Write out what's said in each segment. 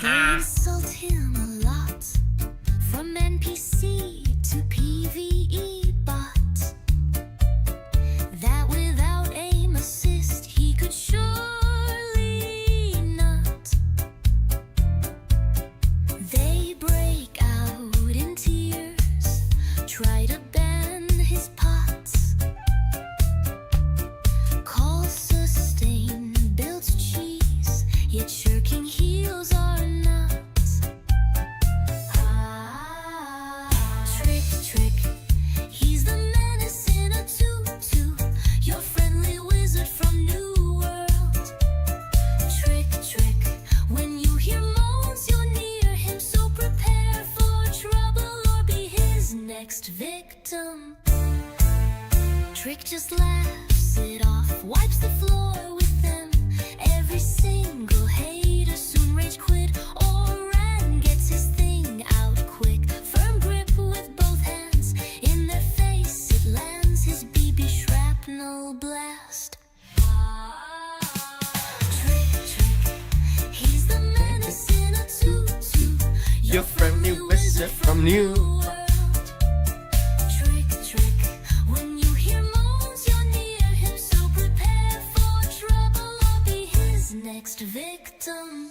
They insult him a lot, from NPC to PvE bot. That without aim assist he could surely not. They break out in tears, try to ban his pots. Call sustain, built cheese, yet shirking heels are not. Trick, trick, he's the menace in a tutu, your friendly wizard from New World. Trick, trick, when you hear moans you're near him, so prepare for trouble or be his next victim. Trick just laughs it off, wipes the floor with them. Every single hater soon rage quit or ran, gets his thing out quick. Firm grip with both hands, in their face it lands, his BB shrapnel blast. Trick, trick, he's the menace in a tutu, Your friendly wizard from New World. Trick, trick, when you hear moans you're near him, so prepare for trouble or be his next victim.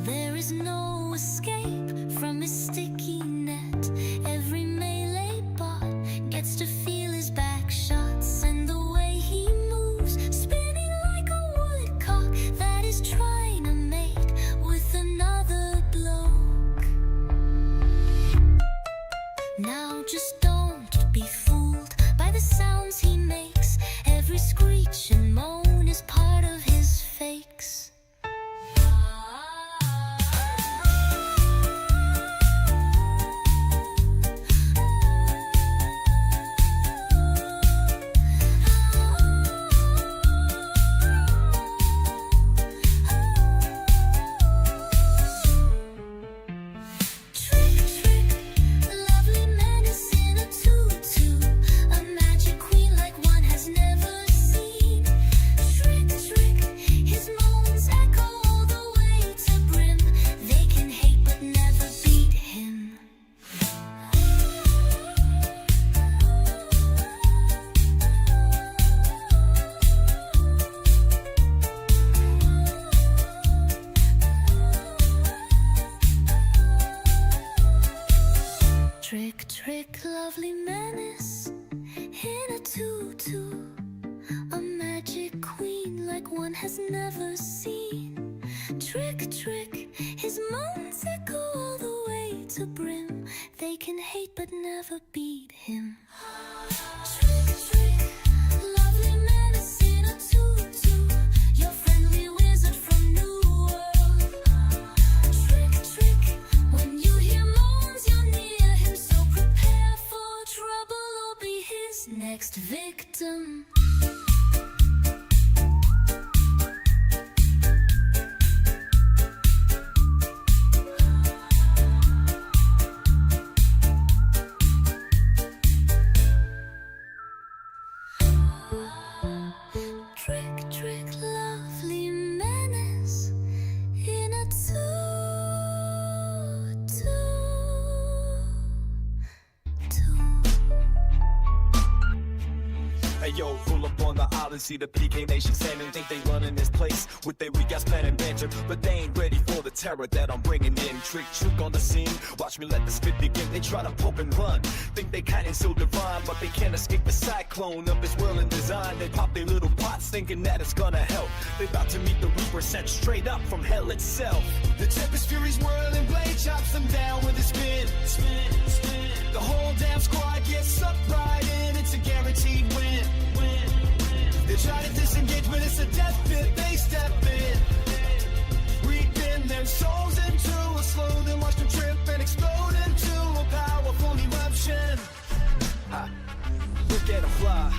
There is no escape from his sticky net. Every melee bot gets to feel his back shots and the way he moves, spinning like a woodcock that is trying to mate with another bloke. Now just don't be fooled by the sounds he makes. Every screech and moan is part of his fakes. Trick, trick, lovely menace in a tutu, a magic queen like one has never seen. Trick, trick, his moans echo all the way to brim. They can hate but never beat him. Trick, trick, lovely menace in a tutu, a magic queen like one has never seen. Trick, trick, his moans echo all the way to brim. They can hate but never beat him. Trick, trick, lovely menace in a tutu, your friendly wizard from New World. Trick, trick, when you hear moans you're near him, so prepare for trouble or be his next victim. Trick, trick, lovely menace in a tutu. Hey yo, pull up on the island, see the PK Nation standing. Think they running this place with their weak ass plan and banter, but they ain't ready for the terror that I'm bringing in. Trick on the scene, watch me let the spit begin. They try to poke and run, think they kinda so divine, but they can't escape the cyclone of this world and design. They pop their little pots thinking that it's gonna help. They about to meet the Reaper sent straight up from hell itself. The Tempest Fury's whirling blade chops them down with a spin. The whole damn squad gets sucked right in. It's a guaranteed win. They try to disengage, but it's a death pit. They step in, reaping their souls into a slow, then watch them trip and explode into a powerful eruption. Look at them fly,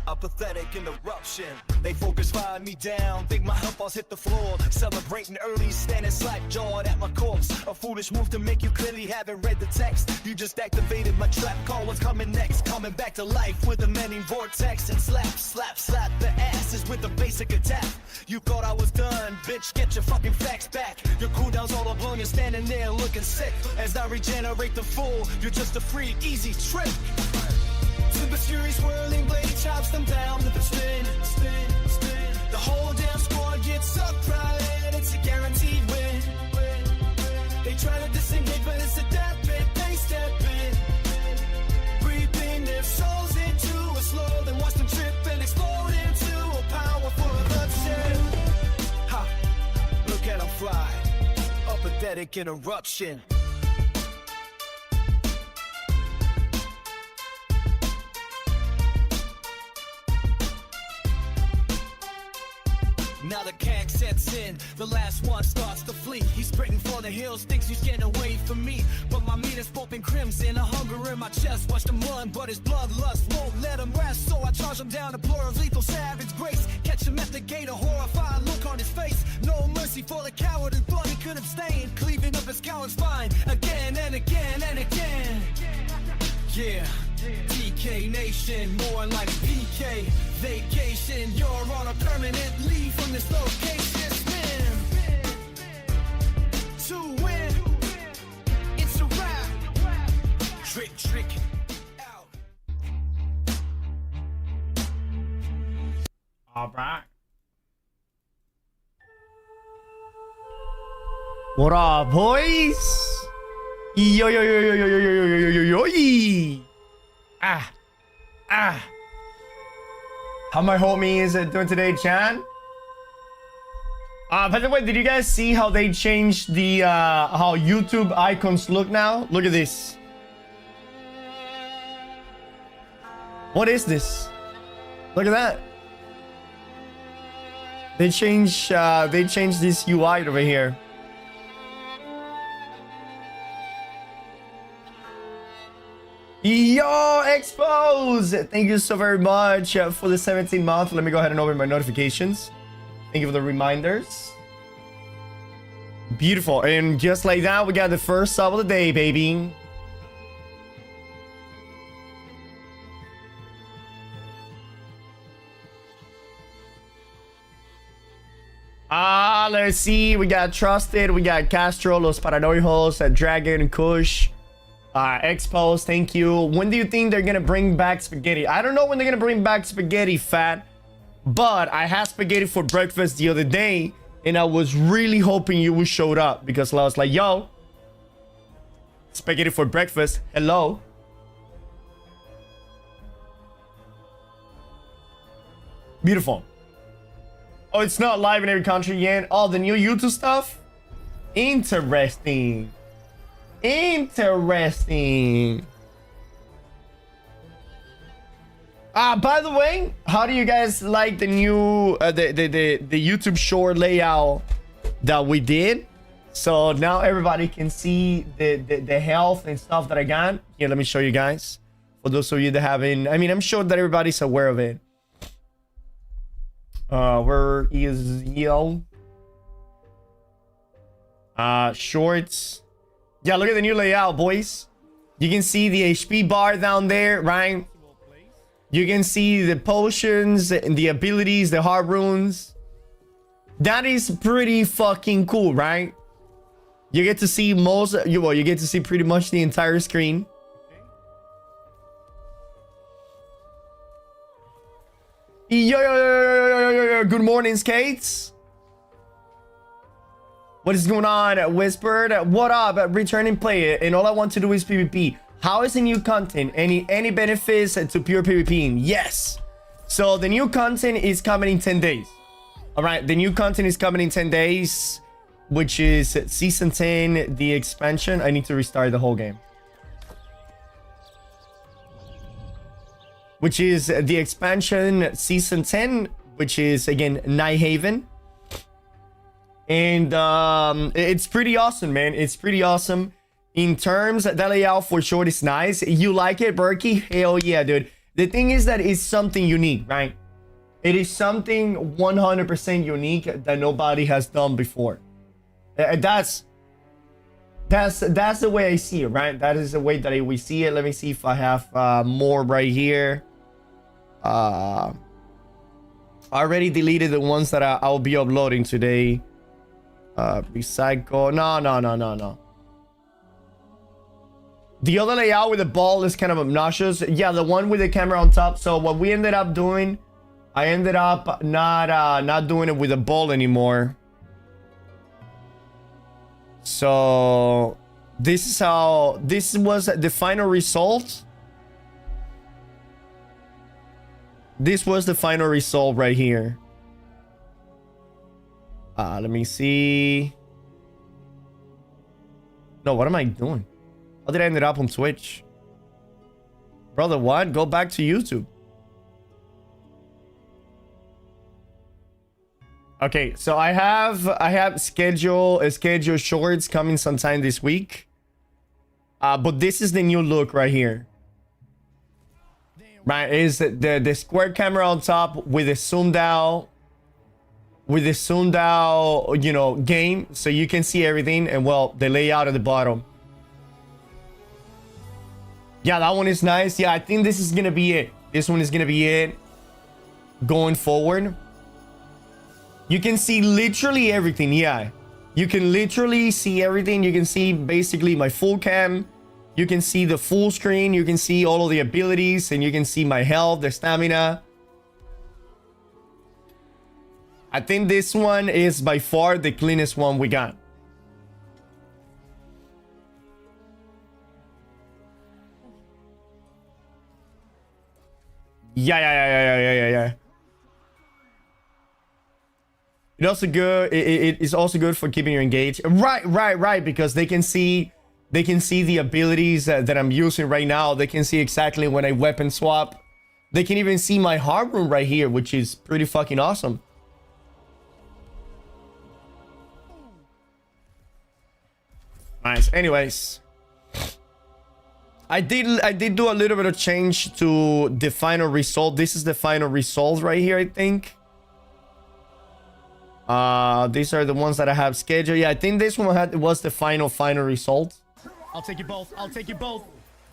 up pathetic interruption. They focus, find me down, think my help balls hit the floor. Celebrating early, standing slack-jawed at my corpse. A foolish move to make you clearly haven't read the text. You just activated my trap call, what's coming next? Coming back to life with a many vortex. And slap, slap, slap the asses with a basic attack. You thought I was done, bitch, get your fucking facts back. Your cooldown's all alone, you're standing there looking sick. As I regenerate the fool, you're just a freak, easy trick. Super Fury swirling blade chops them down with a spin, spin, spin. The whole damn squad gets up right, it's a guaranteed win. They try to disengage, but it's a death bit, they step in. Breathing their souls into a slow, then watch them trip and explode into a powerful eruption. Ha, look at them fly, a pathetic interruption. Now the cag sets in, the last one starts to flee. He's sprinting for the hills, thinks he's getting away from me. But my meter's pumping crimson, a hunger in my chest. Watch him run, but his bloodlust won't let him rest. So I charge him down, a blur of lethal savage grace. Catch him at the gate, a horrified look on his face. No mercy for the coward who thought he could abstain. Cleaving up his coward spine, again and again and again. Yeah, DK Nation, more like PK vacation. You're on a permanent leave from this location. Spin to win, it's a wrap. Trick, trick, out. All right. What up, boys? Yo yo yo yo yo yo yo yo yo yo yo. How my homies doing today, Chan? By the way, did you guys see how they changed the how YouTube icons look now? Look at this. What is this? Look at that. They changed this UI over here. Yo, Expose! Thank you so very much for the 17th month. Let me go ahead and open my notifications. Thank you for the reminders. Beautiful. And just like that, we got the first sub of the day, baby. Let's see. We got Trusted. We got Castro, Los Paranoicos, Dragon, Kush. Expose, thank you. When do you think they're gonna bring back spaghetti? I don't know when they're gonna bring back spaghetti, fat. But I had spaghetti for breakfast the other day, and I was really hoping you would show up because I was like, yo, spaghetti for breakfast. Hello. Beautiful. Oh, it's not live in every country yet. Oh, the new YouTube stuff? Interesting. Interesting. By the way, how do you guys like the new the YouTube short layout that we did? So now everybody can see the health and stuff that I got. Here, let me show you guys. For those of you that haven't, I mean, I'm sure that everybody's aware of it. Where is yo? Shorts. Yeah, look at the new layout, boys. You can see the HP bar down there, right? You can see the potions and the abilities, the heart runes. That is pretty fucking cool, right? You get to see you get to see pretty much the entire screen. Yo, good morning, Skates. What is going on, Whispered? What up, returning player? And all I want to do is PvP. How is the new content? Any benefits to pure PvP? Yes. So the new content is coming in 10 days. All right, the new content is coming in 10 days, which is season 10, the expansion. I need to restart the whole game. Which is the expansion season 10, which is again Night Haven. And it's pretty awesome, man. It's pretty awesome. In terms, that layout for sure is nice. You like it, Berkey? Hell yeah, dude. The thing is that it's something unique, right? It is something 100% unique that nobody has done before. That's the way I see it, right? That is the way that we see it. Let me see if I have more right here. I already deleted the ones that I'll be uploading today. Recycle. No. The other layout with the ball is kind of obnoxious. Yeah, the one with the camera on top. So what we ended up doing, I ended up not doing it with a ball anymore. So this is how this was the final result. This was the final result right here. Let me see. No, what am I doing? How did I end up on Twitch? Brother, what? Go back to YouTube. Okay, so I have schedule shorts coming sometime this week. But this is the new look right here. Right, is the square camera on top with the zoomed out you know, game, so you can see everything, and well, the layout at the bottom. Yeah, that one is nice. Yeah, I think this is gonna be it. This one is gonna be it going forward. You can see literally everything. Yeah, you can literally see everything. You can see basically my full cam. You can see the full screen. You can see all of the abilities, and you can see my health, the stamina. I think this one is by far the cleanest one we got. Yeah. It also good. It is also good for keeping you engaged. Right. Because they can see the abilities that I'm using right now. They can see exactly when I weapon swap. They can even see my hard room right here, which is pretty fucking awesome. Nice. Anyways, I did do a little bit of change to the final result. This is the final result right here, I think. These are the ones that I have scheduled. Yeah, I think this one was the final result. I'll take you both.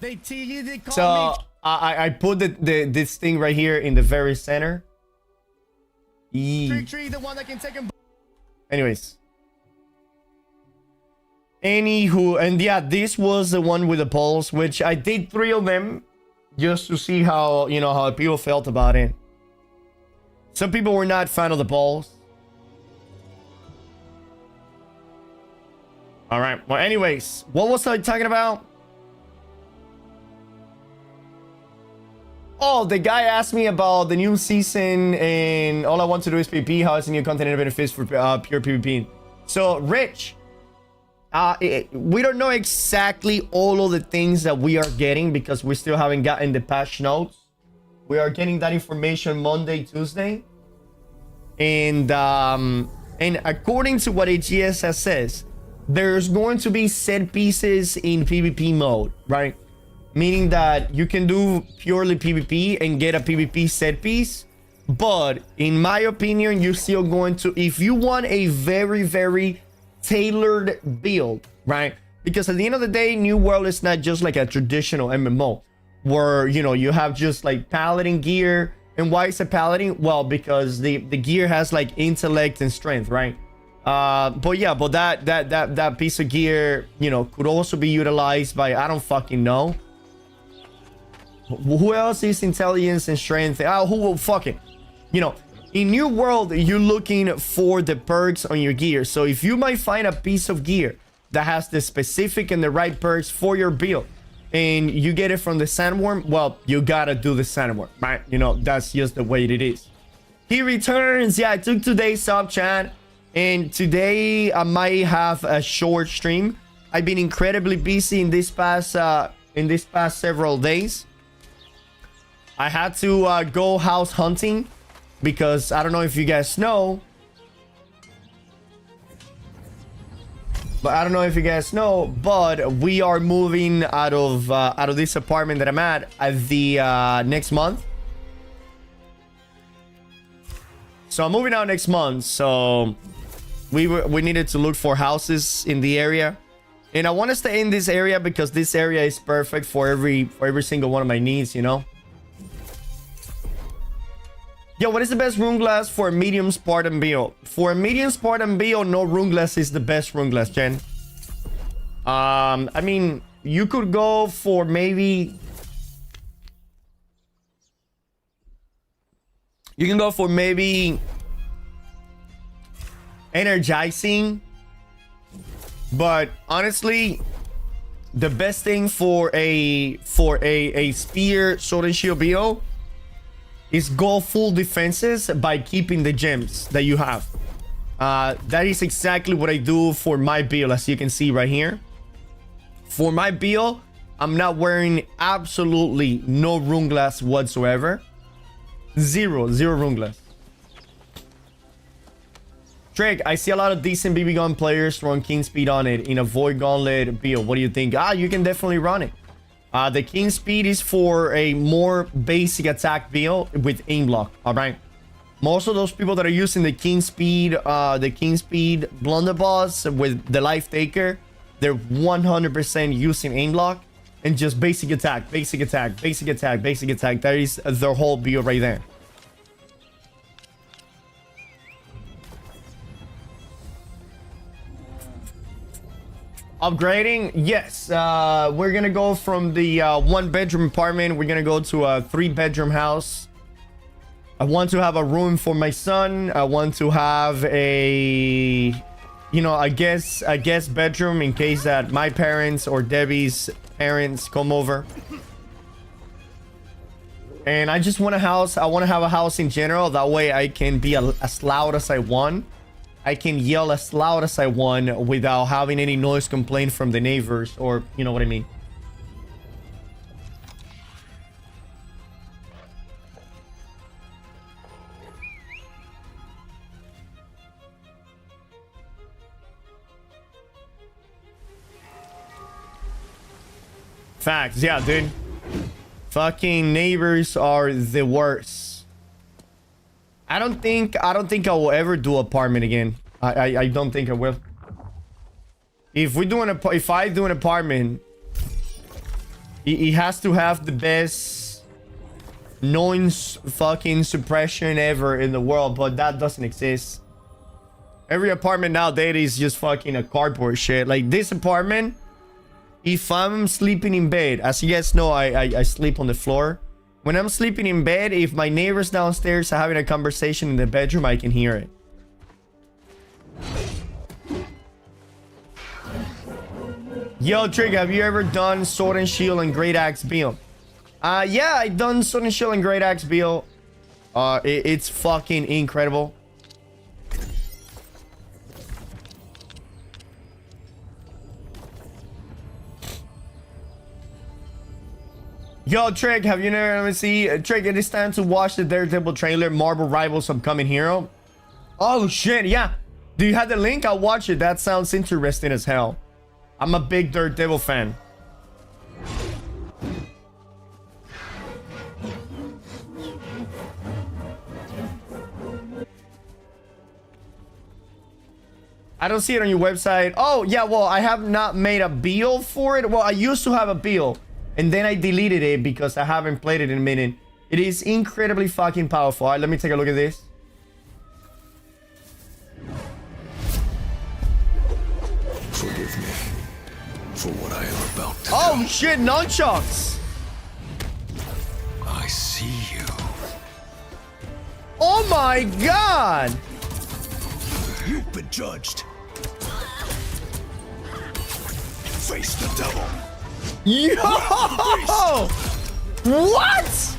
They call so me. I put this thing right here in the very center. Tree, the one that can take him. Anyways. Anywho, and yeah, this was the one with the balls, which I did 3 of them just to see how, you know, how people felt about it. Some people were not fan of the balls. All right. Well, anyways, what was I talking about? Oh, the guy asked me about the new season, and all I want to do is PvP. How is the new content benefits for pure PvP? So, Rich. We don't know exactly all of the things that we are getting because we still haven't gotten the patch notes. We are getting that information Monday, Tuesday. And according to what AGS says, there's going to be set pieces in PvP mode, right? Meaning that you can do purely PvP and get a PvP set piece. But in my opinion, you're still going to, if you want a very, very tailored build, right? Because at the end of the day, New World is not just like a traditional MMO where, you know, you have just like paladin gear. And why is it paladin? Well, because the gear has like intellect and strength, right? But yeah, but that piece of gear, you know, could also be utilized by, I don't fucking know. Who else is intelligence and strength? Oh, who will fucking, you know, in New World, you're looking for the perks on your gear. So if you might find a piece of gear that has the specific and the right perks for your build, and you get it from the sandworm, well, you gotta do the sandworm, right? You know, that's just the way it is. He returns. Yeah, I took today's sub chat, and today I might have a short stream. I've been incredibly busy in this past several days. I had to go house hunting. Because I don't know if you guys know, But I don't know if you guys know, but we are moving out of this apartment that I'm at the next month. So I'm moving out next month. So we needed to look for houses in the area, and I want to stay in this area because this area is perfect for every single one of my needs, you know. Yo, what is the best room glass for a medium Spartan build? For a medium Spartan build, no room glass is the best room glass, Jen. I mean, you could go for maybe... You can go for maybe... energizing. But honestly, the best thing for a spear sword and shield build is go full defenses by keeping the gems that you have. That is exactly what I do for my build, as you can see right here. For my build, I'm not wearing absolutely no room glass whatsoever. Zero room glass. Drake, I see a lot of decent BB gun players run king speed on it in a void gauntlet build. What do you think? You can definitely run it. The king speed is for a more basic attack build with aim block. All right. Most of those people that are using the king speed blunderbuss with the life taker, they're 100% using aim block and just basic attack, basic attack, basic attack, basic attack. That is their whole build right there. Upgrading, yes. We're gonna go from the 1-bedroom apartment. We're gonna go to a 3-bedroom house. I want to have a room for my son. I want to have a, you know, a guest bedroom in case that my parents or Debbie's parents come over. And I just want a house. I want to have a house in general. That way I can be as loud as I want. I can yell as loud as I want without having any noise complaint from the neighbors, or you know what I mean. Facts, yeah, dude. Fucking neighbors are the worst. I don't think I will ever do apartment again. I don't think I will. If I do an apartment, it has to have the best noise fucking suppression ever in the world, but that doesn't exist. Every apartment nowadays is just fucking a cardboard shit. Like this apartment, if I'm sleeping in bed, as you guys know, I sleep on the floor. When I'm sleeping in bed, if my neighbors downstairs are having a conversation in the bedroom, I can hear it. Yo, Trick, have you ever done Sword and Shield and Great Axe build? Yeah, I done Sword and Shield and Great Axe build. It's fucking incredible. Yo, Trick, have you never, let me see. Trick, it is time to watch the Daredevil trailer, Marvel Rivals Upcoming Hero. Oh, shit, yeah. Do you have the link? I'll watch it. That sounds interesting as hell. I'm a big Daredevil fan. I don't see it on your website. Oh, yeah, well, I have not made a build for it. Well, I used to have a build. And then I deleted it because I haven't played it in a minute. It is incredibly fucking powerful. All right, let me take a look at this. Forgive me for what I am about to do. Oh shit, nunchucks! I see you. Oh my god! You've been judged. Face the devil. Yo! What?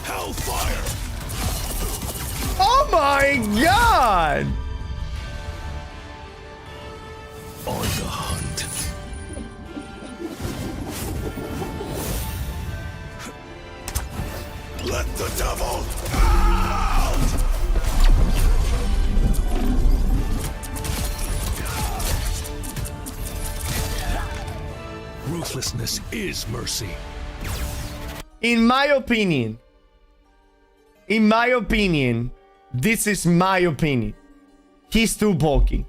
Hellfire. Oh my god! On the hunt. Let the devil out! Ruthlessness is mercy. In my opinion, this is my opinion. He's too bulky.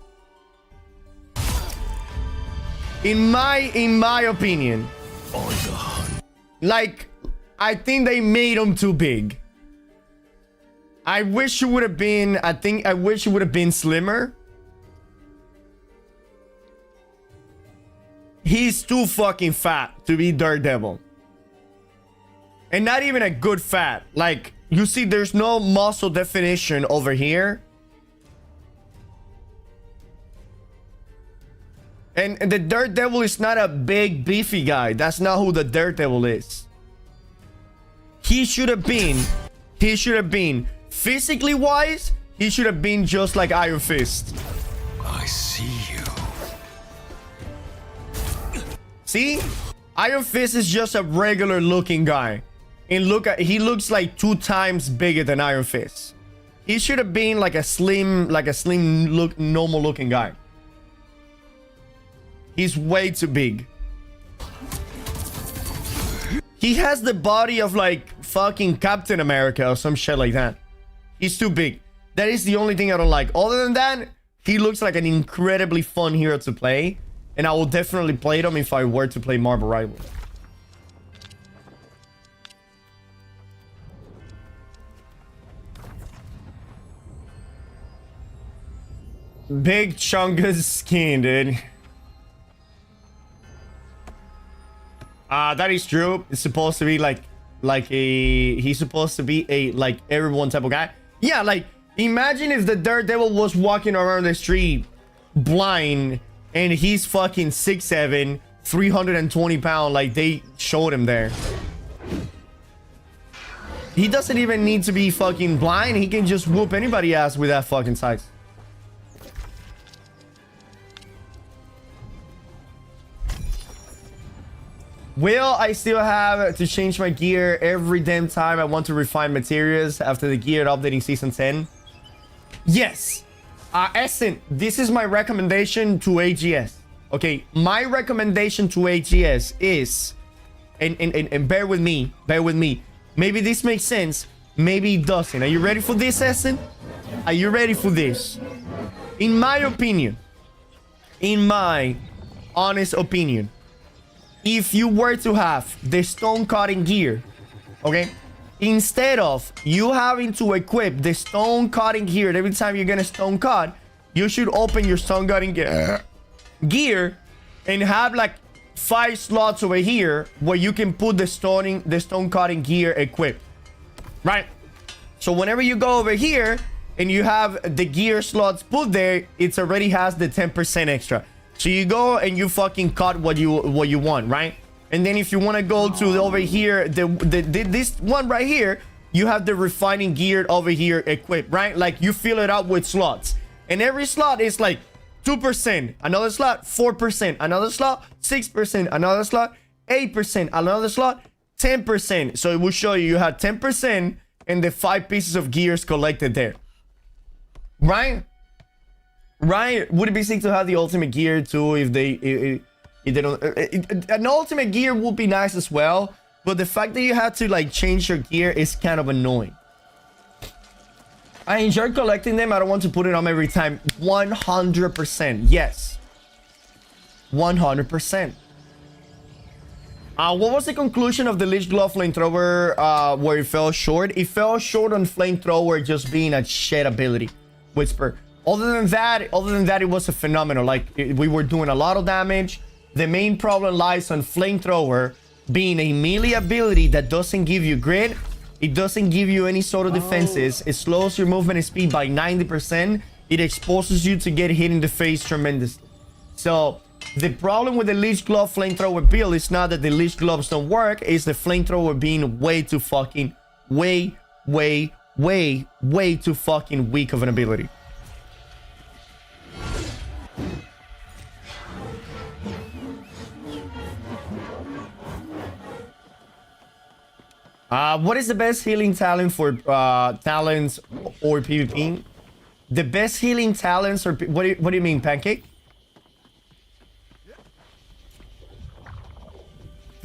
In my opinion, On the hunt. like, I think they made him too big. I wish it would have been, I wish it would have been slimmer. He's too fucking fat to be Daredevil. And not even a good fat. Like, you see, there's no muscle definition over here. And the Daredevil is not a big, beefy guy. That's not who the Daredevil is. He should have been, physically wise, he should have been just like Iron Fist. I see you. See? Iron Fist is just a regular looking guy. And he looks like 2 times bigger than Iron Fist. He should have been like a slim look, normal looking guy. He's way too big. He has the body of like fucking Captain America or some shit like that. He's too big. That is the only thing I don't like. Other than that, he looks like an incredibly fun hero to play. And I will definitely play them if I were to play Marvel Rivals. Big Chunga's skin, dude. That is true. It's supposed to be like he's supposed to be a like everyone type of guy. Yeah, like imagine if the Daredevil was walking around the street blind and he's fucking 6'7", 320 pounds, like they showed him there. He doesn't even need to be fucking blind. He can just whoop anybody ass with that fucking size. Will I still have to change my gear every damn time I want to refine materials after the gear updating season 10? Yes. Essen, this is my recommendation to AGS. Okay, my recommendation to AGS is, and bear with me. Maybe this makes sense, maybe it doesn't. Are you ready for this, Essen? Are you ready for this? In my opinion, in my honest opinion, if you were to have the stone cutting gear, okay, instead of you having to equip the stone cutting gear every time you're gonna stone cut, you should open your stone cutting gear and have like 5 slots over here where you can put the stone cutting gear equipped, right? So whenever you go over here and you have the gear slots put there, it already has the 10% extra. So you go and you fucking cut what you want, right? And then if you want to go to over here, this one right here, you have the refining gear over here equipped, right? Like you fill it up with slots. And every slot is like 2%, another slot 4%, another slot 6%, another slot 8%, another slot 10%. So it will show you have 10% and the 5 pieces of gears collected there, right? Right? Would it be sick to have the ultimate gear too if they don't? An ultimate gear would be nice as well, but the fact that you have to like change your gear is kind of annoying. I enjoy collecting them. I don't want to put it on every time. 100%. Yes. 100%. What was the conclusion of the Lich Glove Flamethrower where it fell short? It fell short on Flamethrower just being a shit ability. Whisper. Other than that, it was a phenomenal. Like, we were doing a lot of damage. The main problem lies on Flamethrower being a melee ability that doesn't give you grit. It doesn't give you any sort of defenses. It slows your movement speed by 90%. It exposes you to get hit in the face tremendously. So, the problem with the Lich Glove Flamethrower build is not that the Lich Gloves don't work. It's the Flamethrower being way too fucking, way too fucking weak of an ability. What is the best healing talent for talents or PvP? The best healing talents or what do you mean, Pancake?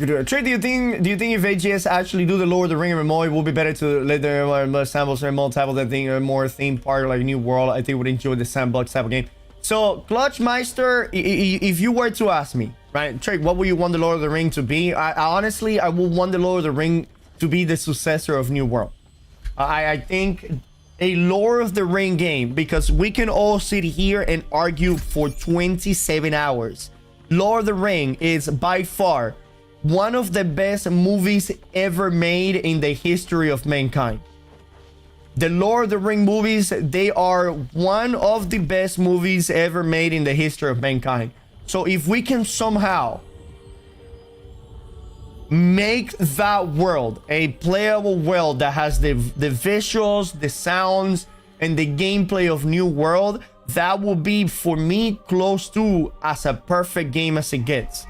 Trey, do you think if AGS actually do the Lord of the Ring MMO, it would be better to let the samples or multiple that thing a more theme park like New World? I think would enjoy the sandbox type of game. So Clutchmeister, if you were to ask me, right, Trey, what would you want the Lord of the Ring to be? I honestly, I would want the Lord of the Ring to be the successor of New World. I think a Lord of the Ring game, because we can all sit here and argue for 27 hours. Lord of the Ring is by far one of the best movies ever made in the history of mankind. The Lord of the Ring movies, they are one of the best movies ever made in the history of mankind. So if we can somehow make that world a playable world that has the visuals, the sounds, and the gameplay of New World, that will be for me close to as a perfect game as it gets.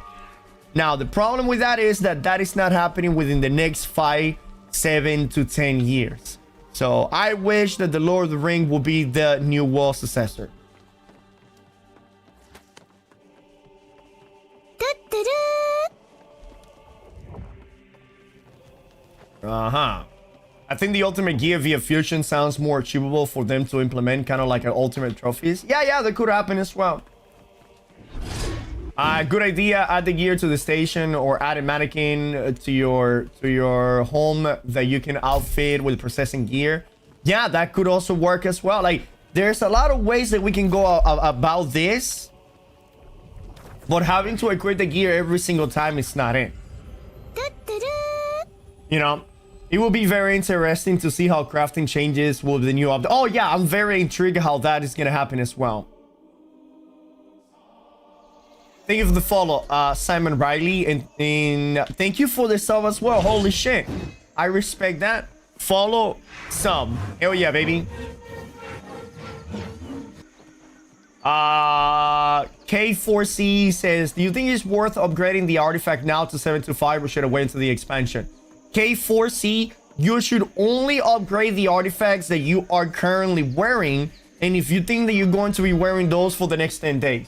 Now the problem with that is that is not happening within the next 5, 7 to 10 years. So I wish that the Lord of the Ring will be the New World successor. I think the Ultimate Gear via Fusion sounds more achievable for them to implement, kind of like an Ultimate Trophies. Yeah, that could happen as well. Good idea. Add the gear to the station or add a mannequin to your home that you can outfit with processing gear. Yeah, that could also work as well. Like, there's a lot of ways that we can go about this, but having to equip the gear every single time is not it. You know, it will be very interesting to see how crafting changes with the new update. Oh yeah, I'm very intrigued how that is gonna happen as well. Thank you for the follow, Simon Riley, and thank you for the sub as well. Holy shit, I respect that. Follow, sub, hell yeah, baby. K4C says, do you think it's worth upgrading the artifact now to 725 or should I wait until the expansion? K4C, you should only upgrade the artifacts that you are currently wearing, and if you think that you're going to be wearing those for the next 10 days.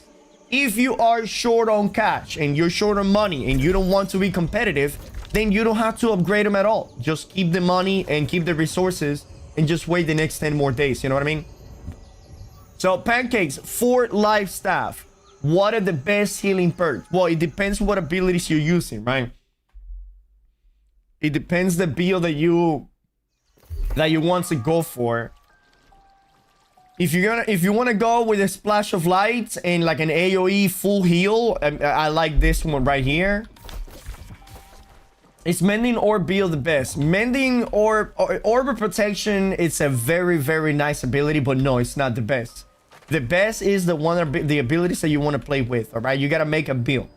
If you are short on cash and you're short on money and you don't want to be competitive, then you don't have to upgrade them at all. Just keep the money and keep the resources and just wait the next 10 more days. You know what I mean? So Pancakes, for life staff, what are the best healing perks? Well, it depends what abilities you're using, right? It depends the build that you want to go for. If you want to go with a splash of light and like an AoE full heal, I like this one right here. Is Mending Orb build the best? Mending Orb of Protection, it's a very, very nice ability, but no, it's not the best. The best is the abilities that you want to play with, all right? You got to make a build.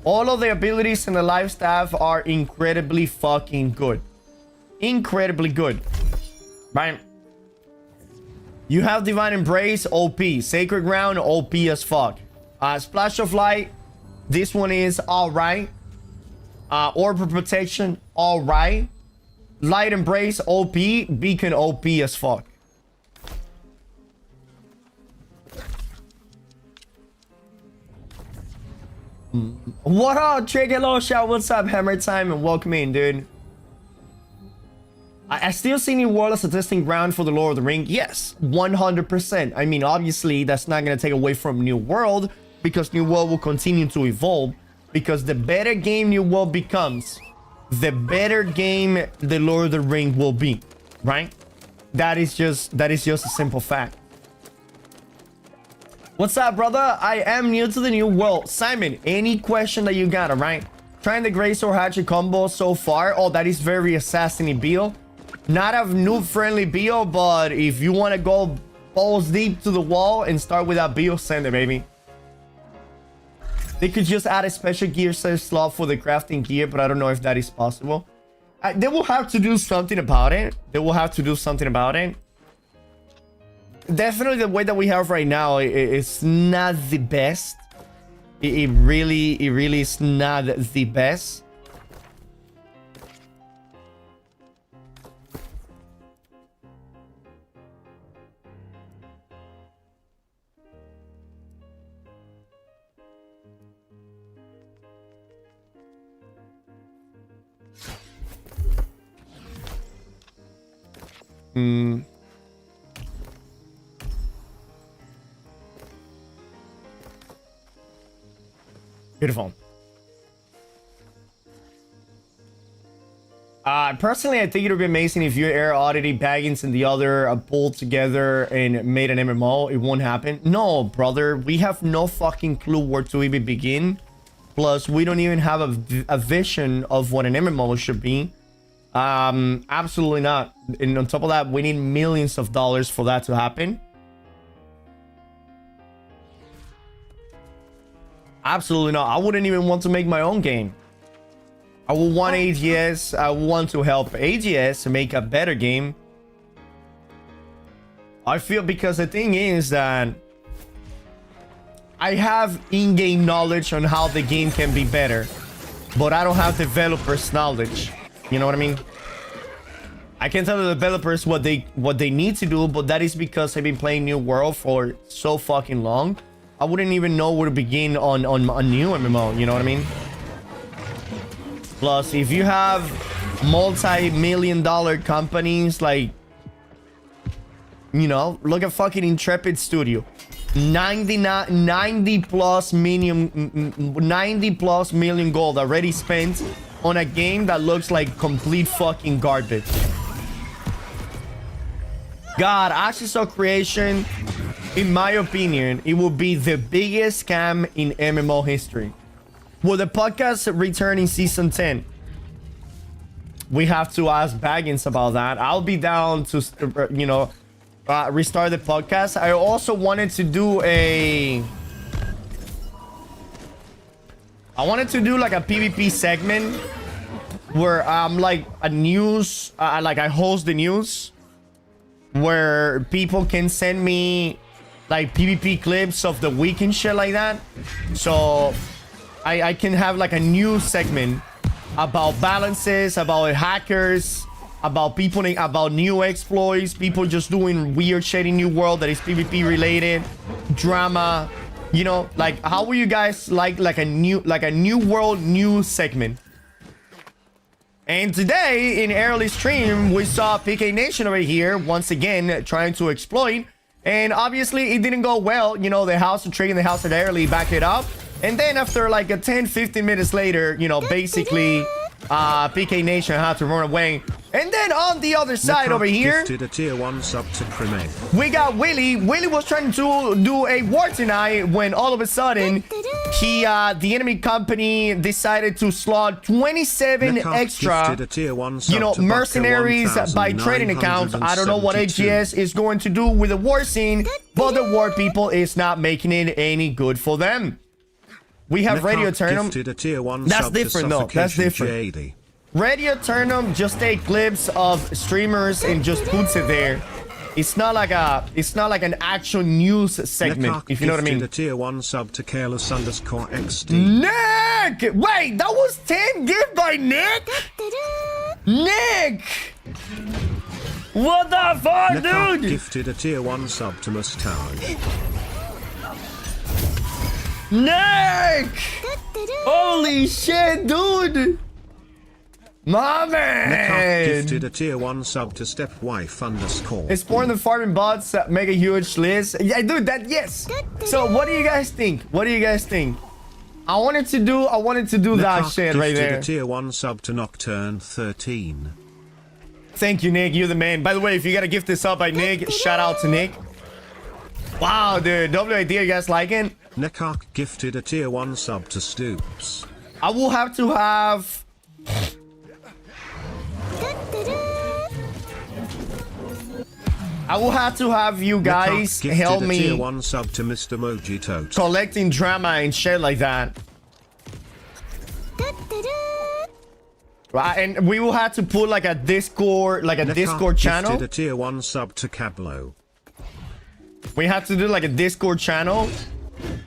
All of the abilities in the life staff are incredibly fucking good. Incredibly good. Right? You have Divine Embrace, OP. Sacred Ground, OP as fuck. Splash of Light, this one is alright. Orb of Protection, alright. Light Embrace, OP. Beacon, OP as fuck. What up, Trigger Low Shout? What's up, Hammer Time? And welcome in, dude. I still see New World as a testing ground for the Lord of the Ring. Yes, 100%. I mean, obviously, that's not going to take away from New World, because New World will continue to evolve. Because the better game New World becomes, the better game the Lord of the Ring will be, right? That is just a simple fact. What's up, brother? I am new to the New World. Simon, any question that you got, all right? Trying the Great Sword Hatchet combo so far. Oh, that is very assassin-y build. Not a noob-friendly build, but if you want to go balls deep to the wall and start with that build, send it, baby. They could just add a special gear set slot for the crafting gear, but I don't know if that is possible. They will have to do something about it. They will have to do something about it. Definitely the way that we have right now, it's not the best. It really is not the best. Beautiful. Personally, I think it would be amazing if you air Oddity, Baggins, and the other pulled together and made an MMO. It won't happen. No, brother. We have no fucking clue where to even begin. Plus, we don't even have a vision of what an MMO should be. Absolutely not. And on top of that, we need millions of dollars for that to happen. Absolutely not. I wouldn't even want to make my own game. I would want AGS. I want to help AGS make a better game. I feel because the thing is that I have in-game knowledge on how the game can be better, but I don't have developers' knowledge. You know what I mean? I can tell the developers what they need to do, but that is because I've been playing New World for so fucking long. I wouldn't even know where to begin on a new MMO. You know what I mean? Plus, if you have multi-million-dollar companies like, you know, look at fucking Intrepid Studio, 90 plus million gold already spent on a game that looks like complete fucking garbage. God, Ashes of Creation, in my opinion, it will be the biggest scam in MMO history. Will the podcast return in season 10? We have to ask Baggins about that. I'll be down to, you know, restart the podcast. I also wanted to do like a PvP segment where I'm like a news, like I host the news, where people can send me like PvP clips of the week and shit like that. So I can have like a news segment about balances, about hackers, about people, about new exploits, people just doing weird shit in New World that is PvP related, drama, you know, like how will you guys like a New World news segment? And today in early stream we saw PK Nation over here once again trying to exploit, and obviously it didn't go well. You know, the House of Trick and the House of Early backed it up. And then after like a 10-15 minutes later, you know, basically PK Nation had to run away. And then on the other side over here, a tier 1 sub to Creme. we got Willy. Willy was trying to do a war tonight when all of a sudden the enemy company decided to slot 27 extra, you know, mercenaries by trading accounts. I don't know what AGS is going to do with the war scene, but the war people is not making it any good for them. We have Radio Eternum. That's different though. That's different. Radio Eternum just take clips of streamers and just puts it there. It's not like an actual news segment, if you know what I mean. A tier 1 sub to careless_xd. Nick! Wait, that was 10 gift by Nick? Nick! What the fuck, dude? Gifted a tier 1 sub to Mustache. Nick! Holy shit, dude! My man! Gifted a tier 1 sub to stepwife_. It's more than farming bots that make a huge list. Yeah, dude, that, yes. So what do you guys think? What do you guys think? I wanted to do that shit right there. Gifted a tier 1 sub to Nocturne 13. Thank you, Nick. You're the man. By the way, if you got a gift this up by Nick, shout out to Nick. Wow, dude. WID, you guys liking? Nekak gifted a tier 1 sub to Stoops. I will have to have... you guys help me tier 1 sub to Mr. Mojito. collecting drama and shit like that. Right, and we will have to put like a Discord, Discord channel. Gifted a tier 1 sub to Cablo. We have to do like a Discord channel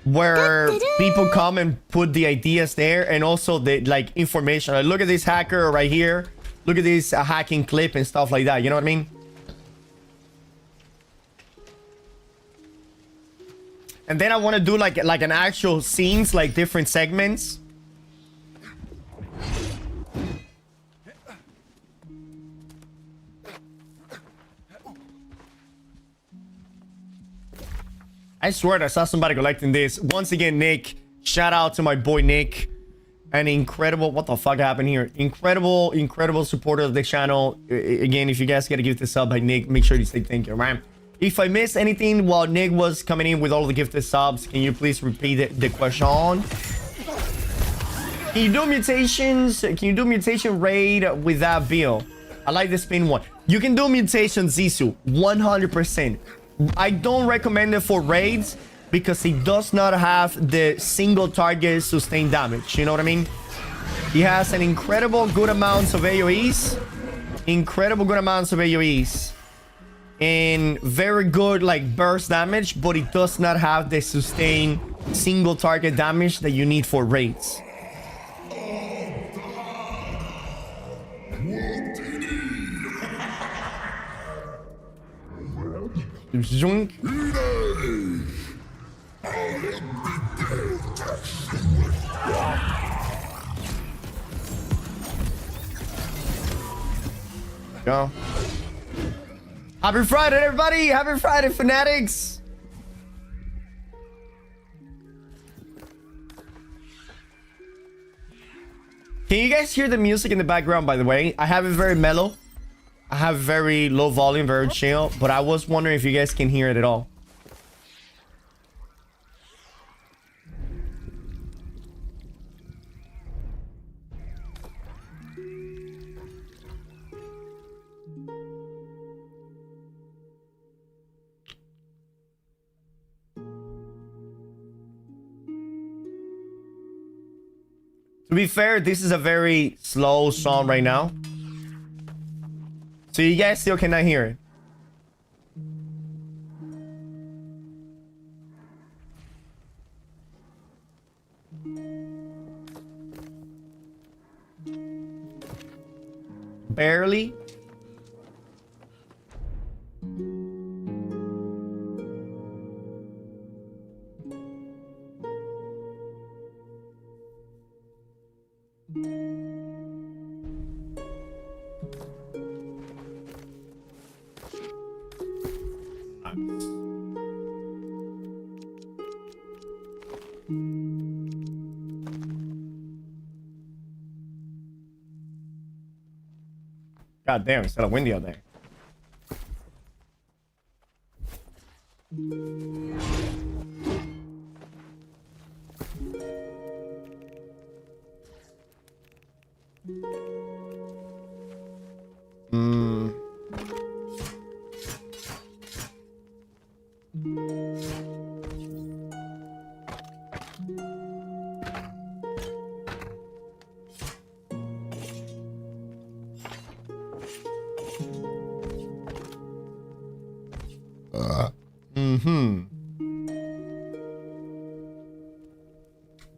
where people come and put the ideas there, and also the like information. Like, look at this hacker right here. Look at this hacking clip and stuff like that. You know what I mean? And then I want to do like an actual scenes, like different segments. I swear I saw somebody collecting this. Once again, Nick. Shout out to my boy Nick. An incredible... What the fuck happened here? Incredible supporter of the channel. Again, if you guys gotta give this sub by Nick, make sure you say thank you, right? If I missed anything while Nick was coming in with all the gifted subs, can you please repeat the question? Can you do mutations? Can you do mutation raid with that build? I like the spin one. You can do mutation Zisu 100%. I don't recommend it for raids because he does not have the single target sustained damage. You know what I mean? He has an incredible good amounts of AoEs. Incredible good amounts of AoEs. And very good like burst damage, but it does not have the sustained single target damage that you need for raids. Zoink. Go. Happy Friday, everybody! Happy Friday, fanatics! Can you guys hear the music in the background, by the way? I have it very mellow. I have very low volume, very chill, but I was wondering if you guys can hear it at all. To be fair, this is a very slow song right now. So you guys still cannot hear it. Barely. God damn, it's kind of windy out there.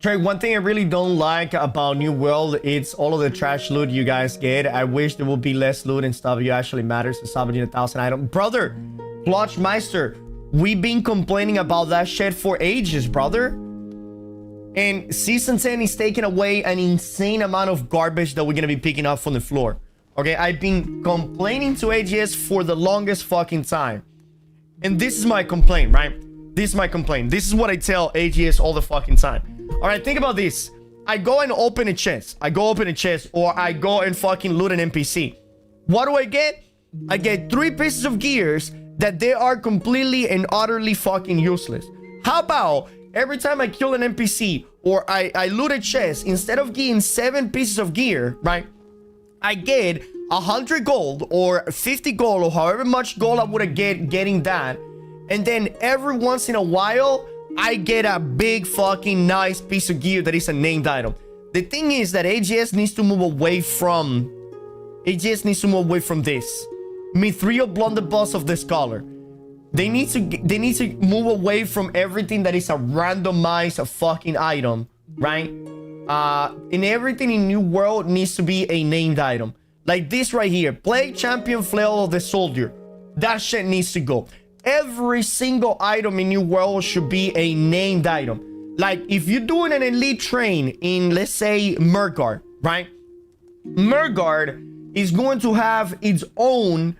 Trey, one thing I really don't like about New World, it's all of the trash loot you guys get. I wish there would be less loot and stuff. You actually matters to salvaging 1,000 items. Brother, Plotchmeister, we've been complaining about that shit for ages, brother. And Season 10 is taking away an insane amount of garbage that we're going to be picking up from the floor. Okay, I've been complaining to AGS for the longest fucking time. And this is my complaint, right? This is my complaint. This is what I tell AGS all the fucking time. All right, think about this. I go and open a chest. Or I go and fucking loot an NPC. What do I get? I get 3 pieces of gears that they are completely and utterly fucking useless. How about every time I kill an NPC or I loot a chest, instead of getting 7 pieces of gear, right? I get 100 gold or 50 gold or however much gold I would have getting that. And then every once in a while, I get a big fucking nice piece of gear that is a named item. The thing is that AGS needs to move away from... AGS needs to move away from this. Mithril Blunderbuss of the Scholar. They need to move away from everything that is a randomized fucking item, right? And everything in New World needs to be a named item. Like this right here. Plague Champion Flail of the Soldier. That shit needs to go. Every single item in New World should be a named item. Like if you're doing an elite train in, let's say, Murgard, right? Murgard is going to have its own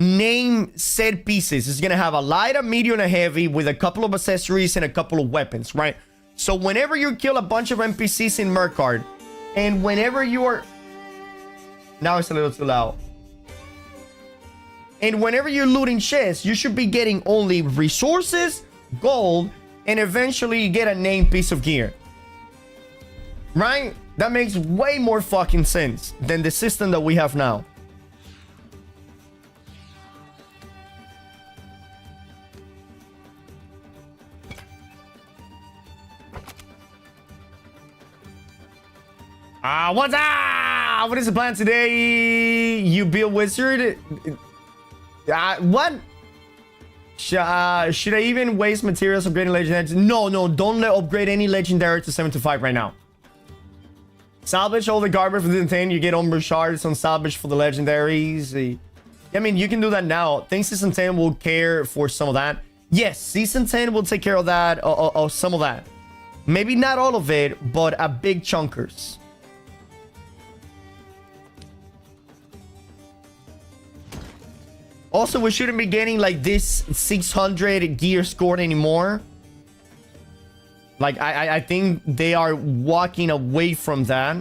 name set pieces. It's gonna have a light, a medium, and a heavy with a couple of accessories and a couple of weapons, right? So whenever you kill a bunch of NPCs in Mercard, and whenever you are... Now it's a little too loud. And whenever you're looting chests, you should be getting only resources, gold, and eventually you get a named piece of gear. Right? That makes way more fucking sense than the system that we have now. What's up? What is the plan today? You be a wizard? What? Should I even waste materials upgrading legendaries? No, don't upgrade any legendary to 7 to 5 right now. Salvage all the garbage for the 10. You get Umber shards on salvage for the legendaries. I mean, you can do that now. I think Season 10 will care for some of that. Yes, Season 10 will take care of that, of some of that. Maybe not all of it, but a big chunkers. Also, we shouldn't be getting like this 600 gear scored anymore. Like, I think they are walking away from that.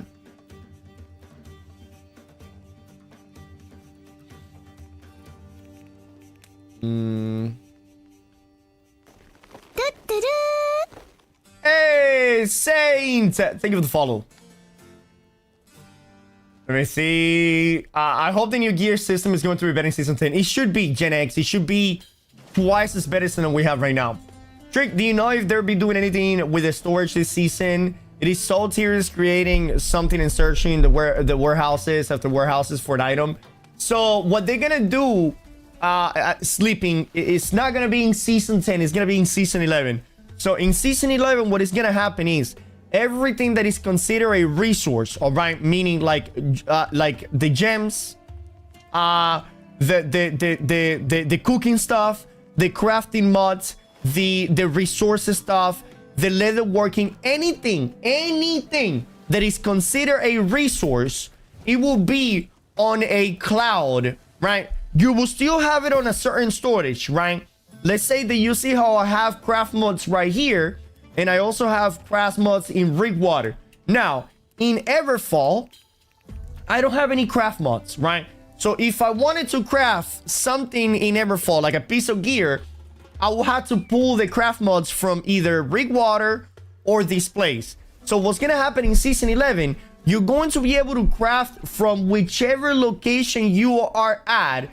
Hey, Saint! Thank you for the follow. Let me see. I hope the new gear system is going to be better in Season 10. It should be, Gen X. It should be twice as better than we have right now. Trick, do you know if they'll be doing anything with the storage this season? It is so tedious creating something and searching the warehouses after warehouses for an item. So what they're gonna do, sleeping, it's not gonna be in Season 10. It's gonna be in Season 11. So in Season 11, what is gonna happen is everything that is considered a resource, all right, meaning like the gems, the cooking stuff, the crafting mods, the resources stuff, the leatherworking, anything that is considered a resource, it will be on a cloud, right? You will still have it on a certain storage, right? Let's say that you see how I have craft mods right here, and I also have craft mods in Rigwater. Now, in Everfall, I don't have any craft mods, right? So if I wanted to craft something in Everfall, like a piece of gear, I will have to pull the craft mods from either Rigwater or this place. So what's going to happen in Season 11, you're going to be able to craft from whichever location you are at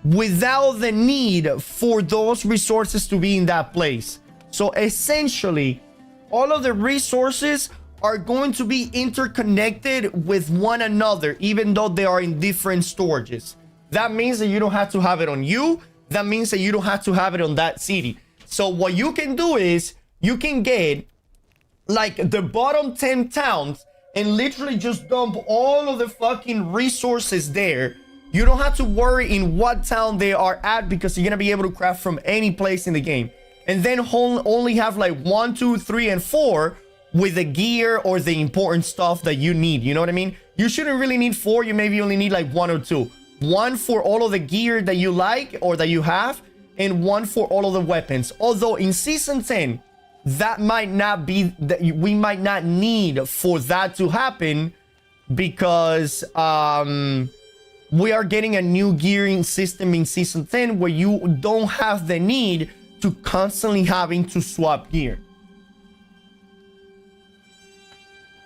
without the need for those resources to be in that place. So essentially, all of the resources are going to be interconnected with one another, even though they are in different storages. That means that you don't have to have it on you. That means that you don't have to have it on that city. So what you can do is you can get like the bottom 10 towns and literally just dump all of the fucking resources there. You don't have to worry in what town they are at because you're going to be able to craft from any place in the game. And then only have like 1, 2, 3, and 4 with the gear or the important stuff that you need. You know what I mean? You shouldn't really need 4. You maybe only need like 1 or 2. 1 for all of the gear that you like or that you have, and 1 for all of the weapons. Although in Season 10, that might not be, that we might not need for that to happen because we are getting a new gearing system in Season 10 where you don't have the need to constantly having to swap gear.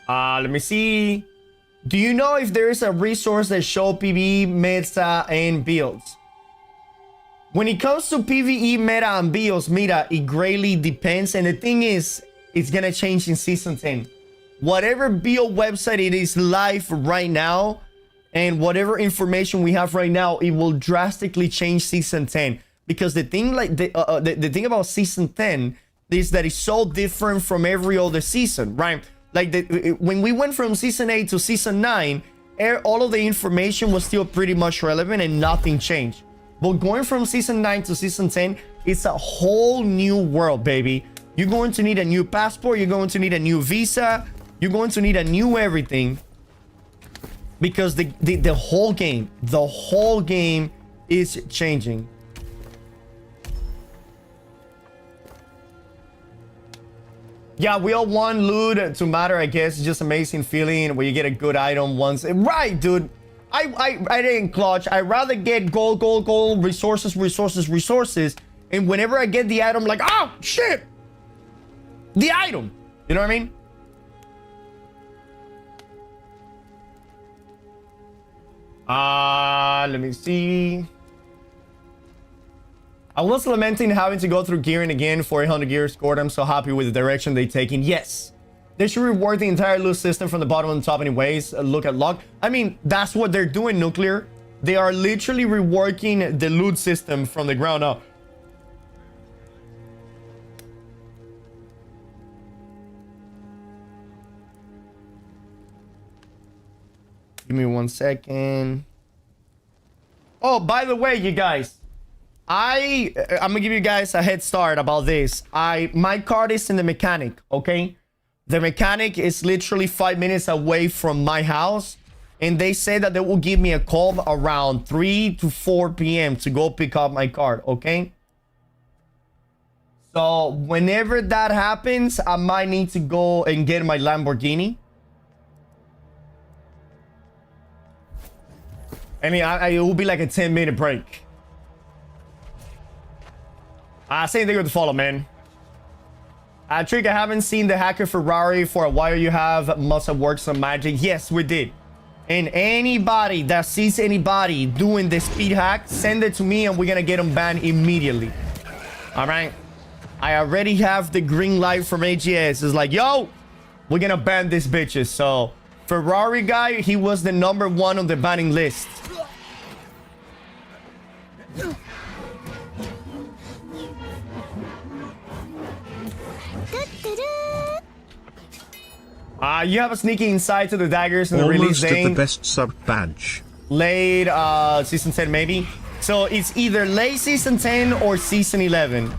Let me see. Do you know if there is a resource that show PvE, meta, and builds? When it comes to PvE, meta, and builds, meta, it greatly depends. And the thing is, it's gonna change in Season 10. Whatever build website it is live right now, and whatever information we have right now, it will drastically change Season 10. Because the thing like the thing about Season 10 is that it's so different from every other season, right? Like when we went from Season 8 to Season 9, all of the information was still pretty much relevant and nothing changed. But going from Season 9 to Season 10, it's a whole new world, baby. You're going to need a new passport. You're going to need a new visa. You're going to need a new everything. Because the whole game is changing. Yeah, we all want loot to matter, I guess. It's just amazing feeling when you get a good item once. Right, dude. I didn't clutch. I'd rather get gold, resources, and whenever I get the item, like, oh, shit! The item! You know what I mean? Let me see. I was lamenting having to go through gearing again for 800 gear scored. I'm so happy with the direction they've taken. Yes. They should reward the entire loot system from the bottom and the top anyways. Look at luck. I mean, that's what they're doing, Nuclear. They are literally reworking the loot system from the ground up. Give me 1 second. Oh, by the way, you guys. I'm gonna give you guys a head start about this. My card is in the mechanic, okay? The mechanic is literally 5 minutes away from my house, and they say that they will give me a call around 3 to 4 p.m. to go pick up my card, okay? So whenever that happens, I might need to go and get my Lamborghini. I mean, it will be like a 10-minute break. Same thing with the follow, man. Trick, I haven't seen the hacker Ferrari for a while. You must have worked some magic. Yes, we did. And anybody that sees anybody doing the speed hack, send it to me and we're gonna get them banned immediately. All right. I already have the green light from AGS. It's like, yo, we're gonna ban these bitches. So Ferrari guy, he was the #1 on the banning list. You have a sneaky insight to the daggers and the release date. Almost at the best sub badge. Late season 10 maybe. So it's either late season 10 or season 11.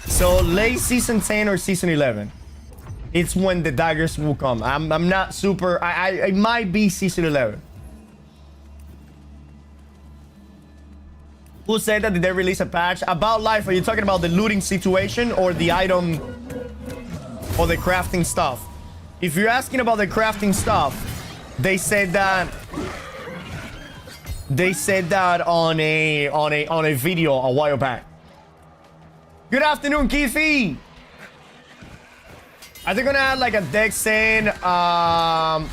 So late season 10 or season 11. It's when the daggers will come. I'm not super. It might be season 11. Who said that? Did they release a patch? About life, are you talking about the looting situation or the item or the crafting stuff? If you're asking about the crafting stuff, they said that on a video a while back. Good afternoon, Keithy. Are they gonna add like a dex send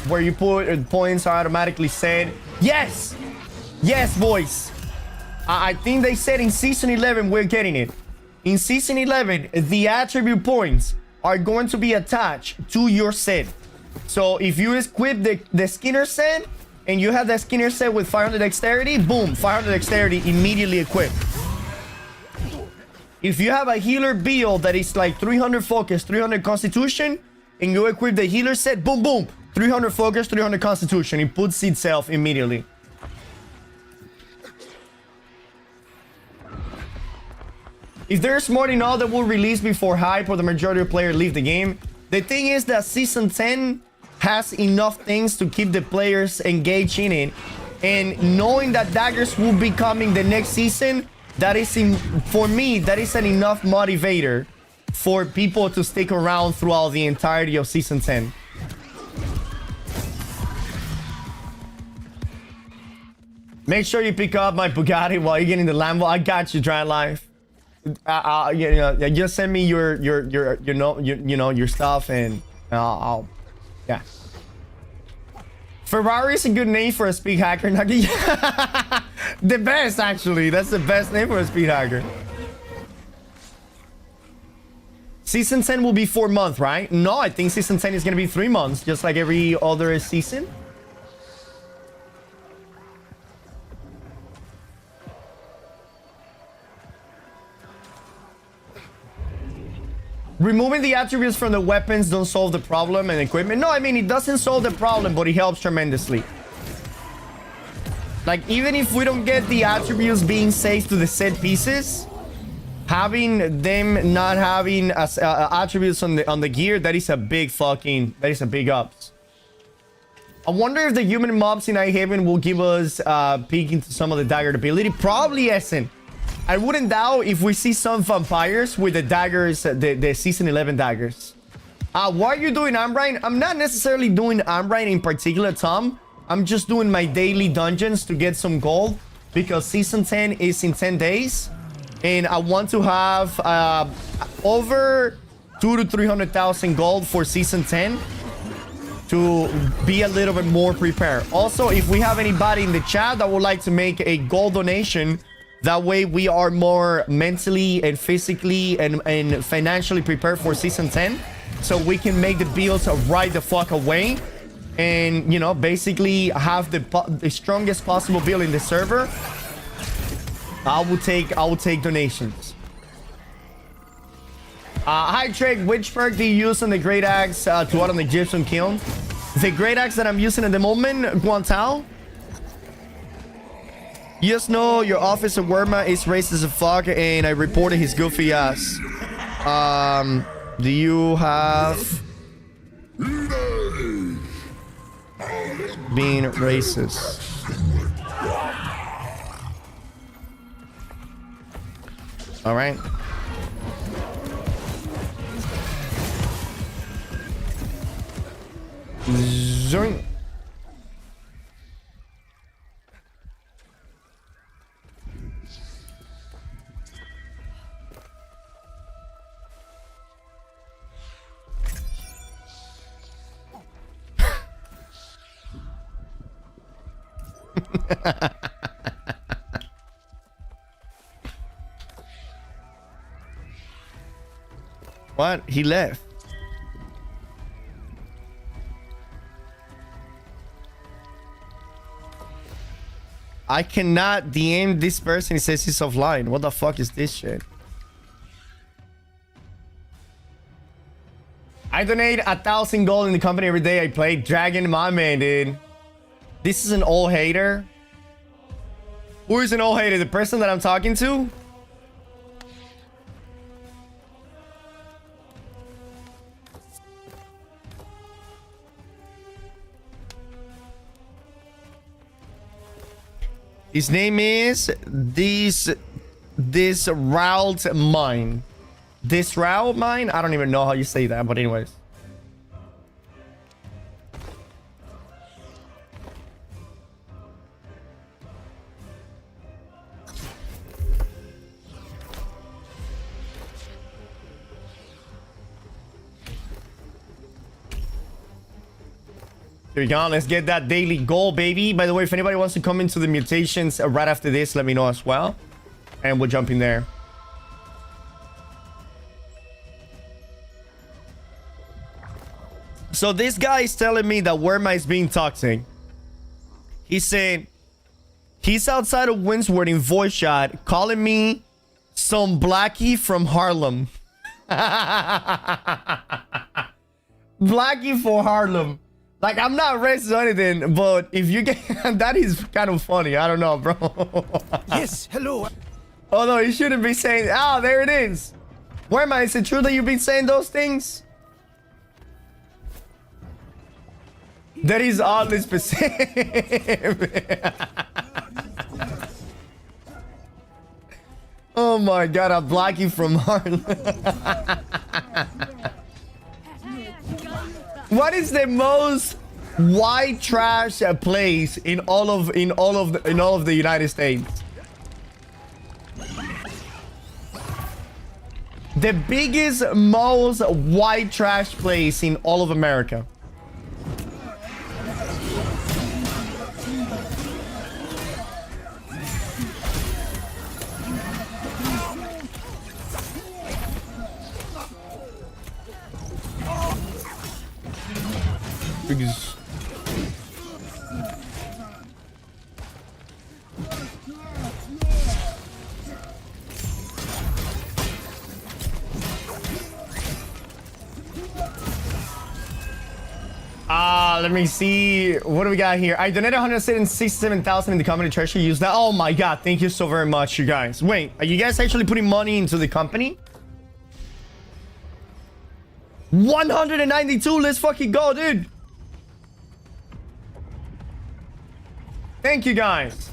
where you put points are automatically said? Yes, yes, boys. I think they said in season 11 we're getting it. In season 11, the attribute points are going to be attached to your set. So if you equip the Skinner set and you have the Skinner set with 500 dexterity, boom, 500 dexterity immediately equipped. If you have a healer build that is like 300 focus, 300 constitution, and you equip the healer set, boom, boom, 300 focus, 300 constitution, it puts itself immediately. If there's more than all that will release before hype or the majority of players leave the game, the thing is that season 10 has enough things to keep the players engaged in it. And knowing that daggers will be coming the next season, that is, for me, that is an enough motivator for people to stick around throughout the entirety of season 10. Make sure you pick up my Bugatti while you're getting the Lambo. I got you, Dry Life. Just send me your stuff and I'll yeah. Ferrari is a good name for a speed hacker. The best, actually. That's the best name for a speed hacker. Season 10 will be 4 months, right? No, I think season 10 is gonna be 3 months, just like every other season. Removing the attributes from the weapons don't solve the problem and equipment. No, I mean, it doesn't solve the problem, but it helps tremendously. Like, even if we don't get the attributes being saved to the set pieces, having them not having attributes on the gear, that is a big ups. I wonder if the human mobs in Haven will give us peek into some of the dagger ability. Probably isn't. I wouldn't doubt if we see some vampires with the daggers, the season 11 daggers. What are you doing, Ambrine? I'm not necessarily doing Ambrine in particular, Tom. I'm just doing my daily dungeons to get some gold because season 10 is in 10 days. And I want to have over 200,000 to 300,000 gold for season 10 to be a little bit more prepared. Also, if we have anybody in the chat that would like to make a gold donation, that way we are more mentally and physically and financially prepared for season 10. So we can make the builds right the fuck away. And, you know, basically have the strongest possible build in the server. I will take donations. Hi, Drake. Which perk do you use on the Great Axe to out on the Gypsum Kiln? The Great Axe that I'm using at the moment, Guantao. You just know your officer Werma is racist as fuck, and I reported his goofy ass. Do you have being racist? All right. Zoink. What? He left. I cannot DM this person. He says he's offline. What the fuck is this shit? I donate 1,000 gold in the company every day I play. Dragon, my man, dude. This is an old hater. Who is an old hater? The person that I'm talking to? His name is this Rault Mine. This Rault Mine? I don't even know how you say that, but anyways. Here we go. Let's get that daily goal, baby. By the way, if anybody wants to come into the mutations right after this, let me know as well. And we'll jump in there. So this guy is telling me that Werma is being toxic. He's saying he's outside of Windsward in voice chat calling me some blackie from Harlem. Blackie for Harlem. Like, I'm not racist or anything, but if you get... that is kind of funny. I don't know, bro. Yes, hello. Oh, no, you shouldn't be saying... Ah, there it is. Werma, is it true that you've been saying those things? That is oddly specific. Oh my god, a blackie from Harlem. What is the most white trash place in all of the United States? The biggest, most white trash place in all of America. Because let me see. What do we got here? I donated 167,000 in the company treasury. Use that. Oh my god, thank you so very much, you guys. Wait, are you guys actually putting money into the company? 192. Let's fucking go, dude. Thank you, guys.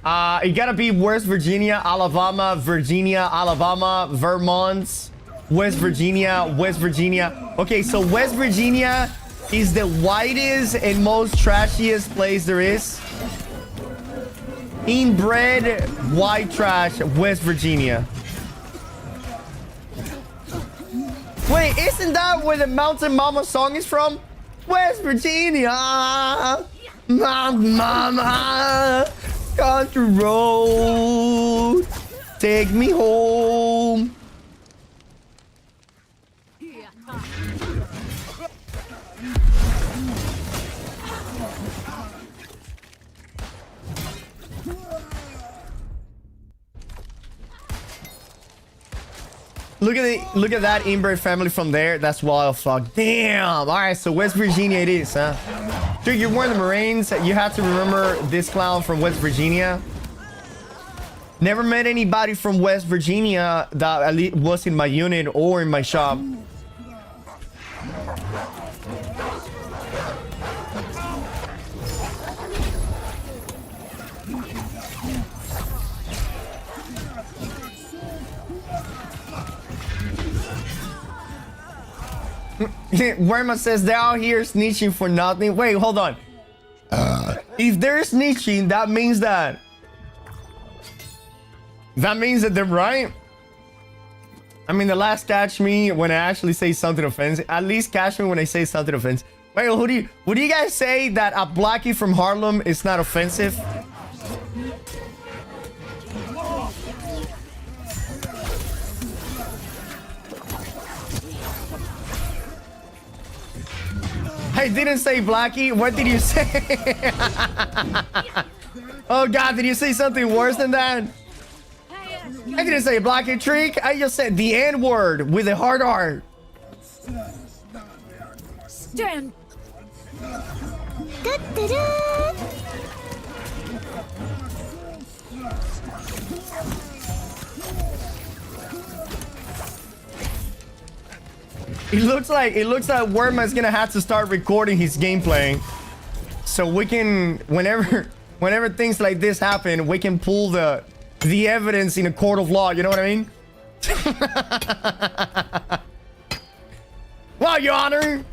It gotta be West Virginia, Alabama, Virginia, Alabama, Vermont, West Virginia, West Virginia. Okay, so West Virginia is the whitest and most trashiest place there is. Inbred, white trash, West Virginia. Wait, isn't that where the Mountain Mama song is from? West Virginia. Mama, country road, take me home. Look at that inbred family from there. That's wild fuck. Damn. All right, so West Virginia it is, huh? Dude, you're one of the Marines. You have to remember this clown from West Virginia. Never met anybody from West Virginia that at least was in my unit or in my shop. Werma says they're out here snitching for nothing. Wait, hold on. If they're snitching, that means that they're right. I mean, the last catch me when I actually say something offensive. At least catch me when I say something offensive. Wait, would you guys say that a blackie from Harlem is not offensive? I didn't say blackie. What did you say? Oh God, did you say something worse than that? I didn't say blackie trick. I just said the N word with a hard R. Stand. It looks like Werma's gonna have to start recording his gameplay, so we can whenever things like this happen, we can pull the evidence in a court of law. You know what I mean? Well, Your Honor,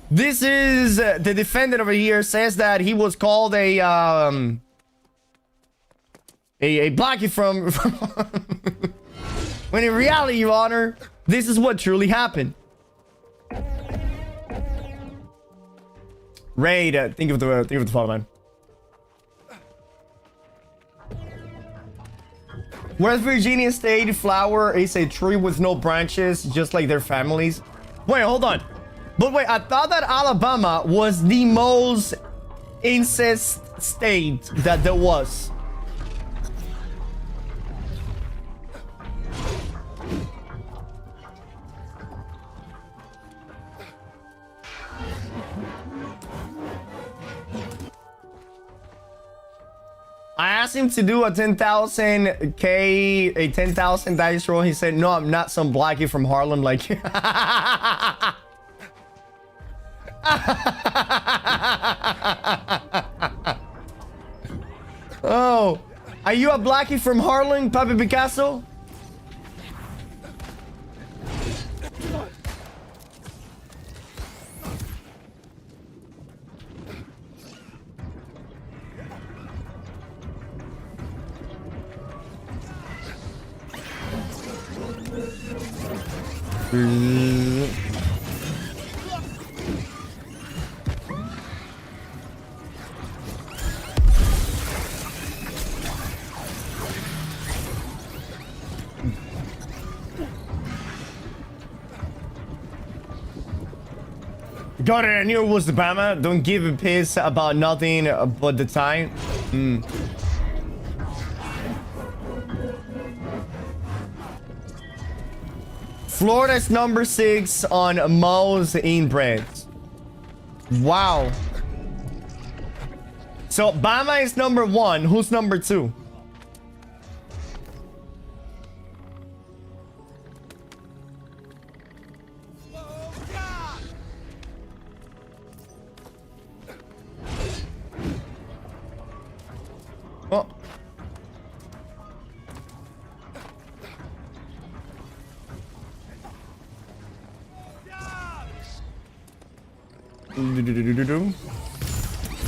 this is the defendant over here says that he was called a blackie from when in reality, Your Honor, this is what truly happened. Raid, think of the follow, man. West Virginia state flower is a tree with no branches, just like their families. Wait, hold on. But wait, I thought that Alabama was the most incest state that there was. I asked him to do a 10,000K, a 10,000 dice roll. He said, no, I'm not some blackie from Harlem like you. Oh, are you a blackie from Harlem, Papi Picasso? Got it, I knew it was Obama. Don't give a piss about nothing but the time. Florida's number 6 on most inbreds. Wow. So Bama is number 1. Who's number 2?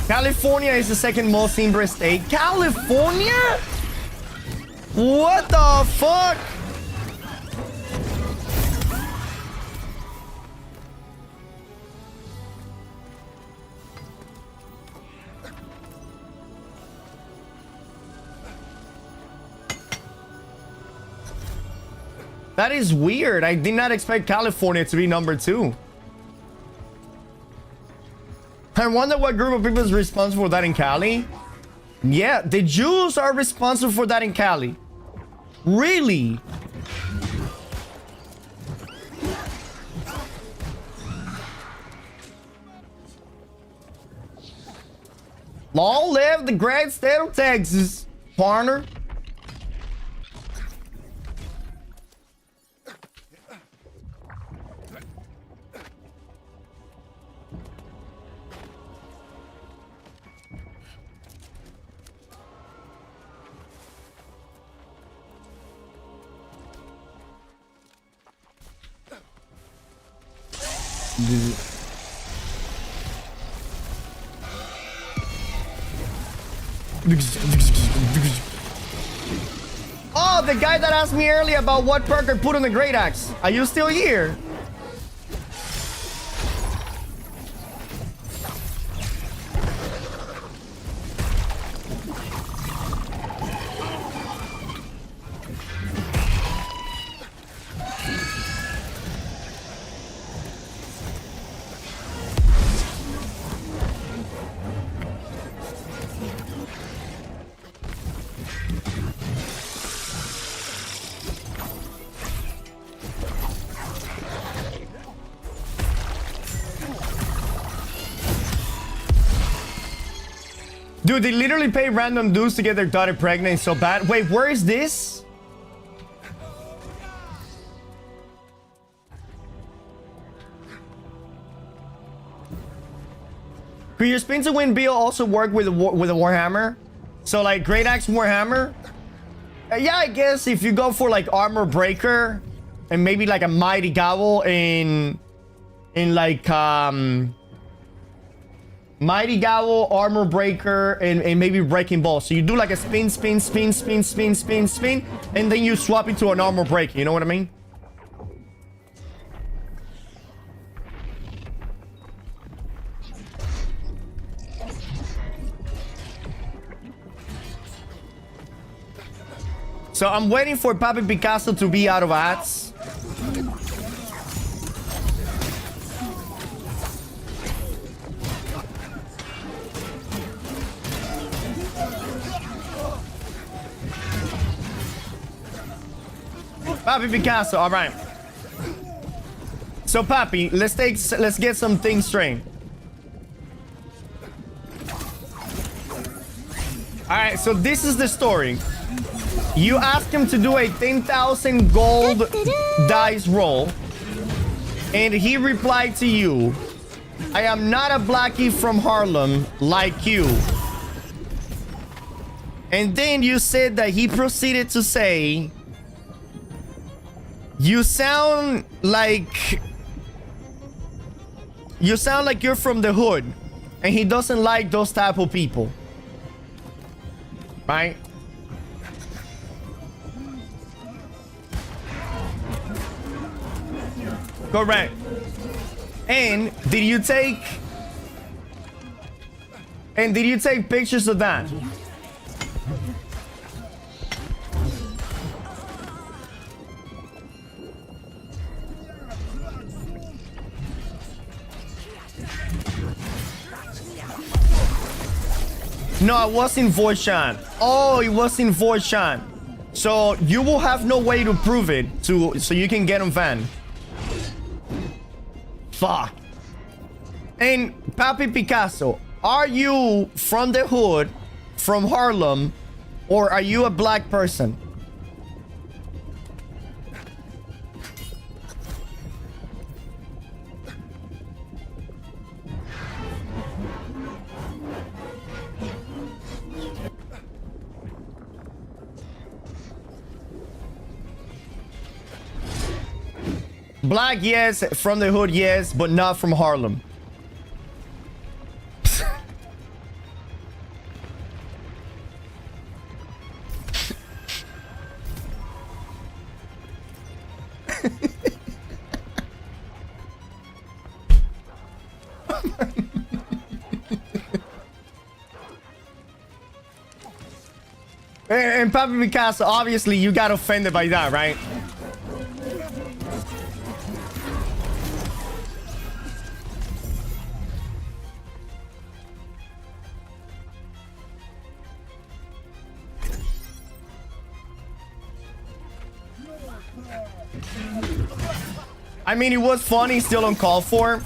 California is the second most immigrant state. California? What the fuck? That is weird. I did not expect California to be number 2. I wonder what group of people is responsible for that in Cali. Yeah, the Jews are responsible for that in Cali. Really? Long live the great state of Texas, partner. Oh, the guy that asked me earlier about what perk I put on the great axe. Are you still here? Dude, they literally pay random dudes to get their daughter pregnant. It's so bad. Wait, where is this? Could your spin to win bill also work with a Warhammer? So like Great Axe Warhammer? Yeah, I guess if you go for like Armor Breaker and maybe like a Mighty Gavel in like Mighty Gavel, Armor Breaker, and maybe Breaking Ball. So you do like a spin, spin, spin, spin, spin, spin, spin, and then you swap it to an Armor Breaker. You know what I mean? So I'm waiting for Papi Picasso to be out of ads. Papi Picasso, all right. So Papi, let's get some things straight. All right, so this is the story. You asked him to do a 10,000 gold dice roll, and he replied to you, "I am not a blackie from Harlem like you." And then you said that he proceeded to say, You sound like you're from the hood, and he doesn't like those type of people, right? Correct. And did you take pictures of that? No, it was in voice chat. Oh, it was in voice chat. So you will have no way to prove it so you can get him banned. Fuck. And Papi Picasso, are you from the hood, from Harlem, or are you a black person? Black, yes. From the hood, yes. But not from Harlem. And Papi Picasso, obviously you got offended by that, right? I mean, it was funny, still uncalled for.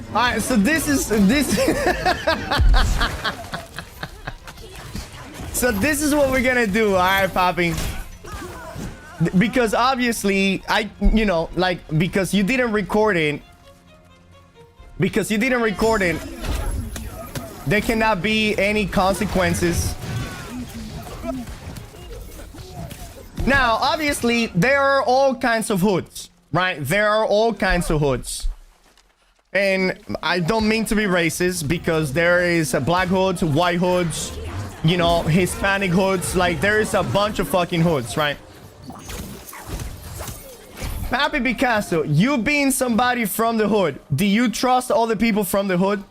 Alright, so this. So this is what we're gonna do, alright, Poppy? Because obviously, because you didn't record it. Because you didn't record it, there cannot be any consequences. Now, obviously, there are all kinds of hoods, right? There are all kinds of hoods. And I don't mean to be racist, because there is black hoods, white hoods, you know, Hispanic hoods. Like, there is a bunch of fucking hoods, right? Papi Picasso, you being somebody from the hood, do you trust all the people from the hood?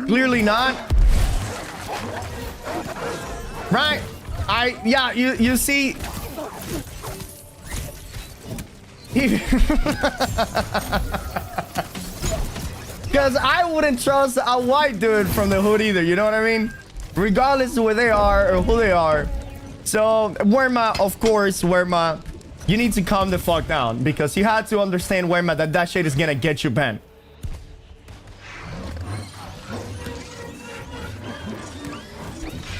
Clearly not. Right? Yeah, you see. Because I wouldn't trust a white dude from the hood either, you know what I mean? Regardless of where they are or who they are. So, Werma, of course, Werma, you need to calm the fuck down. Because you had to understand, Werma, that shit is gonna get you banned.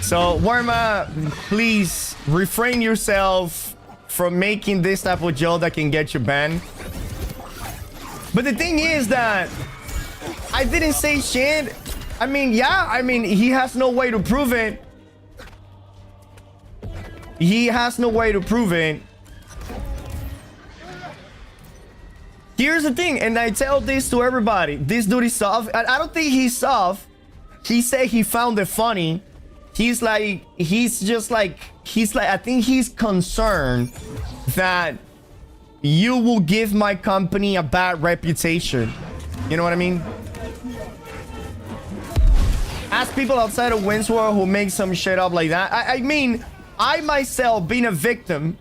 So, Werma, please refrain yourself from making this type of joke that can get you banned. But the thing is that I didn't say shit. I mean, yeah, I mean, he has no way to prove it. He has no way to prove it. Here's the thing, and I tell this to everybody. This dude is soft. I don't think he's soft. He said he found it funny. I think he's concerned that you will give my company a bad reputation. You know what I mean? Ask people outside of Windsor who make some shit up like that. I mean, I myself being a victim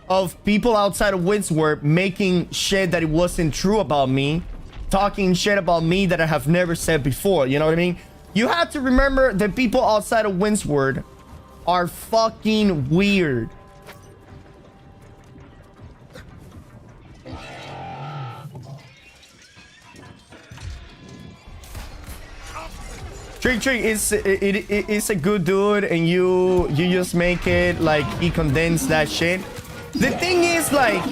of people outside of Windsor making shit that it wasn't true about me, talking shit about me that I have never said before. You know what I mean? You have to remember that people outside of Windsor are fucking weird. Trick is a good dude, and you just make it like he condensed that shit. The thing is, like,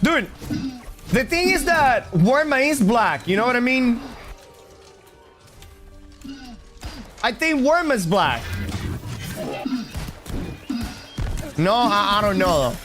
dude, the thing is that Worma is black. You know what I mean? I think Worma's black. No, I don't know though.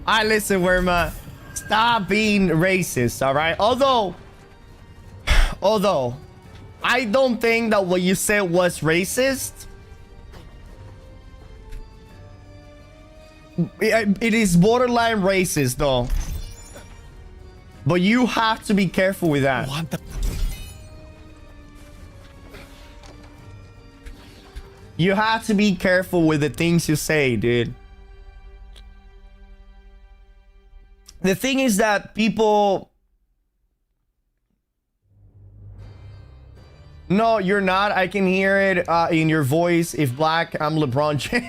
I listen, Worma. Stop being racist, all right? Although, I don't think that what you said was racist. It is borderline racist, though. But you have to be careful with that. What the? You have to be careful with the things you say, dude. The thing is that people... No, you're not. I can hear it in your voice. If black, I'm LeBron James.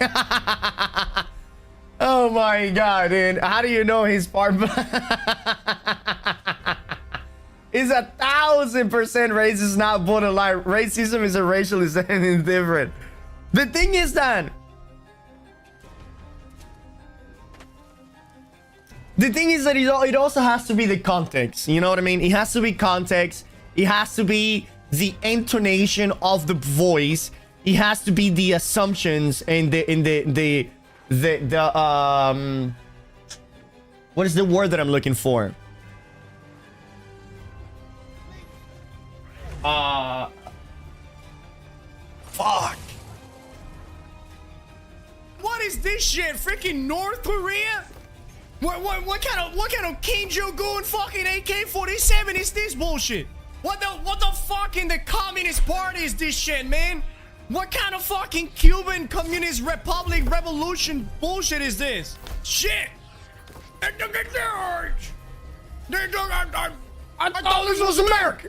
Oh my god, dude. How do you know he's part black? It's 1000% racist, not borderline. Racism is a racialist and indifferent. The thing is that it also has to be the context. You know what I mean? It has to be context. It has to be the intonation of the voice. It has to be the assumptions and the what is the word that I'm looking for? Fuck. What is this shit? Freaking North Korea? What kind of Kim Jong-un fucking AK-47 is this bullshit? What the fuck in the Communist Party is this shit, man? What kind of fucking Cuban Communist Republic revolution bullshit is this? Shit! I thought this was America!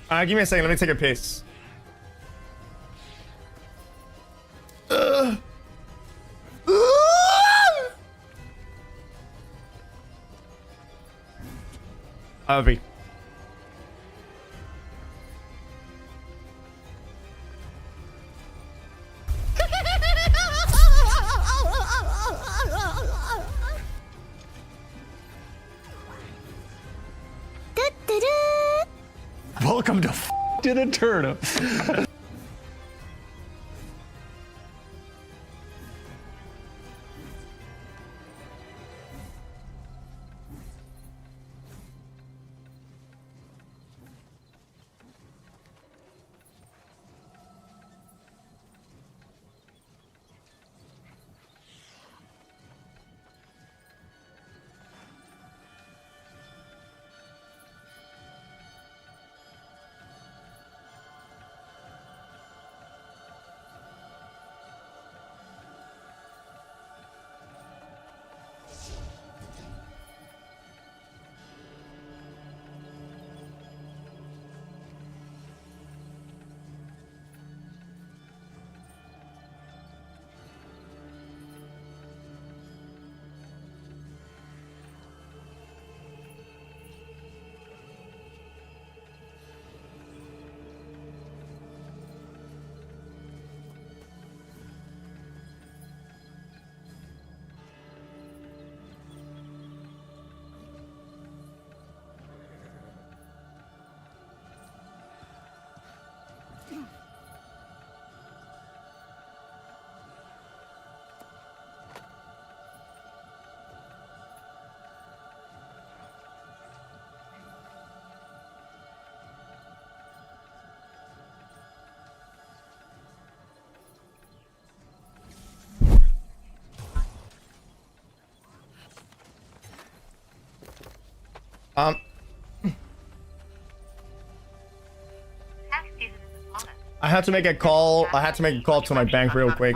Give me a second, let me take a piss. Avi. Welcome to the turnip. I had to make a call. I had to make a call to my bank real quick.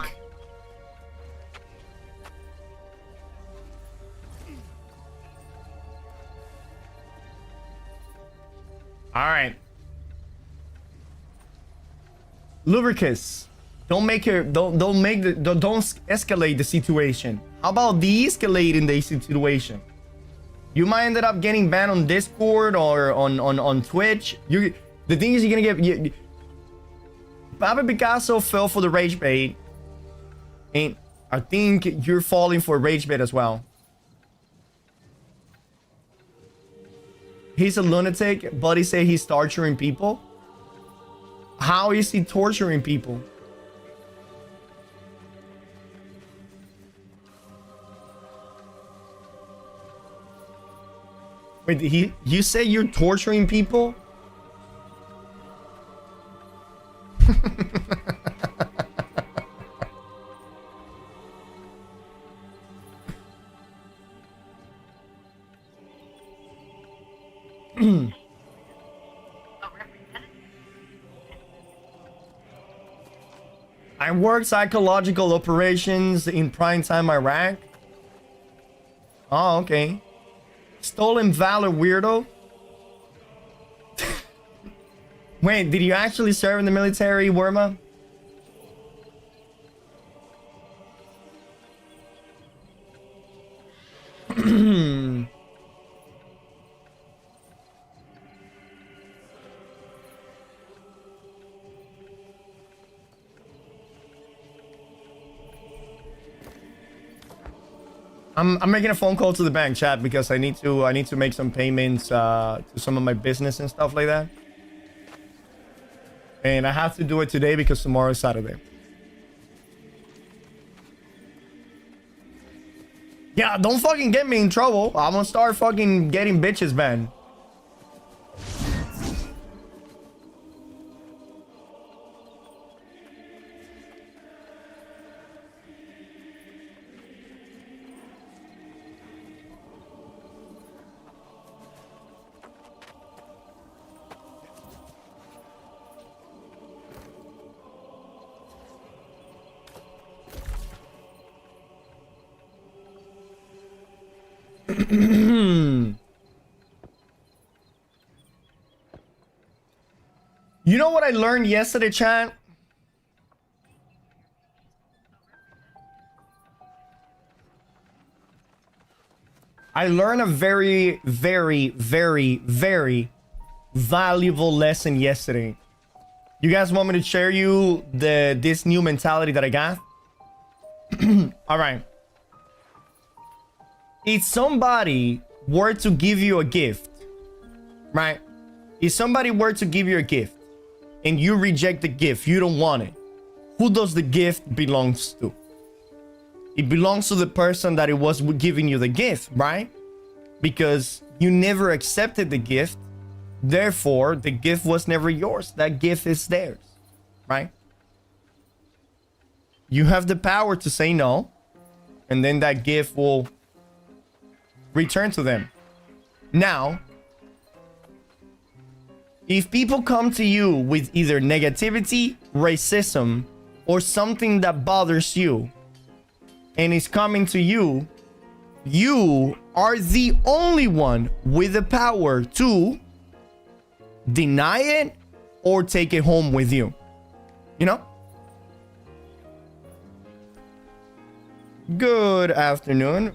All right. Lubricus. Don't escalate the situation. How about de-escalating the situation? You might end up getting banned on Discord or on Twitch. The thing is, you're gonna get. Papa Picasso fell for the rage bait, and I think you're falling for rage bait as well. He's a lunatic, but he said he's torturing people. How is he torturing people? Wait, you say you're torturing people? I work psychological operations in prime time Iraq. Oh, okay. Stolen valor, weirdo. Wait, did you actually serve in the military, Worma? I'm making a phone call to the bank, chat, because I need to make some payments to some of my business and stuff like that. And I have to do it today because tomorrow is Saturday. Yeah, don't fucking get me in trouble. I'm gonna start fucking getting bitches banned. You know what I learned yesterday, chat? I learned a very, very, very, very valuable lesson yesterday. You guys want me to share you this new mentality that I got? All right. If somebody were to give you a gift, right? If somebody were to give you a gift and you reject the gift, you don't want it, who does the gift belongs to? It belongs to the person that it was giving you the gift, right? Because you never accepted the gift. Therefore, the gift was never yours. That gift is theirs, right? You have the power to say no, and then that gift will return to them. Now, if people come to you with either negativity, racism, or something that bothers you, and is coming to you, you are the only one with the power to deny it or take it home with you. You know? Good afternoon.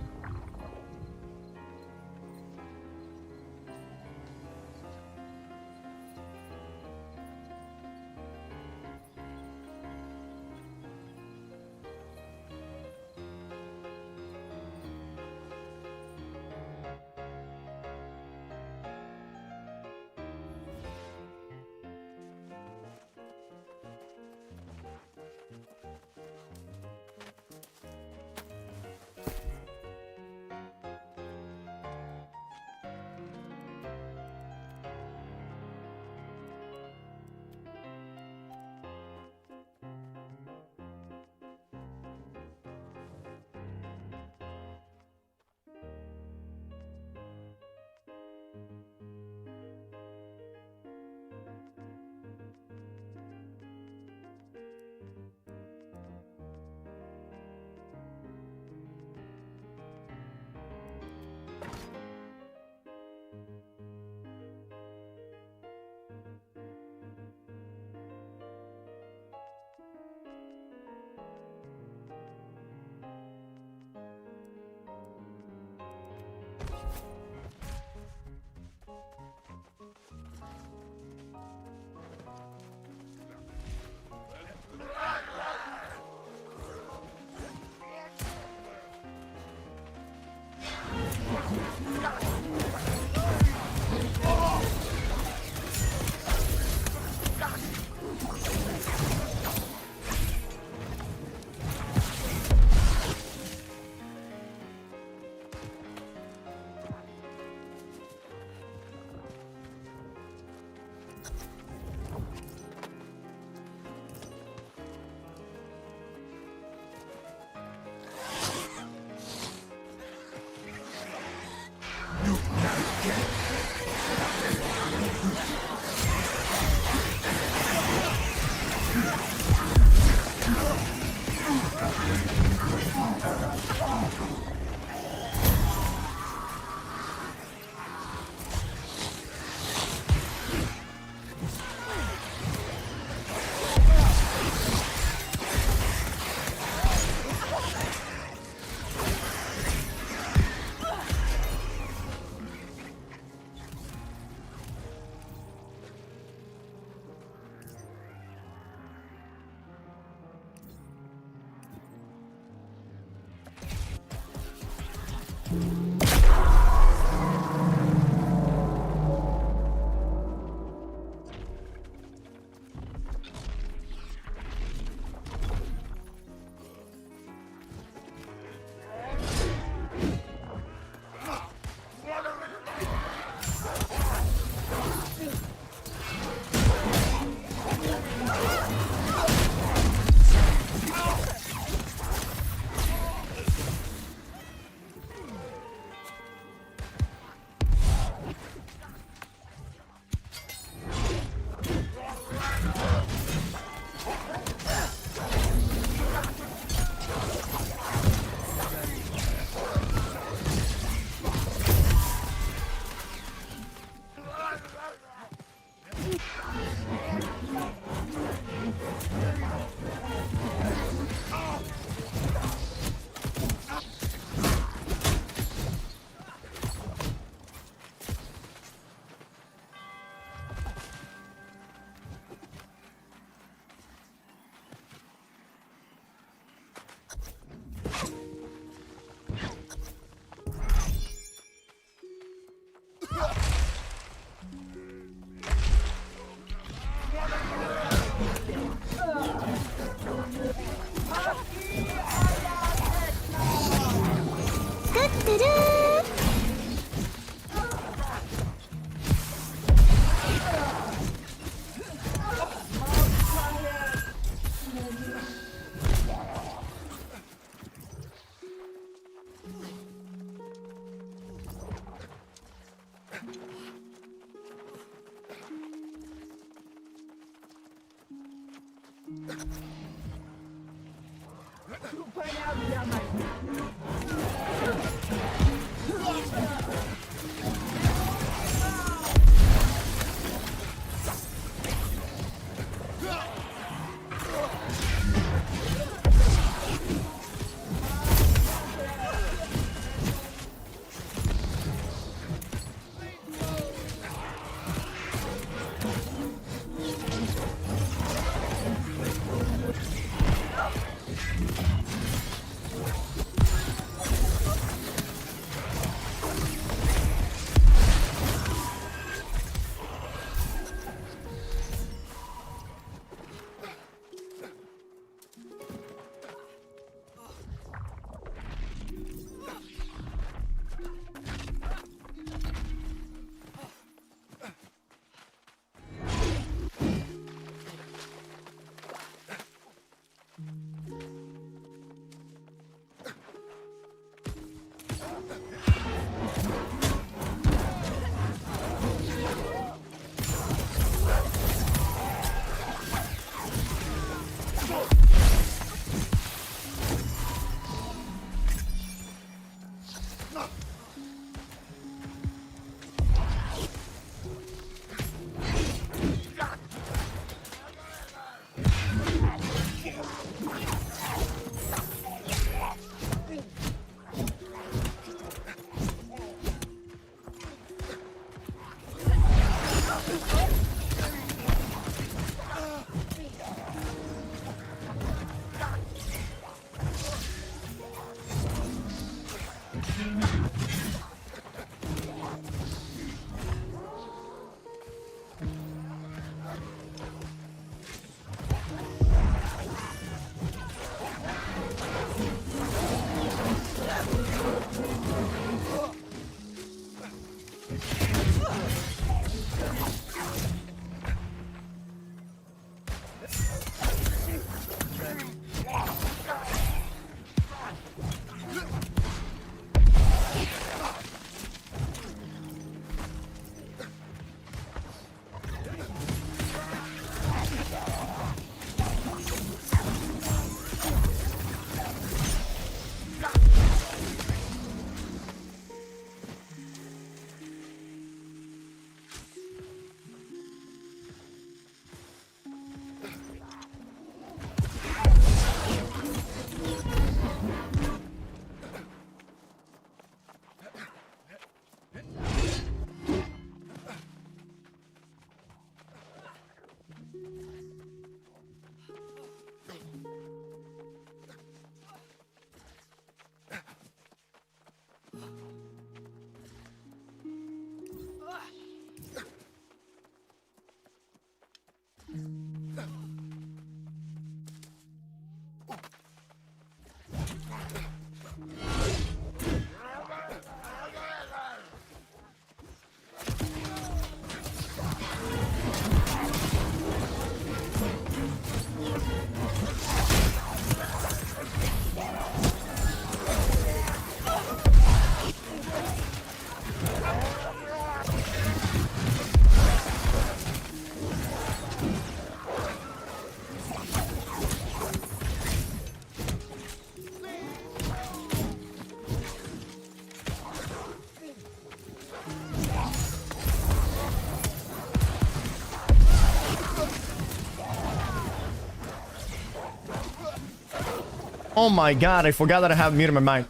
Oh my god, I forgot that I have mute in my mind.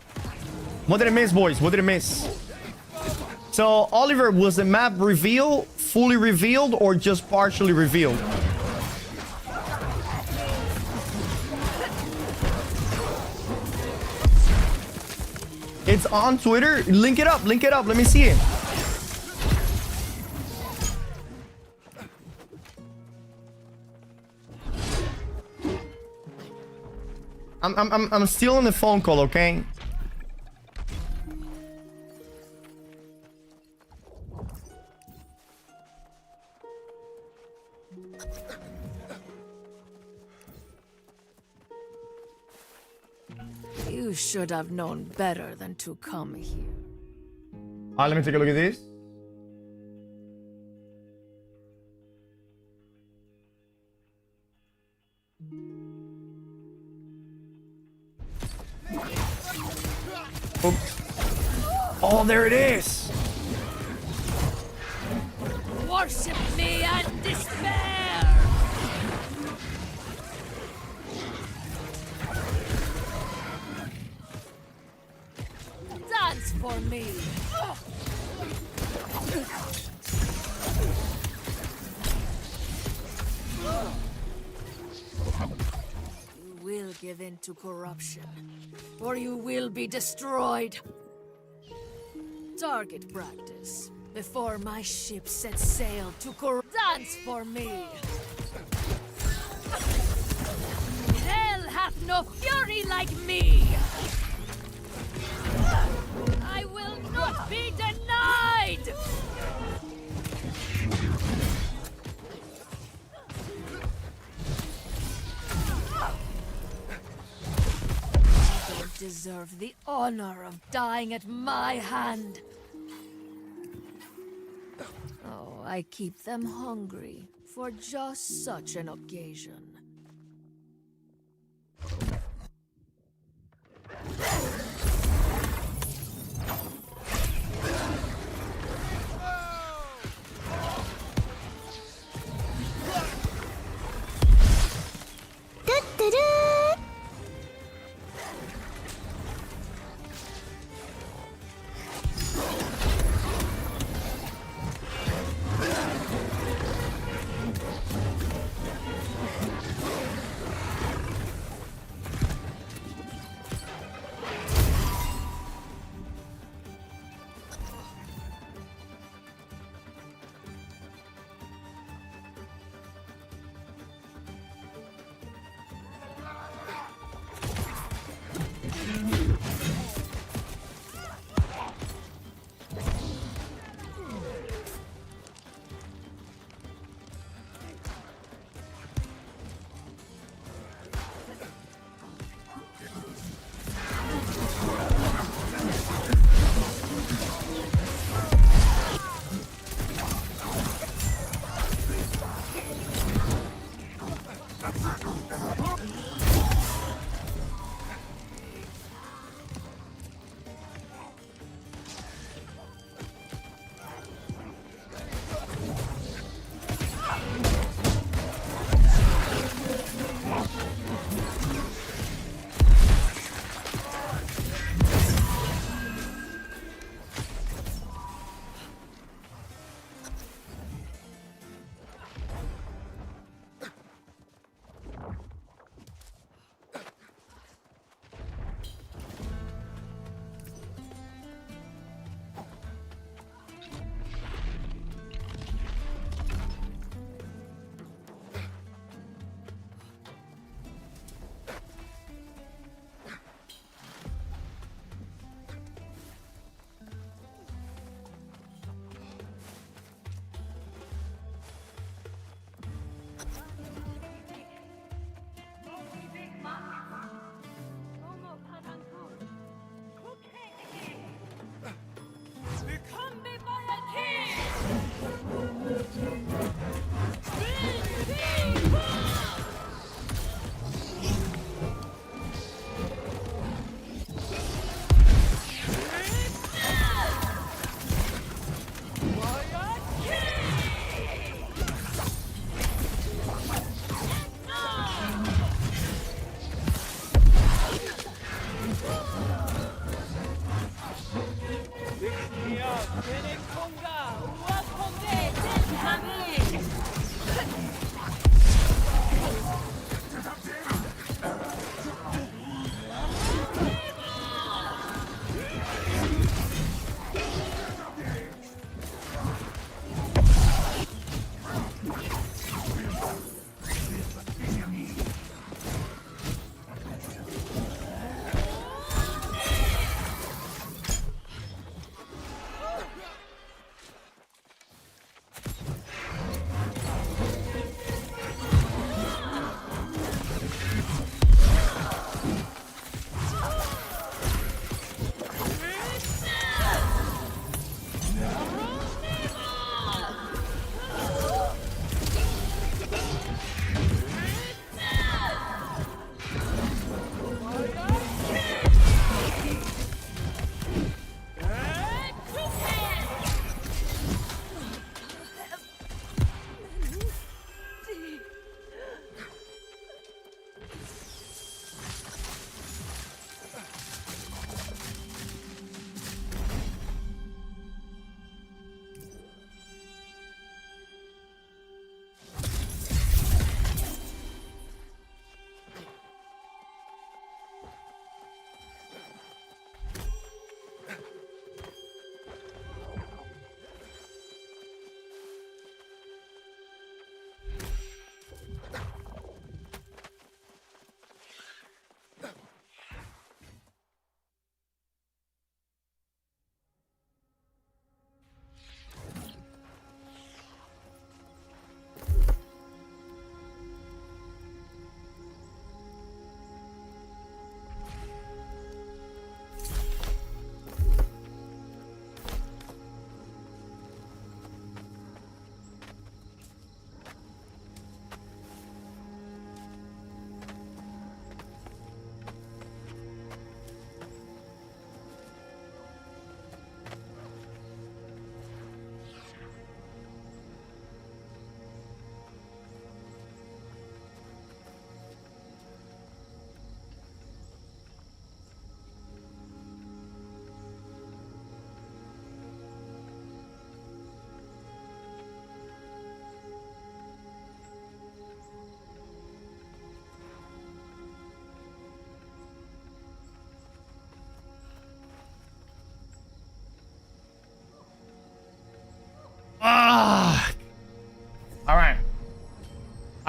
What did I miss, boys? What did I miss? So, Oliver, was the map revealed, fully revealed, or just partially revealed? It's on Twitter. Link it up. Link it up. Let me see it. I'm still on the phone call, okay? You should have known better than to come here. Let me take a look at this. Oh, there it is. Worship me and despair! Dance for me! You will give in to corruption, or you will be destroyed. Target practice before my ship sets sail to dance for me. Hell hath no fury like me. I will not be denied. You don't deserve the honor of dying at my hand. Oh, I keep them hungry for just such an occasion.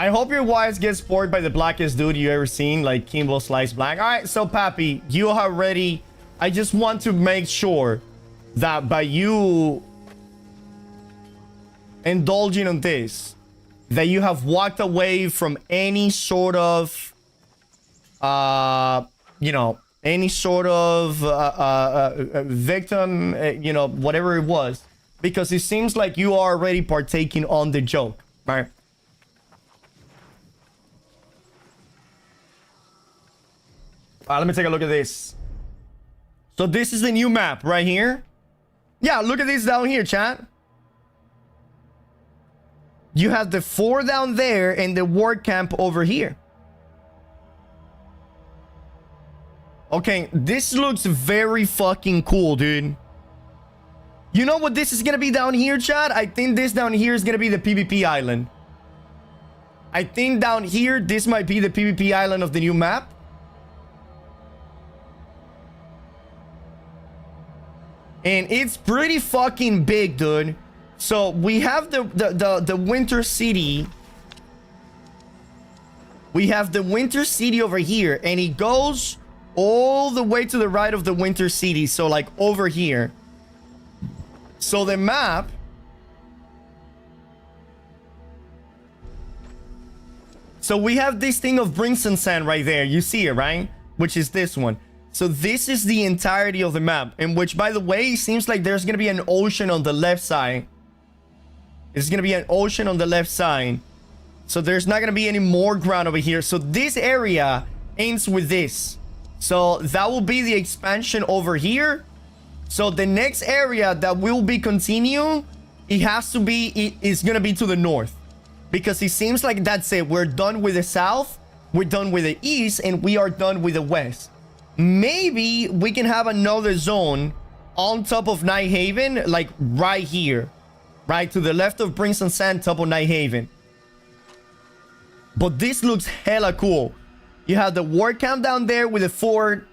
I hope your wife gets spoiled by the blackest dude you ever seen, like Kimbo Slice Black. All right, so Pappy, you are ready. I just want to make sure that by you indulging on this, that you have walked away from any sort of, you know, any sort of victim, you know, whatever it was, because it seems like you are already partaking on the joke, right? Let me take a look at this. So this is the new map right here. Yeah, look at this down here, chat. You have the 4 down there and the war camp over here. Okay, this looks very fucking cool, dude. You know what this is gonna be down here, chat? I think this down here is gonna be the PvP island. I think down here, this might be the PvP island of the new map. And it's pretty fucking big, dude. So we have the Winter City. We have the Winter City over here. And it goes all the way to the right of the Winter City. So like over here. So the map. So we have this thing of Brimstone Sand right there. You see it, right? Which is this one. So this is the entirety of the map, in which, by the way, it seems like there's going to be an ocean on the left side. There's going to be an ocean on the left side. So there's not going to be any more ground over here. So this area ends with this. So that will be the expansion over here. So the next area that will be continue, it has to be, it's going to be to the north. Because it seems like that's it. We're done with the south. We're done with the east. And we are done with the west. Maybe we can have another zone on top of Night Haven, like right here, right to the left of Brimstone Sand, top of Night Haven. But this looks hella cool. You have the war camp down there with the fort.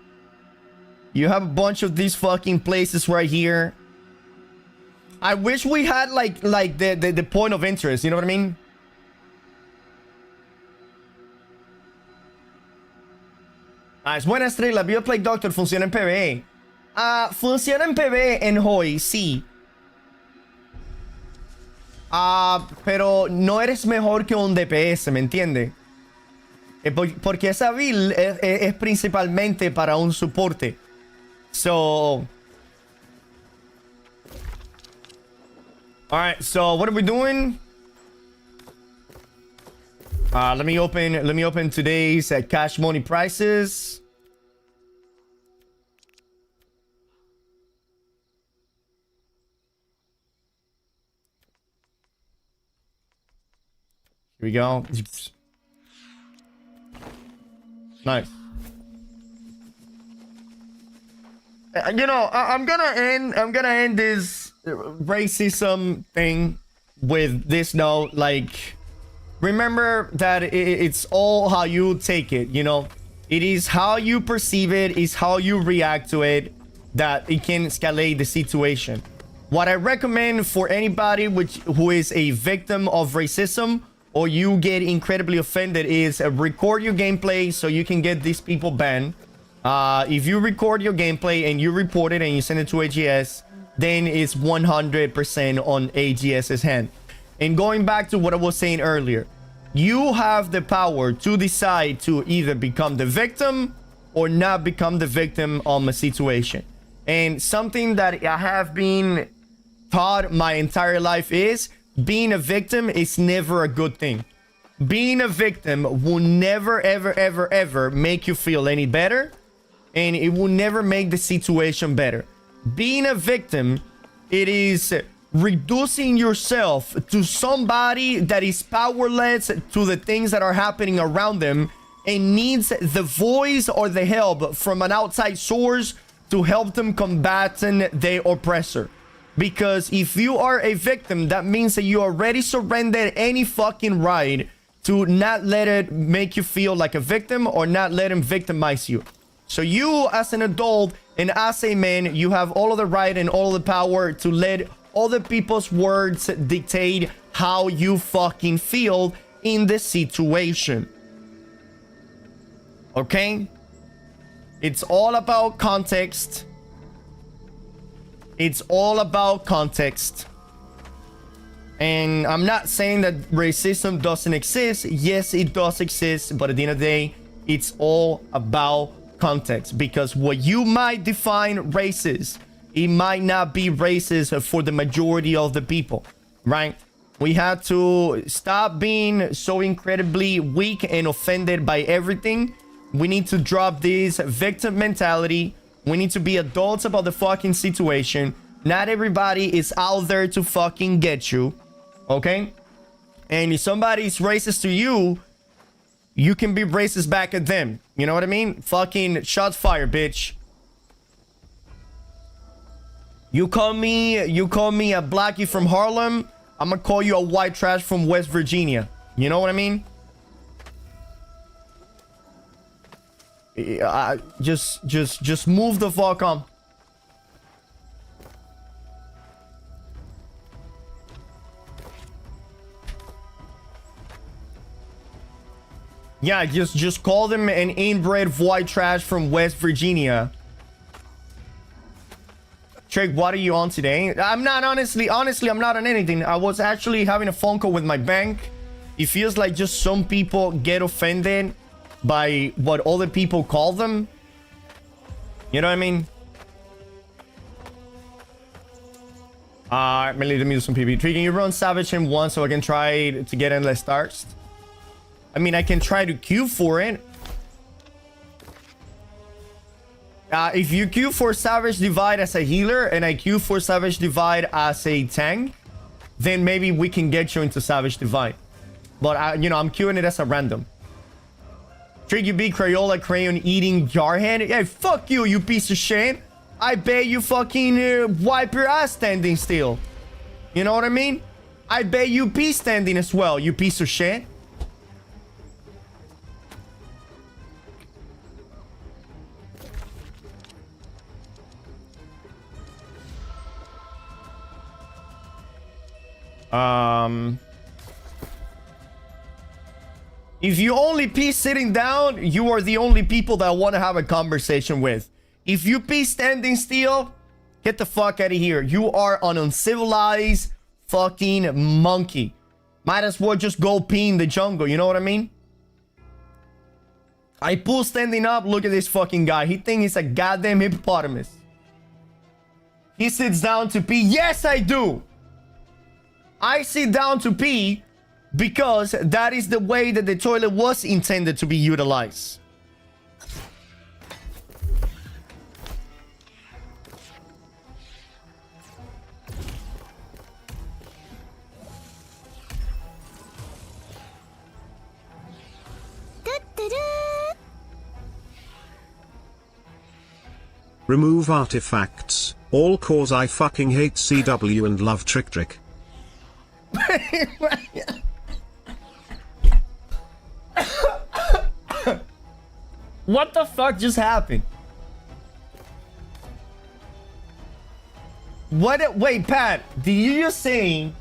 You have a bunch of these fucking places right here. I wish we had like the point of interest. You know what I mean? Es buena estrella. Bioplague Doctor funciona en PvE. Funciona en PvE en Hoi, sí. Pero no eres mejor que un DPS, ¿me entiende? Porque esa build es principalmente para un soporte. So... Alright, so what are we doing? Let me open today's cash money prices. Here we go. Nice. You know, I'm gonna end this racism thing with this note. Like, remember that it's all how you take it, you know? It is how you perceive it, is how you react to it, that it can escalate the situation. What I recommend for anybody who is a victim of racism, or you get incredibly offended, is record your gameplay so you can get these people banned. If you record your gameplay and you report it and you send it to AGS, then it's 100% on AGS's hand. And going back to what I was saying earlier, you have the power to decide to either become the victim or not become the victim of a situation. And something that I have been taught my entire life is being a victim is never a good thing. Being a victim will never, ever, ever, ever make you feel any better. And it will never make the situation better. Being a victim, it is reducing yourself to somebody that is powerless to the things that are happening around them and needs the voice or the help from an outside source to help them combating the oppressor. Because if you are a victim, that means that you already surrendered any fucking right to not let it make you feel like a victim or not let him victimize you. So you, as an adult and as a man, you have all of the right and all of the power to let other people's words dictate how you fucking feel in the situation. Okay? It's all about context. It's all about context. And I'm not saying that racism doesn't exist. Yes, it does exist. But at the end of the day, it's all about context. Because what you might define racist, it might not be racist for the majority of the people. Right? We have to stop being so incredibly weak and offended by everything. We need to drop this victim mentality. We need to be adults about the fucking situation. Not everybody is out there to fucking get you. Okay? And if somebody's racist to you, you can be racist back at them. You know what I mean? Fucking shots fired, bitch. You call me a blackie from Harlem, I'm gonna call you a white trash from West Virginia. You know what I mean? Just move the fuck on. Yeah, just call them an inbred white trash from West Virginia. Trick, what are you on today? I'm not honestly, I'm not on anything. I was actually having a phone call with my bank. It feels like just some people get offended by what other people call them. You know what I mean? Let me do some PB. Trick, can you run Savage in one so I can try to get endless starts? I mean, I can try to queue for it. If you queue for Savage Divide as a healer and I queue for Savage Divide as a tank, then maybe we can get you into Savage Divide. But, you know, I'm queuing it as a random. Trick, you beat Crayola Crayon eating Jarhead? Yeah, fuck you, you piece of shit. I bet you fucking wipe your ass standing still. You know what I mean? I bet you pee standing as well, you piece of shit. If you only pee sitting down, you are the only people that I want to have a conversation with. If you pee standing still, get the fuck out of here. You are an uncivilized fucking monkey. Might as well just go pee in the jungle, you know what I mean? I pull standing up, look at this fucking guy. He thinks he's a goddamn hippopotamus. He sits down to pee. Yes, I do. I sit down to pee because that is the way that the toilet was intended to be utilized. Remove artifacts. All cause I fucking hate CW and love Trick. What the fuck just happened? What? Wait, Pat, did you just say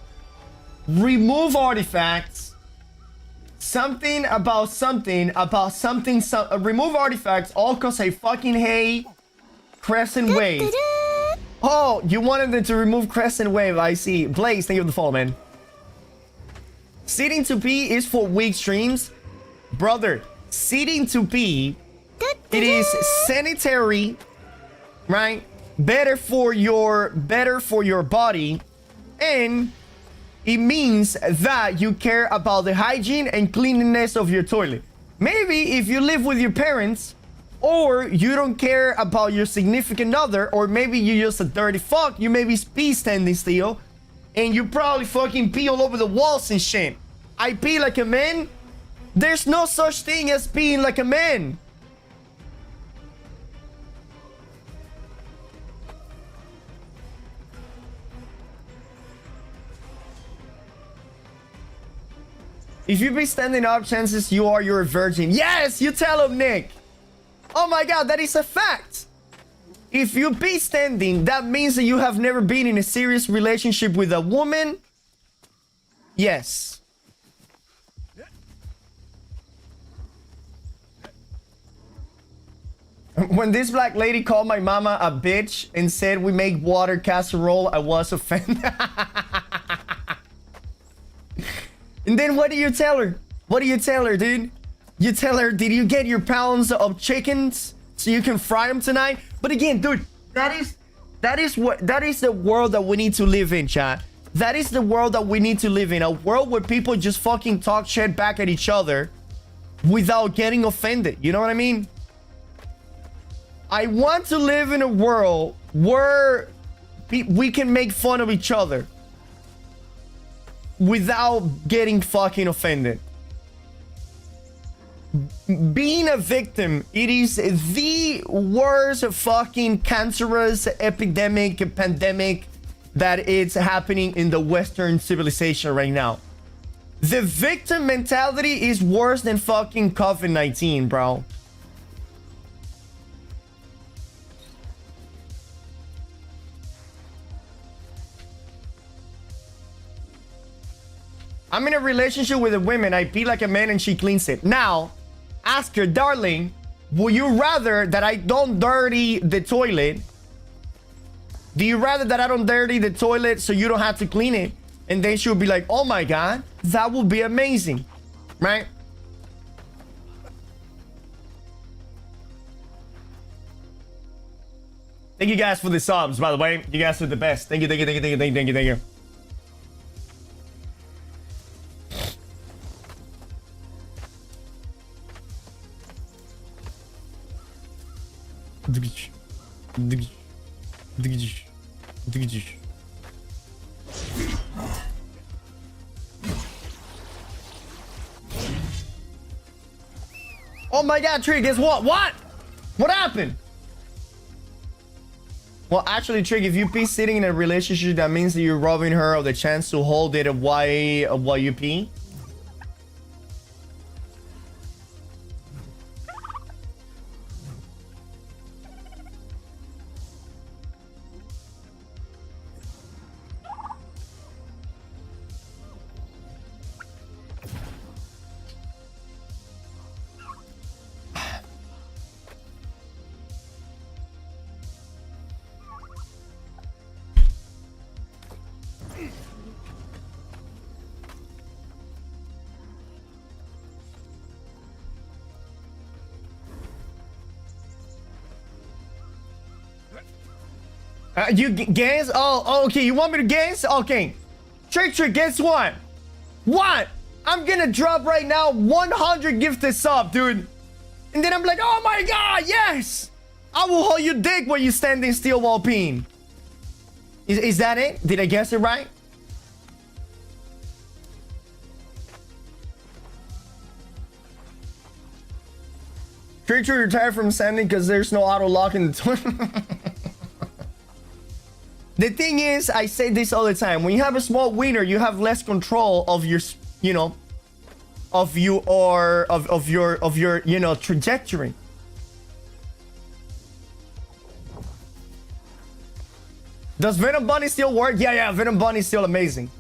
remove artifacts? Something about something about something. Remove artifacts. All cause I fucking hate Crescent Wave. Oh, you wanted them to remove Crescent Wave. I see. Blaze, thank you for the follow, man. Sitting to pee is for weak streams. Brother, sitting to pee, it is sanitary, right? Better for your body, and it means that you care about the hygiene and cleanliness of your toilet. Maybe if you live with your parents, or you don't care about your significant other, or maybe you're just a dirty fuck, you maybe pee standing still, and you probably fucking pee all over the walls and shit. I pee like a man? There's no such thing as peeing like a man. If you be standing up, chances you're a virgin. Yes, you tell him, Nick. Oh my god, that is a fact. If you be standing, that means that you have never been in a serious relationship with a woman. Yes. When this black lady called my mama a bitch and said we make water casserole, I was offended. And then what do you tell her? What do you tell her, dude? You tell her, did you get your pounds of chickens so you can fry them tonight? But again, dude, that is the world that we need to live in, chat. That is the world that we need to live in. A world where people just fucking talk shit back at each other without getting offended. You know what I mean? I want to live in a world where we can make fun of each other without getting fucking offended. Being a victim, it is the worst fucking cancerous epidemic, pandemic that it's happening in the Western civilization right now. The victim mentality is worse than fucking COVID-19, bro. I'm in a relationship with a woman. I pee like a man and she cleans it. Now, ask her, darling, would you rather that I don't dirty the toilet? Do you rather that I don't dirty the toilet so you don't have to clean it? And then she'll be like, oh my God, that would be amazing. Right? Thank you guys for the subs, by the way. You guys are the best. Thank you, thank you, thank you, thank you, thank you, thank you. Oh my God, Tree, guess what? What happened? Well, actually, Trick, if you pee sitting in a relationship, that means that you're robbing her of the chance to hold it while you pee. You guess? Oh, okay. You want me to guess? Okay. Trick, guess what? What? I'm gonna drop right now 100 gifted sub, dude. And then I'm like, oh my God, yes! I will hold your dick when you're standing still while peeing. Is that it? Did I guess it right? Trick, retired from sanding because there's no auto lock in the toilet. The thing is, I say this all the time. When you have a small wiener, you have less control of your, you know, of your, you know, trajectory. Does Venom Bunny still work? Yeah, Venom Bunny is still amazing.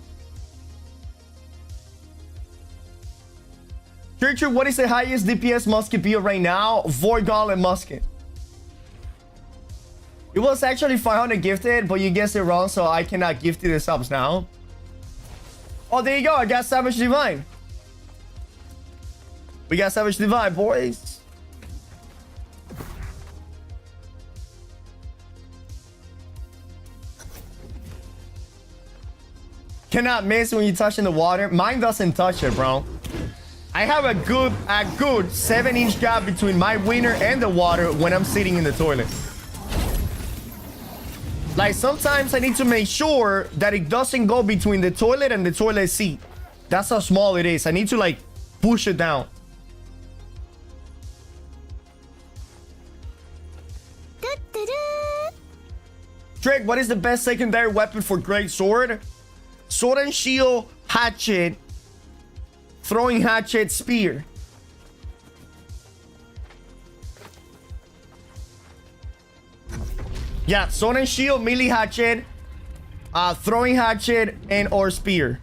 Richard, what is the highest DPS musket build right now? Void Gauntlet musket. It was actually 500 gifted, but you guessed it wrong, so I cannot gift you the subs now. Oh, there you go. I got Savage Divine. We got Savage Divine, boys. Cannot miss when you touch in the water. Mine doesn't touch it, bro. I have a good 7-inch gap between my wiener and the water when I'm sitting in the toilet. Like, sometimes I need to make sure that it doesn't go between the toilet and the toilet seat. That's how small it is. I need to, like, push it down. Drake, what is the best secondary weapon for Great Sword? Sword and Shield, Hatchet, Throwing Hatchet, Spear. Yeah, Sword and Shield, Melee Hatchet, Throwing Hatchet, and or Spear.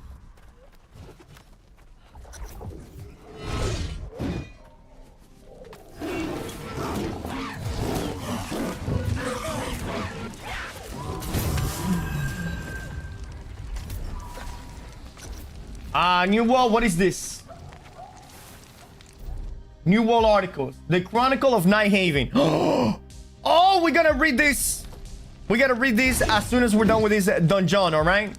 New World, what is this? New World articles. The Chronicle of Night Haven. Oh, we gotta read this. We gotta read this as soon as we're done with this dungeon, alright?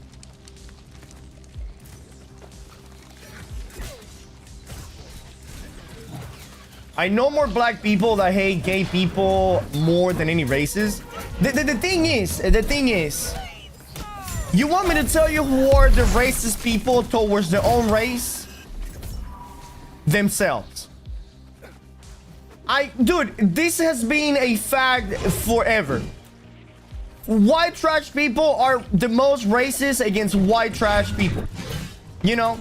I know more black people that hate gay people more than any races. The thing is, you want me to tell you who are the racist people towards their own race? Themselves. Dude, this has been a fact forever. White trash people are the most racist against white trash people. You know?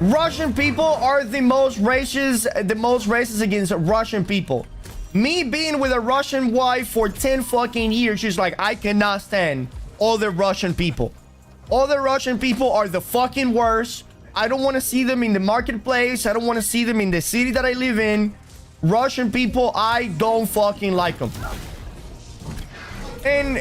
Russian people are the most racist against Russian people. Me being with a Russian wife for 10 fucking years, she's like, I cannot stand all the Russian people. All the Russian people are the fucking worst. I don't want to see them in the marketplace. I don't want to see them in the city that I live in. Russian people, I don't fucking like them. And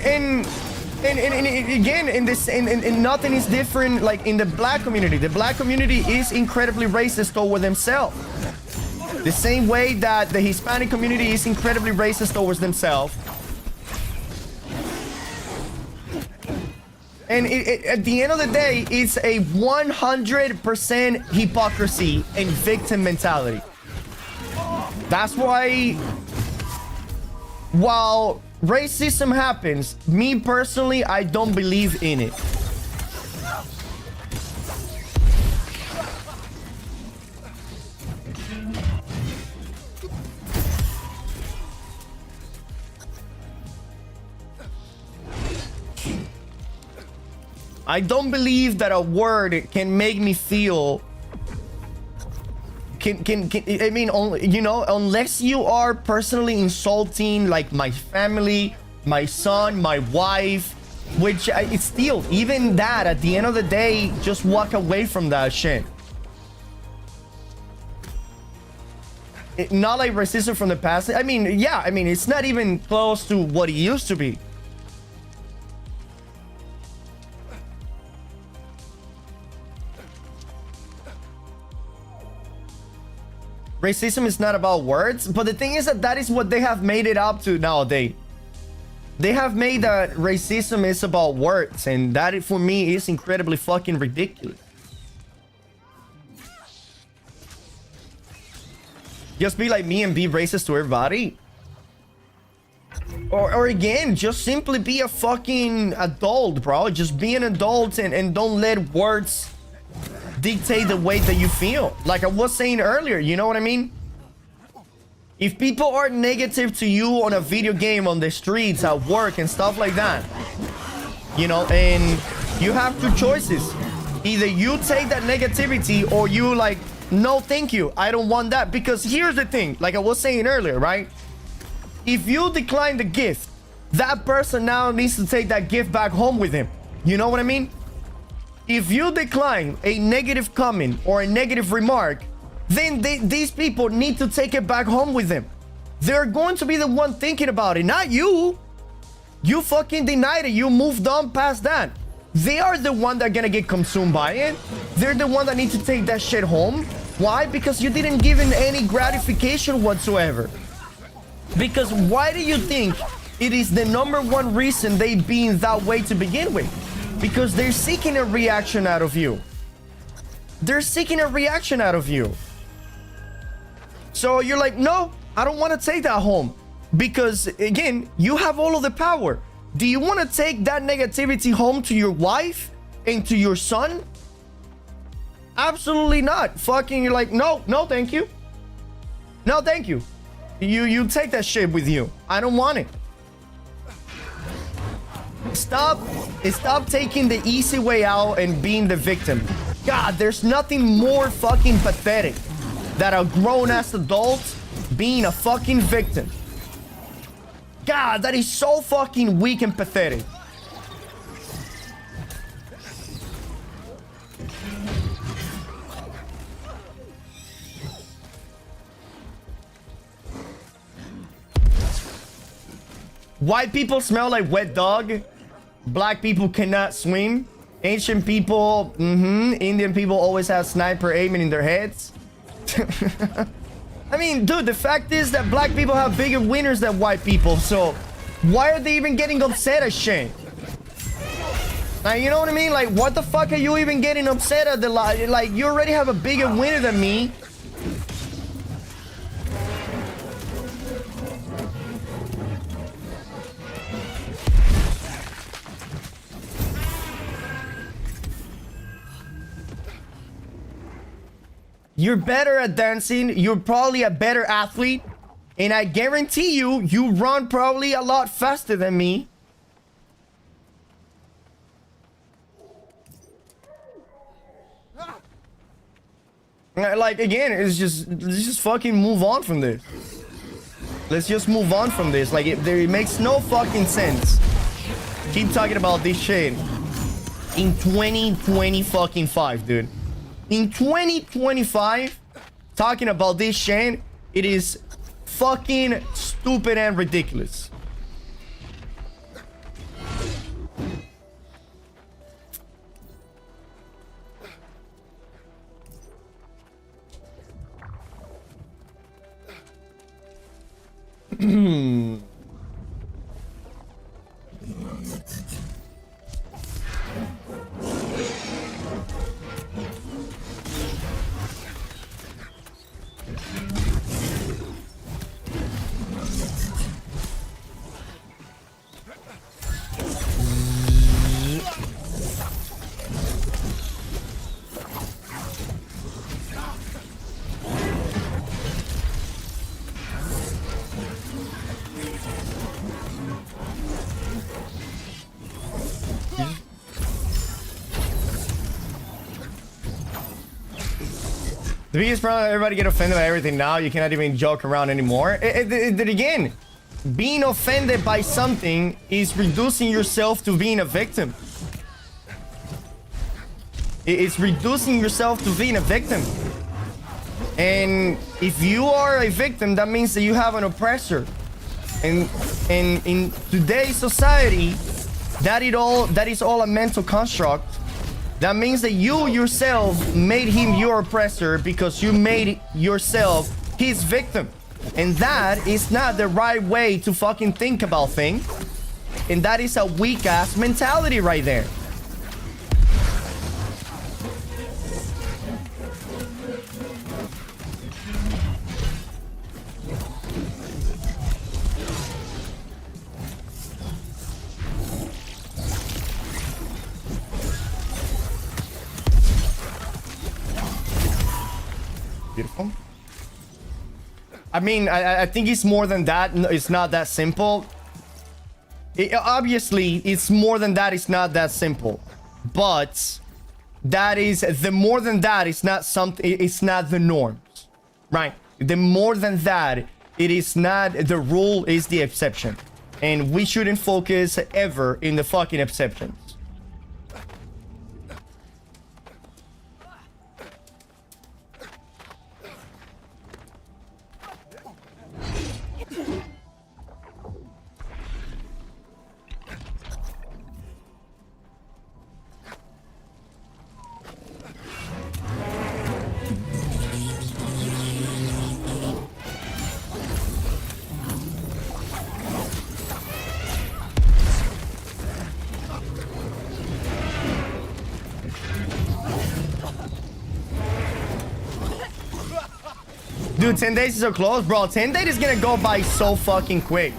again, in nothing is different. Like in the black community, the black community is incredibly racist toward themselves. The same way that the Hispanic community is incredibly racist towards themselves. And at the end of the day, it's a 100% hypocrisy and victim mentality. That's why, while racism happens, me personally, I don't believe in it. I don't believe that a word can make me feel I mean, only, you know, unless you are personally insulting like my family, my son, my wife, which it's still, even that, at the end of the day, just walk away from that shit. Not like racism from the past. I mean, yeah, I mean, it's not even close to what it used to be. Racism is not about words, but the thing is that that is what they have made it up to nowadays. They have made that racism is about words, and that for me is incredibly fucking ridiculous. Just be like me and be racist to everybody. Or again, just simply be a fucking adult, bro. Just be an adult and don't let words dictate the way that you feel. Like I was saying earlier, you know what I mean? If people are negative to you on a video game, on the streets, at work and stuff like that, you know, and you have two choices. Either you take that negativity or you like, no thank you, I don't want that. Because here's the thing, like I was saying earlier, right? If you decline the gift, that person now needs to take that gift back home with him. You know what I mean? If you decline a negative comment or a negative remark, then these people need to take it back home with them. They're going to be the one thinking about it, not you. You fucking denied it. You moved on past that. They are the one that are gonna get consumed by it. They're the one that need to take that shit home. Why? Because you didn't give them any gratification whatsoever. Because why do you think it is the #1 reason they being that way to begin with? Because they're seeking a reaction out of you. They're seeking a reaction out of you. So you're like, no, I don't want to take that home. Because again, you have all of the power. Do you want to take that negativity home to your wife and to your son? Absolutely not. Fucking, you're like, no, thank you. No, thank you. You take that shit with you. I don't want it. Stop taking the easy way out and being the victim. God, there's nothing more fucking pathetic than a grown-ass adult being a fucking victim. God, that is so fucking weak and pathetic. White people smell like wet dog. Black people cannot swim. Asian people, Indian people always have sniper aiming in their heads. I mean, dude, the fact is that black people have bigger winners than white people. So why are they even getting upset at shit? Like, you know what I mean? Like, what the fuck are you even getting upset at? Like, you already have a bigger winner than me. You're better at dancing. You're probably a better athlete. And I guarantee you, you run probably a lot faster than me. Like, again, let's just fucking move on from this. Let's just move on from this. Like, it makes no fucking sense. Keep talking about this shit in 2025, dude. In 2025, talking about this shit, it is fucking stupid and ridiculous. The biggest problem, everybody get offended by everything now. You cannot even joke around anymore. Again, being offended by something is reducing yourself to being a victim. It's reducing yourself to being a victim. And if you are a victim, that means that you have an oppressor. And in today's society, that is all a mental construct. That means that you yourself made him your oppressor because you made yourself his victim. And that is not the right way to fucking think about things. And that is a weak ass mentality right there. Beautiful. I mean, I think it's more than that. No, it's not that simple. Obviously, it's more than that. It's not that simple. But that is the more than that. It's not something. It's not the norms, right? The more than that, it is not the rule. Is the exception, and we shouldn't focus ever in the fucking exceptions. Dude, 10 days is so close, bro. 10 days is gonna go by so fucking quick.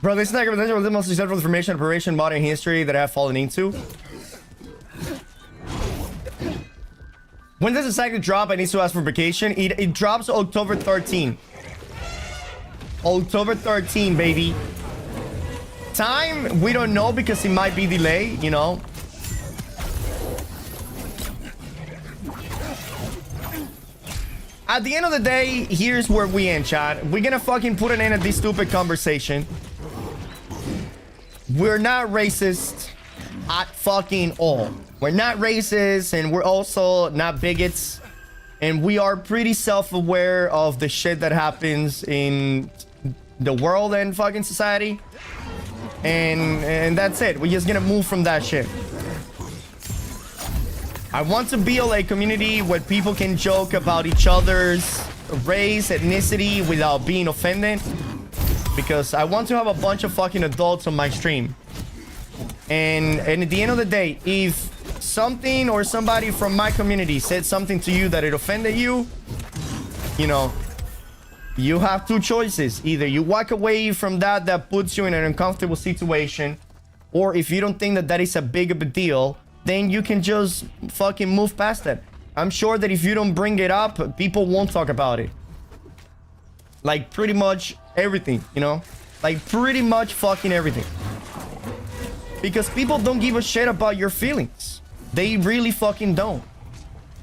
Bro, this is like the most successful information operation in modern history that I have fallen into. When does the cycle drop? I need to ask for vacation. It drops October 13. October 13, baby. Time, we don't know because it might be delayed, you know. At the end of the day, here's where we end, chat. We're gonna fucking put an end to this stupid conversation. we're not racist at fucking all. We're not racist, and we're also not bigots. And we are pretty self-aware of the shit that happens in the world and fucking society. And that's it. We're just gonna move from that shit. I want to build a community where people can joke about each other's race, ethnicity without being offended. Because I want to have a bunch of fucking adults on my stream. And at the end of the day, if something or somebody from my community said something to you that it offended you, you know, you have two choices. Either you walk away from that puts you in an uncomfortable situation, or if you don't think that is a big of a deal, then you can just fucking move past it. I'm sure that if you don't bring it up, people won't talk about it. Like pretty much everything, you know? Like pretty much fucking everything. Because people don't give a shit about your feelings. They really fucking don't.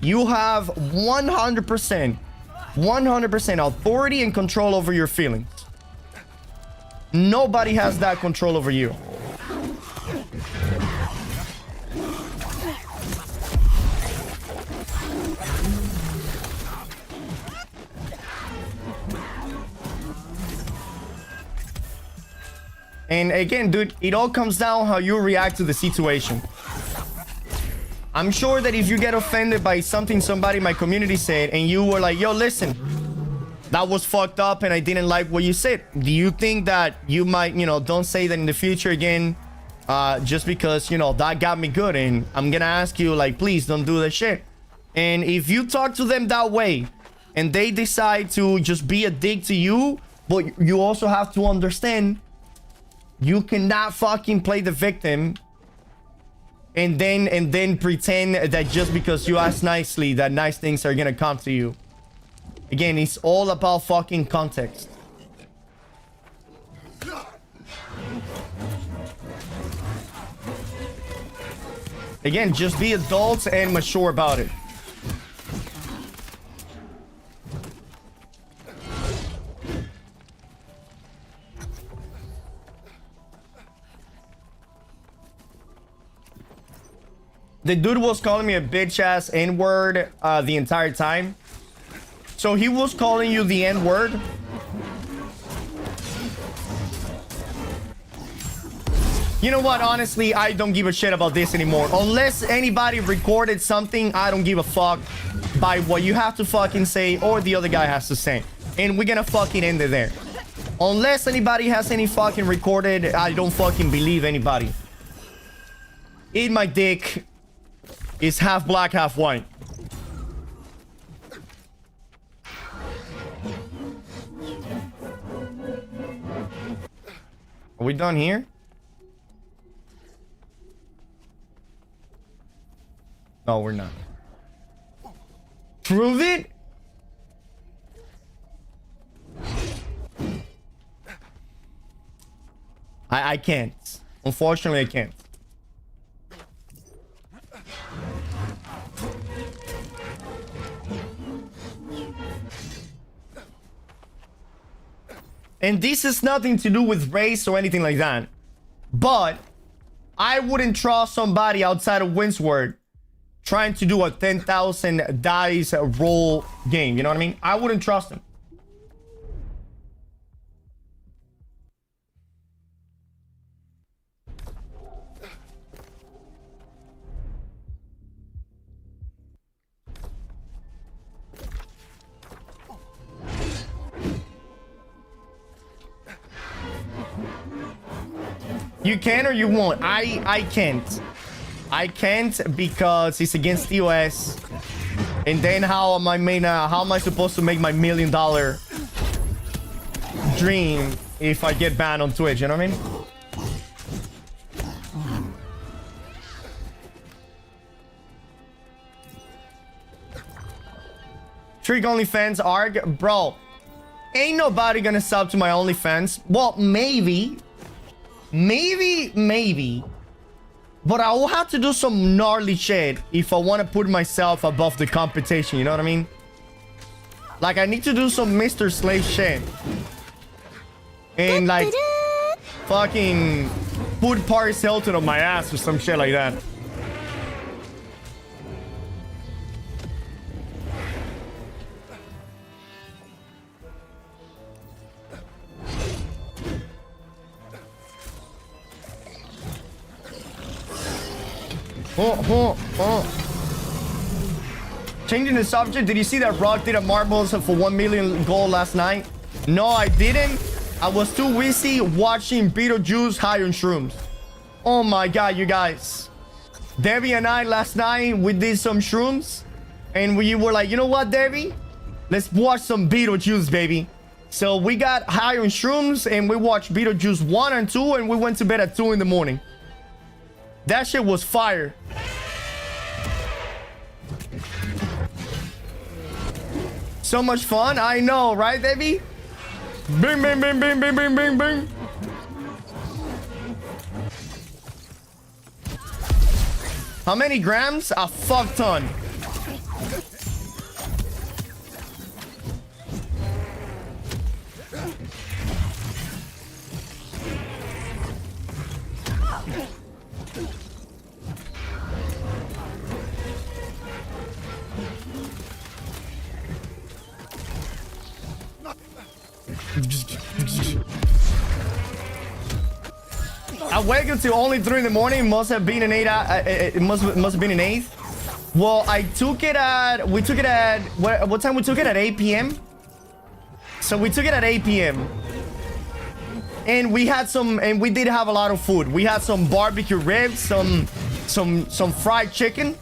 You have 100% authority and control over your feelings. Nobody has that control over you. And again, dude, it all comes down how you react to the situation. I'm sure that if you get offended by something somebody in my community said and you were like, yo, listen, that was fucked up and I didn't like what you said. Do you think that you might, you know, don't say that in the future again, just because, you know, that got me good, and I'm gonna ask you, like, please don't do that shit. And if you talk to them that way and they decide to just be a dick to you, but you also have to understand you cannot fucking play the victim and then pretend that just because you ask nicely that nice things are gonna come to you. Again, it's all about fucking context. Again, just be adults and mature about it. The dude was calling me a bitch ass N-word the entire time. So he was calling you the N-word? You know what? Honestly, I don't give a shit about this anymore. Unless anybody recorded something, I don't give a fuck by what you have to fucking say or the other guy has to say. And we're gonna fucking end it there. Unless anybody has any fucking recorded, I don't fucking believe anybody. Eat my dick. Is half black, half white. Are we done here? No, we're not. Prove it? I can't. Unfortunately, I can't. And this has nothing to do with race or anything like that. But I wouldn't trust somebody outside of Windsward trying to do a 10,000 dice roll game. You know what I mean? I wouldn't trust them. You can or you won't. I can't. I can't because it's against the US. And then how am I supposed to make my $1 million dream if I get banned on Twitch? You know what I mean? Trick OnlyFans arg, bro. Ain't nobody gonna sub to my OnlyFans. Well, maybe. But I will have to do some gnarly shit if I want to put myself above the competition. You know what I mean? Like, I need to do some Mr. Slave shit. And like, fucking put Paris Hilton on my ass or some shit like that. Changing the subject, did you see that Rock did a marbles for 1 million gold last night? No, I didn't. I was too busy watching Beetlejuice high on shrooms. Oh my god, you guys. Debbie and I last night, we did some shrooms. And we were like, you know what, Debbie? Let's watch some Beetlejuice, baby. So we got high on shrooms and we watched Beetlejuice 1 and 2 and we went to bed at 2 in the morning. That shit was fire. So much fun. I know, right, Debbie? Bing, bing, bing, bing, bing, bing, bing, bing. How many grams? A fuck ton. I wake up to only 3 in the morning. It must have been an 8. It must have been an 8. Well, I took it at. We took it at what time? We took it at 8 p.m. So we took it at 8 p.m. And we had some. And we did have a lot of food. We had some barbecue ribs, some fried chicken.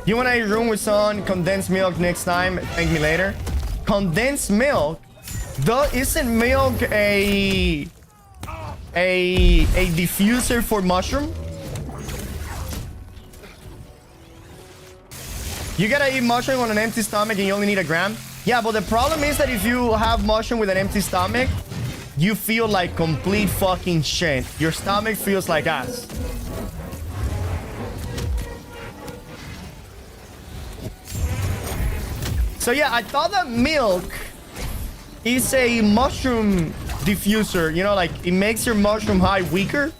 You want a room with some condensed milk next time? Thank me later. Condensed milk? Isn't milk a diffuser for mushroom? You gotta eat mushroom on an empty stomach and you only need a gram? Yeah, but the problem is that if you have mushroom with an empty stomach, you feel like complete fucking shit. Your stomach feels like ass. So yeah, I thought that milk is a mushroom diffuser. You know, like it makes your mushroom high weaker.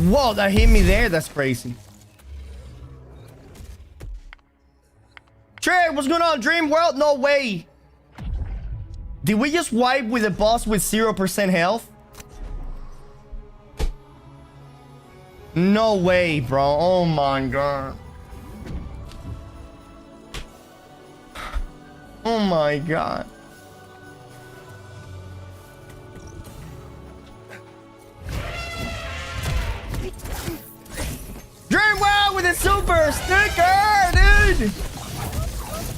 Whoa, that hit me there. That's crazy. Trey, what's going on? Dream World? No way. Did we just wipe with a boss with 0% health? No way, bro. Oh my god. Oh my god. Dreamworld with a super sticker, dude.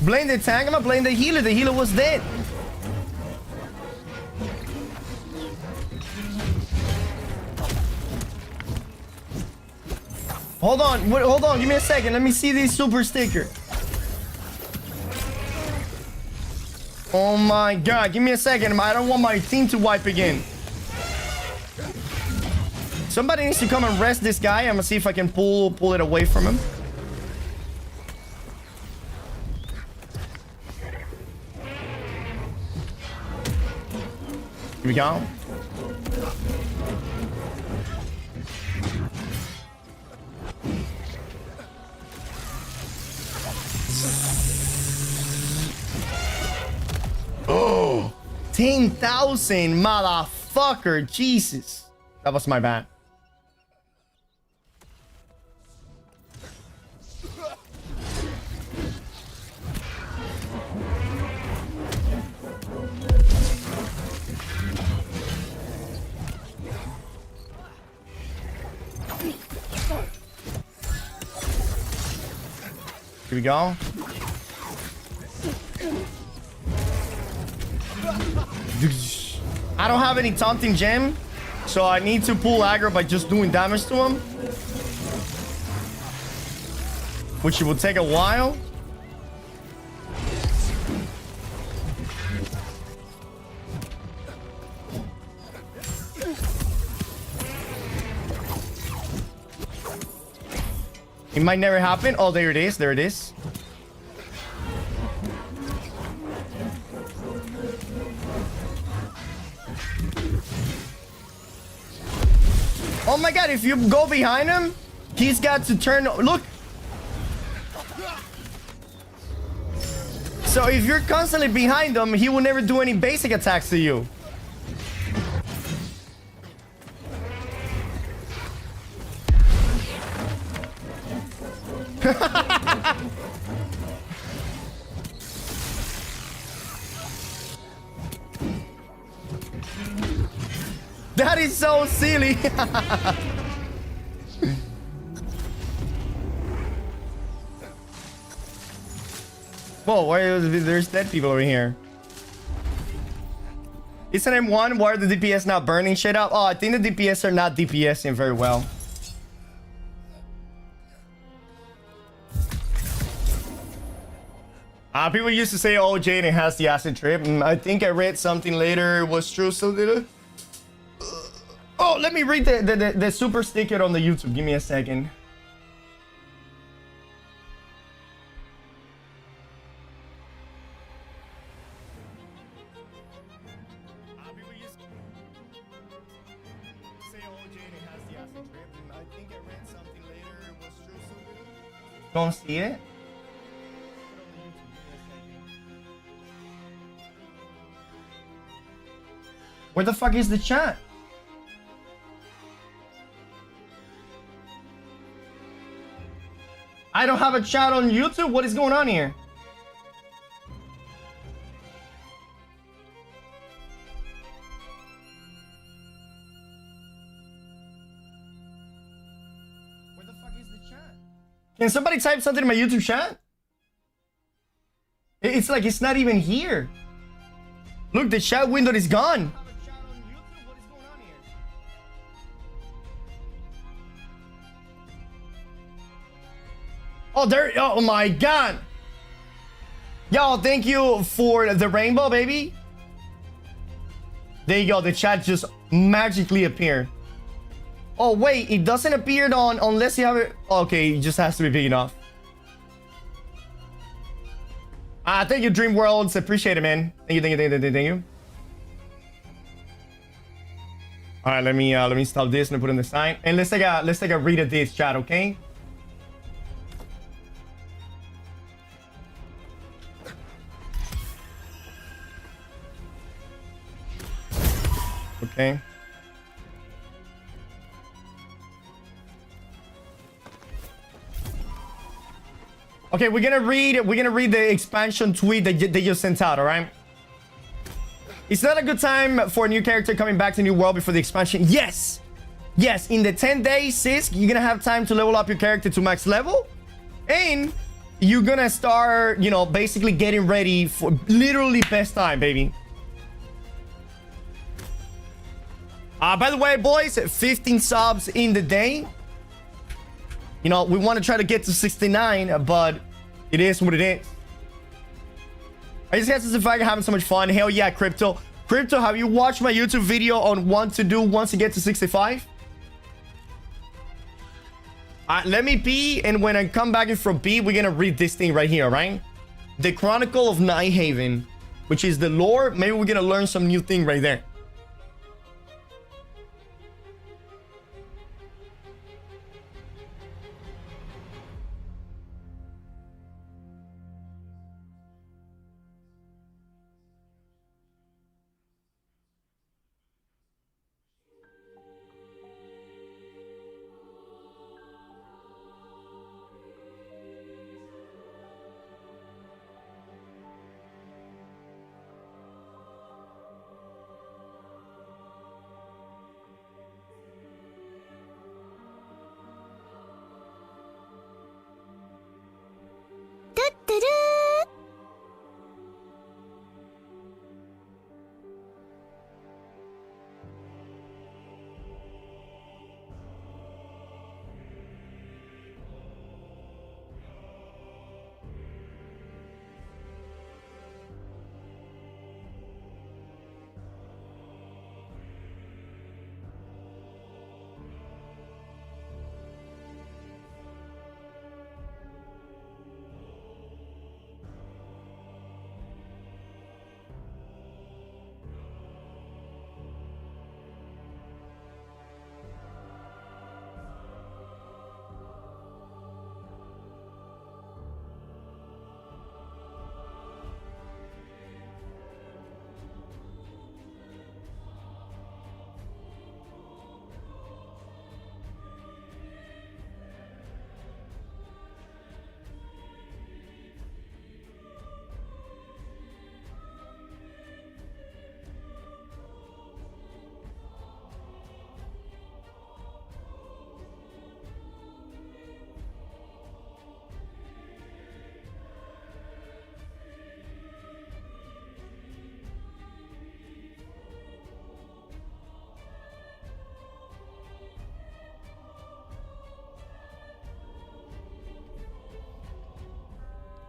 Blame the tank. I'm gonna blame the healer. The healer was dead. Hold on. Hold on. Give me a second. Let me see this super sticker. Oh my god. Give me a second. I don't want my team to wipe again. Somebody needs to come and rest this guy. I'm gonna see if I can pull it away from him. Here we go. Oh, 10,000, motherfucker. Jesus. That was my bad. we go. I don't have any taunting gem, so I need to pull aggro by just doing damage to him, which will take a while. It might never happen. Oh, there it is. There it is. Oh my god, if you go behind him, he's got to turn. Look. So if you're constantly behind him, he will never do any basic attacks to you. That is so silly. Whoa, why there's dead people over here? It's an M1. Why are the DPS not burning shit up? Oh, I think the DPS are not DPSing very well. People used to say, oh, Jaden has the acid trip. I think I read something later. It was true. So oh, let me read the super sticker on the YouTube. Give me a second. People used to say, oh, Jaden has the acid trip. I think I read something later. It was true. So don't see it. Where the fuck is the chat? I don't have a chat on YouTube. What is going on here? Where the fuck is the chat? Can somebody type something in my YouTube chat? It's like it's not even here. Look, the chat window is gone. Oh, there. Oh my god. Yo, thank you for the rainbow, baby. There you go. The chat just magically appeared. Oh, wait. It doesn't appear on unless you have it. Okay, it just has to be big enough. Thank you, Dream Worlds. Appreciate it, man. Thank you. All right, let me stop this and put it on the side. And let's take a read of this chat, okay? Okay. Okay, we're gonna read the expansion tweet that they just sent out, all right? It's not a good time for a new character coming back to New World before the expansion. Yes! Yes, in the 10 days, sis, you're gonna have time to level up your character to max level. And you're gonna start, you know, basically getting ready for literally best time, baby. By the way, boys, 15 subs in the day. You know, we want to try to get to 69, but it is what it is. I just guess it's the fact of having so much fun. Hell yeah, Crypto. Crypto, have you watched my YouTube video on what to do once you get to 65? Let me pee, and when I come back in from pee, we're gonna read this thing right here, right? The Chronicle of Nighthaven, which is the lore. Maybe we're gonna learn some new thing right there.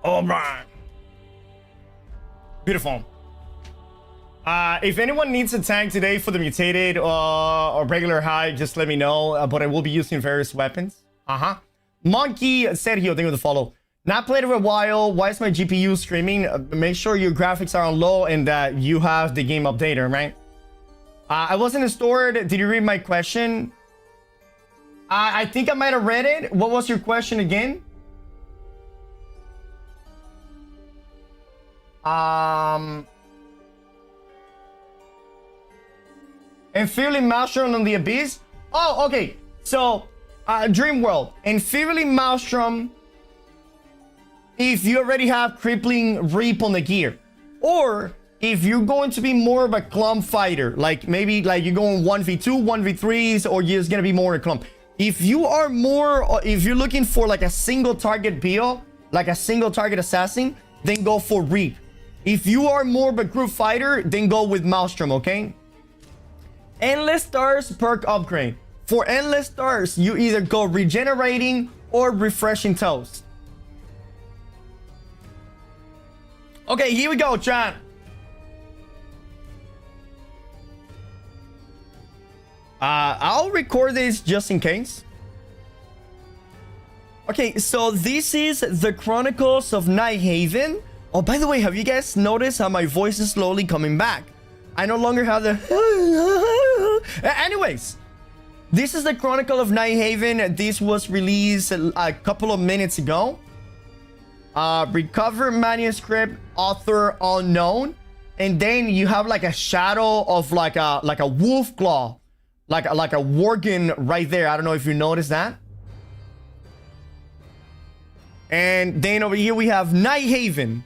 All right. Beautiful. If anyone needs a tank today for the mutated or regular high, just let me know. But I will be using various weapons. Monkey Sergio, thank you for the follow. Not played for a while. Why is my GPU screaming? Make sure your graphics are on low and that you have the game updater, right? I wasn't stored. Did you read my question? I think I might have read it. What was your question again? And feeling Maelstrom on the Abyss. Oh, okay. So, Dream World and feeling Maelstrom. If you already have Crippling Reap on the gear, or if you're going to be more of a clump fighter, like maybe like you're going 1v2, 1v3s, or you're just gonna be more a clump. If you are more, if you're looking for like a single target build, like a single target assassin, then go for Reap. If you are more of a group fighter, then go with Maelstrom, okay? Endless Stars perk upgrade. For Endless Stars, you either go Regenerating or Refreshing Toast. Okay, here we go, chat. I'll record this just in case. Okay, so this is the Chronicles of Nighthaven. Oh, by the way, have you guys noticed how my voice is slowly coming back? I no longer have the... Anyways, this is the Chronicle of Nighthaven. This was released a couple of minutes ago. Recover manuscript, author unknown, and then you have like a shadow of like a wolf claw, like a worgen right there. I don't know if you noticed that. And then over here we have Nighthaven,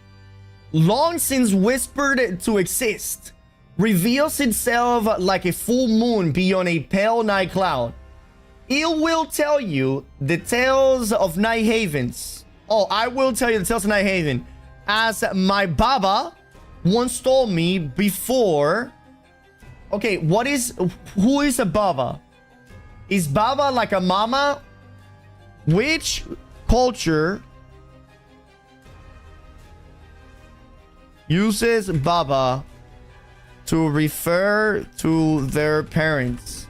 long since whispered to exist, reveals itself like a full moon beyond a pale night cloud. It will tell you the tales of Nighthavens. Oh, I will tell you the tales of Nighthaven, as my Baba once told me before. Okay, who is a Baba? Is Baba like a mama? Which culture uses Baba to refer to their parents?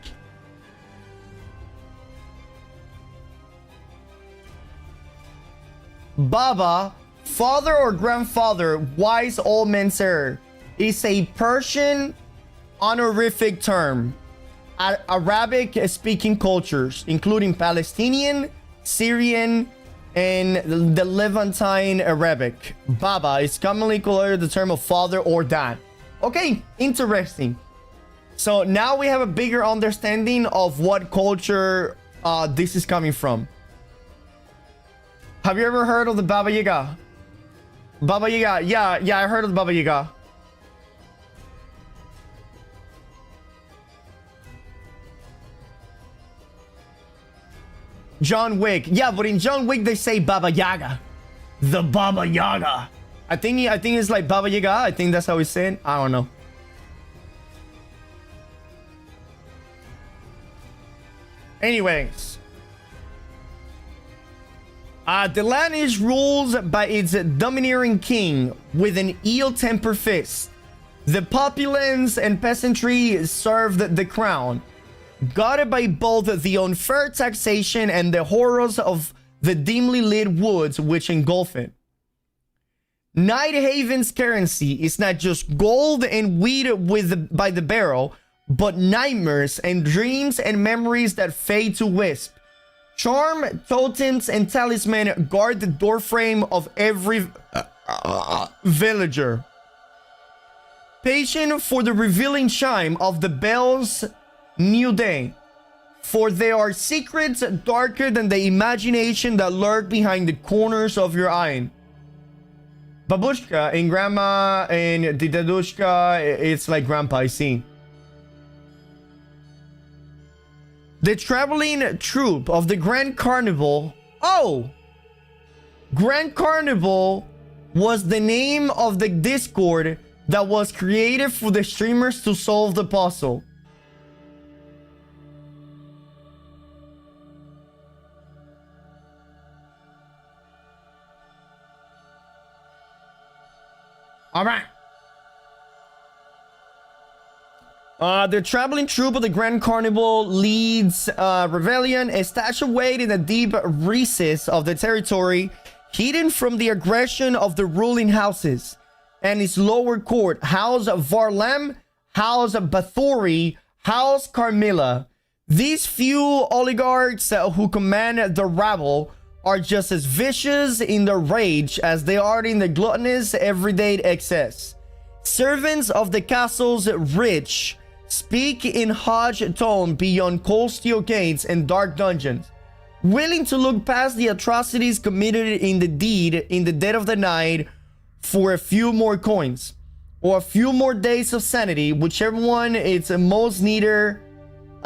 Baba, father or grandfather, wise old man sir, is a Persian honorific term. Arabic speaking cultures, including Palestinian, Syrian, and the Levantine Arabic. Baba is commonly called the term of father or dad. Okay, interesting. So now we have a bigger understanding of what culture this is coming from. Have you ever heard of the Baba Yaga? Baba Yaga, yeah, I heard of the Baba Yaga. John Wick, yeah, but in John Wick they say Baba Yaga, the Baba Yaga. I think it's like Baba Yaga. I think that's how we say it. I don't know. Anyways. The land is ruled by its domineering king with an ill-tempered fist. The populace and peasantry served the crown, guarded by both the unfair taxation and the horrors of the dimly lit woods which engulf it. Nighthaven's currency is not just gold and wheat by the barrel, but nightmares and dreams and memories that fade to wisp. Charm, totems, and talisman guard the doorframe of every villager. Patient for the revealing chime of the bell's new day, for there are secrets darker than the imagination that lurk behind the corners of your eye. Babushka and grandma and Didadushka, it's like grandpa, I see. The traveling troupe of the Grand Carnival. Oh! Grand Carnival was the name of the Discord that was created for the streamers to solve the puzzle. All right. The traveling troupe of the Grand Carnival leads rebellion, a statue weight in the deep recess of the territory, hidden from the aggression of the ruling houses, and its lower court, House Varlam, House Bathory, House Carmilla. These few oligarchs who command the rabble are just as vicious in their rage as they are in the gluttonous everyday excess. Servants of the castle's rich speak in harsh tone beyond cold steel gates and dark dungeons, willing to look past the atrocities committed in the dead of the night for a few more coins or a few more days of sanity, whichever one is most needed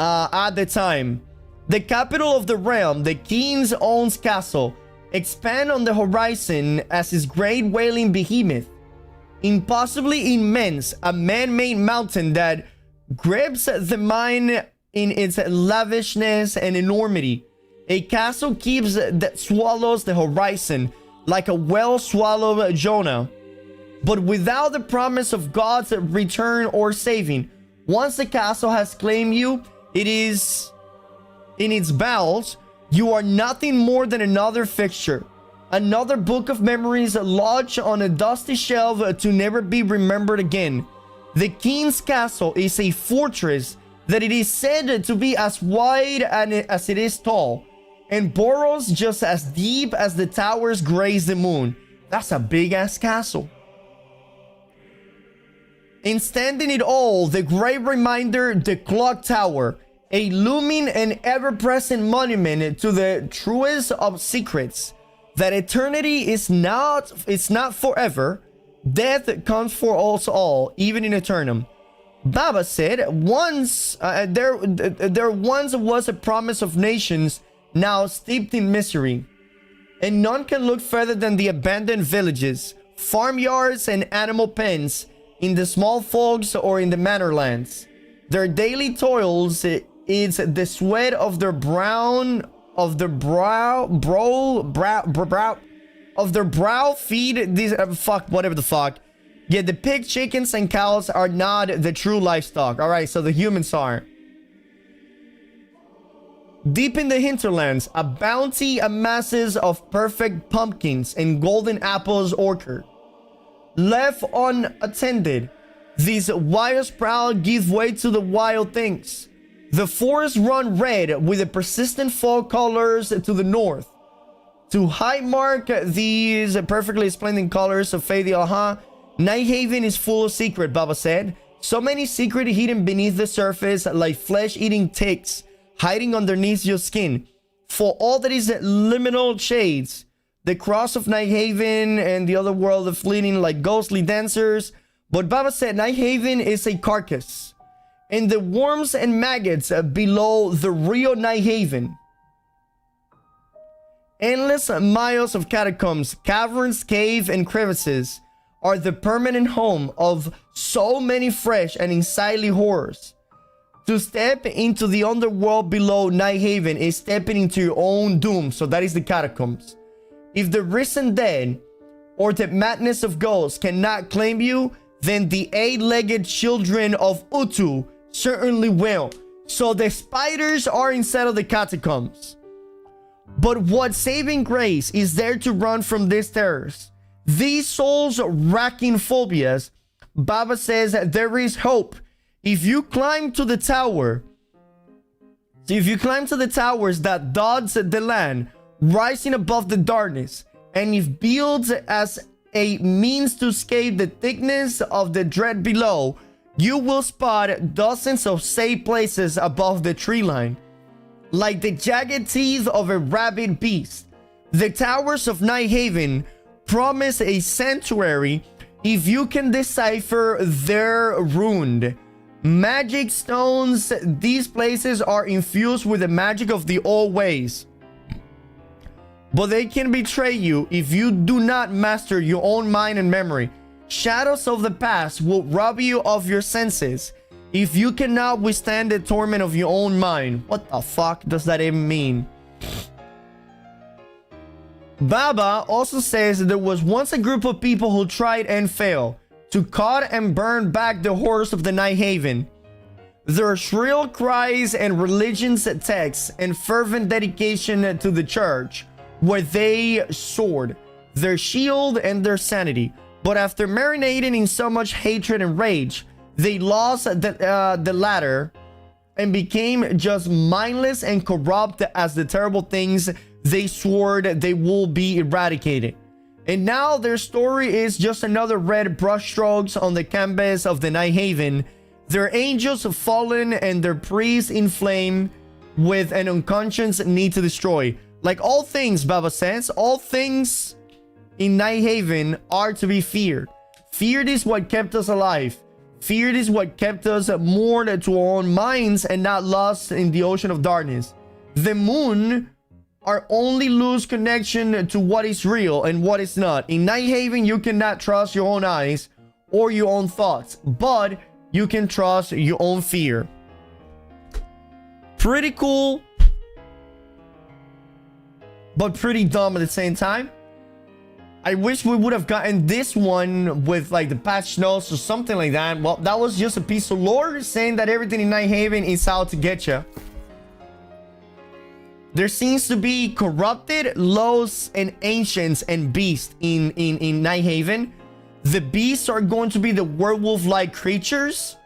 at the time. The capital of the realm, the king's own castle, expand on the horizon as his great wailing behemoth, impossibly immense, a man-made mountain that grips the mind in its lavishness and enormity. A castle keeps that swallows the horizon like a well-swallowed Jonah, but without the promise of God's return or saving. Once the castle has claimed you, it is in its bowels. You are nothing more than another fixture, another book of memories lodged on a dusty shelf to never be remembered again. The king's castle is a fortress that it is said to be as wide as it is tall, and burrows just as deep as the towers graze the moon. That's a big ass castle. In standing it all, the great reminder, the clock tower, a looming and ever-present monument to the truest of secrets, that eternity is not forever. Death comes for us all, even in eternum. Baba said, there once was a promise of nations, now steeped in misery. And none can look further than the abandoned villages, farmyards, and animal pens in the small folks or in the manor lands. Their daily toils is the sweat of their brow feed these whatever the fuck. Yet the pigs, chickens, and cows are not the true livestock. All right, so the humans are. Deep in the hinterlands, a bounty amasses of perfect pumpkins and golden apples orchard. Left unattended, these wild sprout give way to the wild things. The forests run red with the persistent fall colors to the north. To high mark these perfectly splendid colors of Fadia, Nighthaven is full of secret, Baba said. So many secrets hidden beneath the surface, like flesh-eating ticks hiding underneath your skin. For all that is liminal shades, the cross of Nighthaven and the other world are fleeting like ghostly dancers. But Baba said Nighthaven is a carcass, and the worms and maggots below the real Nighthaven. Endless miles of catacombs, caverns, caves, and crevices are the permanent home of so many fresh and unsightly horrors. To step into the underworld below Nighthaven is stepping into your own doom. So that is the catacombs. If the risen dead or the madness of ghosts cannot claim you, then the eight-legged children of Utu certainly will. So the spiders are inside of the catacombs. But what saving grace is there to run from these terrors? These souls-racking phobias, Baba says that there is hope. If you climb to the tower, that dots the land, rising above the darkness, and if built as a means to escape the thickness of the dread below, you will spot dozens of safe places above the tree line. Like the jagged teeth of a rabid beast, the towers of Nighthaven promise a sanctuary if you can decipher their rune. Magic stones, these places are infused with the magic of the old ways. But they can betray you if you do not master your own mind and memory. Shadows of the past will rob you of your senses if you cannot withstand the torment of your own mind. What the fuck does that even mean? Baba also says that there was once a group of people who tried and failed. to cut and burn back the horrors of the Night Haven. Their shrill cries and religion's texts and fervent dedication to the church were they sword, their shield, and their sanity. But after marinating in so much hatred and rage, they lost the latter and became just mindless and corrupt as the terrible things they swore they will be eradicated. And now their story is just another red brushstrokes on the canvas of the Night Haven. Their angels have fallen and their priests inflamed with an unconscious need to destroy. Like all things, Baba says, all things in Night Haven are to be feared. Feared is what kept us alive. Feared is what kept us moored to our own minds and not lost in the ocean of darkness. The moon, our only loose connection to what is real and what is not. In Night Haven, you cannot trust your own eyes or your own thoughts, but you can trust your own fear. Pretty cool, but pretty dumb at the same time. I wish we would have gotten this one with like the patch notes or something like that. Well, that was just a piece of lore saying that everything in Night Haven is out to get you. There seems to be corrupted, lows, and ancients and beasts in Night Haven. The beasts are going to be the werewolf-like creatures,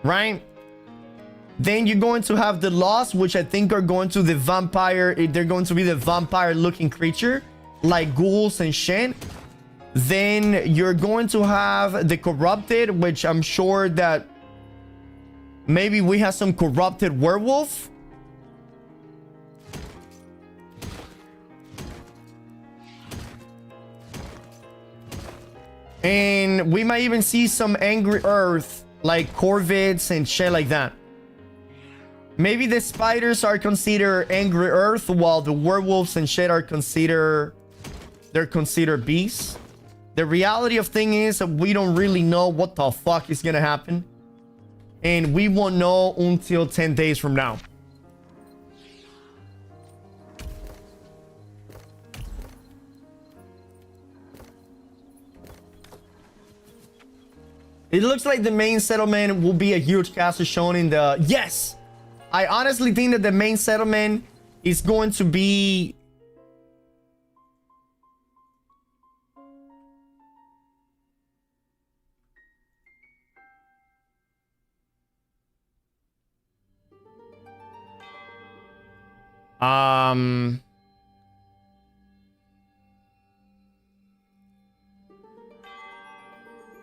right? Then you're going to have the lost, which I think are going to the vampire. They're going to be the vampire-looking creature, like ghouls and shit. Then you're going to have the corrupted, which I'm sure that maybe we have some corrupted werewolf. And we might even see some angry earth, like corvids and shit like that. Maybe the spiders are considered angry earth, while the werewolves and shit are considered beasts. The reality of thing is that we don't really know what the fuck is gonna happen, and we won't know until 10 days from now. It looks like the main settlement will be a huge castle shown in the... Yes! I honestly think that the main settlement is going to be...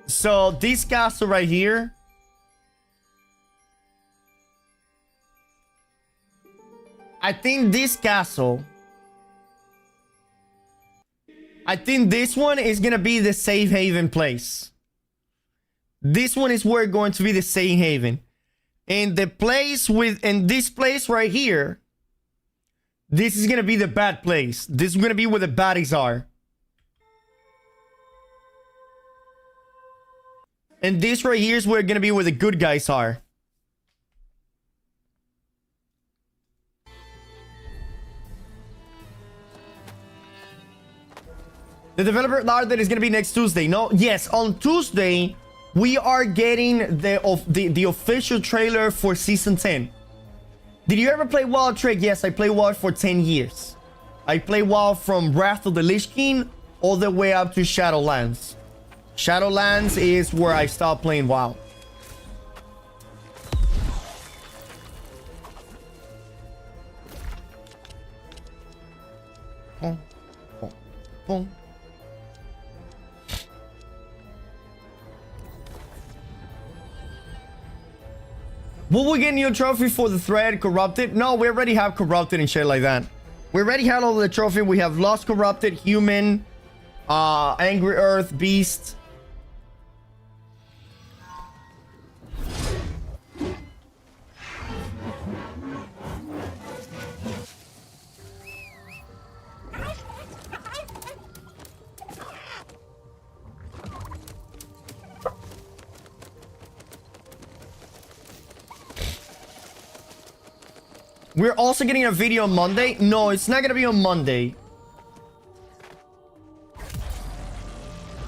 So this castle right here, I think this castle, I think this one is gonna be the safe haven place. This one is where it's going to be the safe haven. And the place and this place right here, this is gonna be the bad place. This is gonna be where the baddies are. And this right here is where gonna be where the good guys are. The developer allowed that is gonna be next Tuesday. No, yes, on Tuesday we are getting the official trailer for season 10. Did you ever play WoW, Trick? Yes, I played WoW for 10 years. I played WoW from Wrath of the Lich King all the way up to Shadowlands. Shadowlands is where I stopped playing WoW. Boom, boom, boom. Will we get a new trophy for the thread corrupted? No, we already have corrupted and shit like that. We already had all the trophy. We have lost, corrupted, human, angry earth, beast. We're also getting a video on Monday. No, it's not gonna be on Monday.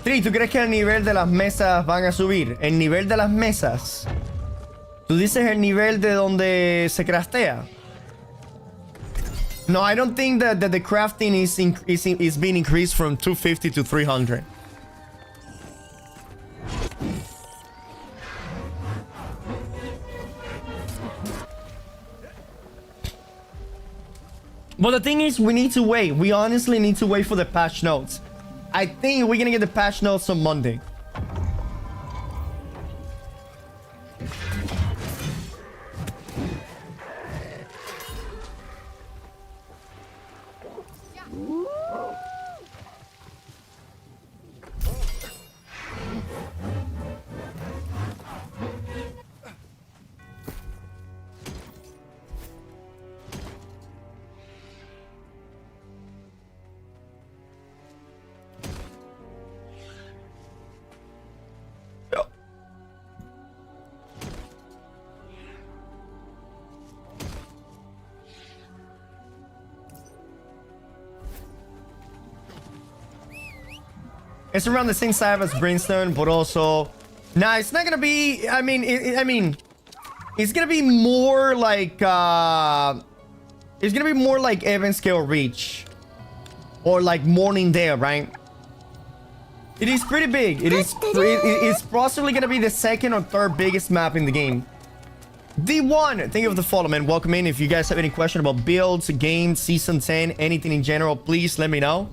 Tri, ¿tú crees que el nivel de las mesas van a subir? El nivel de las mesas. Tú dices el nivel de donde se craftea. No, I don't think that the crafting is being increased from 250 to 300. But the thing is, we need to wait. We honestly need to wait for the patch notes. I think we're gonna get the patch notes on Monday. It's around the same size as Brimstone, but also, nah, it's not gonna be. I mean, it's gonna be more like it's gonna be more like Event Scale Reach, or like Morning Day, right? It is pretty big. It's possibly gonna be the second or third biggest map in the game. D1, thank you for the follow, man. Welcome in. If you guys have any question about builds, games, season 10, anything in general, please let me know.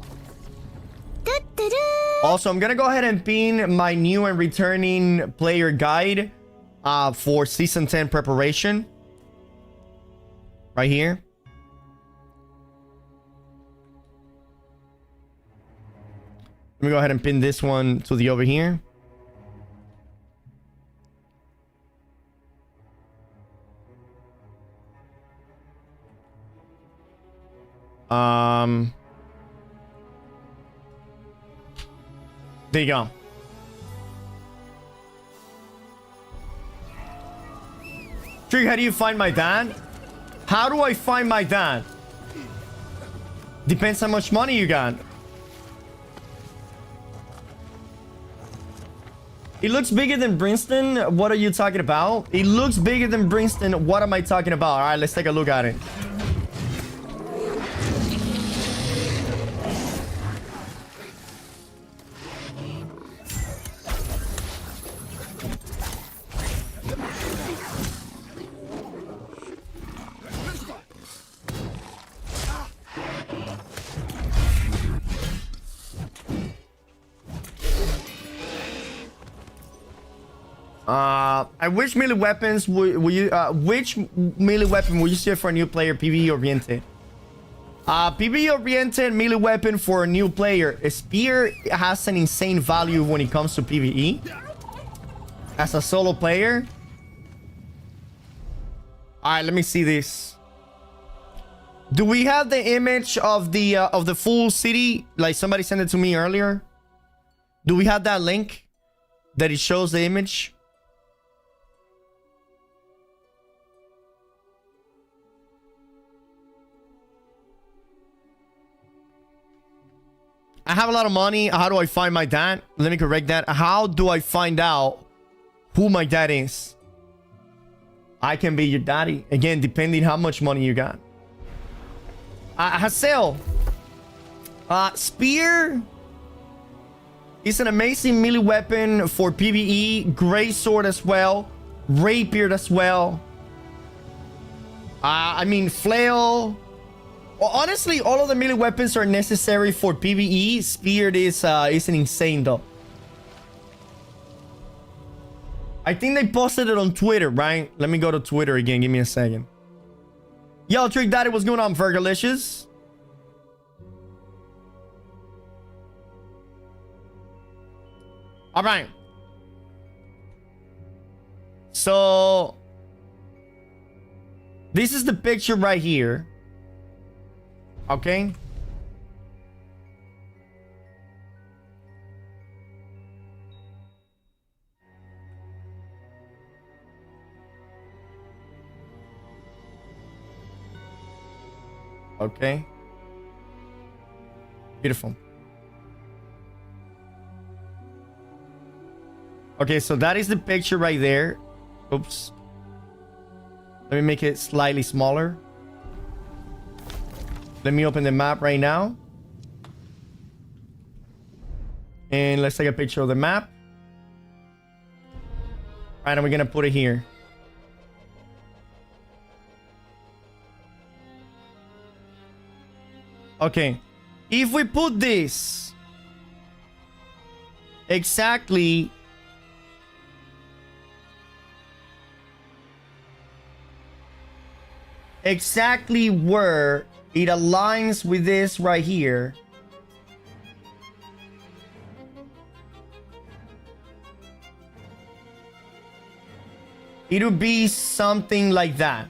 Also, I'm gonna go ahead and pin my new and returning player guide for season 10 preparation right here. Let me go ahead and pin this one to the over here. There you go. Trig, how do you find my dad? How do I find my dad? Depends how much money you got. It looks bigger than Brimstone. What are you talking about? It looks bigger than Brimstone. What am I talking about? All right, let's take a look at it. I wish melee weapons which melee weapon would you say for a new player, PvE oriented? PvE oriented melee weapon for a new player. A spear has an insane value when it comes to PvE. As a solo player. Alright, let me see this. Do we have the image of the full city? Like somebody sent it to me earlier. Do we have that link that it shows the image? I have a lot of money. How do I find my dad? Let me correct that. How do I find out who my dad is? I can be your daddy. Again, depending how much money you got. Hassel. Spear is an amazing melee weapon for PvE. Great sword as well. Rapier as well. I mean, flail. Well, honestly, all of the melee weapons are necessary for PvE. Spear is an insane though. I think they posted it on Twitter, right? Let me go to Twitter again. Give me a second. Yo, Trick Daddy, what's going on, Fergalicious? All right. So this is the picture right here. Okay. Okay. Beautiful. Okay, so that is the picture right there. Oops. Let me make it slightly smaller. Let me open the map right now. And let's take a picture of the map. All right, and we're gonna put it here. Okay. If we put this exactly where it aligns with this right here, it'll be something like that.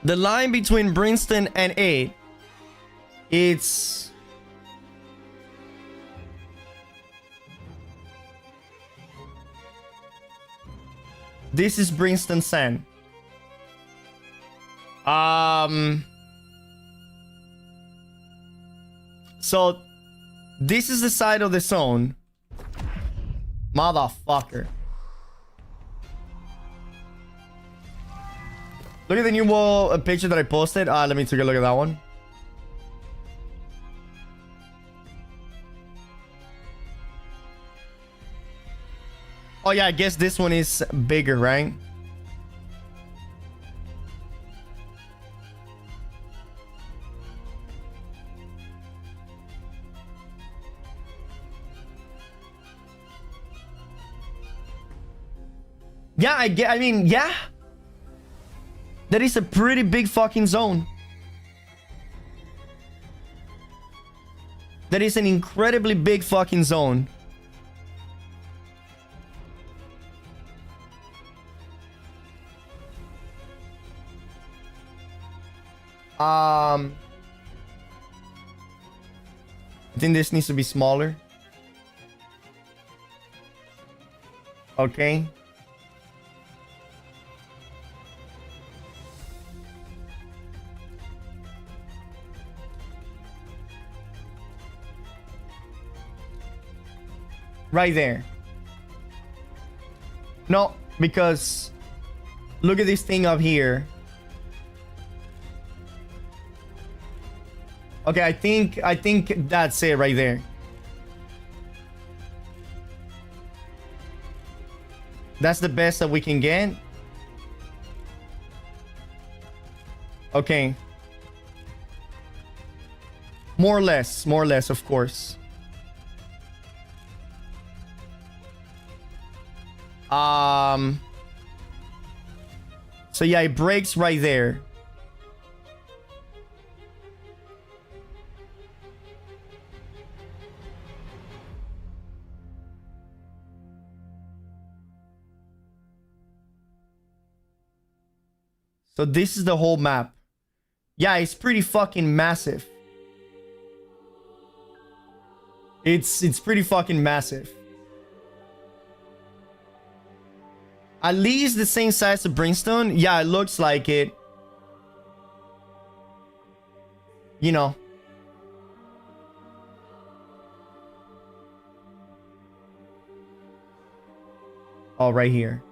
The line between Brimstone and 8, it's this is Brimstone Sand. So this is the side of the zone. Motherfucker. Look at the new wall picture that I posted. Let me take a look at that one. Oh yeah, I guess this one is bigger, right? Yeah, I mean, yeah. That is a pretty big fucking zone. That is an incredibly big fucking zone. I think this needs to be smaller. Okay. Right there. No, because look at this thing up here. Okay, I think that's it right there. That's the best that we can get. Okay. More or less, of course. So yeah, it breaks right there. So this is the whole map. Yeah, it's pretty fucking massive. It's pretty fucking massive. At least the same size of Brimstone. Yeah, it looks like it. You know. Oh, right here.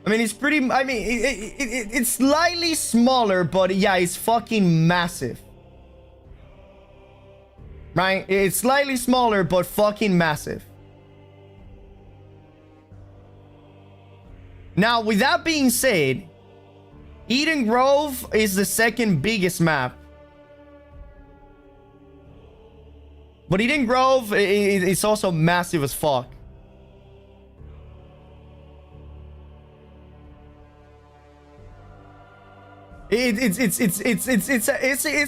I mean, it's pretty... I mean, it's slightly smaller, but yeah, it's fucking massive. Right? It's slightly smaller, but fucking massive. Now, with that being said, Eden Grove is the second biggest map. But Eden Grove is also massive as fuck. It's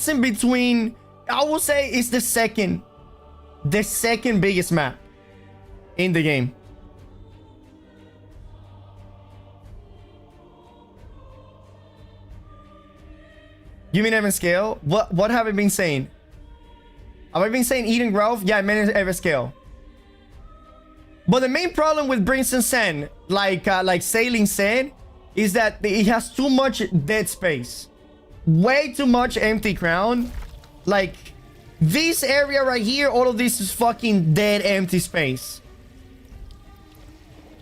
in between. I will say it's the second biggest map in the game. You mean Evan Scale? What have I been saying? Have I been saying Eden Grove? Yeah, I meant Evan Scale. But the main problem with Brimstone Sand, like Sailing said, is that it has too much dead space. way too much empty ground. Like, this area right here, all of this is fucking dead empty space.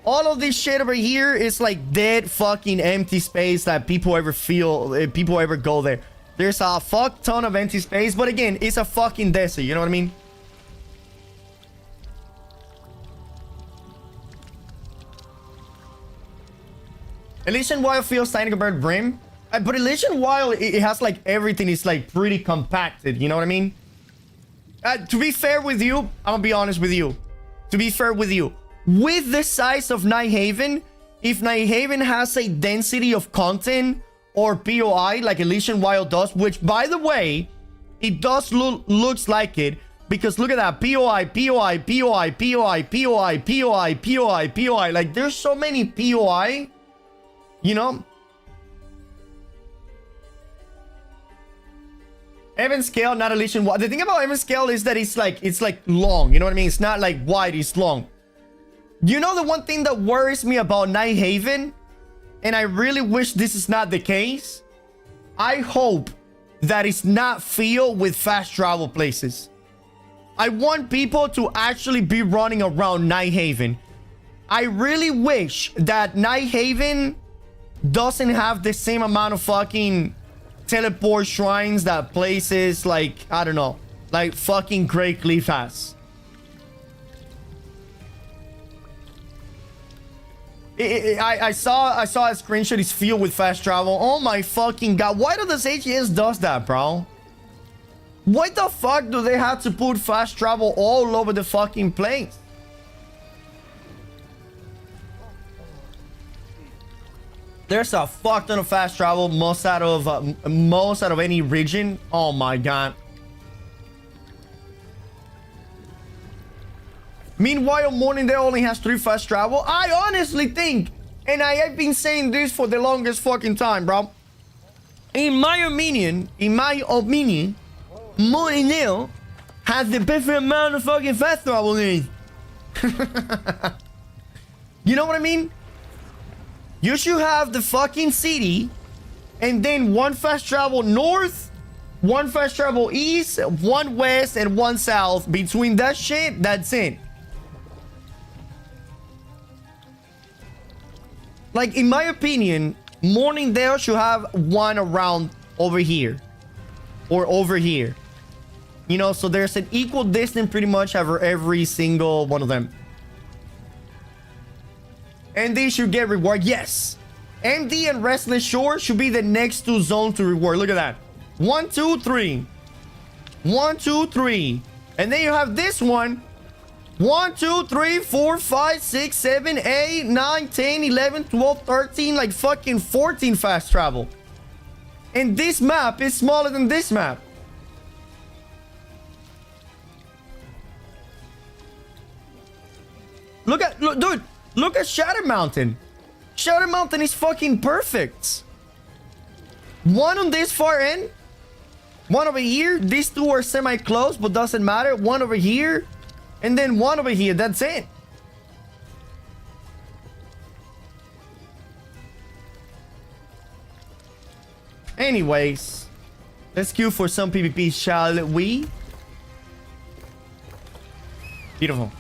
All of this shit over here is like dead fucking empty space that people ever feel, people ever go there. There's a fuck ton of empty space, but again, it's a fucking desert, you know what I mean? Elysian Wild feels tiny compared to Brim. But Elysian Wild, it has like everything is like pretty compacted, you know what I mean? To be fair with you, I'm gonna be honest with you. To be fair with you, with the size of Night Haven, if Night Haven has a density of content or POI like Elysian Wild does, which by the way, it does looks like it, because look at that, POI, POI, POI, POI, POI, POI, POI, POI, like there's so many POI, you know? Even scale, not Elysian Wild. The thing about even scale is that it's like long, you know what I mean? It's not like wide, it's long. You know the one thing that worries me about Night Haven, and I really wish this is not the case? I hope that it's not filled with fast travel places. I want people to actually be running around Night Haven. I really wish that Night Haven doesn't have the same amount of fucking teleport shrines that places like, I don't know, like fucking Great Cliff has. I saw a screenshot. It's filled with fast travel. Oh my fucking god! Why do this HES does that, bro? Why the fuck do they have to put fast travel all over the fucking place? There's a fuck ton of fast travel, most out of any region. Oh my god. Meanwhile, Morningdale only has 3 fast travel. I honestly think, and I have been saying this for the longest fucking time, bro. In my opinion, Morningdale has the best amount of fucking fast travel in it. You know what I mean? You should have the fucking city, and then 1 fast travel north, 1 fast travel east, 1 west, and 1 south. Between that shit, that's it. Like, in my opinion, Morningdale should have 1 around over here. Or over here. You know, so there's an equal distance pretty much over every single one of them. And they should get reward. Yes. MD and Restless Shore should be the next 2 zones to reward. Look at that. 1, 2, 3. 1, 2, 3. And then you have this one. 1, 2, 3, 4, 5, 6, 7, 8, 9, 10, 11, 12, 13, like fucking 14 fast travel. And this map is smaller than this map. Look, dude. Look at Shadow Mountain. Shadow Mountain is fucking perfect. 1 on this far end. 1 over here. These 2 are semi-close, but doesn't matter. 1 over here. And then 1 over here. That's it. Anyways. Let's queue for some PvP, shall we? Beautiful.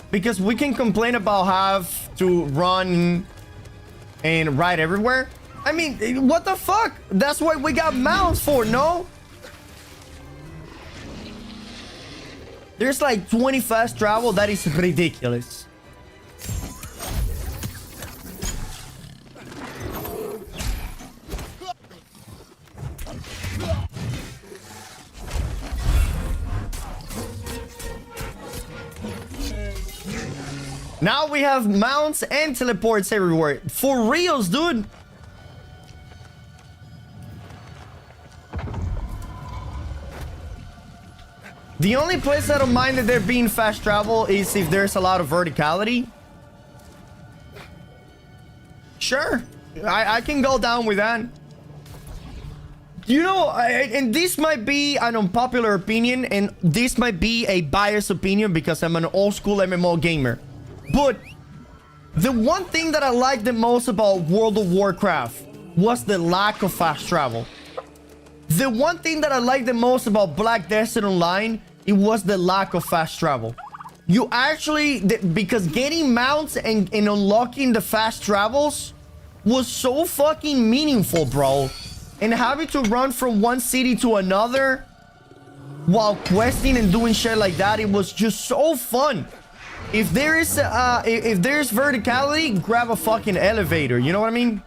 Because we can complain about have to run and ride everywhere. I mean, what the fuck? That's what we got mounts for, no? There's like 20 fast travel. That is ridiculous. Now we have mounts and teleports everywhere. For reals, dude. The only place I don't mind that there being fast travel is if there's a lot of verticality. Sure. I can go down with that. You know, and this might be an unpopular opinion, and this might be a biased opinion because I'm an old school MMO gamer. But The one thing that I liked the most about World of Warcraft was the lack of fast travel. The one thing that I liked the most about Black Desert Online, it was the lack of fast travel. You actually, because getting mounts and unlocking the fast travels was so fucking meaningful, bro. And having to run from one city to another while questing and doing shit like that, it was just so fun. If there's verticality, grab a fucking elevator. You know what I mean?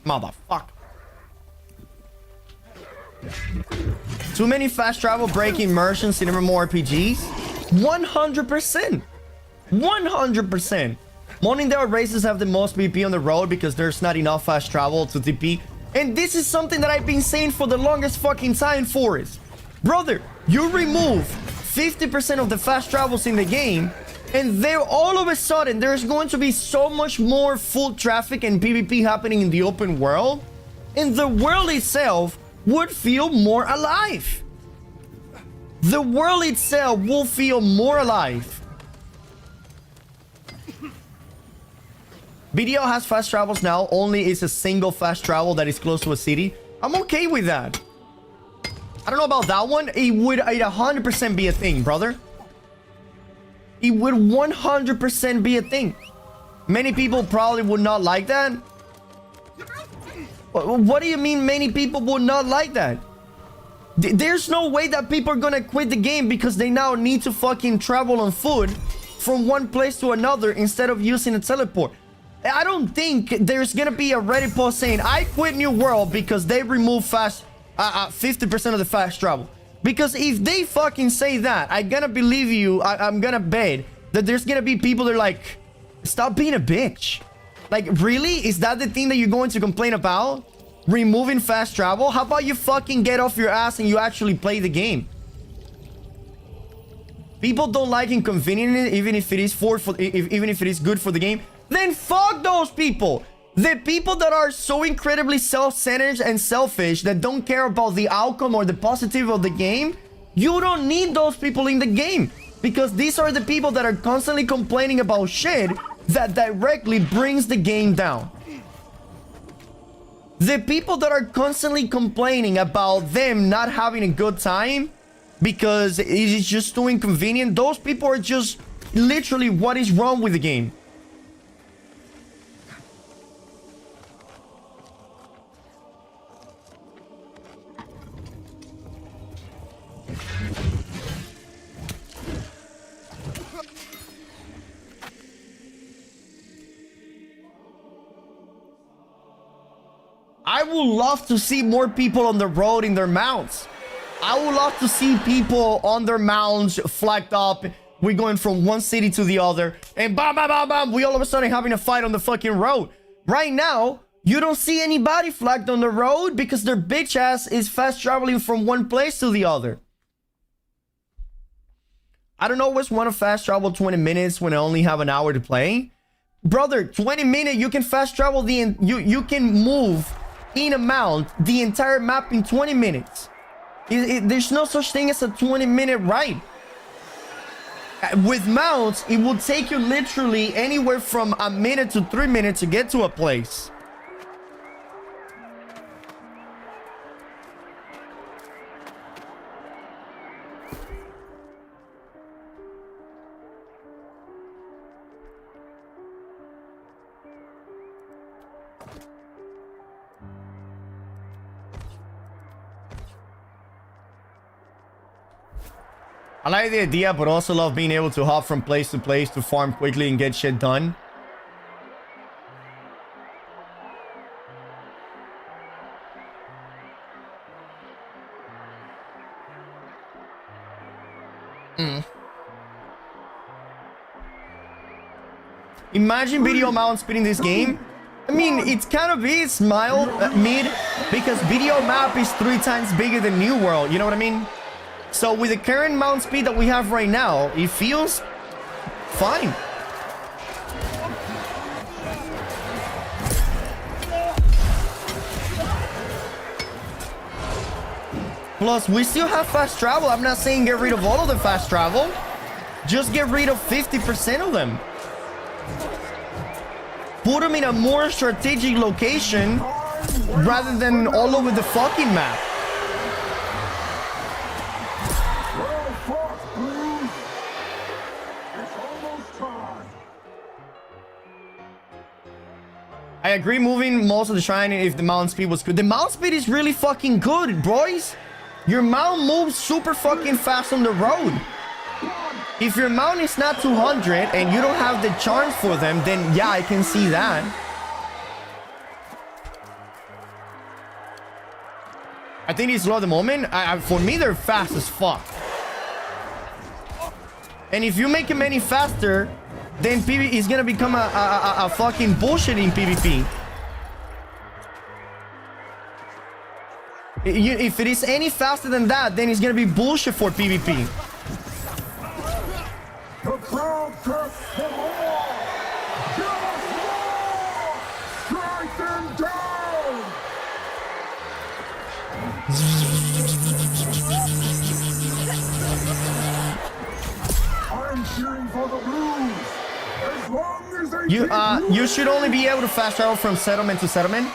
Motherfucker. Too many fast travel breaking immersions in MMORPGs? 100%. 100%. Morningdale races have the most PvP on the road because there's not enough fast travel to TP. And this is something that I've been saying for the longest fucking time, Forrest. Brother, you remove 50% of the fast travels in the game, and there all of a sudden there's going to be so much more full traffic and PvP happening in the open world, and the world itself would feel more alive. The world itself will feel more alive. BDO has fast travels now, only it's a single fast travel that is close to a city. I'm okay with that. I don't know about that one. It would 100% be a thing, brother. It would 100% be a thing. Many people probably would not like that. What do you mean many people would not like that? There's no way that people are gonna quit the game because they now need to fucking travel on foot from one place to another instead of using a teleport. I don't think there's gonna be a Reddit post saying I quit New World because they remove 50% of the fast travel. Because if they fucking say that, I'm gonna believe you. I'm gonna bet that there's gonna be people that are like, stop being a bitch. Like, really? Is that the thing that you're going to complain about? Removing fast travel? How about you fucking get off your ass and you actually play the game? People don't like inconvenience even if it is even if it is good for the game. Then fuck those people. The people that are so incredibly self-centered and selfish that don't care about the outcome or the positive of the game, you don't need those people in the game. Because these are the people that are constantly complaining about shit that directly brings the game down. The people that are constantly complaining about them not having a good time because it is just too inconvenient, those people are just literally what is wrong with the game. I would love to see more people on the road in their mounts. I would love to see people on their mounts flagged up. We're going from one city to the other. And bam, bam, bam, bam. We all of a sudden having a fight on the fucking road. Right now, you don't see anybody flagged on the road because their bitch ass is fast traveling from one place to the other. I don't always want to fast travel 20 minutes when I only have an hour to play. Brother, 20 minutes, you can fast travel you can move in a mount the entire map in 20 minutes. There's no such thing as a 20-minute ride. With mounts, it will take you literally anywhere from a minute to 3 minutes to get to a place. I like the idea, but also love being able to hop from place to place to farm quickly and get shit done. Imagine video mount speeding this game. I mean, it kind of is mild, mid, because video map is 3 times bigger than New World. You know what I mean? So with the current mount speed that we have right now, it feels fine. Plus, we still have fast travel. I'm not saying get rid of all of the fast travel. Just get rid of 50% of them. Put them in a more strategic location rather than all over the fucking map. I agree moving most of the shrine if the mount speed was good. The mount speed is really fucking good, boys. Your mount moves super fucking fast on the road. If your mount is not 200 and you don't have the charms for them, then yeah, I can see that. I think it's slow at the moment. For me, they're fast as fuck. And if you make them any faster, then PvP is gonna become a fucking bullshit in PvP. If it is any faster than that, then it's gonna be bullshit for PvP. The crowd curse them all! Give us more! Strike them down! I'm cheering for the Blues! As long as they You should only be able to fast travel from settlement to settlement.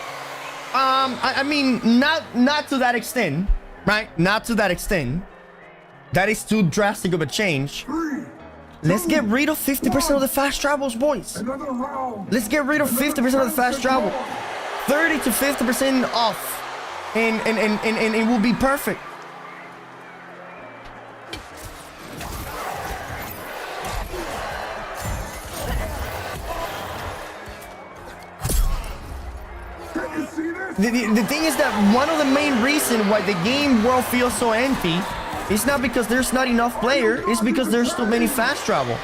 I mean, not to that extent, right? Not to that extent. That is too drastic of a change. Let's get rid of 50% of the fast travels, boys. Another round! Let's get rid of 50% of the fast travel. 30 to 50% off. And it will be perfect. Can you see this? The thing is that one of the main reasons why the game world feels so empty is not because there's not enough player, it's because there's too many fast travel.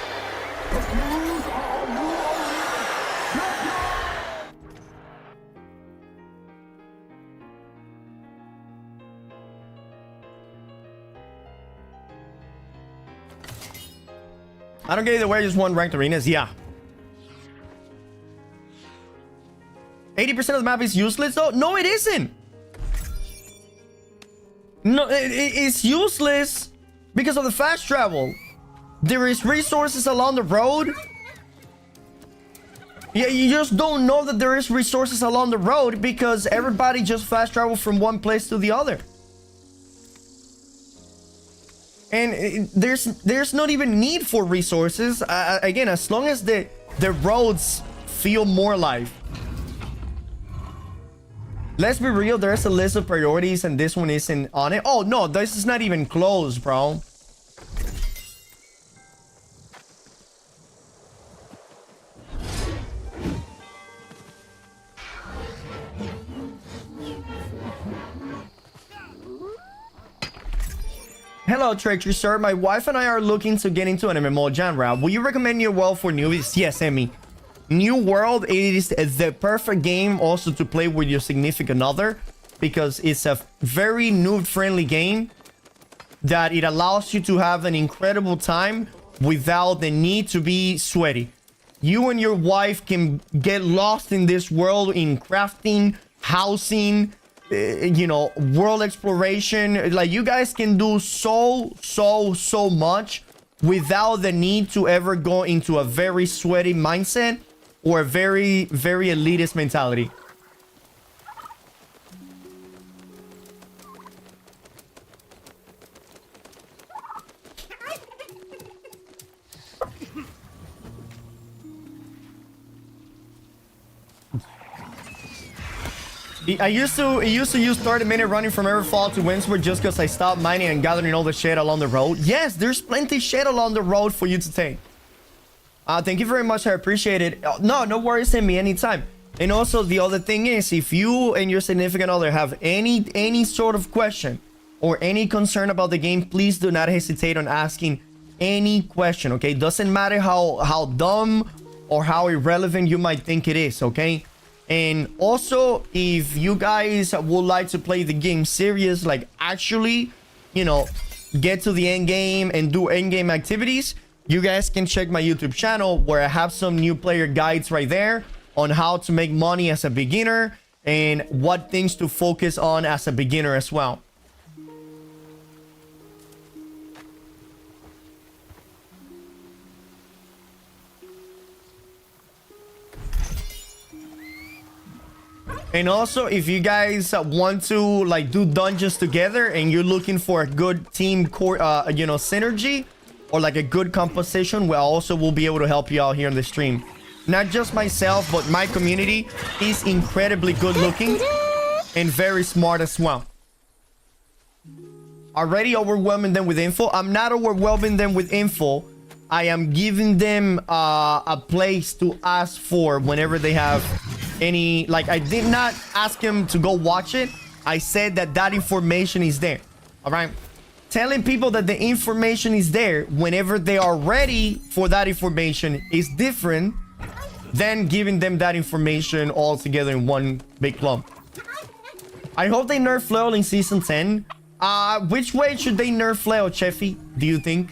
I don't get either way, just one ranked arenas, yeah. 80% of the map is useless though? No, it isn't. No, it's useless because of the fast travel. There is resources along the road. Yeah, you just don't know that there is resources along the road because everybody just fast travel from one place to the other. And there's not even need for resources. Again, as long as the roads feel more alive. Let's be real, there's a list of priorities and this one isn't on it. Oh, no, this is not even close, bro. Hello, Treachery Sir. My wife and I are looking to get into an MMO genre. Will you recommend New World for newbies? Yes, Emmy. New World, it is the perfect game also to play with your significant other because it's a very noob-friendly game that it allows you to have an incredible time without the need to be sweaty. You and your wife can get lost in this world in crafting, housing, you know, world exploration. Like, you guys can do so much without the need to ever go into a very sweaty mindset or a very elitist mentality. I used to use 30-minute running from Everfall to Windsor just because I stopped mining and gathering all the shit along the road. Yes, there's plenty shit along the road for you to take. Thank you very much. I appreciate it. No worries, send me anytime. And also, the other thing is, if you and your significant other have any sort of question or any concern about the game, please do not hesitate on asking any question, okay? Doesn't matter how dumb or how irrelevant you might think it is, okay? And also, if you guys would like to play the game serious, like actually, you know, get to the end game and do end game activities, you guys can check my YouTube channel where I have some new player guides right there on how to make money as a beginner and what things to focus on as a beginner as well. And also, if you guys want to like do dungeons together and you're looking for a good team core, you know, synergy or like a good composition, we also will be able to help you out here on the stream. Not just myself, but my community is incredibly good looking and very smart as well. Already overwhelming them with info. I'm not overwhelming them with info. I am giving them a place to ask for whenever they have any, like, I did not ask them to go watch it. I said that that information is there. All right. Telling people that the information is there whenever they are ready for that information is different than giving them that information all together in one big clump. I hope they nerf Flail in season 10. Which way should they nerf Flail, Cheffy, do you think?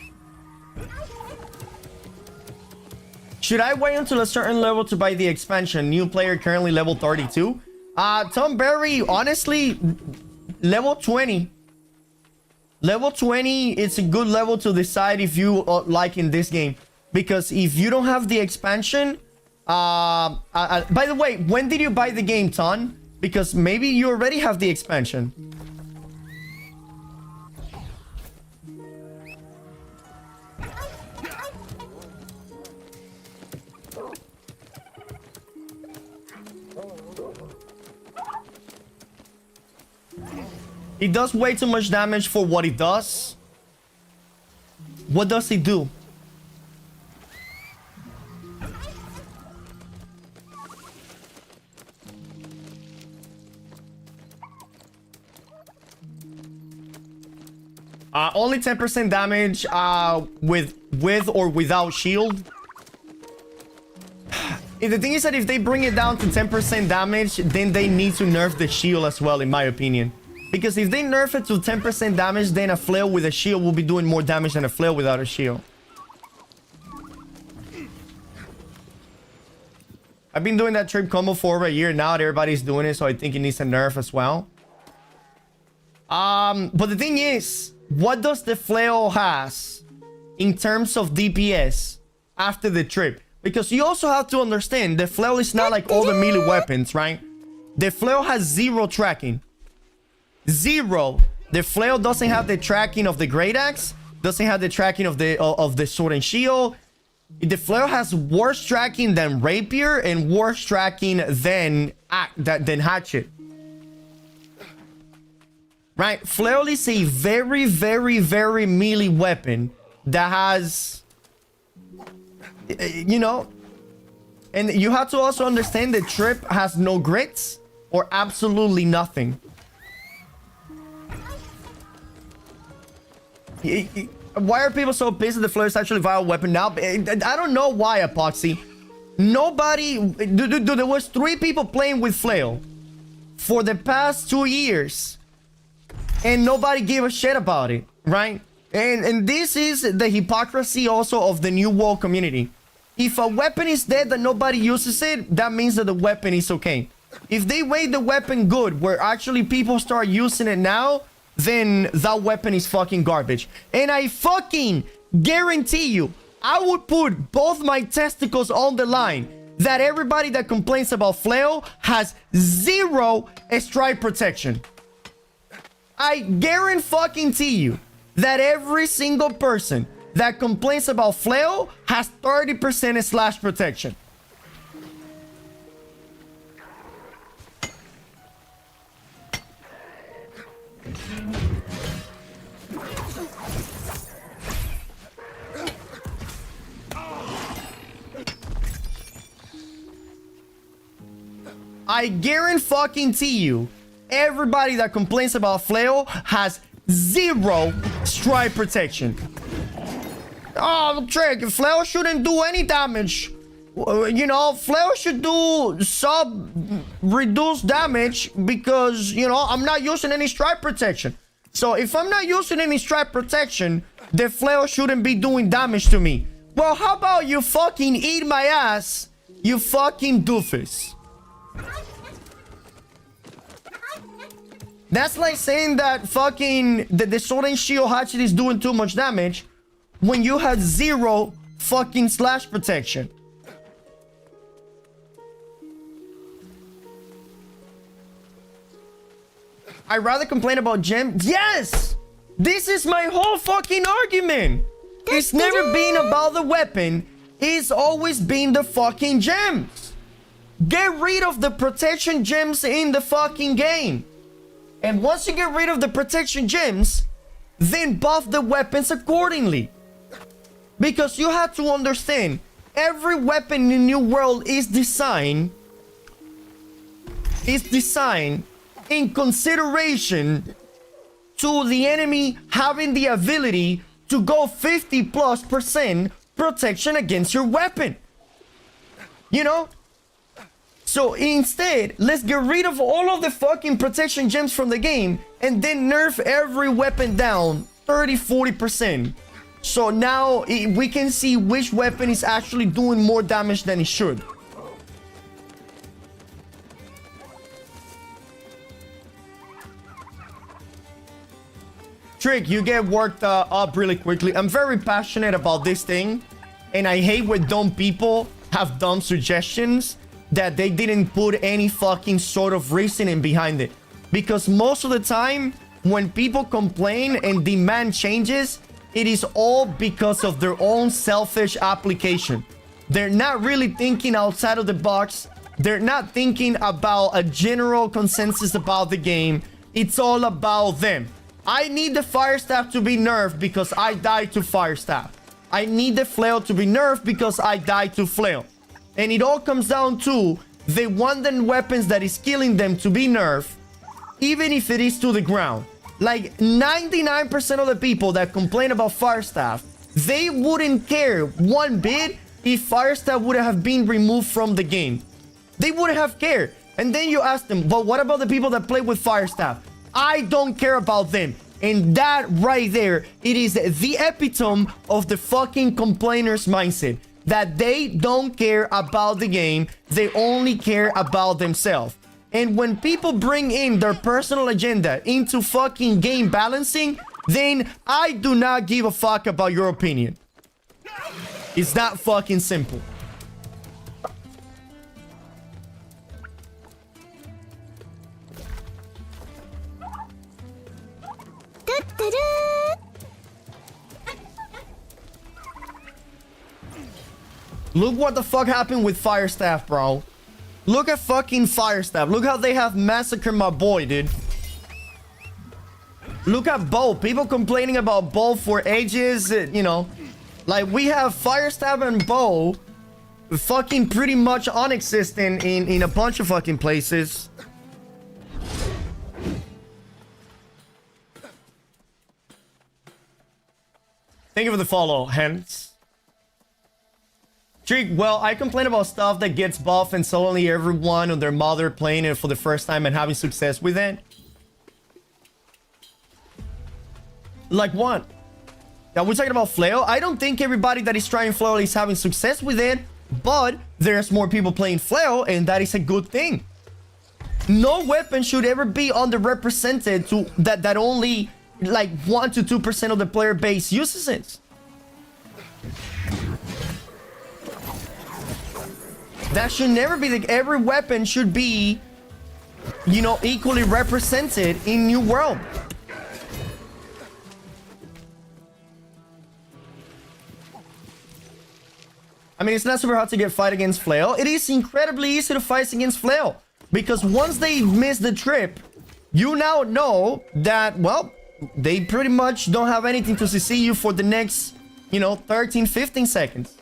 Should I wait until a certain level to buy the expansion? New player currently level 32. Tom Berry, honestly, level 20. Level 20, it's a good level to decide if you like in this game. Because if you don't have the expansion... by the way, when did you buy the game, Ton? Because maybe you already have the expansion. It does way too much damage for what it does. What does it do? Only 10% damage with or without shield. The thing is that if they bring it down to 10% damage, then they need to nerf the shield as well, in my opinion. Because if they nerf it to 10% damage, then a flail with a shield will be doing more damage than a flail without a shield. I've been doing that trip combo for over a year now. Everybody's doing it, so I think it needs a nerf as well. But the thing is, what does the flail has in terms of DPS after the trip? Because you also have to understand, the flail is not like all the melee weapons, right? The flail has 0 tracking. 0. The flail doesn't have the tracking of the great axe, doesn't have the tracking of the sword and shield. The flail has worse tracking than rapier and worse tracking than hatchet. Right? Flail is a very, very, very melee weapon that has, you know, and you have to also understand the trip has no grits or absolutely nothing. Why are people so pissed that the flail is actually a viable weapon now? I don't know why, Epoxy. Nobody... There was 3 people playing with flail for the past 2 years. And nobody gave a shit about it, right? And this is the hypocrisy also of the New World community. If a weapon is dead that nobody uses it, that means that the weapon is okay. If they made the weapon good, where actually people start using it now, then that weapon is fucking garbage. And I fucking guarantee you, I would put both my testicles on the line that everybody that complains about flail has 0 strike protection. I guarantee you that every single person that complains about flail has 30% slash protection. I guarantee you, everybody that complains about flail has 0 strike protection. Oh, Trick, flail shouldn't do any damage. You know, flail should do reduced damage because, you know, I'm not using any strike protection. So if I'm not using any strike protection, the flail shouldn't be doing damage to me. Well, how about you fucking eat my ass, you fucking doofus? That's like saying that fucking the sword and shield hatchet is doing too much damage when you had 0 fucking slash protection. I'd rather complain about gems. Yes! This is my whole fucking argument. It's never been about the weapon. It's always been the fucking gems. Get rid of the protection gems in the fucking game. And once you get rid of the protection gems, then buff the weapons accordingly. Because you have to understand, every weapon in New World is designed in consideration to the enemy having the ability to go 50+% protection against your weapon. You know? So instead, let's get rid of all of the fucking protection gems from the game and then nerf every weapon down 30-40%. So now we can see which weapon is actually doing more damage than it should. Trick, you get worked up really quickly. I'm very passionate about this thing, and I hate when dumb people have dumb suggestions that they didn't put any fucking sort of reasoning behind it. Because most of the time, when people complain and demand changes, it is all because of their own selfish application. They're not really thinking outside of the box. They're not thinking about a general consensus about the game. It's all about them. I need the fire staff to be nerfed because I died to fire staff. I need the flail to be nerfed because I died to flail. And it all comes down to they want the weapons that is killing them to be nerfed, even if it is to the ground. Like 99% of the people that complain about fire staff, they wouldn't care one bit if fire staff would have been removed from the game. They wouldn't have cared. And then you ask them, but what about the people that play with fire staff? I don't care about them. And that right there, it is the epitome of the fucking complainer's mindset. That they don't care about the game. They only care about themselves. And when people bring in their personal agenda into fucking game balancing, then I do not give a fuck about your opinion. It's that fucking simple. Look what the fuck happened with fire staff, bro. Look at fucking fire staff. Look how they have massacred my boy, dude. Look at bow. People complaining about bow for ages, you know. Like, we have fire staff and bow fucking pretty much non-existent in a bunch of fucking places. Thank you for the follow, hence. Trick, well, I complain about stuff that gets buffed and suddenly everyone and their mother playing it for the first time and having success with it. Like what? Yeah, we're talking about flail. I don't think everybody that is trying flail is having success with it, but there's more people playing flail, and that is a good thing. No weapon should ever be underrepresented to that only like 1 to 2% of the player base uses it. That should never be the... Every weapon should be, you know, equally represented in New World. I mean, it's not super hard to get fight against flail. It is incredibly easy to fight against flail. Because once they miss the trip, you now know that, well, they pretty much don't have anything to CC you for the next, you know, 13, 15 seconds.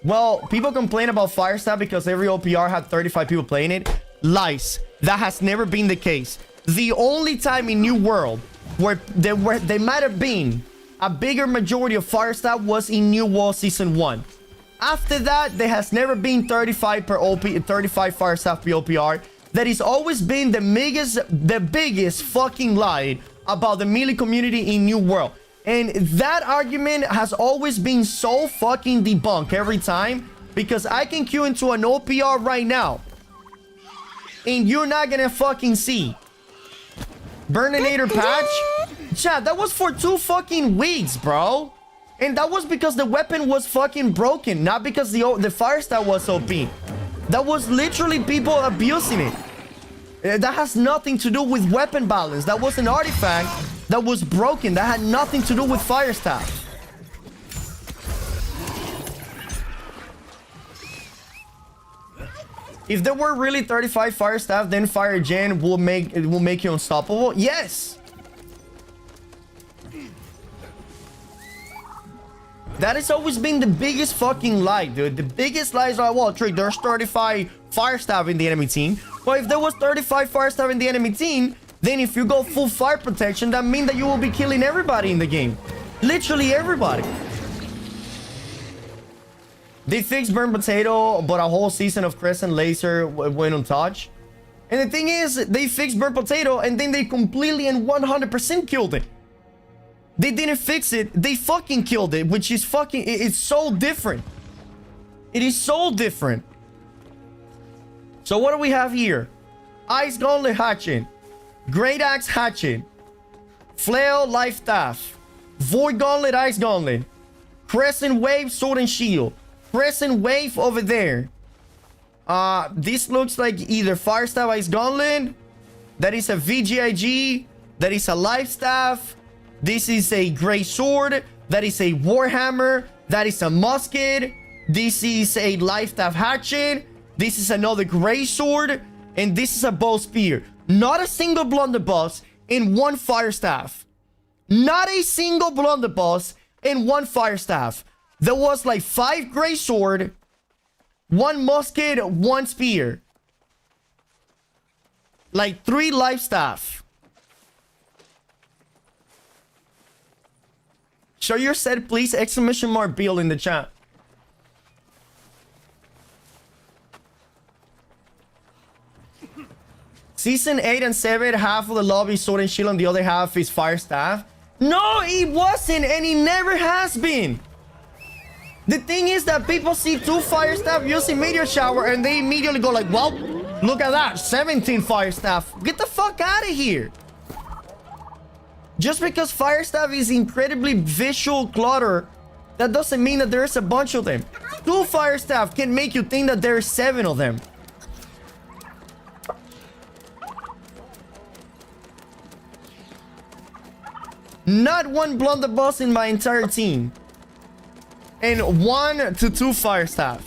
Well, people complain about fire staff because every OPR had 35 people playing it. Lies. That has never been the case. The only time in New World where they might have been a bigger majority of fire staff was in New World Season 1. After that, there has never been 35 per OP, 35 fire staff per OPR. That has always been the biggest fucking lie about the melee community in New World. And that argument has always been so fucking debunked every time. Because I can queue into an OPR right now. And you're not gonna fucking see. Burninator patch? Chat, that was for 2 fucking weeks, bro. And that was because the weapon was fucking broken. Not because the fire staff was OP. That was literally people abusing it. That has nothing to do with weapon balance. That was an artifact that was broken. That had nothing to do with fire staff. If there were really 35 fire staff, then fire gen will make you unstoppable. Yes. That has always been the biggest fucking lie, dude. The biggest lie is like, well, Trick, there's 35 fire staff in the enemy team. Well, if there was 35 fire staff in the enemy team, then if you go full fire protection, that means that you will be killing everybody in the game. Literally everybody. They fixed Burn Potato, but a whole season of Crescent Laser went untouched. And the thing is, they fixed Burn Potato and then they completely and 100% killed it. They didn't fix it, they fucking killed it, which is fucking, it's so different. It is so different. So what do we have here? Ice Gauntlet hatching, Great Axe hatching, Flail Life Staff, Void Gauntlet, Ice Gauntlet, Crescent Wave, Sword and Shield, Crescent Wave over there. This looks like either Fire Staff, Ice Gauntlet, that is a VGIG, that is a Life Staff, this is a Grey Sword, that is a Warhammer, that is a Musket, this is a Life Staff hatchet, this is another Grey Sword, and this is a Bow Spear. Not a single blunderbuss in one Fire Staff. Not a single blunderbuss in one Fire Staff. There was like 5 Grey Sword, 1 Musket, 1 Spear. Like 3 Life Staff. Show your set, please. Exclamation mark Bill in the chat. Season 8 and 7, half of the lobby is Sword and Shield and the other half is Fire Staff. No, it wasn't, and it never has been. The thing is that people see 2 Fire Staff using Meteor Shower and they immediately go like, well, look at that, 17 Fire Staff. Get the fuck out of here. Just because Fire Staff is incredibly visual clutter, that doesn't mean that there's a bunch of them. 2 Fire Staff can make you think that there's 7 of them. Not 1 blunderbuss in my entire team. And 1 to 2 Fire Staff.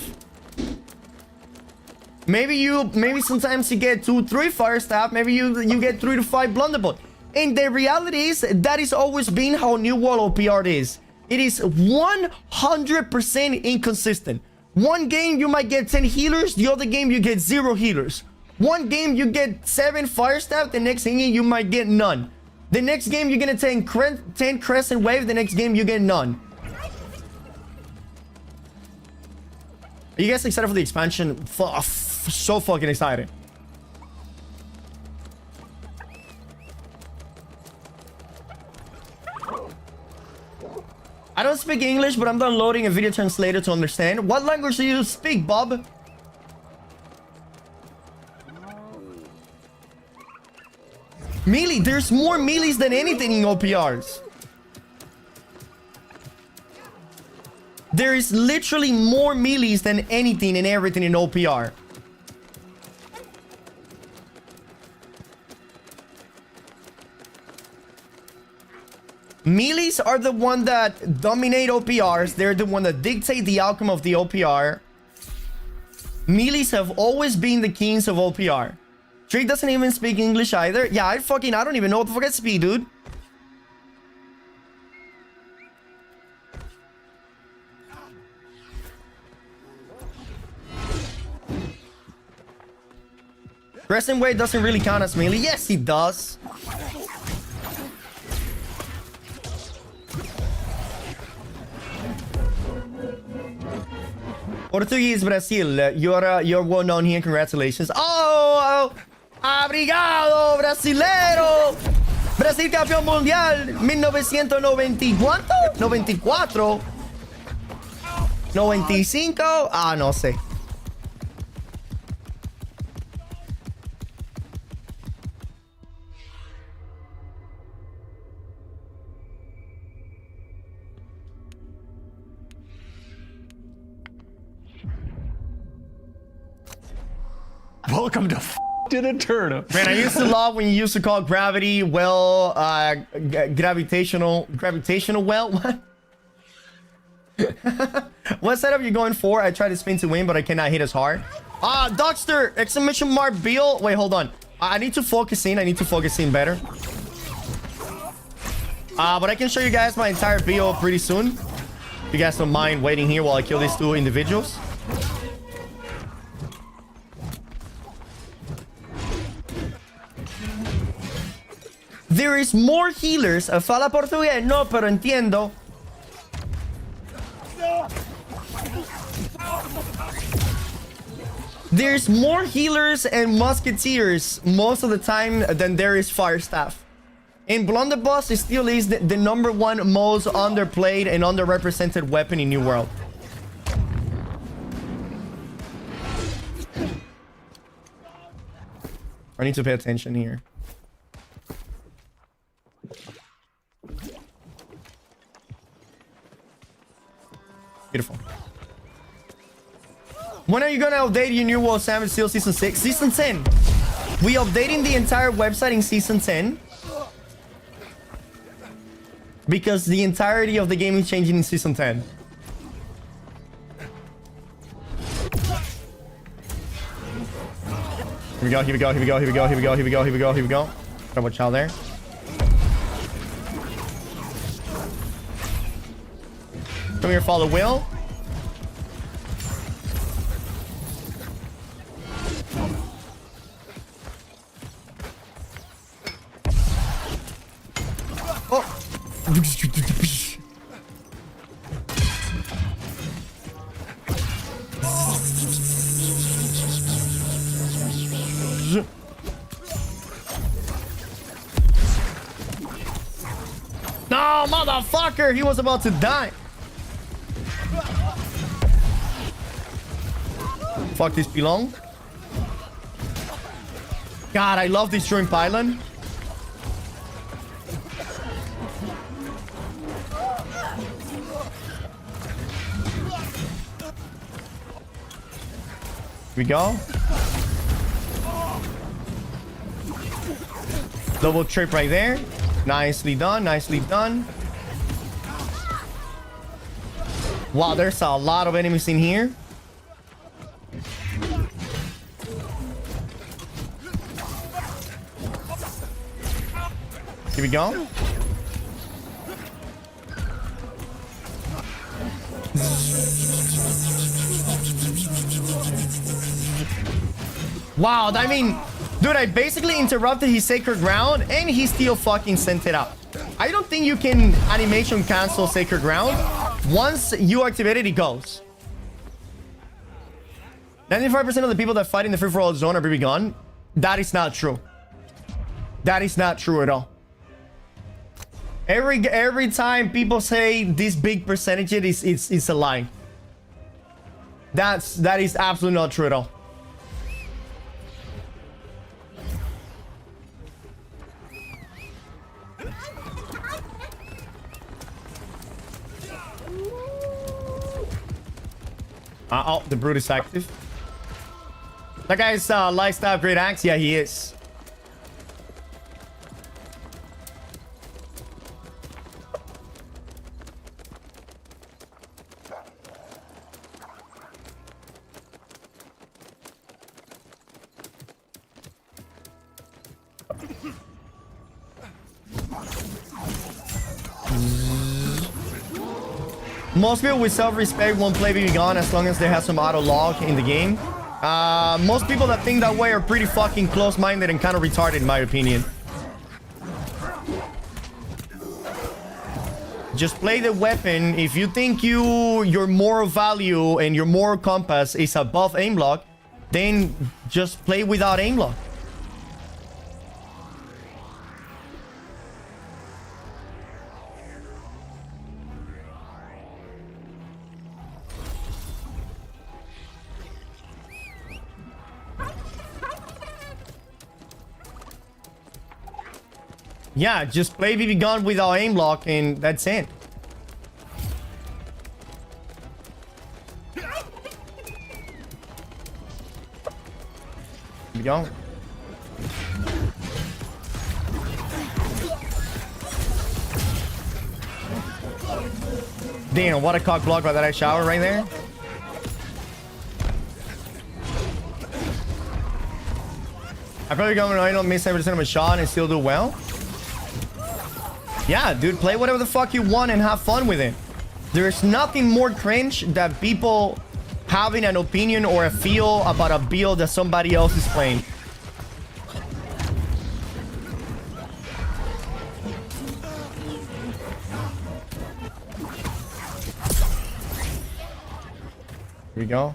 Maybe sometimes you get 2, 3 Fire Staff. Maybe you get 3 to 5 blunderbuss. And the reality is that is always been how New World OPR is. It is 100% inconsistent. One game you might get 10 healers, the other game you get 0 healers. One game you get 7 Fire Staff, the next game you might get none. The next game you're gonna take 10 Crescent Wave, the next game you get none. Are you guys excited for the expansion? So fucking excited. I don't speak English, but I'm downloading a video translator to understand. What language do you speak, Bob? Melee. There's more melees than anything in OPRs. There is literally more melees than anything and everything in OPR. Melees are the one that dominate OPRs. They're the one that dictate the outcome of the OPR. Melees have always been the kings of OPR. Trick doesn't even speak English either. Yeah, I don't even know what the fuck I speak, dude. Crescent Wave doesn't really count as melee. Yes, it does. Portuguese Brazil, you're well known here. Congratulations. Oh, obrigado, brasilero. Brasil campeón mundial 1990 ¿cuánto? 94. 95. Ah, no sé. Welcome to did a turnip? Man, I used to love when you used to call gravity well, gravitational well. What? What setup you going for? I tried to spin to win, but I cannot hit as hard. Dogster! Exclamation mark Bill. Wait, hold on. I need to focus in. I need to focus in better. But I can show you guys my entire build pretty soon. If you guys don't mind waiting here while I kill these two individuals. There is more healers. Fala portugués. No, pero entiendo. There's more healers and musketeers most of the time than there is fire staff. And Blunderbuss still is the #1 most underplayed and underrepresented weapon in New World. I need to pay attention here. Beautiful. When are you gonna update your New World 7 Steel Season 6? Season 10. We updating the entire website in Season 10. Because the entirety of the game is changing in Season 10. Here we go, here we go, here we go, here we go, here we go, here we go, here we go, here we go. Gotta watch out there. Come here, follow Will. Oh. No, motherfucker! He was about to die. Fuck this belong. God, I love this shrimp island. Here we go. Double trip right there. Nicely done, nicely done. Wow, there's a lot of enemies in here. Here we go. Wow, I mean, dude, I basically interrupted his sacred ground and he still fucking sent it up. I don't think you can animation cancel sacred ground. Once you activate it, it goes. 95% of the people that fight in the free-for-all zone are BB gone. That is not true. That is not true at all. Every time people say this big percentage, it's a lie. That is absolutely not true at all. Oh, the brute is active. That guy's lifestyle great axe. Yeah, he is. Most people with self-respect won't play BB Gun as long as they have some auto log in the game. Most people that think that way are pretty fucking close-minded and kind of retarded, in my opinion. Just play the weapon. If you think your moral value and your moral compass is above aim lock, then just play without aim lock. Yeah, just play BB Gun without aim lock and that's it. Here we go. Damn, what a cock block by that shower right there. I probably go I don't miss 70% of a shot and still do well. Yeah, dude, play whatever the fuck you want and have fun with it. There's nothing more cringe than people having an opinion or a feel about a build that somebody else is playing. Here we go.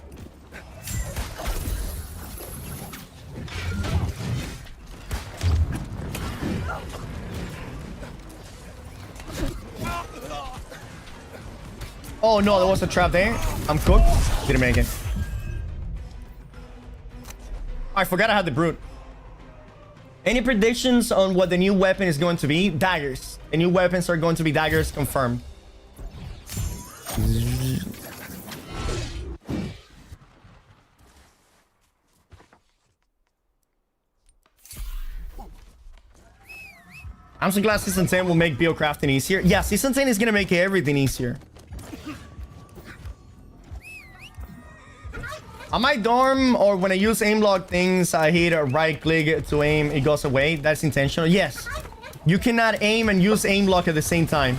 Oh no, there was a trap there. I'm cooked. Didn't make it. I forgot I had the brute. Any predictions on what the new weapon is going to be? Daggers. The new weapons are going to be daggers, confirmed. I'm so glad Season 10 will make build crafting easier. Yeah, Season 10 is going to make everything easier. On my dorm, or when I use aim lock things, I hit a right click to aim, it goes away. That's intentional. Yes. You cannot aim and use aim lock at the same time.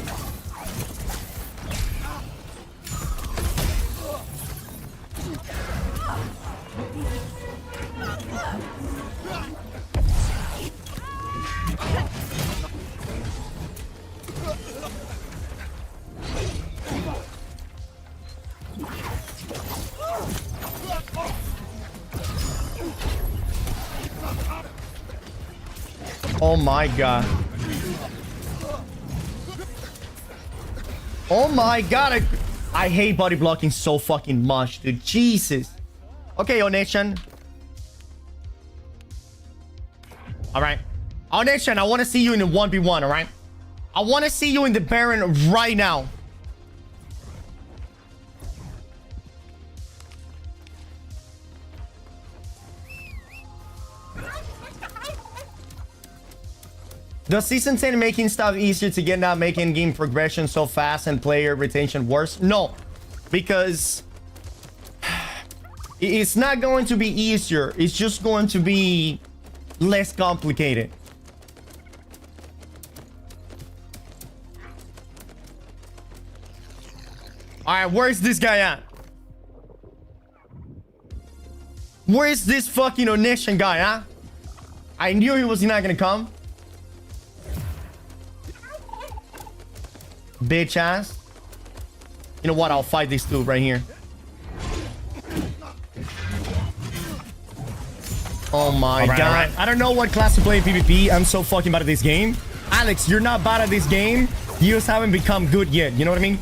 Oh my god. Oh my god. I hate body blocking so fucking much, dude. Jesus. Okay, Onechan. Alright. Onechan, I want to see you in the 1v1, alright? I want to see you in the Baron right now. Does Season 10 making stuff easier to get, not making game progression so fast and player retention worse? No, because it's not going to be easier. It's just going to be less complicated. All right, where's this guy at? Where is this fucking Onechan guy, huh? I knew he was not gonna come. Bitch ass. You know what? I'll fight this dude right here. Oh my god. Right. I don't know what class to play in PvP. I'm so fucking bad at this game. Alex, you're not bad at this game. You just haven't become good yet. You know what I mean?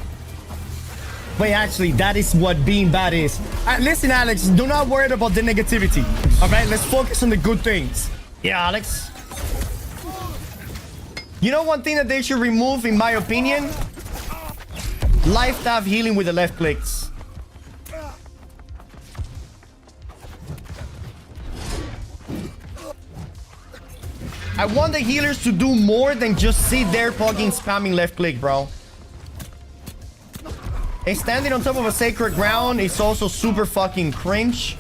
Wait, actually, that is what being bad is. Listen, Alex, do not worry about the negativity. All right, let's focus on the good things. Yeah, Alex. You know one thing that they should remove, in my opinion? Life tap healing with the left clicks. I want the healers to do more than just sit there fucking spamming left click, bro. And standing on top of a sacred ground is also super fucking cringe.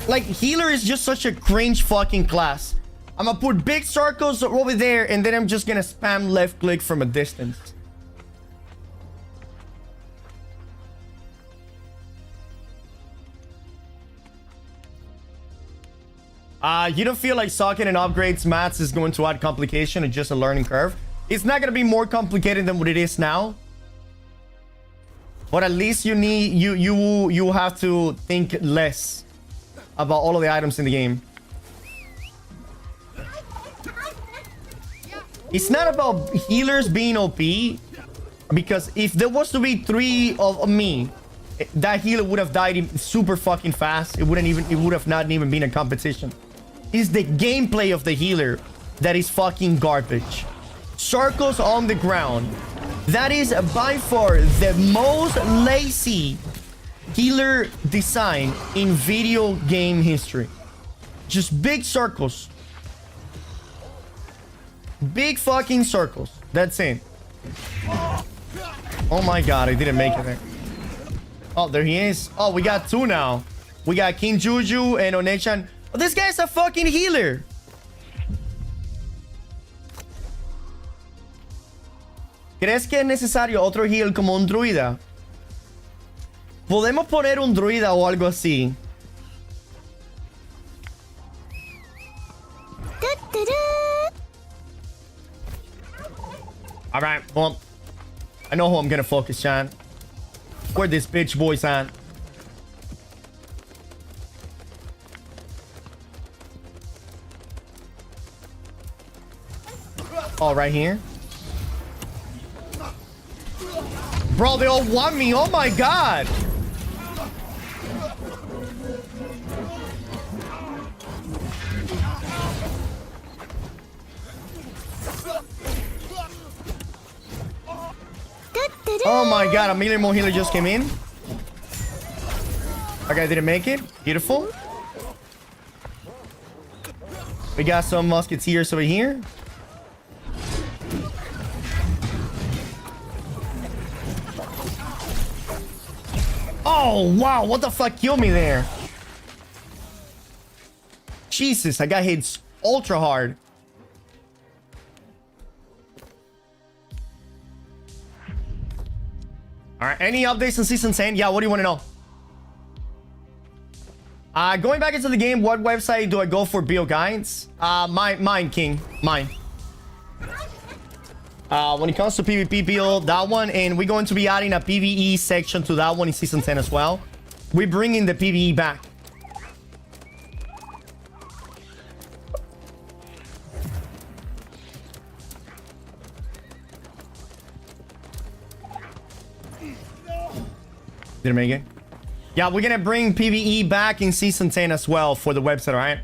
Like, healer is just such a cringe fucking class. I'm gonna put big circles over there, and then I'm just gonna spam left click from a distance. You don't feel like socking and upgrades mats is going to add complication or just a learning curve? It's not gonna be more complicated than what it is now. But at least you need you have to think less about all of the items in the game. It's not about healers being OP, because if there was to be 3 of me, that healer would have died super fucking fast. It would have not even been a competition. It's the gameplay of the healer that is fucking garbage. Circles on the ground. That is by far the most lazy healer design in video game history. Just big circles. Big fucking circles. That's it. Oh my god, I didn't make it there. Oh, there he is. Oh, we got two now. We got King Juju and Onechan. Oh, this guy's a fucking healer. ¿Crees que es necesario otro heal como un druida? Podemos poner un druida o algo así. Alright, well, I know who I'm gonna focus on. Where this bitch boy's on. Oh, right here. Bro, they all want me. Oh my god. Oh my god, a million more healer just came in. Okay, didn't make it. Beautiful. We got some musketeers over here. Oh, wow. What the fuck killed me there? Jesus, I got hit ultra hard. All right, any updates on Season 10? Yeah, what do you want to know? Going back into the game, what website do I go for build guides? Mine, King. Mine. When it comes to PvP build, that one, and we're going to be adding a PvE section to that one in Season 10 as well. We're bringing the PvE back. Didn't make it. Yeah, we're gonna bring PvE back in Season 10 as well for the website, alright?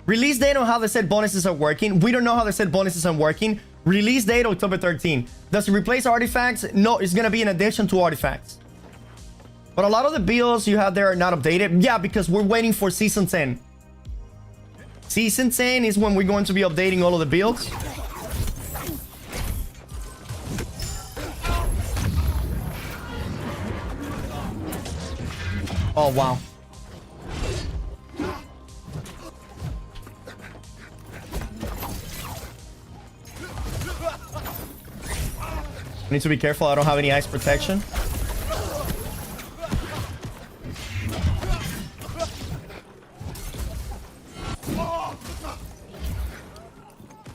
Release date on how the set bonuses are working. We don't know how the set bonuses are working. Release date October 13. Does it replace artifacts? No, it's gonna be in addition to artifacts. But a lot of the builds you have there are not updated. Yeah, because we're waiting for Season 10. Season 10 is when we're going to be updating all of the builds. Oh, wow. I need to be careful. I don't have any ice protection.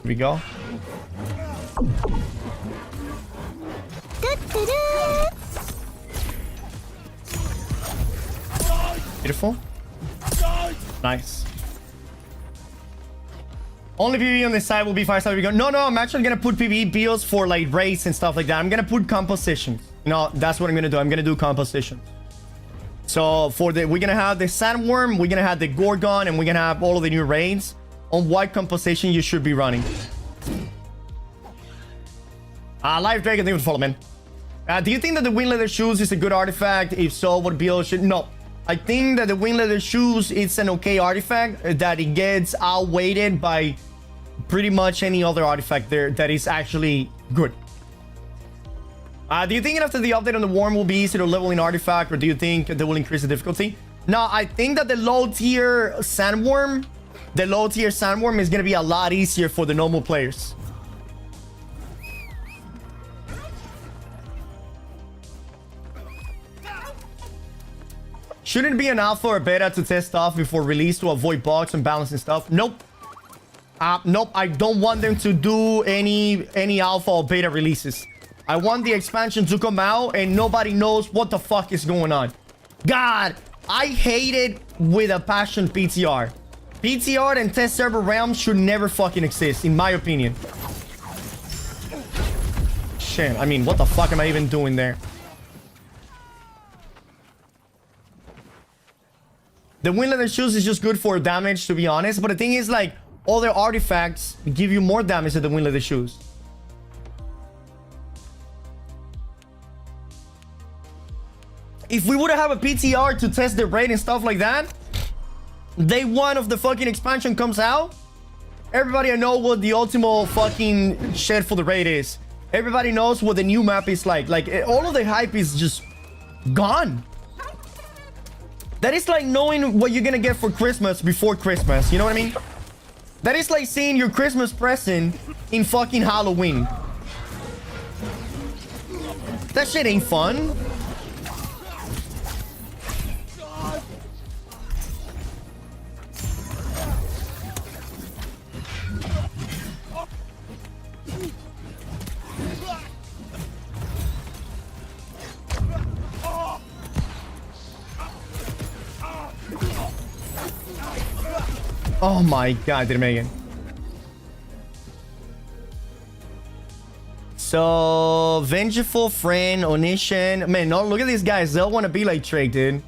Here we go. Beautiful. Nice. Only PvE on this side will be 5-star. We go. No, I'm actually gonna put PvE builds for like raids and stuff like that. I'm gonna put compositions. No, that's what I'm gonna do. I'm gonna do compositions. So for the, we're gonna have the Sandworm, we're gonna have the Gorgon, and we're gonna have all of the new raids on what composition you should be running. Live Dragon, thank you for follow, man. Do you think that the Wing Leather Shoes is a good artifact? If so, what build should... No. I think that the Wing Leather Shoes, it's an okay artifact, that it gets outweighted by pretty much any other artifact there that is actually good. Do you think after the update on the Worm will be easy to level in artifact, or do you think they will increase the difficulty? No, I think that the low tier Sandworm is going to be a lot easier for the normal players. Shouldn't it be an alpha or beta to test stuff before release to avoid bugs and balancing stuff? Nope. Nope. I don't want them to do any alpha or beta releases. I want the expansion to come out and nobody knows what the fuck is going on. God, I hate it with a passion PTR. PTR and test server realms should never fucking exist, in my opinion. Shit, I mean, what the fuck am I even doing there? The Wing Leather Shoes is just good for damage, to be honest. But the thing is, like, other artifacts give you more damage than the Wing Leather Shoes. If we would have a PTR to test the raid and stuff like that, day one of the fucking expansion comes out, everybody I know what the ultimate fucking shit for the raid is. Everybody knows what the new map is like. Like, all of the hype is just gone. That is like knowing what you're gonna get for Christmas before Christmas. You know what I mean? That is like seeing your Christmas present in fucking Halloween. That shit ain't fun. Oh my god, didn't make it. So, Vengeful Friend, Onishan. Man, no, look at these guys. They'll want to be like Trick, dude.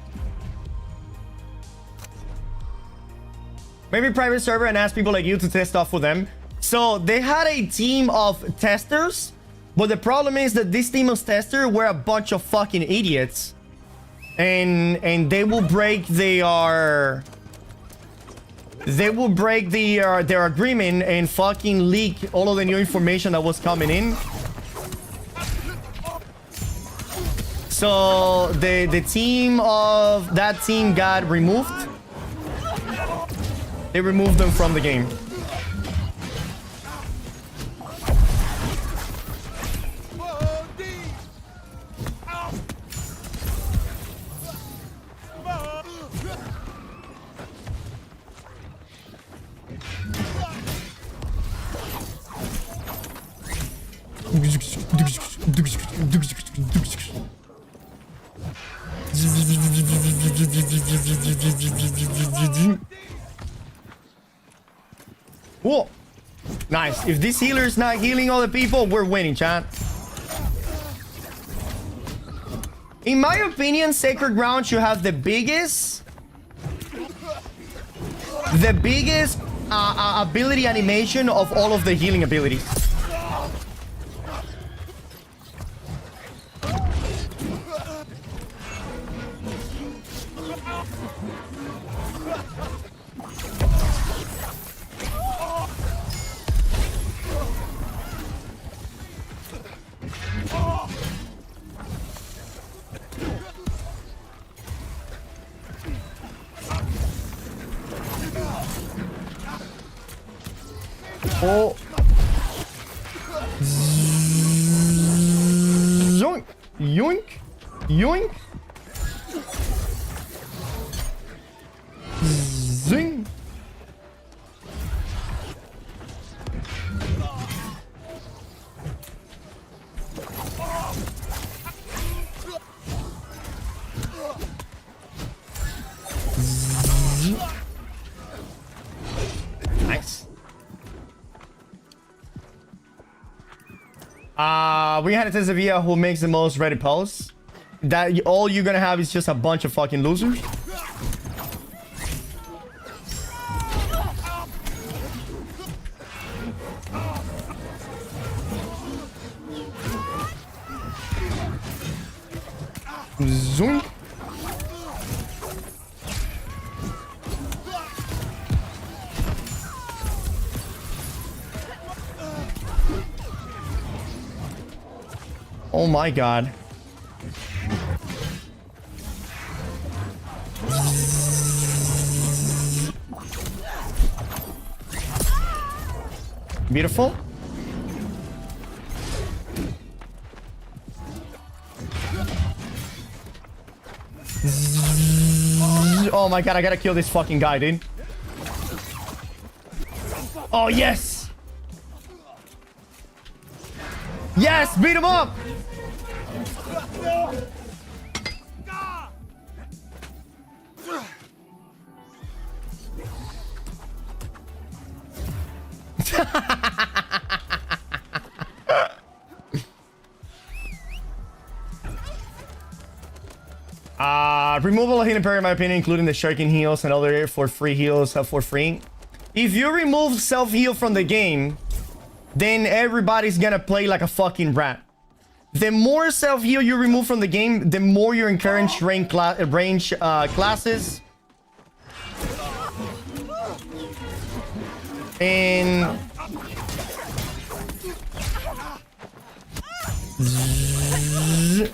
Maybe private server and ask people like you to test stuff for them. So, they had a team of testers. But the problem is that this team of testers were a bunch of fucking idiots. And they will break their... They will break their agreement and fucking leak all of the new information that was coming in. So the team of that team got removed. They removed them from the game. Whoa. Nice. If this healer is not healing all the people, we're winning, chat. In my opinion, Sacred Ground should have the biggest ability animation of all of the healing abilities. Oh. Yoink. Yoink. Yoink. Zing. Nice. We had to test Sevilla who makes the most Reddit posts. That all you're gonna have is just a bunch of fucking losers. Zoom. Oh my god. Beautiful. Oh my god, I gotta kill this fucking guy, dude. Oh, yes! Yes! Beat him up! Removal of hidden parry, in my opinion, including the shuriken heals and other for free heals for free. If you remove self-heal from the game, then everybody's gonna play like a fucking rat. The more self-heal you remove from the game, the more you encourage range classes. And Zzz.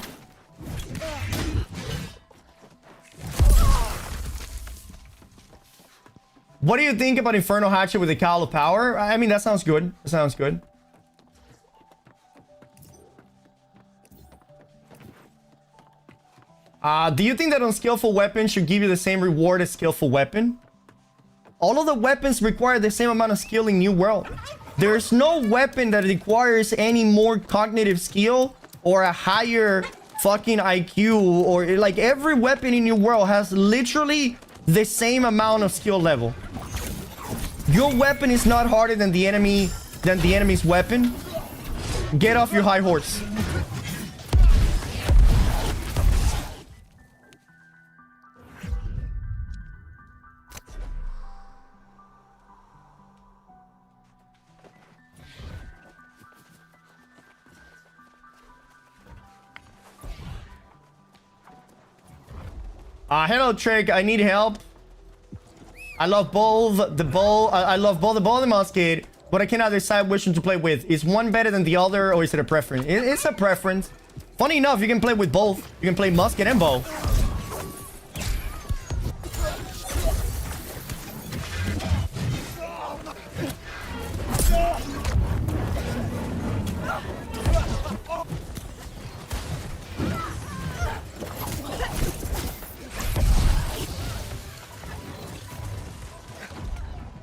What do you think about Inferno Hatchet with the Cowl of Power? I mean, that sounds good. That sounds good. Do you think that unskillful weapon should give you the same reward as skillful weapon? All of the weapons require the same amount of skill in New World. There's no weapon that requires any more cognitive skill or a higher fucking IQ, or like every weapon in New World has literally the same amount of skill level. Your weapon is not harder than the enemy's weapon. Get off your high horse. Hello, Trick. I need help. I love both the bow. I love both the bow and the musket, but I cannot decide which one to play with. Is one better than the other, or is it a preference? It's a preference. Funny enough, you can play with both. You can play musket and bow.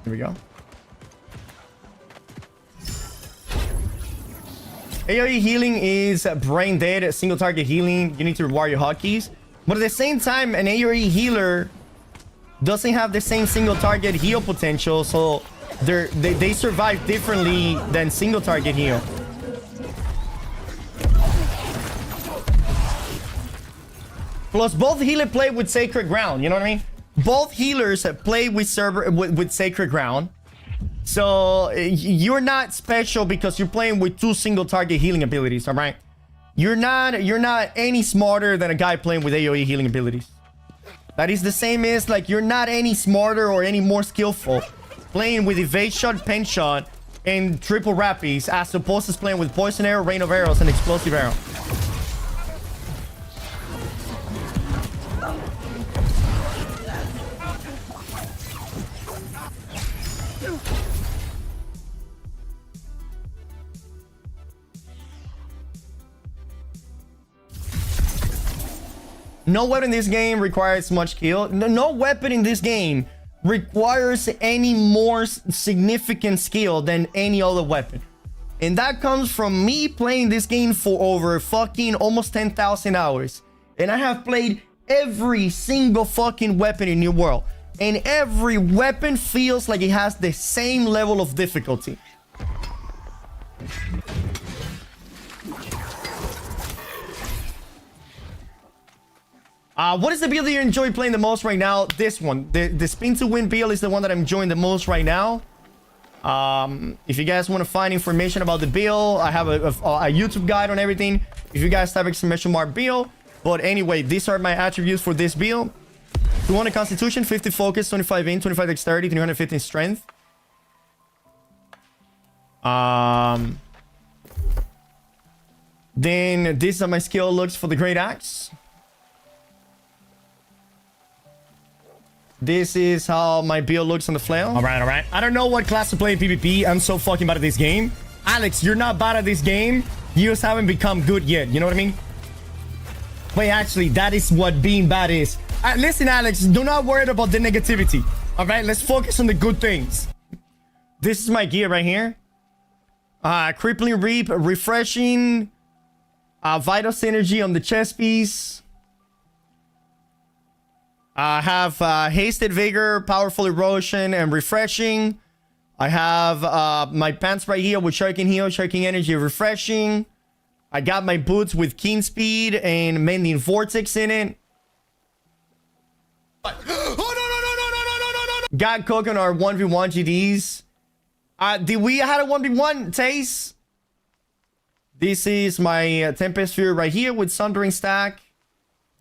Here we go. AoE healing is brain dead, single target healing. You need to rewire your hotkeys. But at the same time, an AoE healer doesn't have the same single target heal potential, so they survive differently than single target heal. Plus, both healers play with Sacred Ground, you know what I mean? Both healers play with Sacred Ground. So you're not special because you're playing with two single target healing abilities, all right? You're not any smarter than a guy playing with AoE healing abilities. That is the same as like you're not any smarter or any more skillful playing with evade shot, pen shot, and triple rapids as opposed to playing with poison arrow, rain of arrows, and explosive arrow. No weapon in this game requires much skill. No weapon in this game requires any more significant skill than any other weapon. And that comes from me playing this game for over fucking almost 10,000 hours. And I have played every single fucking weapon in New World. And every weapon feels like it has the same level of difficulty. What is the build that you enjoy playing the most right now? This one. The spin to win build is the one that I'm enjoying the most right now. If you guys want to find information about the build, I have a YouTube guide on everything. If you guys type !build. But anyway, these are my attributes for this build. 200 constitution, 50 focus, 25 in, 25 dexterity, 315 strength. Then these are my skill looks for the great axe. This is how my build looks on the flail. All right. I don't know what class to play in PvP. I'm so fucking bad at this game. Alex, you're not bad at this game. You just haven't become good yet. You know what I mean? Wait, actually, that is what being bad is. Listen, Alex, do not worry about the negativity. All right, let's focus on the good things. This is my gear right here. Crippling Reap, refreshing. Vital Synergy on the chest piece. I have Hasted Vigor, Powerful Erosion, and Refreshing. I have my pants right here with Shuriken Heal, Shuriken Energy, Refreshing. I got my boots with Keen Speed and Mending Vortex in it. Oh, no. Got Cook on our 1v1 GDs. Did we had a 1v1 Taste? This is my Tempest Fury right here with Sundering Stack.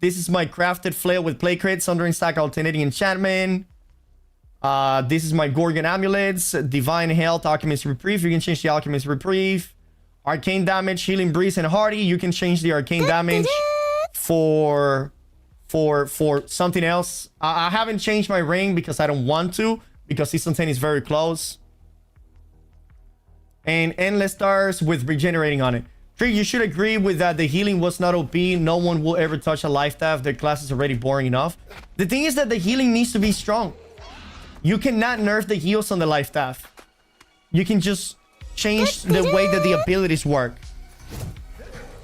This is my crafted flail with play crit, Sundering Stack, alternating enchantment. This is my Gorgon amulets, Divine Health, Alchemist Reprieve. You can change the Alchemist Reprieve. Arcane damage, healing breeze, and hardy. You can change the arcane damage for something else. I haven't changed my ring because I don't want to, because season 10 is very close. And endless stars with regenerating on it. Trick, you should agree with that. The healing was not OP. No one will ever touch a life staff. Their class is already boring enough. The thing is that the healing needs to be strong. You cannot nerf the heals on the life staff. You can just change the way that the abilities work.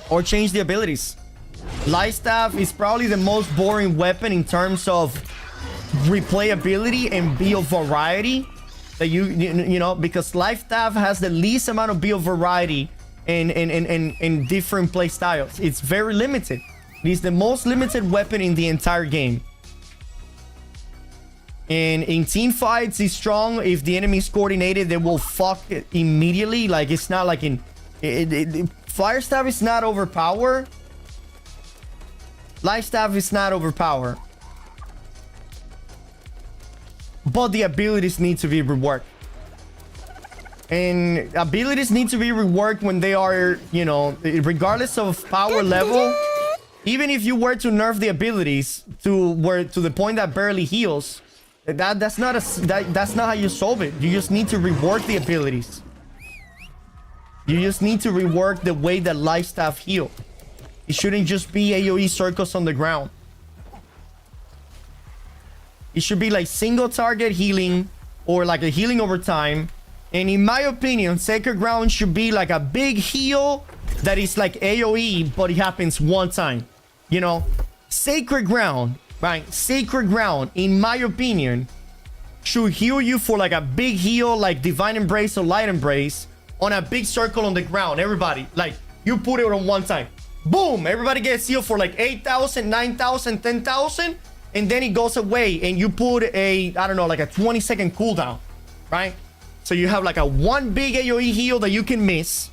Or change the abilities. Life staff is probably the most boring weapon in terms of replayability and build variety. That you know, because life staff has the least amount of build variety in different play styles. It's very limited. It is the most limited weapon in the entire game. And in team fights, it's strong. If the enemy is coordinated, they will fuck it immediately. Like, it's not like in... Fire staff is not overpowered. Life staff is not overpowered. But the abilities need to be reworked. And abilities need to be reworked when they are, you know, regardless of power level. Even if you were to nerf the abilities to the point that barely heals, that's not how you solve it. You just need to rework the abilities. You just need to rework the way that life staff heal. It shouldn't just be AoE circles on the ground. It should be like single target healing or like a healing over time. And in my opinion, Sacred Ground should be like a big heal that is like AoE, but it happens one time. You know, Sacred Ground, right? Sacred Ground, in my opinion, should heal you for like a big heal like Divine Embrace or Light Embrace on a big circle on the ground. Everybody, like, you put it on one time. Boom! Everybody gets healed for like 8,000, 9,000, 10,000. And then it goes away and you put a, I don't know, like a 20-second cooldown, right? So you have like a one big AoE heal that you can miss.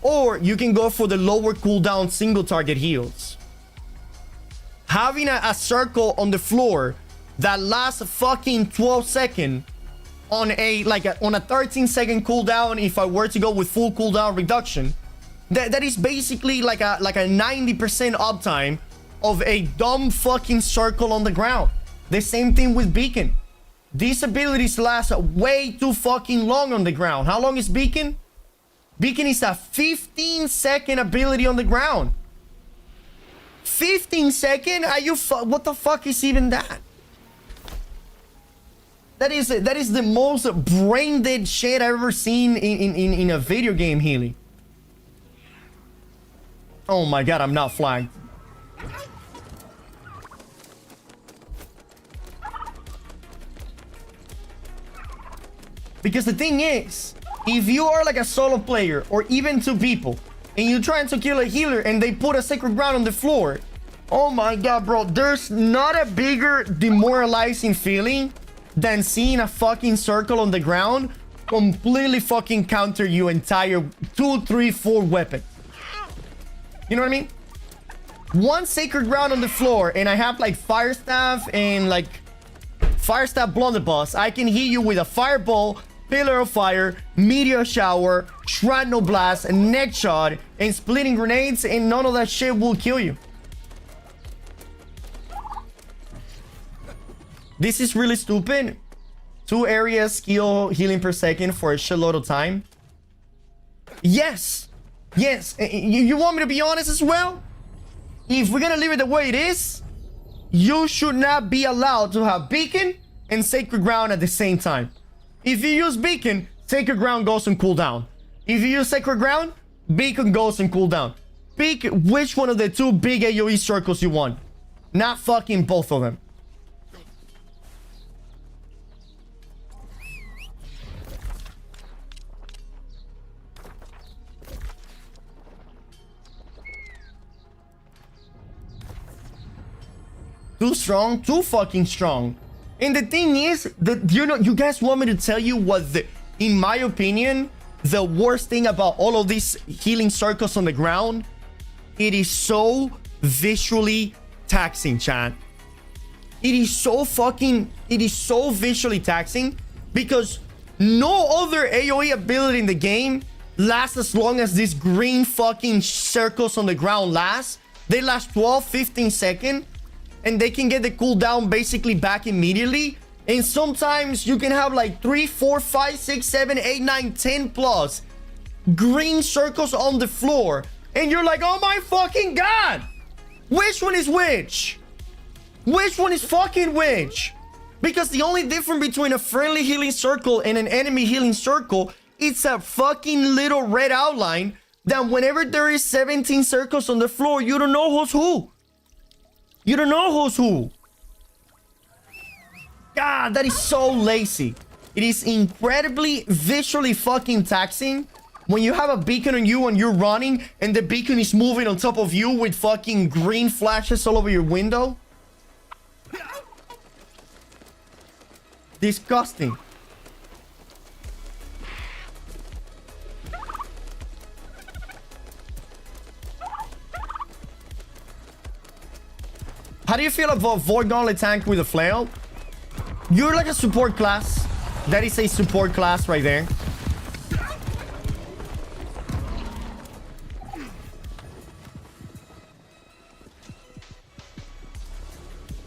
Or you can go for the lower cooldown single target heals. Having a circle on the floor that lasts a fucking 12 seconds on a 13-second cooldown, if I were to go with full cooldown reduction, that is basically like a 90% uptime of a dumb fucking circle on the ground. The same thing with Beacon. These abilities last way too fucking long on the ground. How long is Beacon? Beacon is a 15-second ability on the ground. 15-second? Are you what the fuck is even that? That is the most brain dead shit I've ever seen in a video game healing. Oh my god, I'm not flagged. Because the thing is, if you are like a solo player or even two people and you're trying to kill a healer and they put a Sacred Ground on the floor, oh my god, bro, there's not a bigger demoralizing feeling than seeing a fucking circle on the ground completely fucking counter your entire 2, 3, 4 weapon. You know what I mean? One Sacred Ground on the floor and I have like Fire Staff and like Fire Staff Blunderbuss. I can hit you with a Fireball, Pillar of Fire, Meteor Shower, Shrapnel Blast, Neck Shot, and Splitting Grenades, and none of that shit will kill you. This is really stupid. 2 areas skill healing per second for a shitload of time. Yes. Yes. You want me to be honest as well? If we're gonna leave it the way it is, you should not be allowed to have Beacon and Sacred Ground at the same time. If you use Beacon, Sacred Ground goes on cooldown. If you use Sacred Ground, Beacon goes on cooldown. Pick which one of the 2 big AoE circles you want. Not fucking both of them. Too strong, too fucking strong. And the thing is, you guys want me to tell you what in my opinion, the worst thing about all of these healing circles on the ground? It is so visually taxing, chat. It is so visually taxing because no other AoE ability in the game last as long as these green fucking circles on the ground last. They last 12, 15 seconds. And they can get the cooldown basically back immediately. And sometimes you can have like 3, 4, 5, 6, 7, 8, 9, 10 plus green circles on the floor. And you're like, oh my fucking god! Which one is which? Which one is fucking which? Because the only difference between a friendly healing circle and an enemy healing circle, it's a fucking little red outline that whenever there is 17 circles on the floor, you don't know who's who. You don't know who's who. God, that is so lazy. It is incredibly visually fucking taxing when you have a beacon on you and you're running and the beacon is moving on top of you with fucking green flashes all over your window. Disgusting. How do you feel about Void Gauntlet tank with a flail? You're like a support class. That is a support class right there.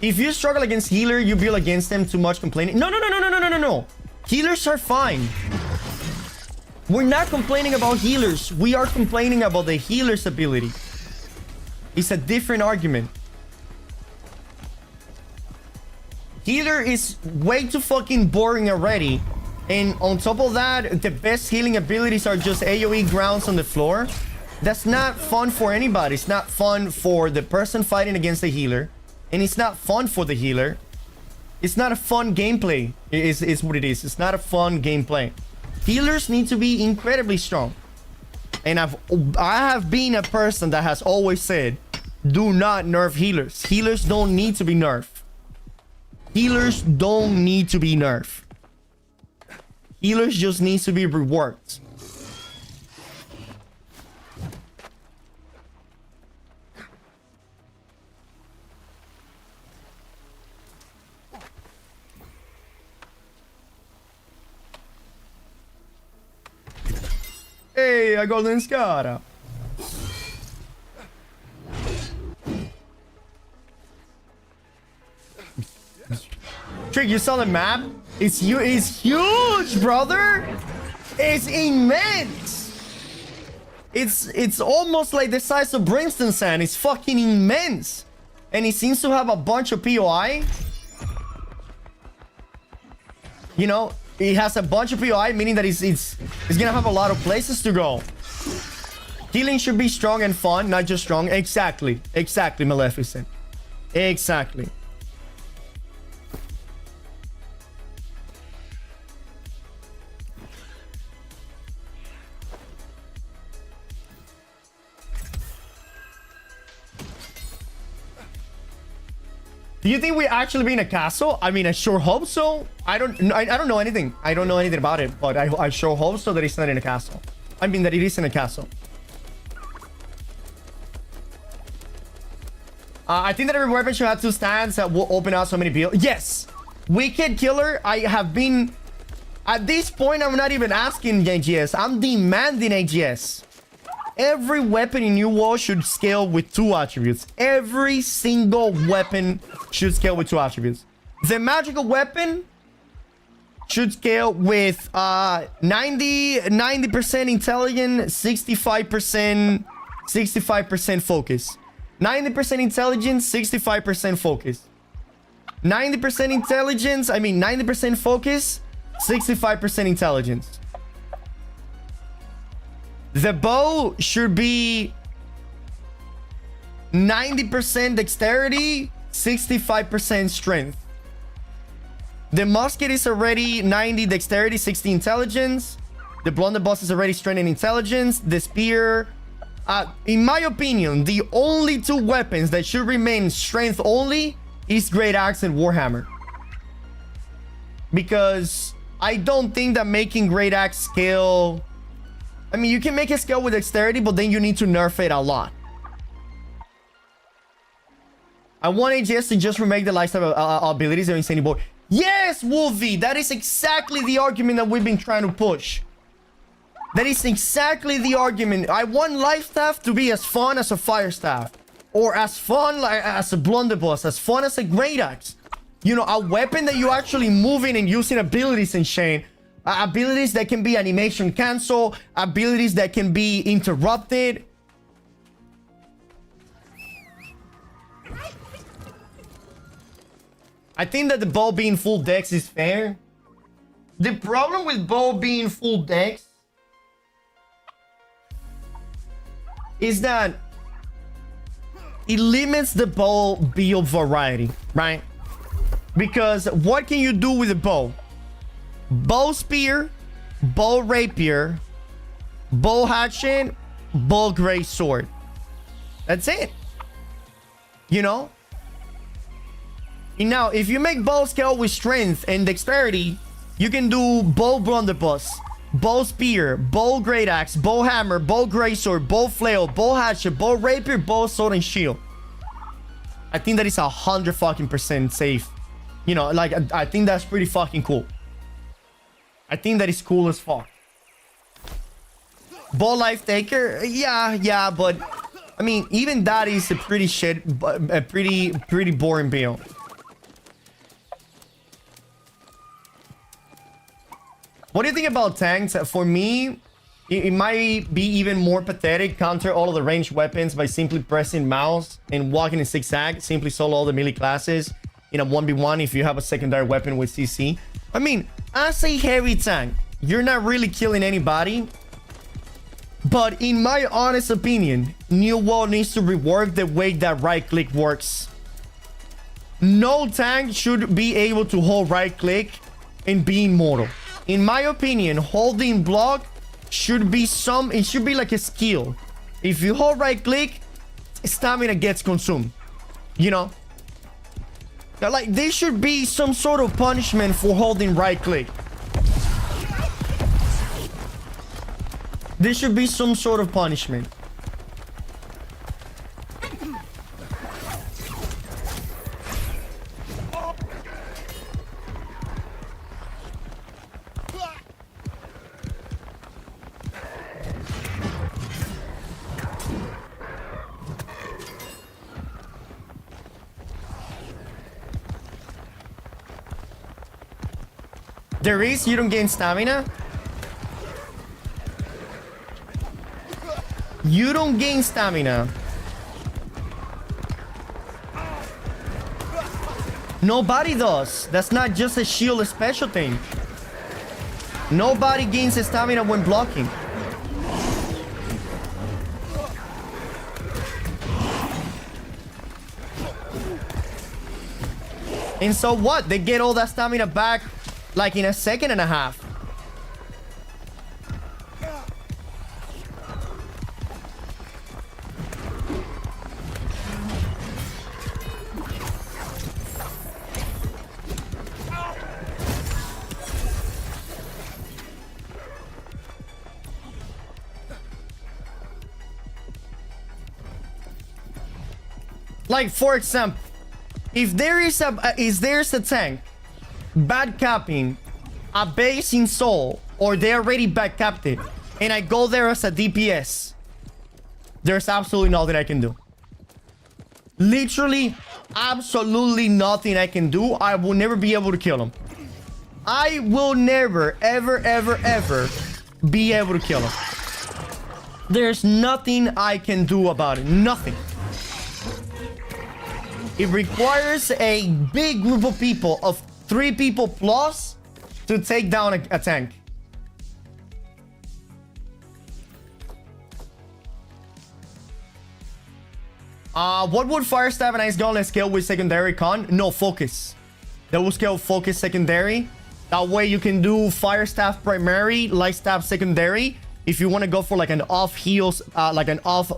If you struggle against healer, you build against them too much complaining. No. Healers are fine. We're not complaining about healers. We are complaining about the healer's ability. It's a different argument. Healer is way too fucking boring already. And on top of that, the best healing abilities are just AoE grounds on the floor. That's not fun for anybody. It's not fun for the person fighting against the healer. And it's not fun for the healer. It's not a fun gameplay. Is what it is. It's not a fun gameplay. Healers need to be incredibly strong. And I have been a person that has always said, do not nerf healers. Healers don't need to be nerfed. Healers don't need to be nerfed. Healers just need to be reworked. Hey, a golden scara. Trick, you saw the map? It's huge, brother. It's immense. It's almost like the size of Brimstone Sand. It's fucking immense. And it seems to have a bunch of POI. You know, it has a bunch of POI, meaning that it's gonna have a lot of places to go. Healing should be strong and fun, not just strong. Exactly, Maleficent. Exactly. Do you think we actually be in a castle? I mean, I sure hope so. I don't know anything. I don't know anything about it, but I sure hope so that it's not in a castle. I mean, that it is in a castle. I think that every weapon should have 2 stands that will open out so many builds. Yes! Wicked Killer, I have been... At this point, I'm not even asking AGS. I'm demanding AGS. Every weapon in New World should scale with 2 attributes. Every single weapon should scale with 2 attributes. The magical weapon should scale with 90% intelligence, 65% focus. 90% intelligence, 65% focus. 90% intelligence, 90% focus, 65% intelligence. The bow should be 90% dexterity, 65% strength. The musket is already 90 dexterity, 60 intelligence. The blunderbuss is already strength and intelligence. The spear, in my opinion, the only 2 weapons that should remain strength only is Great Axe and Warhammer. Because I don't think that making Great Axe scale... you can make it scale with dexterity, but then you need to nerf it a lot. I want AGS to just remake the lifestyle abilities of Insane Boy. Yes, Wolfie! That is exactly the argument that we've been trying to push. That is exactly the argument. I want life staff to be as fun as a fire staff, or as fun like as a blunderbuss, as fun as a great axe. You know, a weapon that you actually moving and using abilities and shit. Abilities that can be animation cancel, abilities that can be interrupted. I think that the bow being full dex is fair. The problem with bow being full dex is that it limits the bow build variety, right? Because what can you do with a bow? Bow spear, bow rapier, bow hatchet, bow gray sword. That's it. You know? And now, if you make bow scale with strength and dexterity, you can do bow blunderbuss, bow spear, bow great axe, bow hammer, bow gray sword, bow flail, bow hatchet, bow rapier, bow sword and shield. I think that is 100% safe. You know, like, I think that's pretty fucking cool. I think that is cool as fuck. Bow life taker, yeah, but I mean, even that is a pretty a pretty boring build. What do you think about tanks? For me, it might be even more pathetic. Counter all of the ranged weapons by simply pressing mouse and walking in zigzag. Simply solo all the melee classes in a 1v1 if you have a secondary weapon with CC. I mean, as a heavy tank, you're not really killing anybody. But in my honest opinion, New World needs to rework the way that right click works. No tank should be able to hold right click and be immortal. In my opinion, holding block should be it should be like a skill. If you hold right click, stamina gets consumed. You know? Like, there should be some sort of punishment for holding right click. There should be some sort of punishment. There is, you don't gain stamina. You don't gain stamina. Nobody does. That's not just a shield special thing. Nobody gains stamina when blocking. And so what? They get all that stamina back like in a second and a half. Like, for example, if there's a tank bad capping a base in Soul, or they're already back capped it, and I go there as a DPS, there's absolutely nothing I can do. Literally, absolutely nothing I can do. I will never be able to kill him. I will never, ever be able to kill him. There's nothing I can do about it. Nothing. It requires a big group of people, of 3 people plus, to take down a tank. What would Fire Staff and Ice Gauntlet scale with secondary con? No, focus. They will scale focus secondary. That way you can do Fire Staff primary, Light Staff secondary. If you want to go for like an off heals, like an off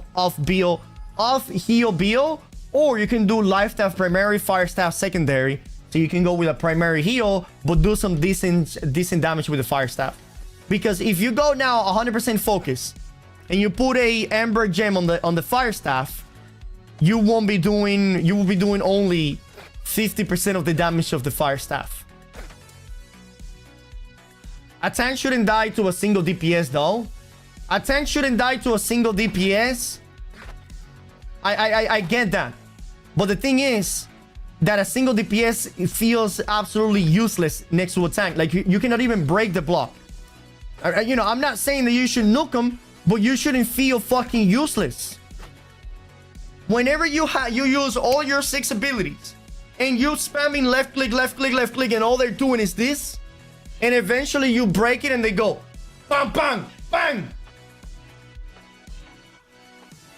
heal build, or you can do Life Staff primary, Fire Staff secondary. So you can go with a primary heal, but do some decent damage with the Fire Staff. Because if you go now 100% focus, and you put a Ember Gem on the Fire Staff, you will be doing only 50% of the damage of the Fire Staff. A tank shouldn't die to a single DPS though. A tank shouldn't die to a single DPS. I get that. But the thing is that a single DPS feels absolutely useless next to a tank. Like, you cannot even break the block. You know, I'm not saying that you should nuke them, but you shouldn't feel fucking useless. Whenever you use all your 6 abilities and you spamming left click, left click, left click, and all they're doing is this, and eventually you break it and they go bang, bang, bang.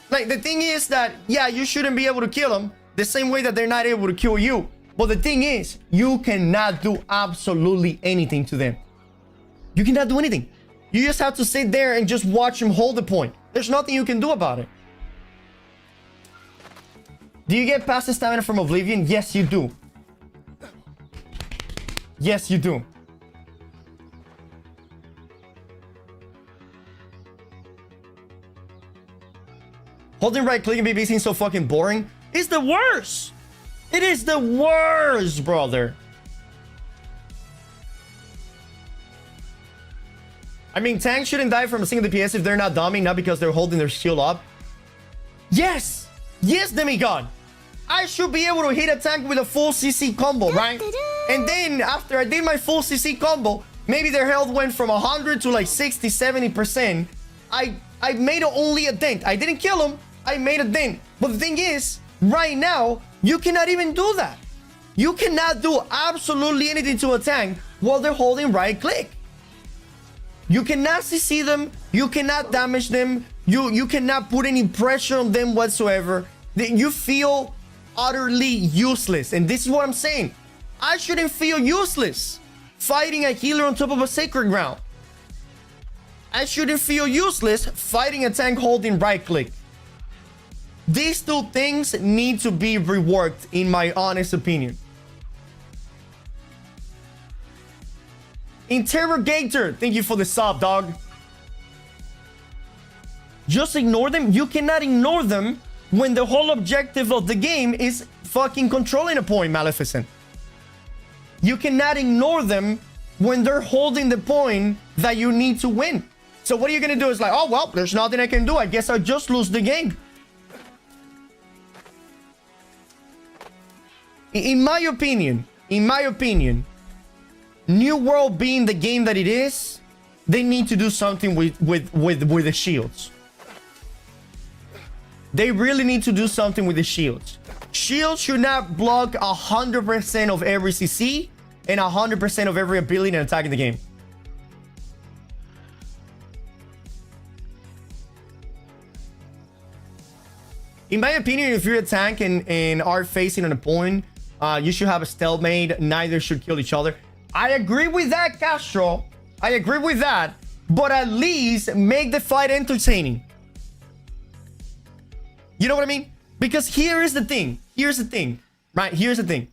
Like, the thing is that, yeah, you shouldn't be able to kill them the same way that they're not able to kill you. But the thing is, you cannot do absolutely anything to them. You cannot do anything. You just have to sit there and just watch them hold the point. There's nothing you can do about it. Do you get passive stamina from Oblivion? Yes, you do. Yes, you do. Holding right click and BB seems so fucking boring. It's the worst. It is the worst, brother. I mean, tanks shouldn't die from a single DPS if they're not dumbing, not because they're holding their shield up. Yes! Yes, Demigod! I should be able to hit a tank with a full CC combo, right? And then, after I did my full CC combo, maybe their health went from 100 to like 60, 70%. I made only a dent. I didn't kill him. I made a dent. But the thing is, right now, you cannot even do that. You cannot do absolutely anything to a tank while they're holding right click. You cannot CC them. You cannot damage them. You cannot put any pressure on them whatsoever. You feel utterly useless. And this is what I'm saying. I shouldn't feel useless fighting a healer on top of a sacred ground. I shouldn't feel useless fighting a tank holding right click. These two things need to be reworked, in my honest opinion. Interrogator, thank you for the sub, dog. Just ignore them. You cannot ignore them when the whole objective of the game is fucking controlling a point, Maleficent. You cannot ignore them when they're holding the point that you need to win. So what are you gonna do? Is like, oh well, there's nothing I can do. I guess I'll just lose the game. In my opinion, New World being the game that it is, they need to do something with the shields. They really need to do something with the shields. Shields should not block 100% of every CC and 100% of every ability and attack in the game. In my opinion, if you're a tank and are facing an opponent, you should have a stealth made. Neither should kill each other. I agree with that, Castro. I agree with that. But at least make the fight entertaining. You know what I mean? Because here is the thing. Here's the thing. Right? Here's the thing.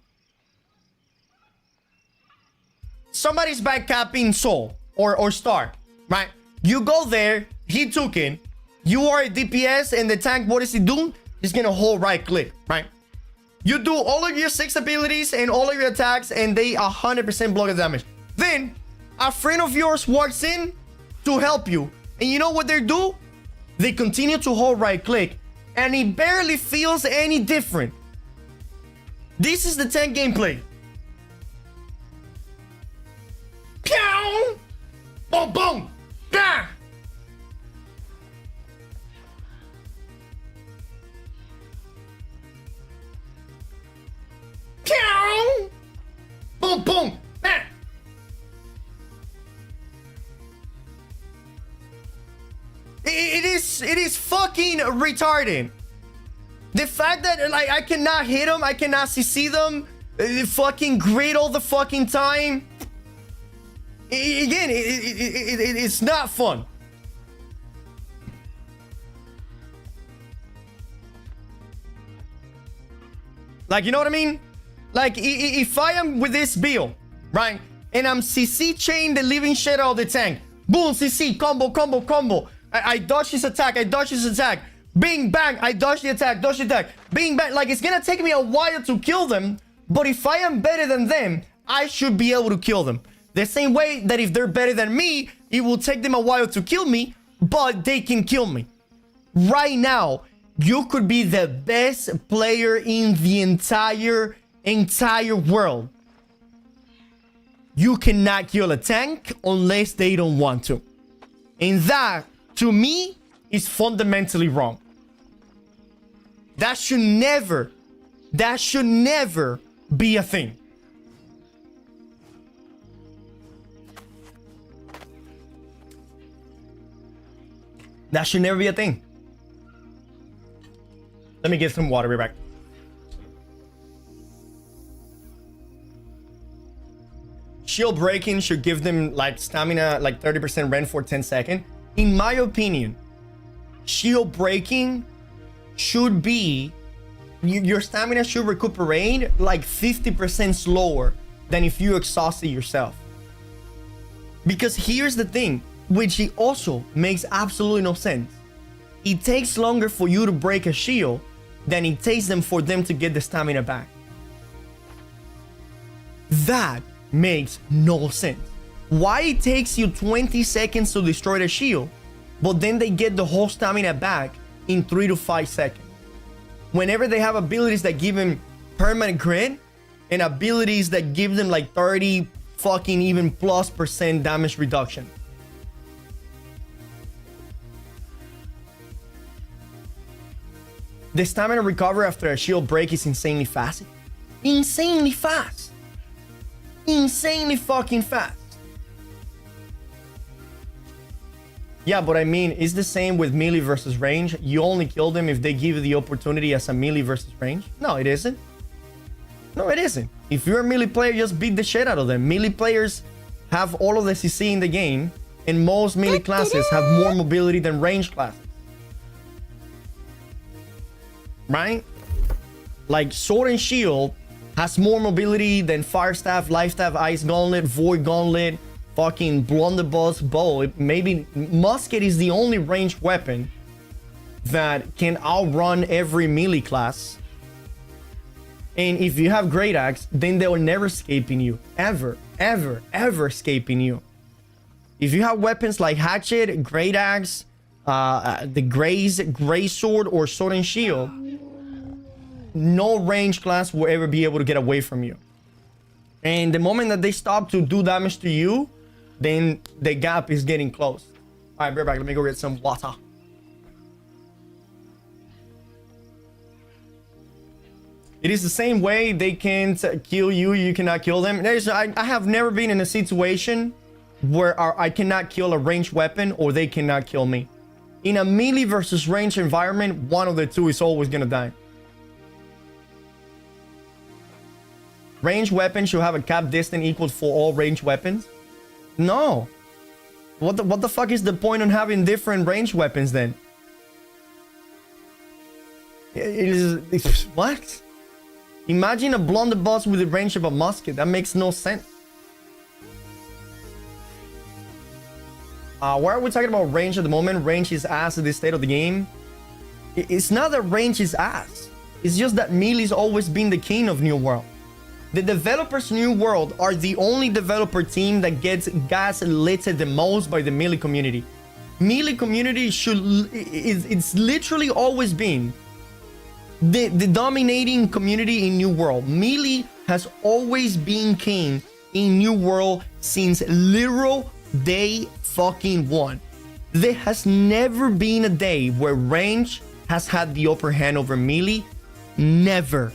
Somebody's backcapping Soul or Star. Right? You go there. He took it. You are a DPS and the tank, what is he doing? He's gonna hold right click. Right? You do all of your 6 abilities and all of your attacks and they 100% block the damage. Then, a friend of yours walks in to help you. And you know what they do? They continue to hold right click. And he barely feels any different. This is the tank gameplay. Pew! Boom, boom! Gah! Pew! Boom, boom! Bam! It is fucking retarded. The fact that like I cannot hit them, I cannot CC them, fucking grid all the fucking time. Again, it's not fun. Like, you know what I mean? Like, if I am with this build, right, and I'm CC chain the living shadow of the tank, boom, CC, combo, combo, combo. I dodge his attack, I dodge his attack. Bing, bang, I dodge the attack, dodge the attack. Bing, bang. Like, it's gonna take me a while to kill them. But if I am better than them, I should be able to kill them. The same way that if they're better than me, it will take them a while to kill me. but they can kill me. Right now, you could be the best player in the entire world. You cannot kill a tank unless they don't want to. And that, to me, is fundamentally wrong. That should never be a thing. That should never be a thing. Let me get some water, be back. Shield breaking should give them like stamina, like 30% rend for 10 seconds. In my opinion, shield breaking should be, your stamina should recuperate like 50% slower than if you exhausted yourself. Because here's the thing, which it also makes absolutely no sense. It takes longer for you to break a shield than it takes them for them to get the stamina back. That makes no sense. Why it takes you 20 seconds to destroy the shield, but then they get the whole stamina back in 3 to 5 seconds? Whenever they have abilities that give them permanent crit and abilities that give them like 30 fucking even +% damage reduction. The stamina recovery after a shield break is insanely fast. Insanely fast. Insanely fucking fast. Yeah, but I mean, it's the same with melee versus range. You only kill them if they give you the opportunity as a melee versus range. No, it isn't. No, it isn't. If you're a melee player, just beat the shit out of them. Melee players have all of the CC in the game, and most melee classes have more mobility than range classes. Right? Like Sword and Shield has more mobility than Fire Staff, Life Staff, Ice Gauntlet, Void Gauntlet, fucking Blunderbuss, Bow. Maybe Musket is the only ranged weapon that can outrun every melee class. And if you have Great Axe, then they will never escaping you. Ever escaping you. If you have weapons like Hatchet, Great Axe, the Gray Sword, or Sword and Shield, no range class will ever be able to get away from you. And the moment that they stop to do damage to you, then the gap is getting close. All right, we're back. Let me go get some water. It is the same way they can't kill you, you cannot kill them. I have never been in a situation where I cannot kill a ranged weapon or they cannot kill me. In a melee versus range environment, one of the two is always gonna die. Ranged weapons should have a cap distance equal for all ranged weapons? No. What the fuck is the point on having different ranged weapons then? It's what? Imagine a blunderbuss with the range of a musket. That makes no sense. Why are we talking about range at the moment? Range is ass at this state of the game. It's not that range is ass. It's just that melee's always been the king of New World. The developers New World are the only developer team that gets gaslit the most by the melee community. Melee community it's literally always been the dominating community in New World. Melee has always been king in New World since literal day fucking one. There has never been a day where range has had the upper hand over melee. Never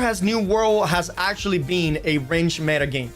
has New World has actually been a range meta game.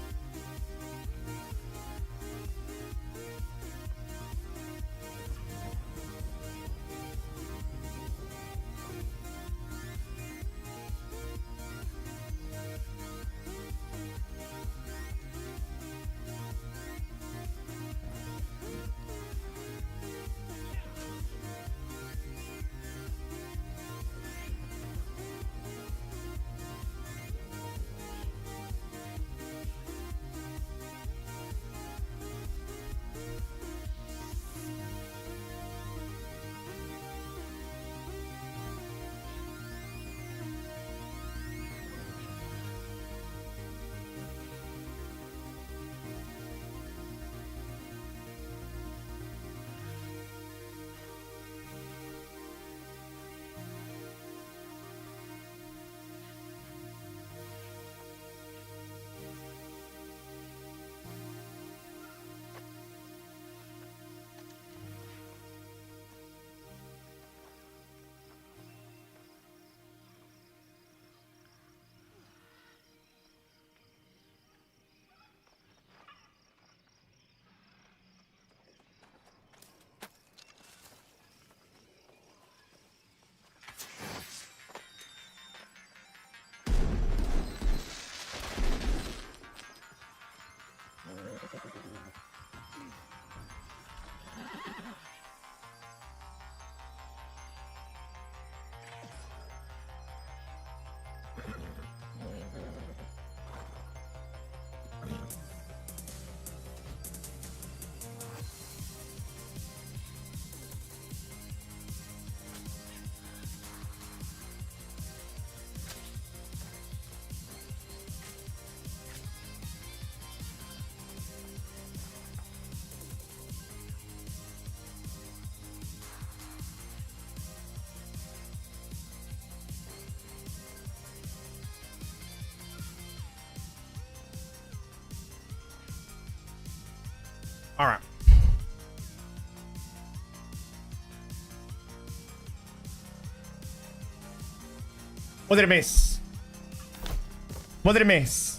All right. What did I miss? What did I miss?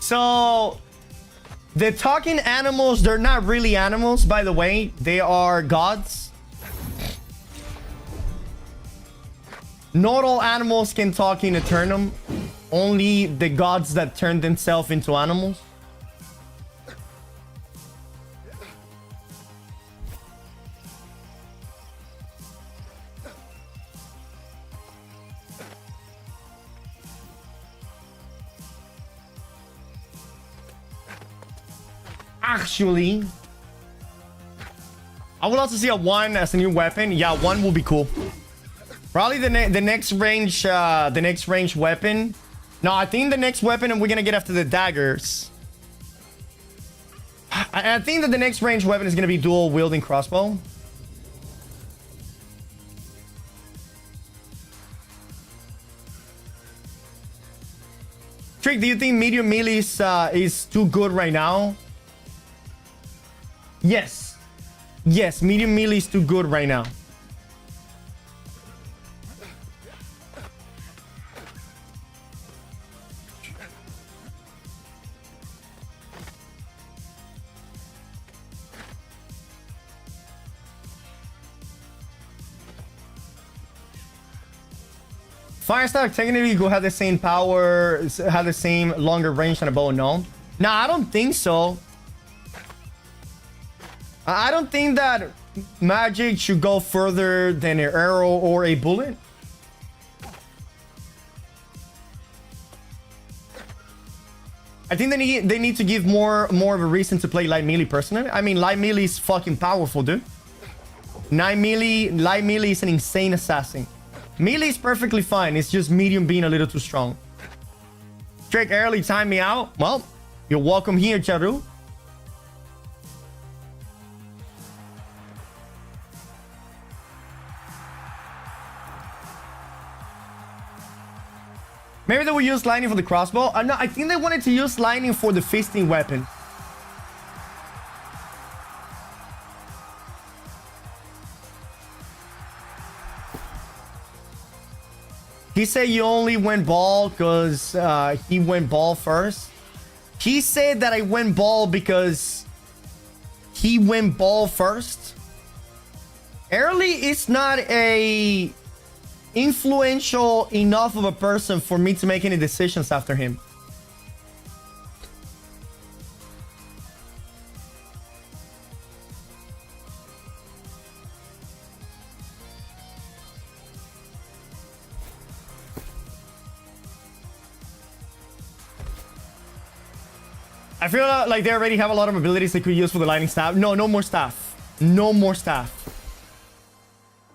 So, the talking animals, they're not really animals, by the way. They are gods. Not all animals can talk in Eternum. Only the gods that turn themselves into animals. Actually, I would also see a 1 as a new weapon. Yeah, 1 will be cool. Probably the next range weapon. No, I think the next weapon we're gonna get after the daggers. I think that the next range weapon is gonna be dual wielding crossbow. Trick, do you think medium melee is too good right now? Yes. Yes, medium melee is too good right now. Fire staff technically go have the same power, have the same longer range than a bow, no? Nah, I don't think so. I don't think that magic should go further than an arrow or a bullet. I think they need to give more of a reason to play light melee personally. I mean, light melee is fucking powerful, dude. Light melee is an insane assassin. Melee is perfectly fine. It's just medium being a little too strong. Drake early time me out. Well, you're welcome here, Charu. Maybe they will use lightning for the crossbow. No, I think they wanted to use lightning for the fisting weapon. He said you only went ball because he went ball first. He said that I went ball because he went ball first. Early is not a influential enough of a person for me to make any decisions after him. I feel like they already have a lot of abilities they could use for the lightning staff. No, no more staff. No more staff.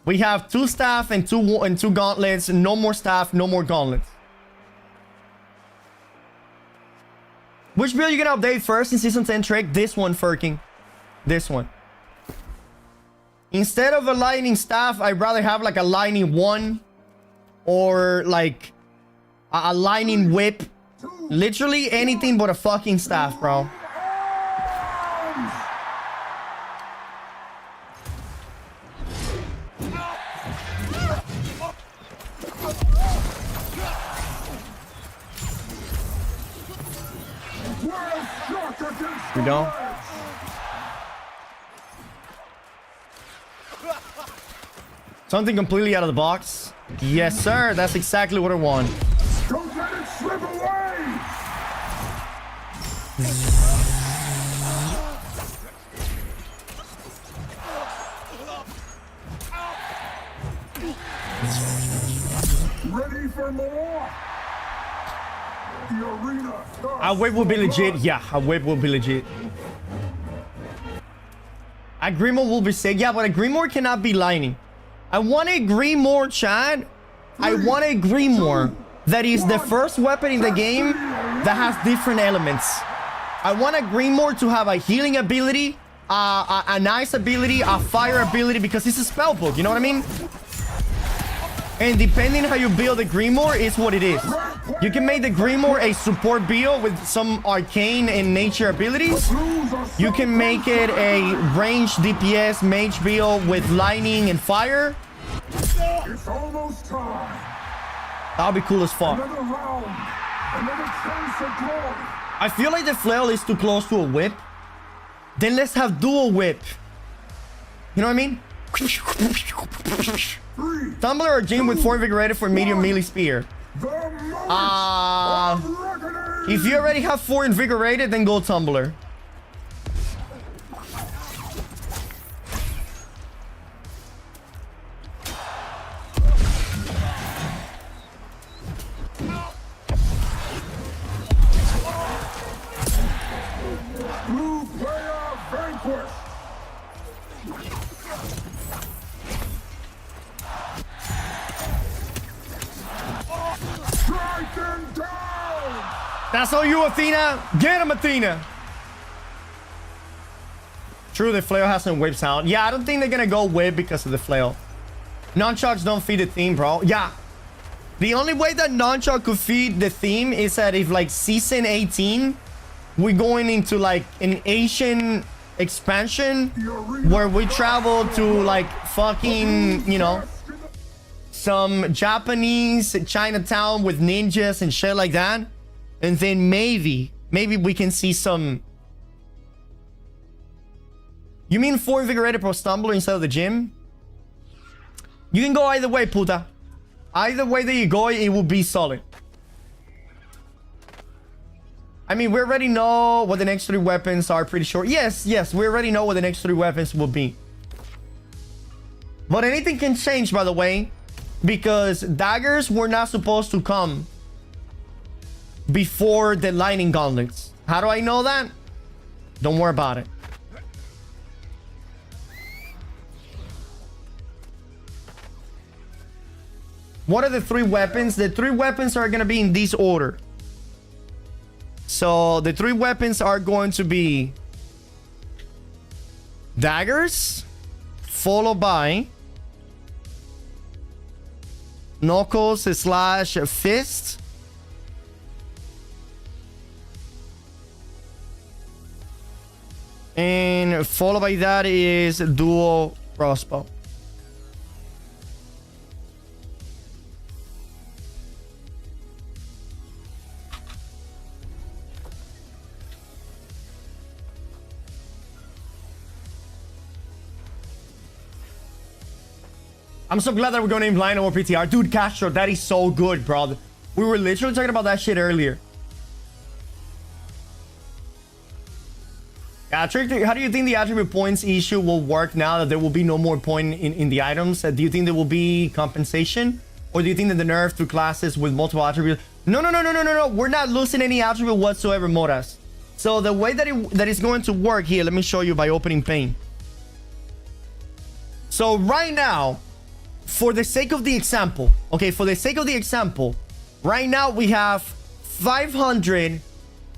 We have 2 staff and two gauntlets. No more staff, no more gauntlets. Which build you gonna update first in Season 10, Trick? This one, Furking. This one. Instead of a lightning staff, I'd rather have like a lightning 1 or like a lightning whip. Literally anything but a fucking staff, bro. We go. Something completely out of the box. Yes, sir. That's exactly what I want. Don't let it slip away! Ready for more? The arena starts. Our whip will be legit. Yeah, our whip will be legit. A Grimoire will be sick. Yeah, but a Grimoire cannot be lightning. I want a Grimoire, Chad. I want a Grimoire that is the first weapon in the game that has different elements. I want a Grimoire to have a healing ability, an ice ability, a fire ability, because it's a spell book. You know what I mean? And depending how you build the Grimoire is what it is. You can make the Grimoire a support build with some arcane and nature abilities. You can make it a range DPS mage build with lightning and fire. It's almost time. That'll be cool as fuck. Another round. Another chance at glory. I feel like the flail is too close to a whip. Then let's have dual whip. You know what I mean? Tumbler or Jin with 4 invigorated for medium melee spear. The moment of reckoning. If you already have 4 invigorated, then go Tumbler. Blue player vanquished. Strike him down. That's all you, Athena. Get him, Athena. True, the flail has some whip sound. Yeah, I don't think they're gonna go whip because of the flail. Nunchucks don't feed the theme, bro. Yeah. The only way that Nunchuck could feed the theme is that if, like, season 18, we're going into, like, an Asian expansion where we travel to, like, fucking, you know, some Japanese Chinatown with ninjas and shit like that. And then maybe we can see some... You mean 4 invigorated pro stumbler instead of the gym? You can go either way, puta. Either way that you go, it will be solid. I mean, we already know what the next 3 weapons are, pretty sure. Yes, we already know what the next 3 weapons will be. But anything can change, by the way, because daggers were not supposed to come before the lightning gauntlets. How do I know that? Don't worry about it. What are the 3 weapons? The 3 weapons are going to be in this order. So the 3 weapons are going to be daggers, followed by knuckles / fist, and followed by that is dual crossbow. I'm so glad that we're going to name blind over PTR. Dude, Castro, that is so good, bro. We were literally talking about that shit earlier. Yeah, Trick, how do you think the attribute points issue will work now that there will be no more point in the items? Do you think there will be compensation? Or do you think that the nerf to classes with multiple attributes? No. We're not losing any attribute whatsoever, Moras. So the way that it's going to work here, let me show you by opening pane. So right now, for the sake of the example, okay, for the sake of the example, right now we have 500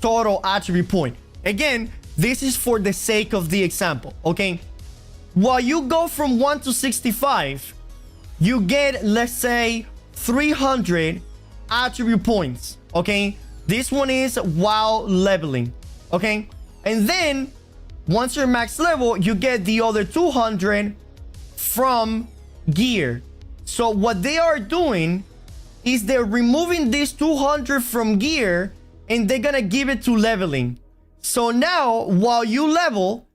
total attribute point. Again, this is for the sake of the example, okay? While you go from 1 to 65, you get, let's say, 300 attribute points, okay? This one is while leveling, okay? And then, once you're max level, you get the other 200 from gear. So what they are doing is they're removing this 200 from gear and they're gonna give it to leveling. So now, while you level,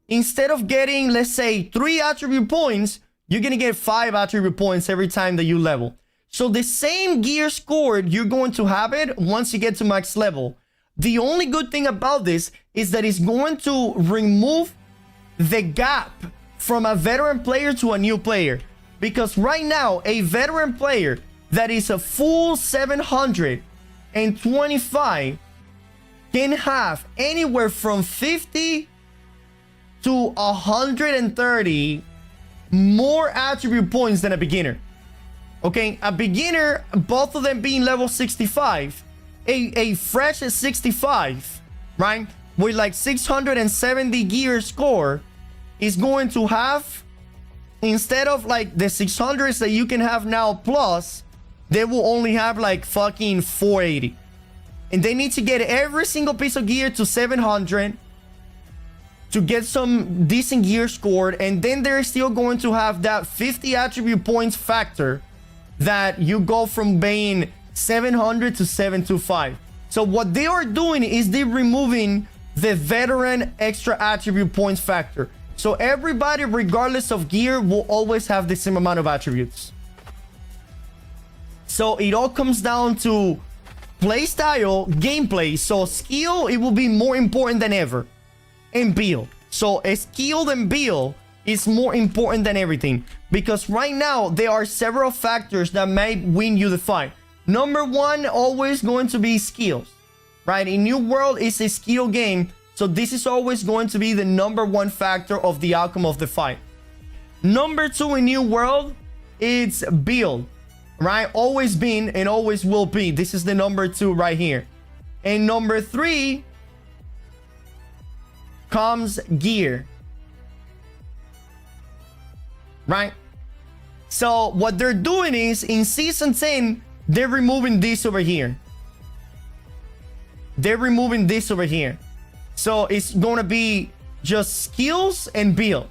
instead of getting, let's say, 3 attribute points, you're going to get 5 attribute points every time that you level. So the same gear scored, you're going to have it once you get to max level. The only good thing about this is that it's going to remove the gap from a veteran player to a new player. Because right now, a veteran player that is a full 725 can have anywhere from 50 to 130 more attribute points than a beginner. Okay, a beginner, both of them being level 65, a fresh 65, right, with like 670 gear score, is going to have, instead of like the 600s that you can have now plus, they will only have like fucking 480. And they need to get every single piece of gear to 700 to get some decent gear scored. And then they're still going to have that 50 attribute points factor that you go from being 700 to 725. So what they are doing is they're removing the veteran extra attribute points factor. So everybody, regardless of gear, will always have the same amount of attributes. So it all comes down to play style, gameplay. So skill, it will be more important than ever. And build. So a skill and build is more important than everything. Because right now, there are several factors that may win you the fight. Number one, always going to be skills. Right? In New World, it's a skill game. So this is always going to be the number one factor of the outcome of the fight. Number two in New World, it's build. Right? Always been and always will be. This is the number two right here. And number three comes gear. Right? So what they're doing is, in Season 10, they're removing this over here. They're removing this over here. So it's going to be just skills and build.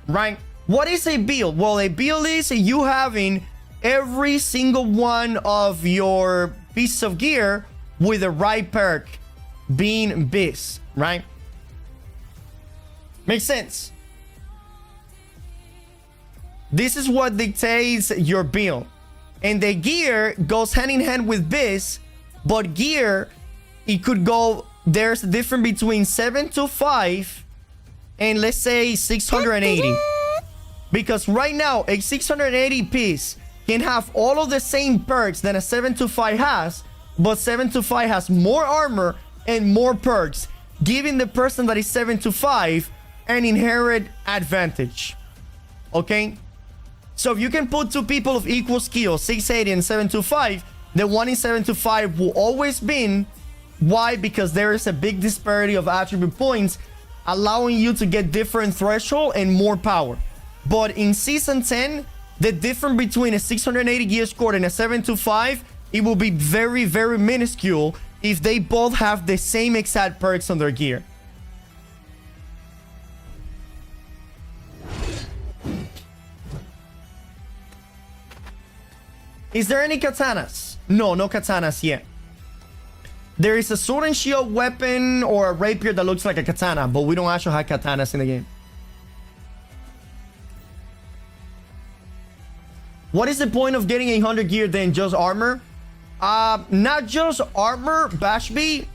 Right? What is a build? Well, a build is you having every single one of your pieces of gear with the right perk being this. Right? Makes sense. This is what dictates your build. And the gear goes hand in hand with this. But gear, it could go, there's a difference between 725 and let's say 680. Because right now, a 680 piece can have all of the same perks that a 725 has. But 725 has more armor and more perks, giving the person that is 725 an inherent advantage. Okay? So if you can put two people of equal skill, 680 and 725, the one in 725 will always win. Why? Because there is a big disparity of attribute points, allowing you to get different threshold and more power. But in Season 10, the difference between a 680 gear score and a 725, it will be very, very minuscule if they both have the same exact perks on their gear. Is there any katanas? No, no katanas yet. There is a sword and shield weapon or a rapier that looks like a katana, but we don't actually have katanas in the game. What is the point of getting 800 gear than just armor? Not just armor, Bashby,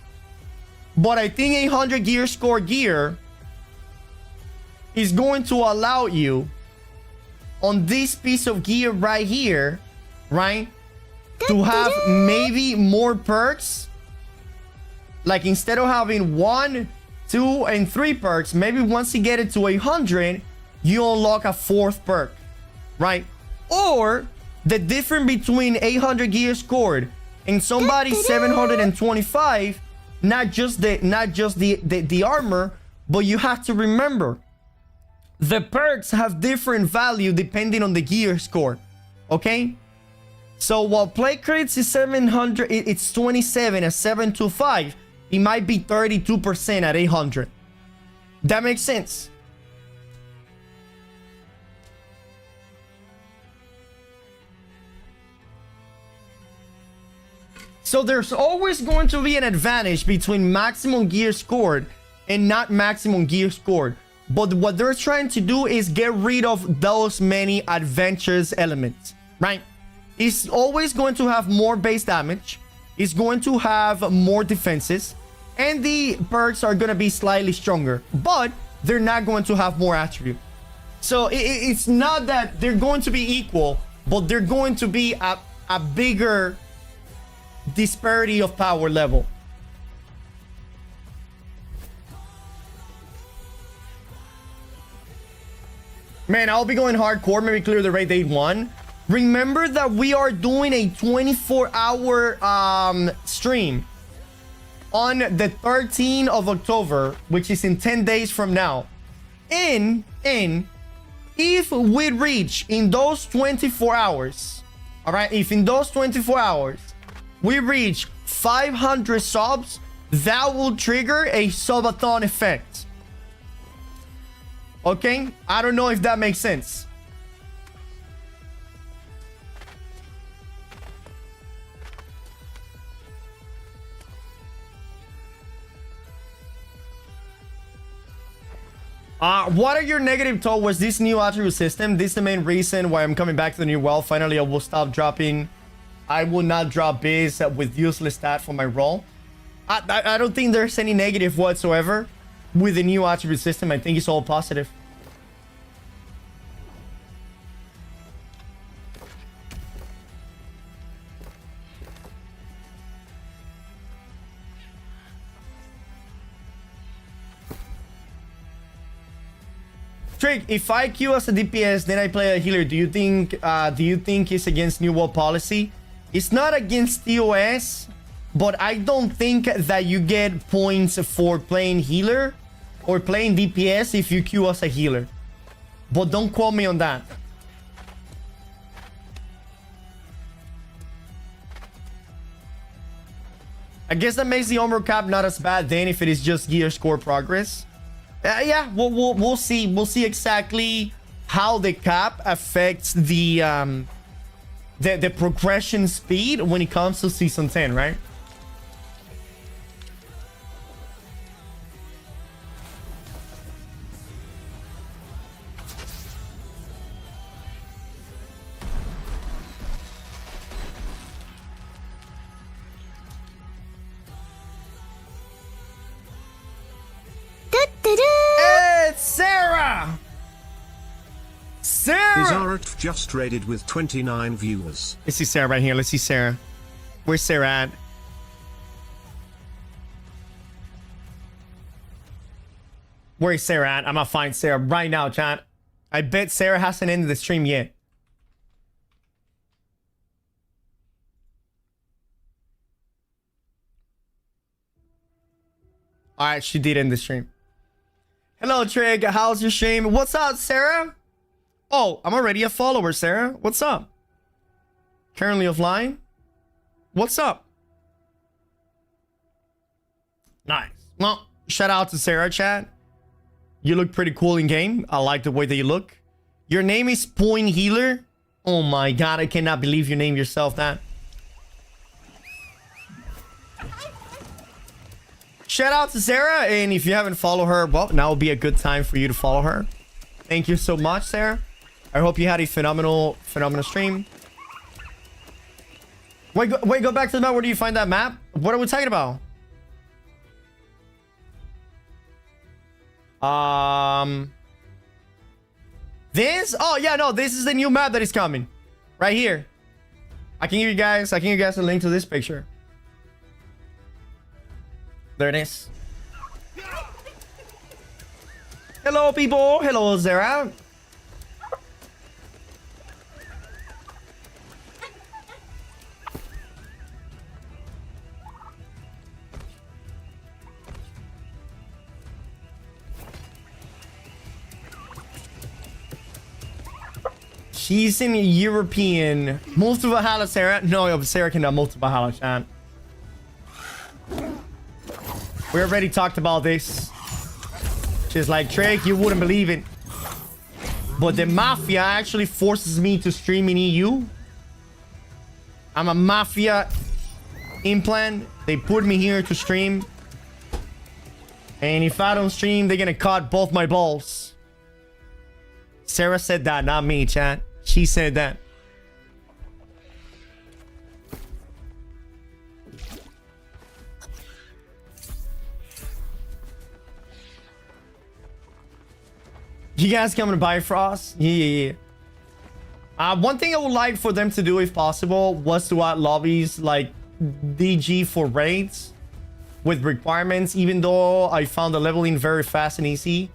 but I think 800 gear score gear is going to allow you on this piece of gear right here, right, to have maybe more perks. Like instead of having 1, 2, and 3 perks, maybe once you get it to 800, you unlock a 4th perk, right? Or the difference between 800 gear scored and somebody 725, not just the armor, but you have to remember the perks have different value depending on the gear score. Okay? So while play crits is 700, it's 27 at 725. It might be 32% at 800. That makes sense. So there's always going to be an advantage between maximum gear scored and not maximum gear scored. But what they're trying to do is get rid of those many adventures elements, right? It's always going to have more base damage. It's going to have more defenses. And the perks are going to be slightly stronger. But they're not going to have more attribute. So it's not that they're going to be equal, but they're going to be a bigger disparity of power level. Man, I'll be going hardcore. Maybe clear the raid 8-1. Remember that we are doing a 24-hour stream on the 13th of October, which is in 10 days from now. And if we reach in those 24 hours, all right, if in those 24 hours we reach 500 subs, that will trigger a subathon effect. Okay, I don't know if that makes sense. What are your negative towards this new attribute system? This is the main reason why I'm coming back to the new world. Finally, I will stop dropping. I will not drop biz with useless stat for my role. I don't think there's any negative whatsoever with the new attribute system. I think it's all positive. Trick, if I queue as a DPS, then I play a healer, do you think it's against New World policy? It's not against TOS, but I don't think that you get points for playing healer or playing DPS if you queue as a healer. But don't quote me on that. I guess that makes the armor cap not as bad then if it is just gear score progress. Yeah, we'll see. We'll see exactly how the cap affects the progression speed when it comes to season 10, right? It's Sarah! Sarah! Izarat just raided with 29 viewers. Let's see Sarah right here. Let's see Sarah. Where's Sarah at? Where is Sarah at? I'm gonna find Sarah right now, chat. I bet Sarah hasn't ended the stream yet. Alright, she did end the stream. Hello, Trig. How's your stream? What's up, Sarah? Oh, I'm already a follower, Sarah. What's up? Currently offline? What's up? Nice. Well, shout out to Sarah, chat. You look pretty cool in game. I like the way that you look. Your name is Point Healer. Oh my god, I cannot believe you named yourself that. Shout out to Sarah, and if you haven't followed her, well, now will be a good time for you to follow her. Thank you so much, Sarah. I hope you had a phenomenal stream. Wait, go back to the map. Where do you find that map? What are we talking about? This? Oh yeah, no, this is the new map that is coming. Right here. I can give you guys a link to this picture. There it is. Hello, people. Hello, Zara. She's in European. Move to Valhalla, Sarah. No, Sarah cannot move to Valhalla, chat. We already talked about this. She's like, Drake, you wouldn't believe it, but the mafia actually forces me to stream in EU. I'm a mafia implant. They put me here to stream. And if I don't stream, they're gonna cut both my balls. Sarah said that, not me, chat. She said that. You guys coming to Bifrost? Yeah. One thing I would like for them to do, if possible, was to add lobbies like DG for raids with requirements. Even though I found the leveling very fast and easy,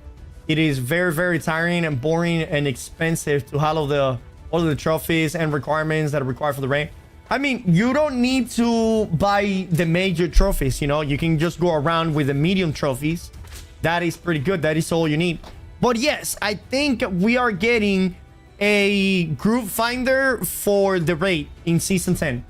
it is very, very tiring and boring and expensive to handle all of the trophies and requirements that are required for the raid. I mean, you don't need to buy the major trophies, you know? You can just go around with the medium trophies. That is pretty good. That is all you need. But yes, I think we are getting a group finder for the raid in season 10.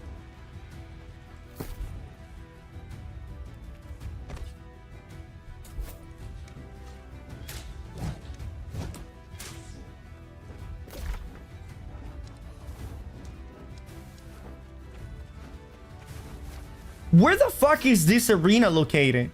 Where the fuck is this arena located?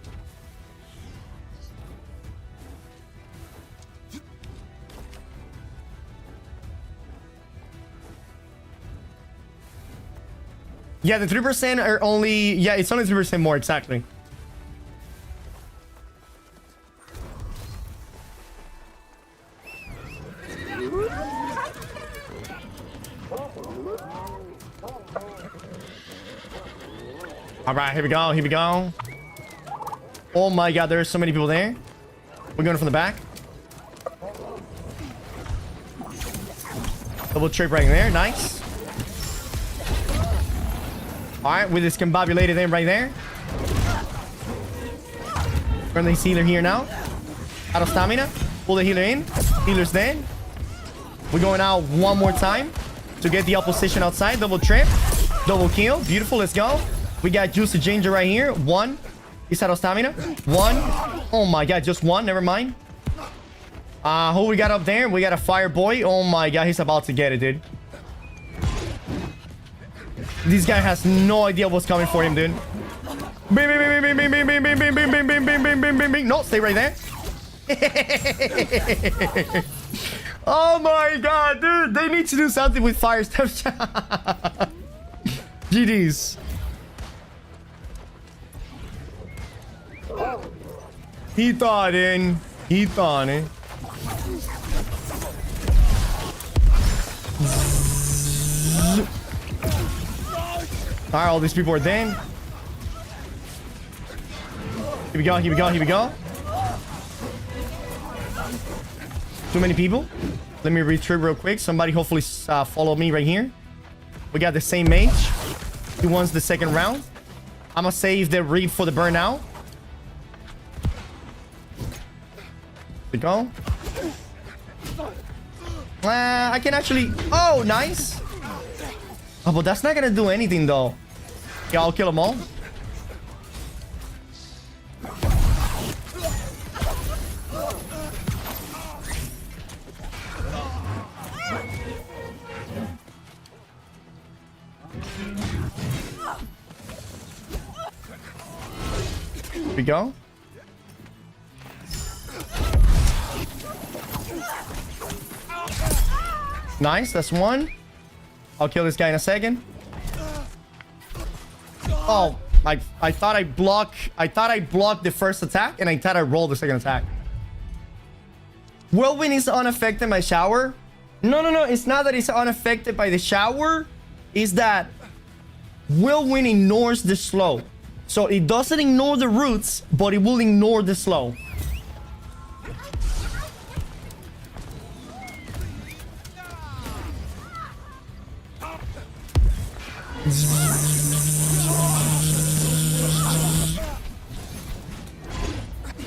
Yeah, the 3% are only... Yeah, it's only 3% more, exactly. All right, here we go. Here we go. Oh my god, there's so many people there. We're going from the back. Double trip right there. Nice. All right, with this combobulated in right there. Friendly healer here now. Out of stamina. Pull the healer in. Healer's dead. We're going out one more time to get the opposition outside. Double trip. Double kill. Beautiful. Let's go. We got Juicy Ginger right here. One. He's out of stamina. One. Oh my god, just one. Never mind. Who we got up there? We got a fire boy. Oh my god, he's about to get it, dude. This guy has no idea what's coming for him, dude. Bing, bing, bing, bing, bing, bing, bing, bing, bing, bing, bing, bing, bing, bing, bing, bing, bing. No, stay right there. Oh my god, dude. They need to do something with fire steps. GDs. He thought in. He thought in. Alright, all these people are dead. Here we go, here we go, here we go. Too many people. Let me retrieve real quick. Somebody hopefully follow me right here. We got the same mage. He wants the second round. I'm gonna save the reap for the burnout. Here we go. I can actually... Oh, nice. Oh, but that's not gonna do anything, though. Yeah, I'll kill them all. Here we go. Nice, that's one. I'll kill this guy in a second. Oh, I thought I blocked the first attack, and I thought I rolled the second attack. Whirlwind is unaffected by shower. No, it's not that it's unaffected by the shower. It's that Whirlwind ignores the slow. So it doesn't ignore the roots, but it will ignore the slow.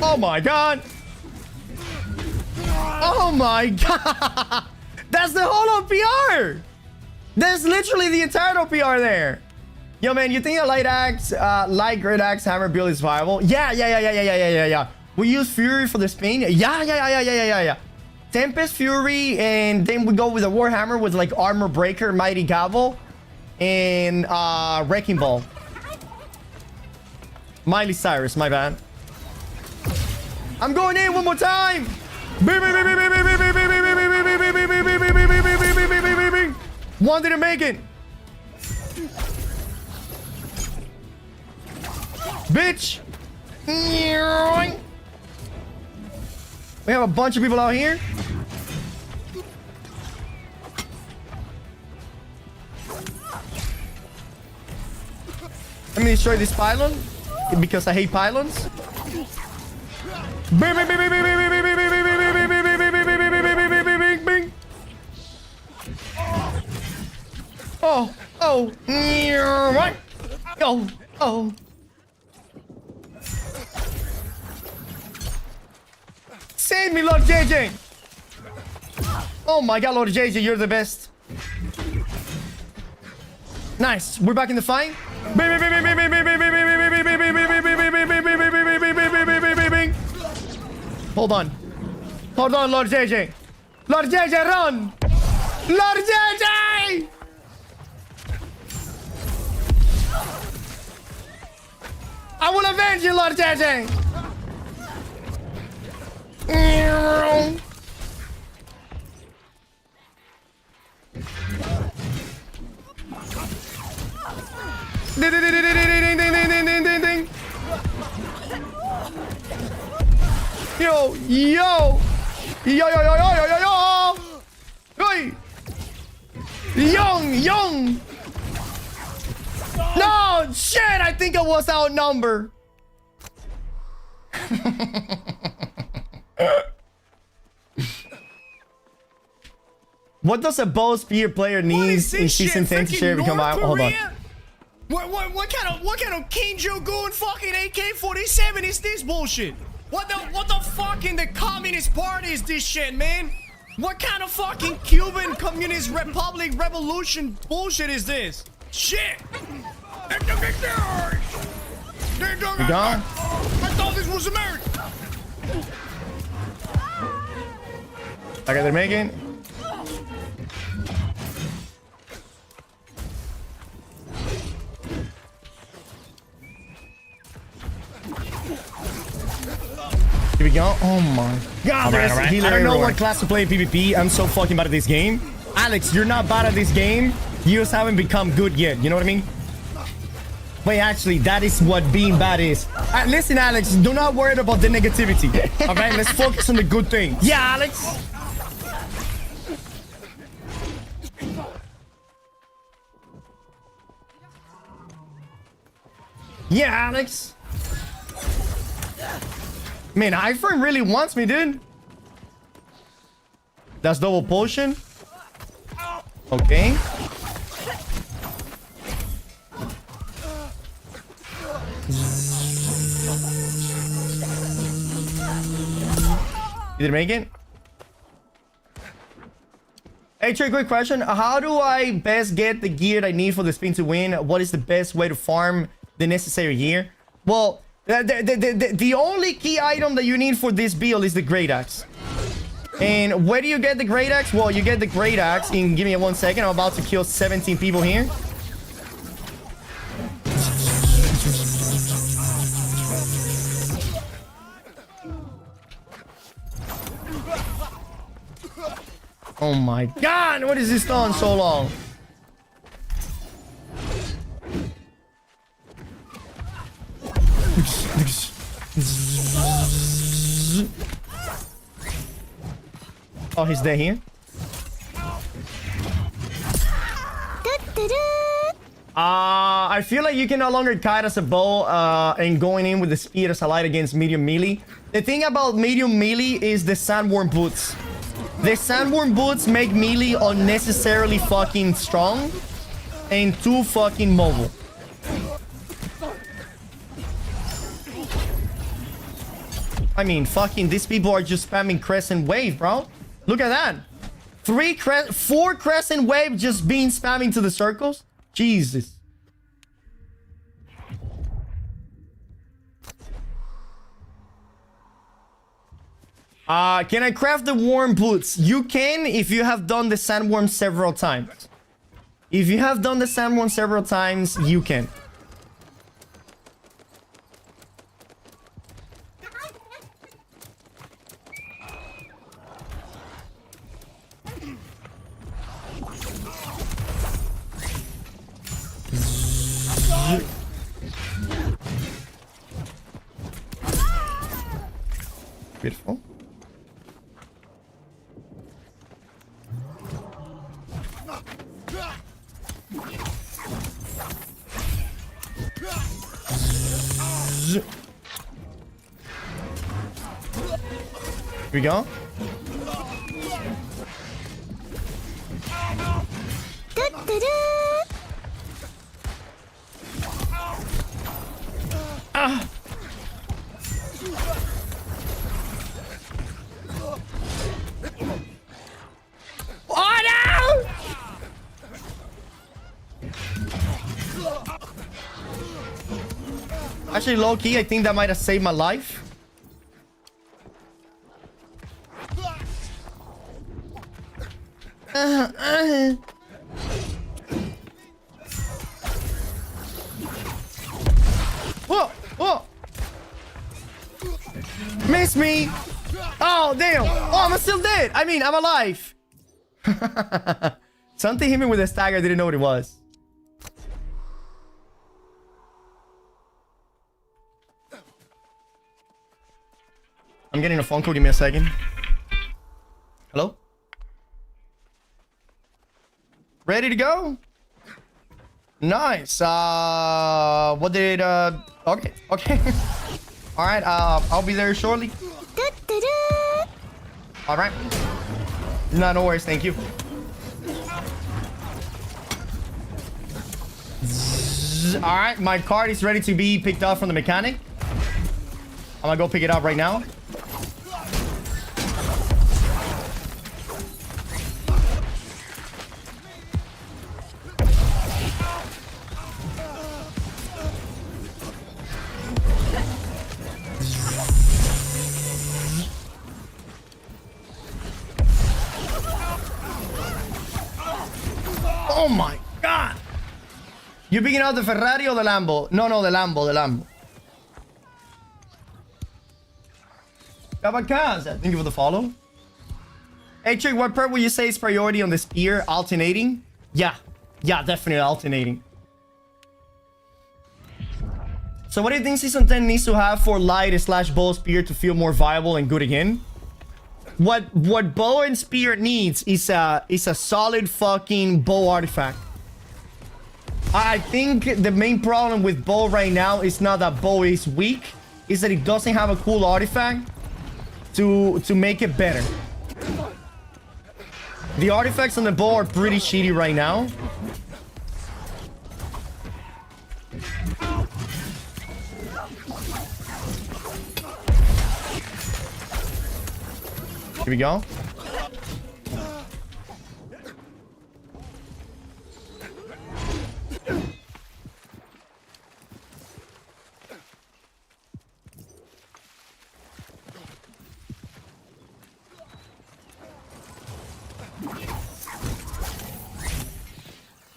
Oh my god. Oh my god. That's the whole OPR. That's literally the entire OPR there. Yo, man, you think a light axe, light great axe hammer build is viable? Yeah. We use Fury for the spin. Yeah. Tempest, Fury, and then we go with a Warhammer with like Armor Breaker, Mighty Gavel, and Wrecking Ball. Miley Cyrus, my bad. I'm going in one more time. One didn't make it. Bitch. We have a bunch of people out here. Let me destroy this pylon because I hate pylons. Oh, oh, what? Oh, oh. Save me, Lord JJ. Oh my God, Lord JJ, you're the best. Nice. We're back in the fight. Hold on. Hold on, Lord JJ. Lord JJ, run! Lord JJ! I will avenge you, Lord JJ! Ding, ding, ding, ding, ding, ding, ding, ding, ding, ding. Yo, yo, yo, yo, yo, yo, yo, yo, hey, young. No, shit, I think I was outnumbered. What does a bow spear player needs in season 10 to share become out? Hold on. What kind of Kim Jong-un fucking AK-47 is this bullshit? What the fuck in the Communist Party is this shit, man? What kind of fucking Cuban Communist Republic revolution bullshit is this? Shit! You gone? I thought this was America. Okay, they're making. Here we go. Oh my God, there's a healer. I don't know what class to play in PvP. I'm so fucking bad at this game. Alex, you're not bad at this game. You just haven't become good yet. You know what I mean? Wait, actually, that is what being bad is. Listen, Alex, do not worry about the negativity. All right, let's focus on the good thing. Yeah, Alex. Yeah, Alex. Man, iFrame really wants me, dude. That's double potion. Okay. Did it make it? Hey, Trey, quick question. How do I best get the gear I need for the spin to win? What is the best way to farm the necessary gear? Well, the only key item that you need for this build is the Great Axe. And where do you get the Great Axe? Well, you get the Great Axe in... Give me 1 second. I'm about to kill 17 people here. Oh my God, what is this on so long? Oh, he's there here. I feel like you can no longer kite as a bow and going in with the speed as a light against medium melee. The thing about medium melee is the sandworm boots. The sandworm boots make melee unnecessarily fucking strong and too fucking mobile. I mean, fucking these people are just spamming crescent wave, bro. Look at that. 4 crescent wave just being spamming to the circles. Jesus. Can I craft the worm boots? You can if you have done the sandworm several times. If you have done the sandworm several times, you can. Beautiful. Here we go. Ah. Oh no! Actually, low key, I think that might have saved my life. Whoa! Whoa! Miss me! Oh, damn! Oh, I'm still dead! I mean, I'm alive! Something hit me with a stagger. I didn't know what it was. I'm getting a phone call. Give me a second. Hello? Ready to go? Nice. What did, okay. Okay. All right. I'll be there shortly. All right. No worries. Thank you. All right. My card is ready to be picked up from the mechanic. I'm gonna go pick it up right now. Oh my god! You picking out the Ferrari or the Lambo? No, the Lambo, the Lambo. Kabakaza, thank you for the follow. Hey, Trick, what part would you say is priority on the spear? Alternating? Yeah, definitely alternating. So what do you think Season 10 needs to have for light / bow spear to feel more viable and good again? What bow and spear needs is a solid fucking bow artifact. I think the main problem with bow right now is not that bow is weak, is that it doesn't have a cool artifact to make it better. The artifacts on the bow are pretty shitty right now. Here we go.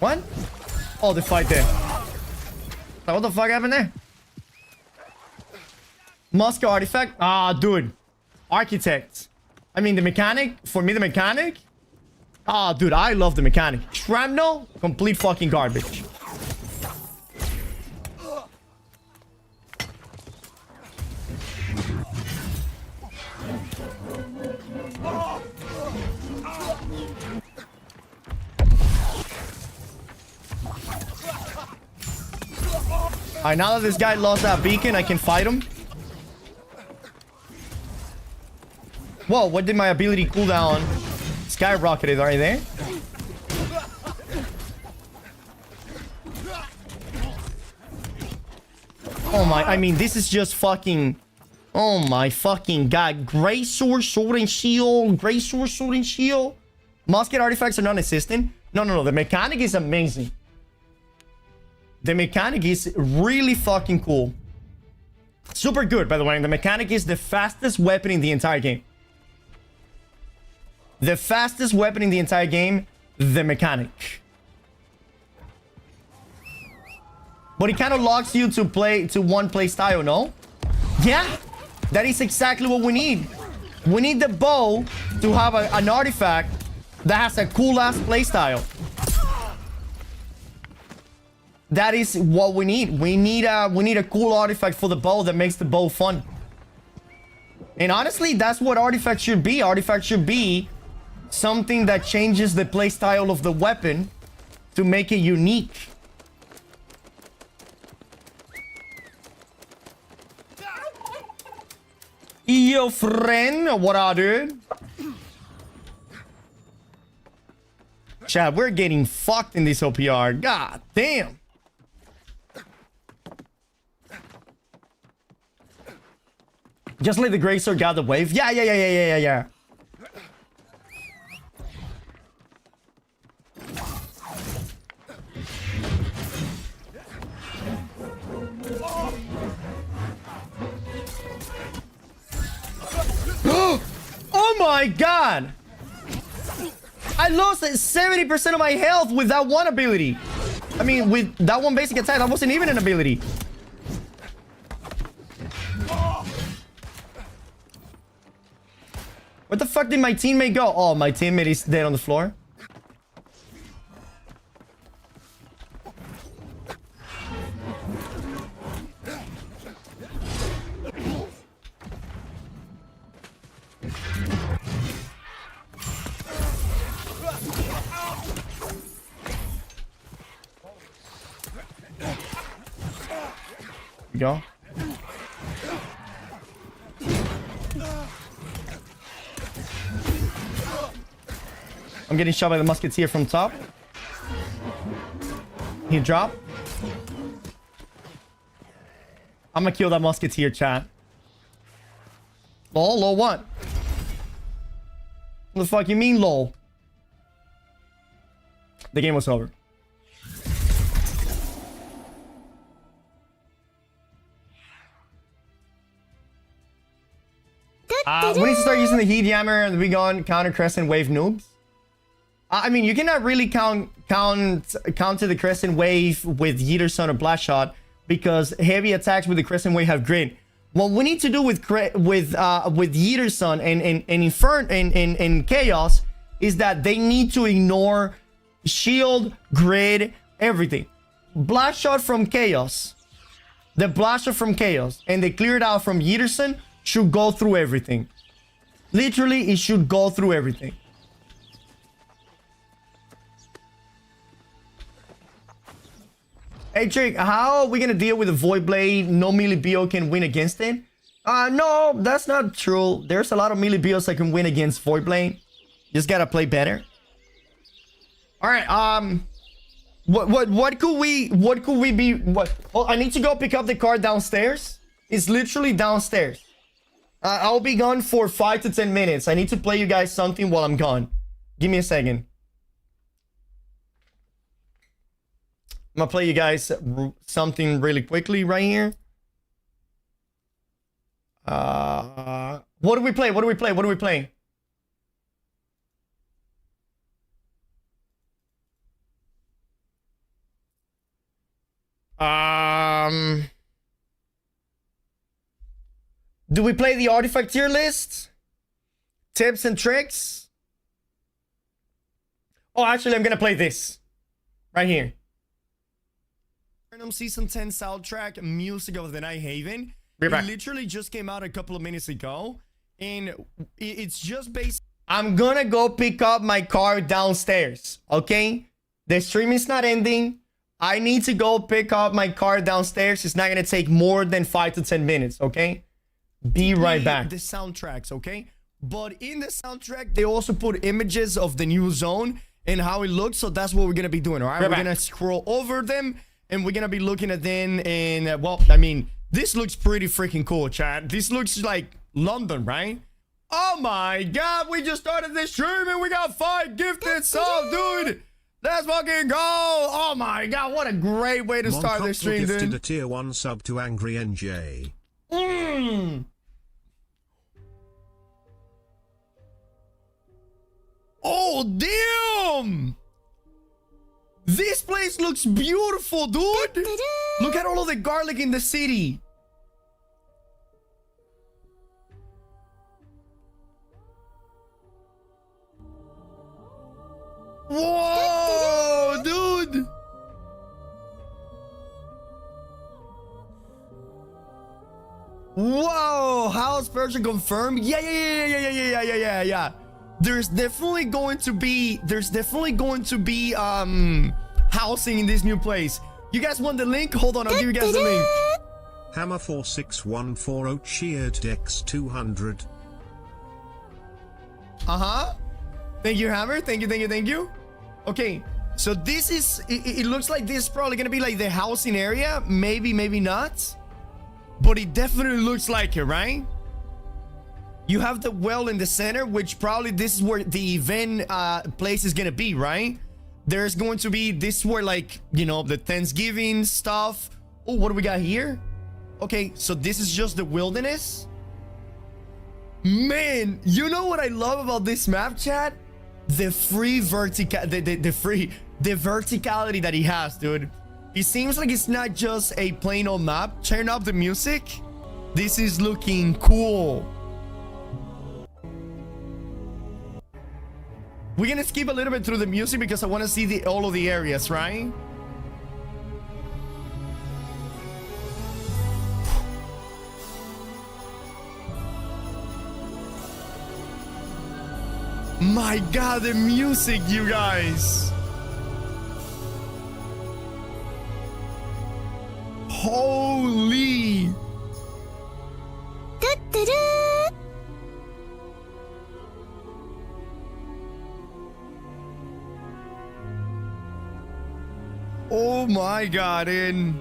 What? Oh, the fight there. What the fuck happened there? Moscow artifact? Ah, dude. Architect. I mean, the mechanic. For me, the mechanic. Ah, dude, I love the mechanic. Shrapnel, complete fucking garbage. Alright, now that this guy lost that beacon, I can fight him. Whoa, what did my ability cooldown? Skyrocketed, are you there? Oh my, I mean, this is just fucking... Oh my fucking god. Gray sword, sword and shield. Gray sword, sword and shield. Musket artifacts are non-existent. No. The mechanic is amazing. The mechanic is really fucking cool. Super good, by the way. And the mechanic is the fastest weapon in the entire game. The fastest weapon in the entire game, the mechanic. But it kind of locks you to one play style, no? Yeah, that is exactly what we need. We need the bow to have an artifact that has a cool ass play style. That is what we need. We need a cool artifact for the bow that makes the bow fun. And honestly, that's what artifacts should be. Artifacts should be something that changes the playstyle of the weapon to make it unique. Yo, friend, what up, dude? Chad, we're getting fucked in this OPR. God damn. Just let the Grey Sword gather wave. Yeah. Oh my god! I lost 70% of my health with that one ability. I mean, with that one basic attack, that wasn't even an ability. Where the fuck did my teammate go? Oh, my teammate is dead on the floor. We go. I'm getting shot by the musketeer from top. He drop. I'm gonna kill that musketeer, chat. Lol, lol, what? What the fuck you mean, lol? The game was over. We need to start using the heat hammer and we gone counter crescent wave noobs. I mean, you cannot really counter the crescent wave with Yeeter Sun or Blast Shot because heavy attacks with the crescent wave have grid. What we need to do with Yeeter Sun and Chaos is that they need to ignore shield, grid, everything. Blast Shot from Chaos, the Blast Shot from Chaos, and they cleared out from Yeeter Sun should go through everything. Literally, it should go through everything. Hey, Trick, how are we gonna deal with a Void Blade? No melee BO can win against it? No, that's not true. There's a lot of melee BOs that can win against Void Blade. Just gotta play better. All right, what could we be? Oh, I need to go pick up the car downstairs. It's literally downstairs. I'll be gone for 5 to 10 minutes. I need to play you guys something while I'm gone. Give me a second. I'm gonna play you guys something really quickly right here. What do we play? What do we play? What do we play? Do we play the artifact tier list? Tips and tricks? Oh, actually, I'm gonna play this. Right here. Season 10 soundtrack, Music of the Night Haven. It literally just came out a couple of minutes ago. And it's just based... I'm gonna go pick up my car downstairs, okay? The stream is not ending. I need to go pick up my car downstairs. It's not gonna take more than 5 to 10 minutes, okay? Be right back. The soundtracks, okay? But in the soundtrack, they also put images of the new zone and how it looks. So that's what we're gonna be doing, all right? We're gonna scroll over them and we're gonna be looking at them. And well, I mean, this looks pretty freaking cool, chat. This looks like London, right? Oh my god, we just started this stream and we got 5 gifted subs, dude. Let's fucking go. Oh my god, what a great way to start this stream, gifted dude. a tier 1 sub to Angry NJ. Oh, damn! This place looks beautiful, dude! Look at all of the garlic in the city. Whoa, dude! Whoa, house version confirmed. Yeah. There's definitely going to be housing in this new place. You guys want the link? Hold on, I'll give you guys the link. Hammer 46140 cheered Dex 200. Thank you, Hammer. Thank you. Okay, so this is it looks like this is probably gonna be like the housing area. Maybe not, but it definitely looks like it, right? You have the well in the center, which probably this is where the event place is gonna be, right? There's going to be this where, like, you know, the Thanksgiving stuff. Oh, what do we got here? Okay, so this is just the wilderness. Man, you know what I love about this map, chat? The free the verticality that he has, dude. It seems like it's not just a plain old map. Turn up the music. This is looking cool. We're gonna skip a little bit through the music because I want to see all of the areas, right? My God, the music, you guys. Holy. Oh my God, and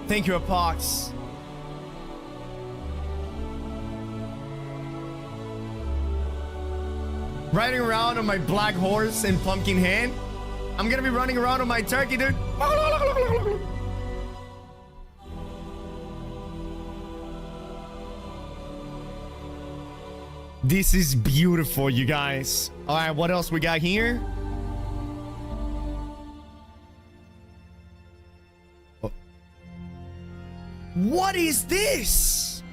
thank you, Apox. Riding around on my black horse and pumpkin hand. I'm gonna be running around on my turkey, dude. This is beautiful, you guys. All right, what else we got here? Oh. What is this?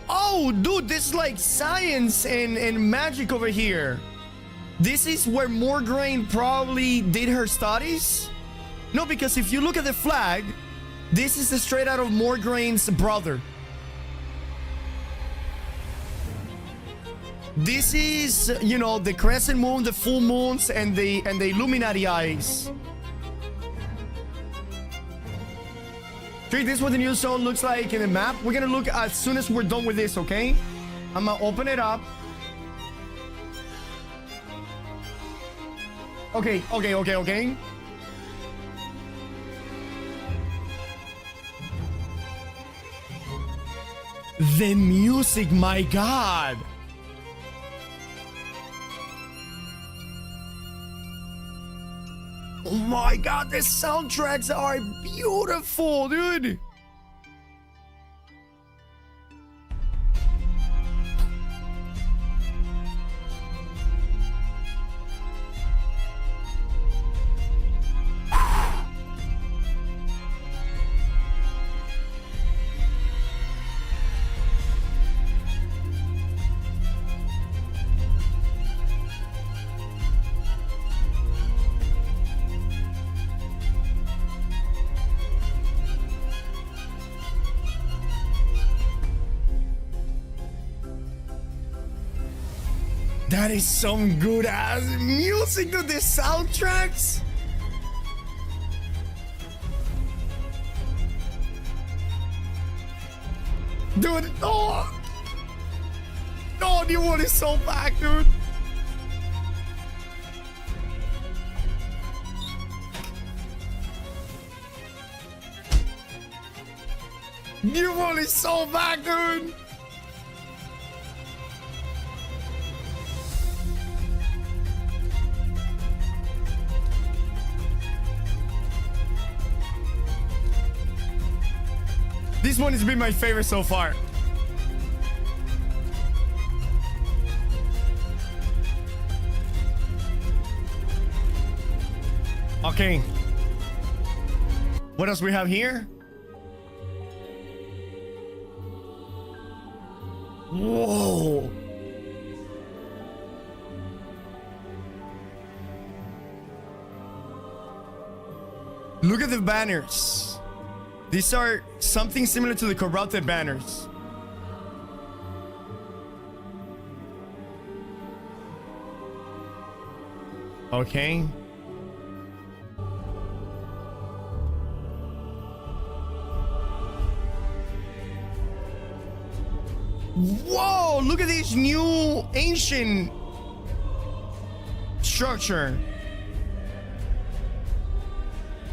Oh, dude, this is like science and magic over here. This is where Morgraine probably did her studies. No, because if you look at the flag, this is straight out of Morgraine's brother. This is, you know, the crescent moon, the full moons, and the Illuminati eyes. This is what the new zone looks like in the map. We're gonna look as soon as we're done with this, okay? I'm gonna open it up. Okay. The music, my God. Oh my God, the soundtracks are beautiful, dude. That is some good ass music to the soundtracks. Dude, no! No, new one is so back, dude. New one is so back, dude. This one has been my favorite so far. Okay. What else we have here? Whoa. Look at the banners. These are something similar to the corrupted banners. Okay. Whoa, look at this new ancient structure.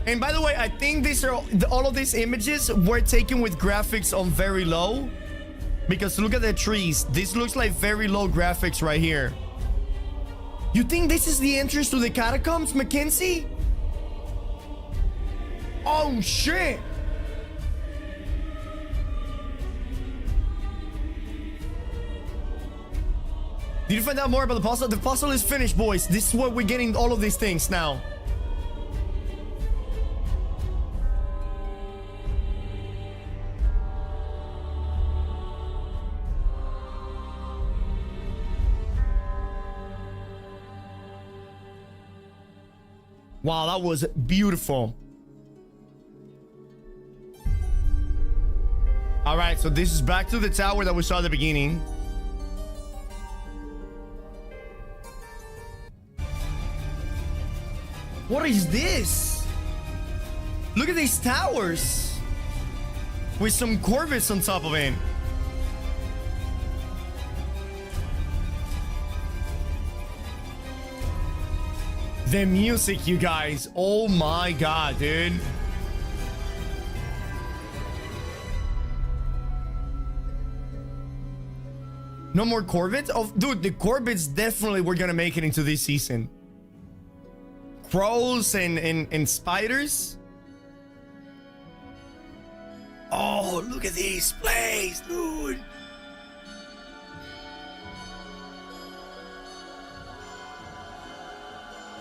And by the way, I think these are all of these images were taken with graphics on very low, because look at the trees. This looks like very low graphics right here. You think this is the entrance to the catacombs, Mackenzie? Oh shit. Did you find out more about the puzzle? The puzzle is finished, boys. This is where we're getting all of these things now. Wow, that was beautiful. All right, so this is back to the tower that we saw at the beginning. What is this? Look at these towers with some Corvettes on top of it. The music, you guys. Oh my god, dude. No more Corvettes? Oh, dude, the Corvettes definitely were gonna make it into this season. Crows and spiders. Oh, look at this place, dude.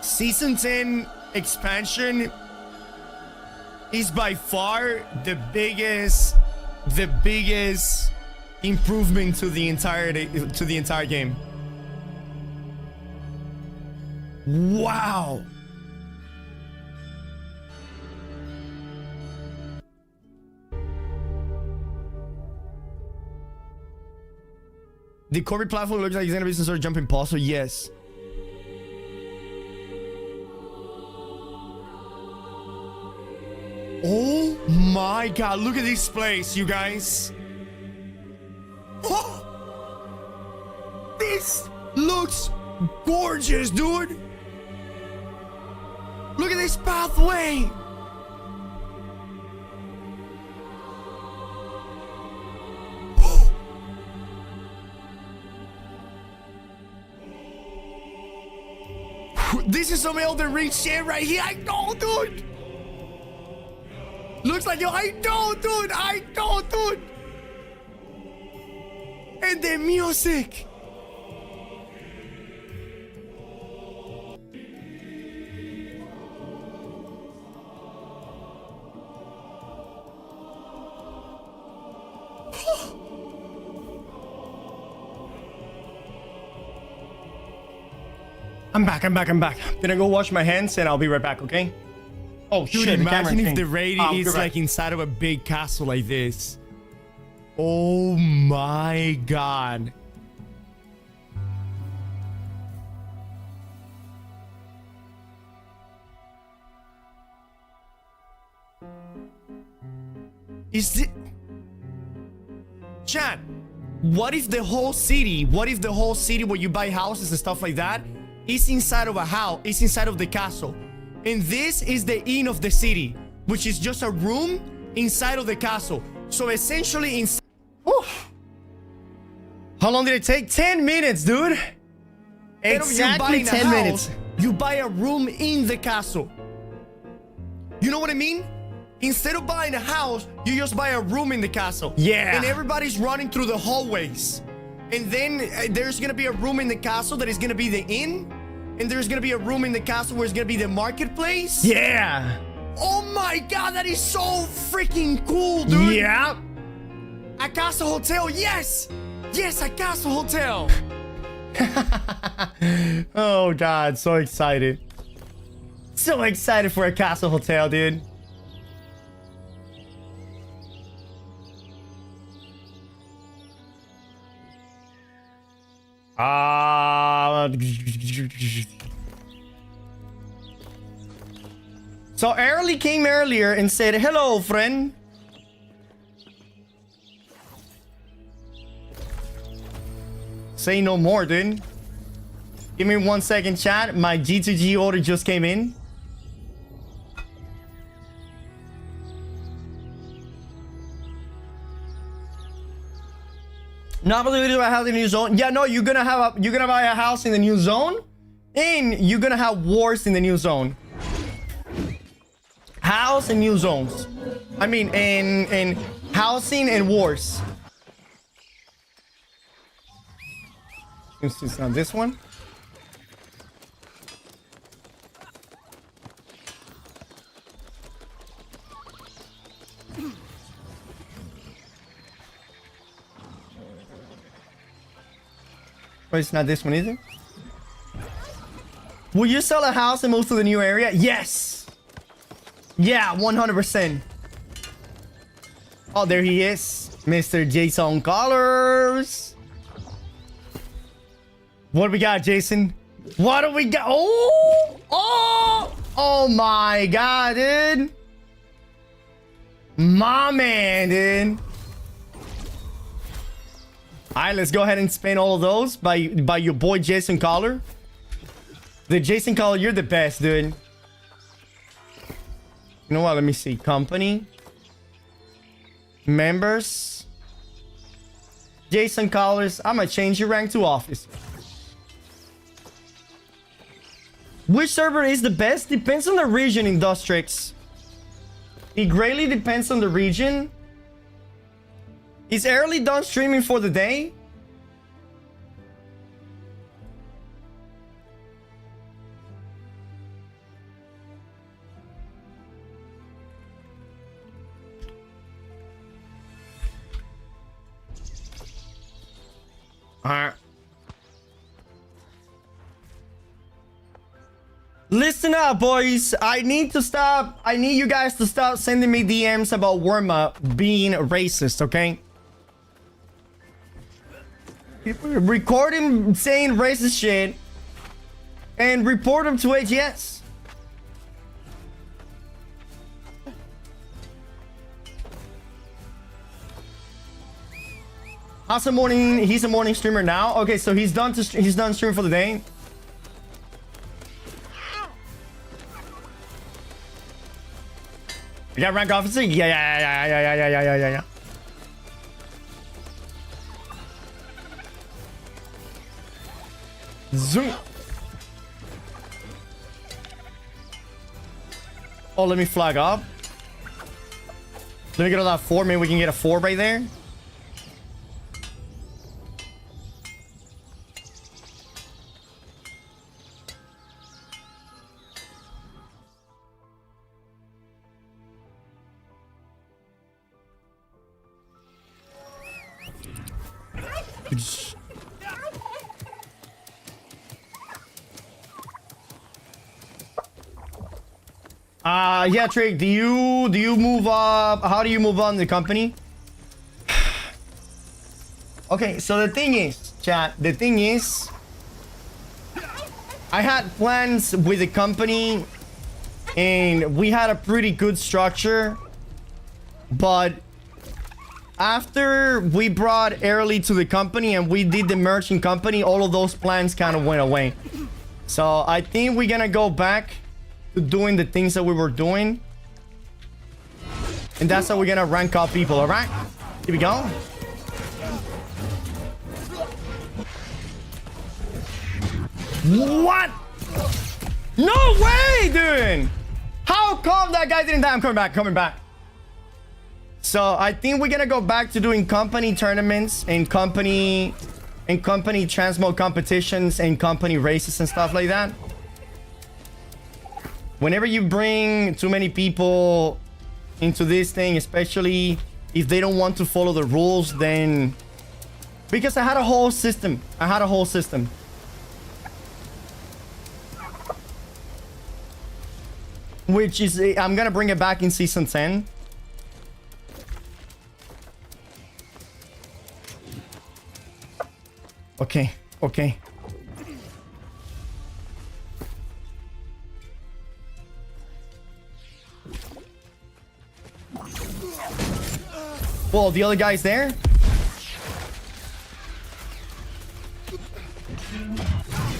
Season 10 expansion is by far the biggest improvement to the entire game. Wow. The Corvette platform looks like it's gonna be some sort of jumping puzzle. Yes. Oh my god, look at this place, you guys. Oh, this looks gorgeous, dude. Look at this pathway. This is some Elden Ring shit right here. I know, dude. Looks like yo. I know, dude. I know, dude. And the music. I'm back. Gonna go wash my hands and I'll be right back, okay? Oh Dude, shit, the imagine camera if the changed. raid Oh, is you're like right. inside of a big castle like this. Oh my god. Is it... Chat, what if the whole city where you buy houses and stuff like that is inside of a house, is inside of the castle? And this is the inn of the city, which is just a room inside of the castle. So essentially inside... How long did it take? 10 minutes, dude. Exactly 10 minutes. You buy a room in the castle. You know what I mean? Instead of buying a house, you just buy a room in the castle. Yeah. And everybody's running through the hallways. And then there's gonna be a room in the castle that is gonna be the inn. And there's gonna be a room in the castle where it's gonna be the marketplace. Yeah. Oh my god, that is so freaking cool, dude. Yeah. A Casa Hotel, yes! Yes, a Casa Hotel. Oh god, so excited. So excited for a Castle Hotel, dude. So Early came earlier and said, hello, friend. Say no more, dude. Give me 1 second, chat. My G2G order just came in. Not believe it about house in the new zone. Yeah, no, you're gonna buy a house in the new zone, and you're gonna have wars in the new zone. House and new zones. I mean, in housing and wars. It's not this one. But it's not this one either. Will you sell a house and move to the new area? Yes. Yeah, 100%. Oh, there he is. Mr. Jason Colors. What do we got, Jason? What do we got? Oh! Oh! Oh my god, dude. My man, dude. Alright, let's go ahead and spend all of those by your boy Jason Collar. The Jason Collar, you're the best, dude. You know what? Let me see. Company. Members. Jason Collars. I'm gonna change your rank to office. Which server is the best? Depends on the region, Industrix. It greatly depends on the region. Is Early done streaming for the day? Alright. Listen up, boys. I need you guys to stop sending me DMs about Worma being racist, okay? Record him saying racist shit and report him to AGS. How's the morning? He's a morning streamer now. Okay, so he's done streaming for the day. You got rank officer? Yeah. Zoom. Oh, let me flag up. Let me get on that 4. Maybe we can get a 4 right there. Yeah, Trick, do you move up? How do you move on the company? Okay, so the thing is, chat, I had plans with the company and we had a pretty good structure, but after we brought Early to the company and we did the merchant company, all of those plans kind of went away. So I think we're gonna go back to doing the things that we were doing, and that's how we're gonna rank up people. All right, here we go. What? No way, dude. How come that guy didn't die? I'm coming back. So I think we're gonna go back to doing company tournaments and company transmode competitions and company races and stuff like that. Whenever you bring too many people into this thing, especially if they don't want to follow the rules, then... Because I had a whole system. Which is... I'm gonna bring it back in Season 10. Okay. Okay. Well, the other guy's there.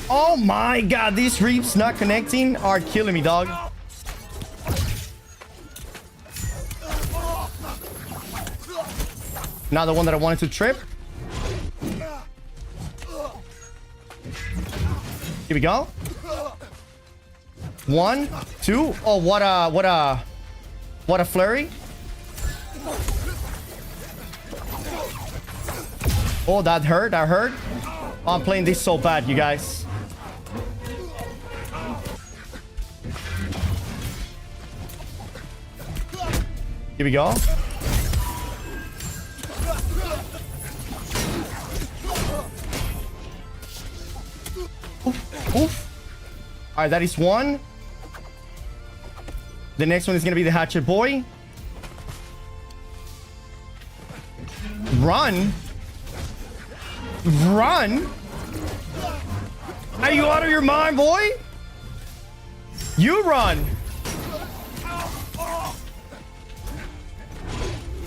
Oh my god, these reaps not connecting are killing me, dog. Now the one that I wanted to trip. Here we go. 1, 2. Oh, what a flurry. Oh, that hurt. That hurt. Oh, I'm playing this so bad, you guys. Here we go. Oof, oof. All right, that is one. The next one is gonna be the hatchet boy. Run. Run? Are you out of your mind, boy? You run.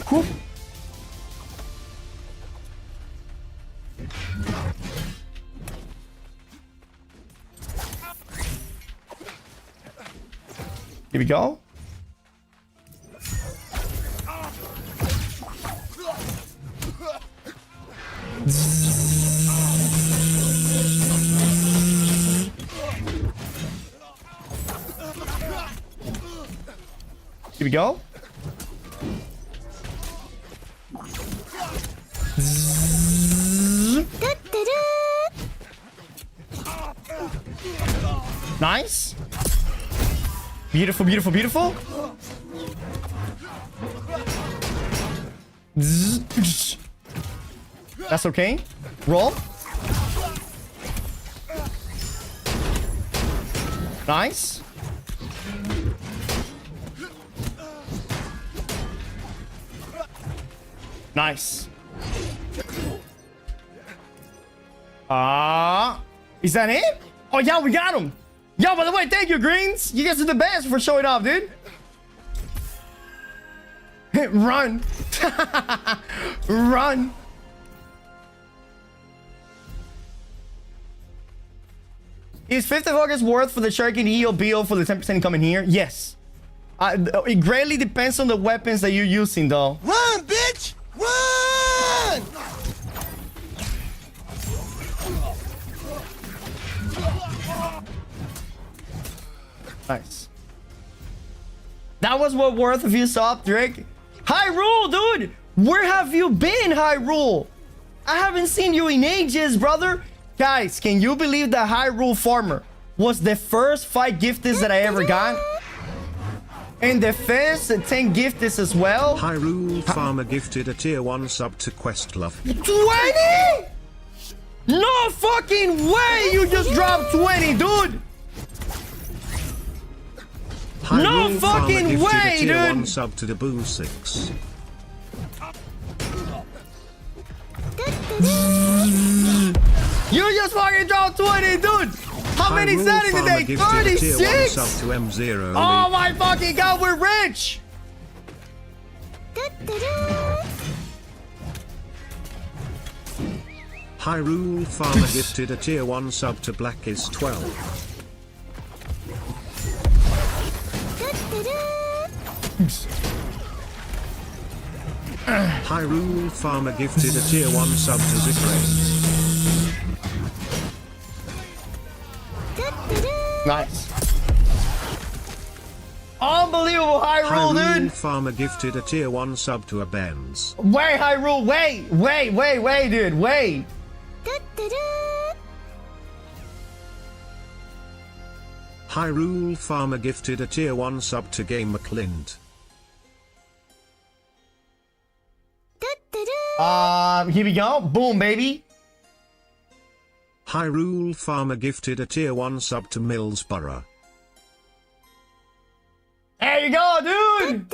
Whew. Here we go. Here we go. Nice. Beautiful, beautiful, beautiful. That's okay. Roll. Nice. Nice. Is that it? Oh, yeah, we got him. Yo, by the way, thank you, Greens. You guys are the best for showing off, dude. Run. Run. Is 50 August worth for the Shark and EOBO for the 10% coming here? Yes. It greatly depends on the weapons that you're using, though. Run, bitch! Run! Nice. That was what worth if you saw Drake. Hyrule, dude! Where have you been, Hyrule? I haven't seen you in ages, brother. Guys, can you believe that Hyrule Farmer was the first 5 gifties that I ever got? And the first 10 gifties as well? Hyrule Farmer gifted a tier 1 sub to Questlove. 20? No fucking way you just dropped 20, dude! Hyrule No Farmer fucking gifted way, a tier 1 dude. sub to Deboo 6. You just fucking dropped 20, dude! How many Hyrule settings Farmer today? gifted a tier 1 36? sub to M0. Oh my fucking god, we're rich! Hyrule Farmer gifted a tier 1 sub to Black is 12. Hyrule Farmer gifted a tier 1 sub to Zigray. Nice. Unbelievable, Hyrule, Hyrule dude! Farmer gifted a tier 1 sub to a Benz. Wait, Hyrule, wait, dude, wait! Hyrule Farmer gifted a tier 1 sub to Game McClint. Here we go. Boom, baby. Hyrule Farmer gifted a tier 1 sub to Millsborough. There you go, dude!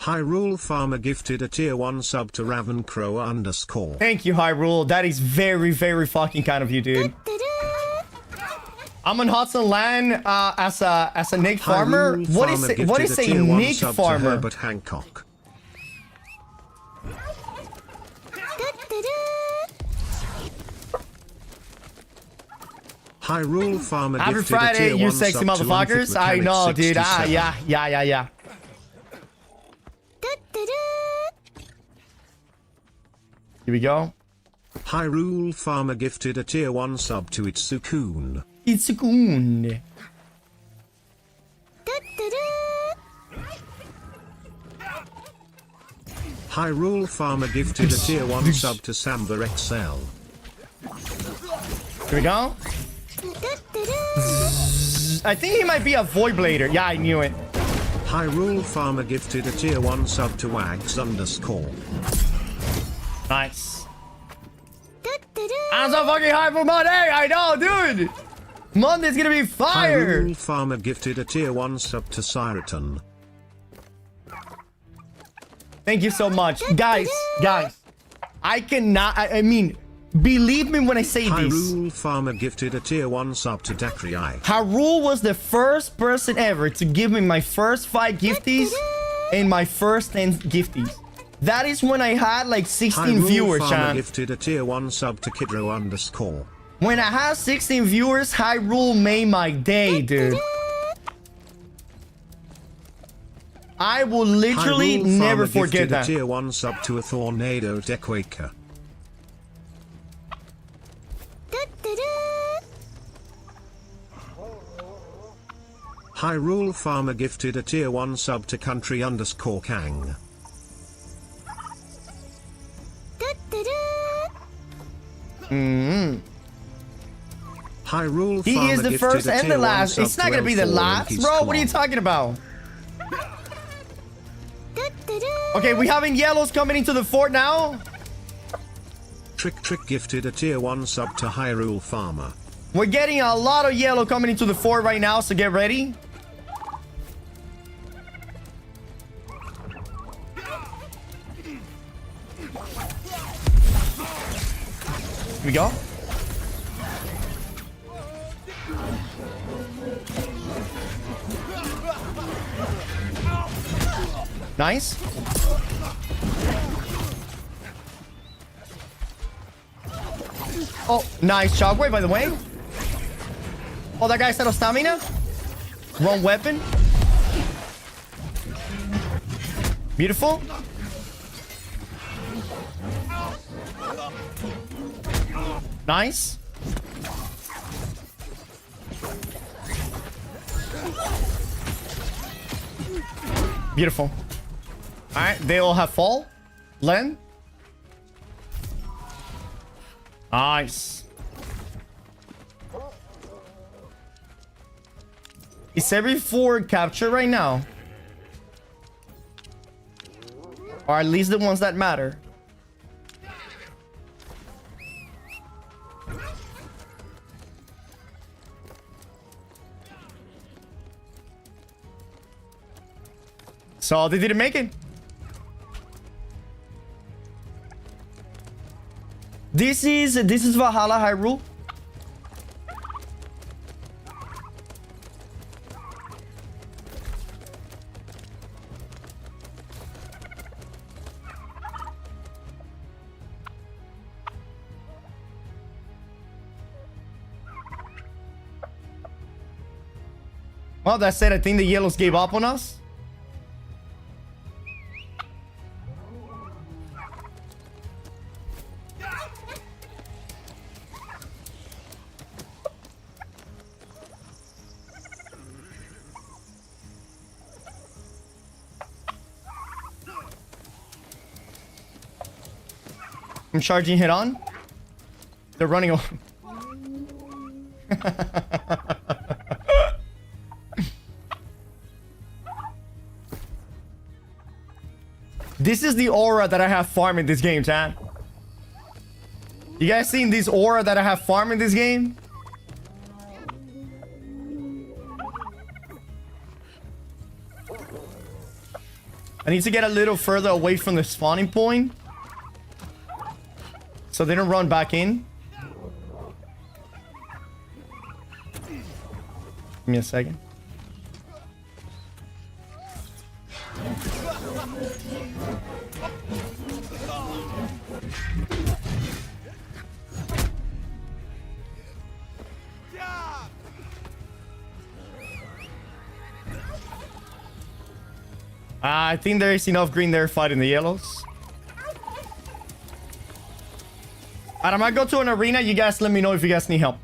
Hyrule Farmer gifted a tier 1 sub to Ravencrow _ Thank you, Hyrule. That is very, very fucking kind of you, dude. I'm on Hudson Land as a Nick Farmer. Hyrule What Farmer is a gifted tier 1 Nick sub to Farmer? Herbert Hancock. Hyrule Farmer Happy gifted a Friday, tier you 1 sexy sub to motherfuckers. Unfit I Mechanic know, dude. 67. Yeah. Here we go. Hyrule Farmer gifted a tier 1 sub to Itsukun. It's a goon. Hyrule Farmer gifted a tier 1 sub to Samba XL. Here we go. I think he might be a Void Blader. Yeah, I knew it. Hyrule Farmer gifted a tier 1 sub to Wags _ Nice. I'm so fucking high for Monday. I know, dude. Monday's gonna be fire. Hyrule Farmer gifted a tier 1 sub to Cyroton. Thank you so much. Guys. I cannot, I mean, believe me when I say this. Hyrule Farmer gifted a tier 1 sub to Dakriai. Hyrule was the first person ever to give me my first 5 gifties and my first 10 gifties. That is when I had like 16 Hyrule viewers, Farmer Chan. gifted a tier 1 sub to Kidro _ When I had 16 viewers, Hyrule made my day, dude. I will literally Hyrule never Farmer forget gifted that. a tier 1 sub to a Tornado Dequaker. Hyrule Farmer gifted a tier 1 sub to Country _ Kang. Hyrule He Farmer is the gifted first a and tier the 1 last. sub It's not to gonna be the L4 last, Yankees bro. What are you Claw. talking about? Okay, we having yellows coming into the fort now. Trick gifted a tier 1 sub to Hyrule Farmer. We're getting a lot of yellow coming into the fort right now, so get ready. Here we go. Nice. Oh, nice shockwave, by the way. Oh, that guy's out of stamina. Wrong weapon. Beautiful. Nice. Beautiful. All right, they all have fall. Len. Nice. Is every fort captured right now? Or at least the ones that matter. So they didn't make it. This is Valhalla Hyrule. Well, that said, I think the yellows gave up on us. I'm charging head on. They're running over. This is the aura that I have farmed in this game, chat. You guys seen this aura that I have farmed in this game? I need to get a little further away from the spawning point, so they don't run back in. Give me a second. I think there is enough green there fighting the yellows. Alright, I might go to an arena. You guys let me know if you guys need help.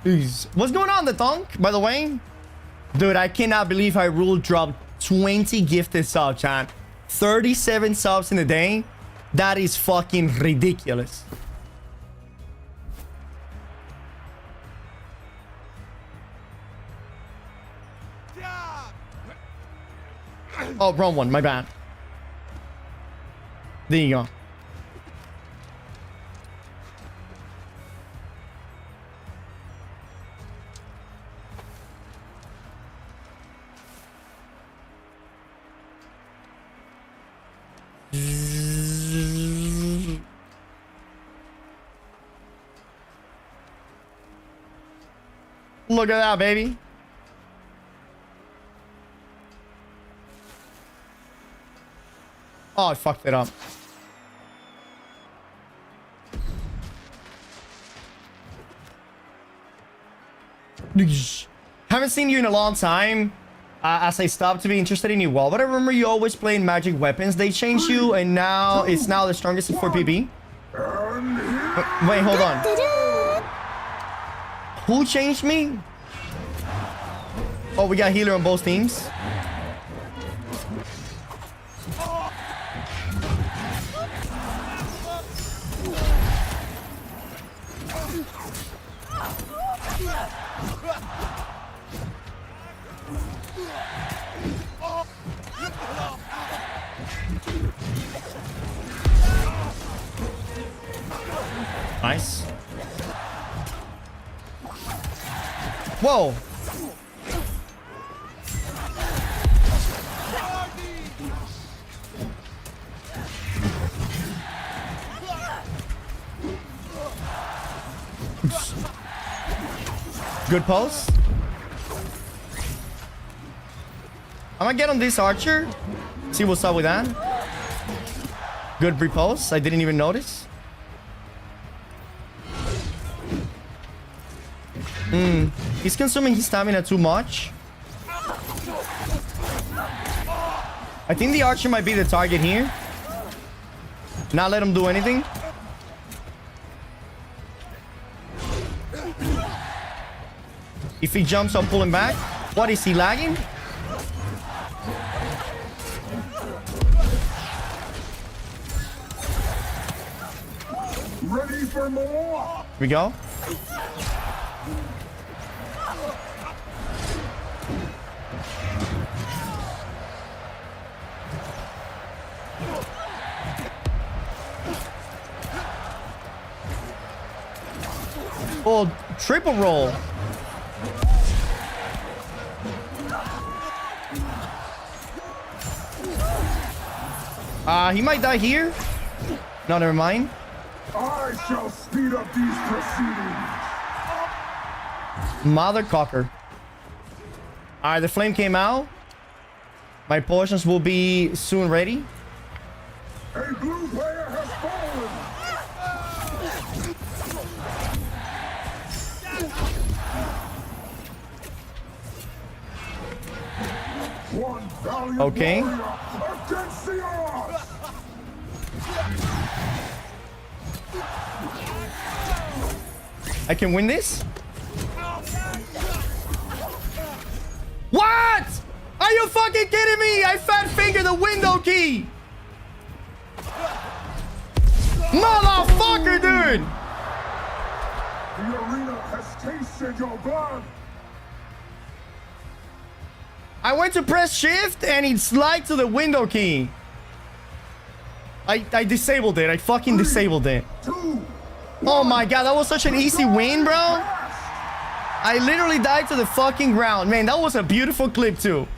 Jeez. What's going on, the thunk, by the way? Dude, I cannot believe Hyrule dropped 20 gifted subs, chat. 37 subs in a day. That is fucking ridiculous. Oh, wrong one. My bad. There you go. Look at that, baby. Oh, I fucked it up. Haven't seen you in a long time. As I stopped to be interested in you, well, but I remember you always playing magic weapons. They changed you, and now it's now the strongest in 4PB. Wait, hold on. Who changed me? Oh, we got healer on both teams. Nice. Whoa. Good pulse. I'm gonna get on this archer. See what's up with that. Good repulse. I didn't even notice. He's consuming his stamina too much. I think the archer might be the target here. Not let him do anything. If he jumps, I'll pull him back. What, is he lagging? Ready for more? Here we go. Oh, triple roll. He might die here. No, never mind. I shall speed up these proceedings. Mother cocker. Alright, the flame came out. My potions will be soon ready. A blue player has fallen. One valiant Okay. warrior against the odds. I can win this? What? Are you fucking kidding me? I fat finger the window key. Motherfucker, dude. The arena has tasted your blood. I went to press shift and it slid to the window key. I disabled it. I fucking disabled it. Oh my god, that was such an easy win, bro. I literally died to the fucking ground. Man, that was a beautiful clip too.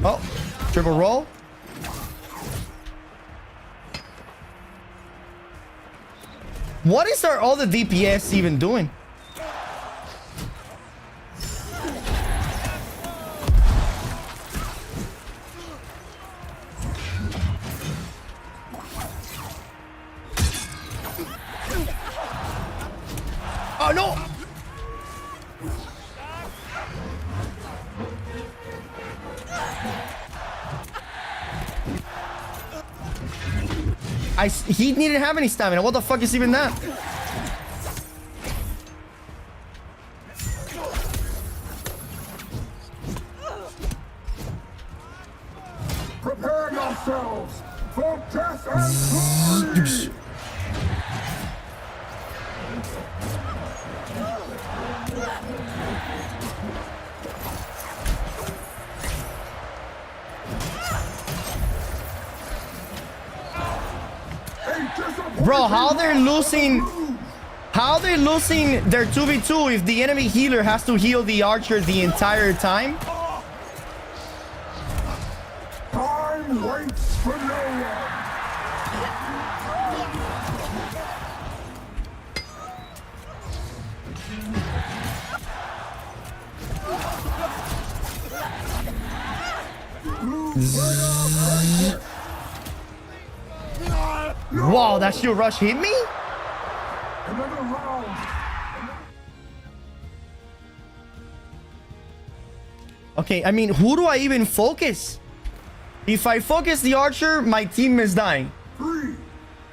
Oh, triple roll. What is our other DPS even doing? Oh no! He didn't have any stamina. What the fuck is even that? Prepare yourselves for death and glory! Bro, how they're losing their 2v2 if the enemy healer has to heal the archer the entire time? Time waits for no one! Wow, that shield rush hit me? Another round! Okay, I mean, who do I even focus? If I focus the archer, my team is dying.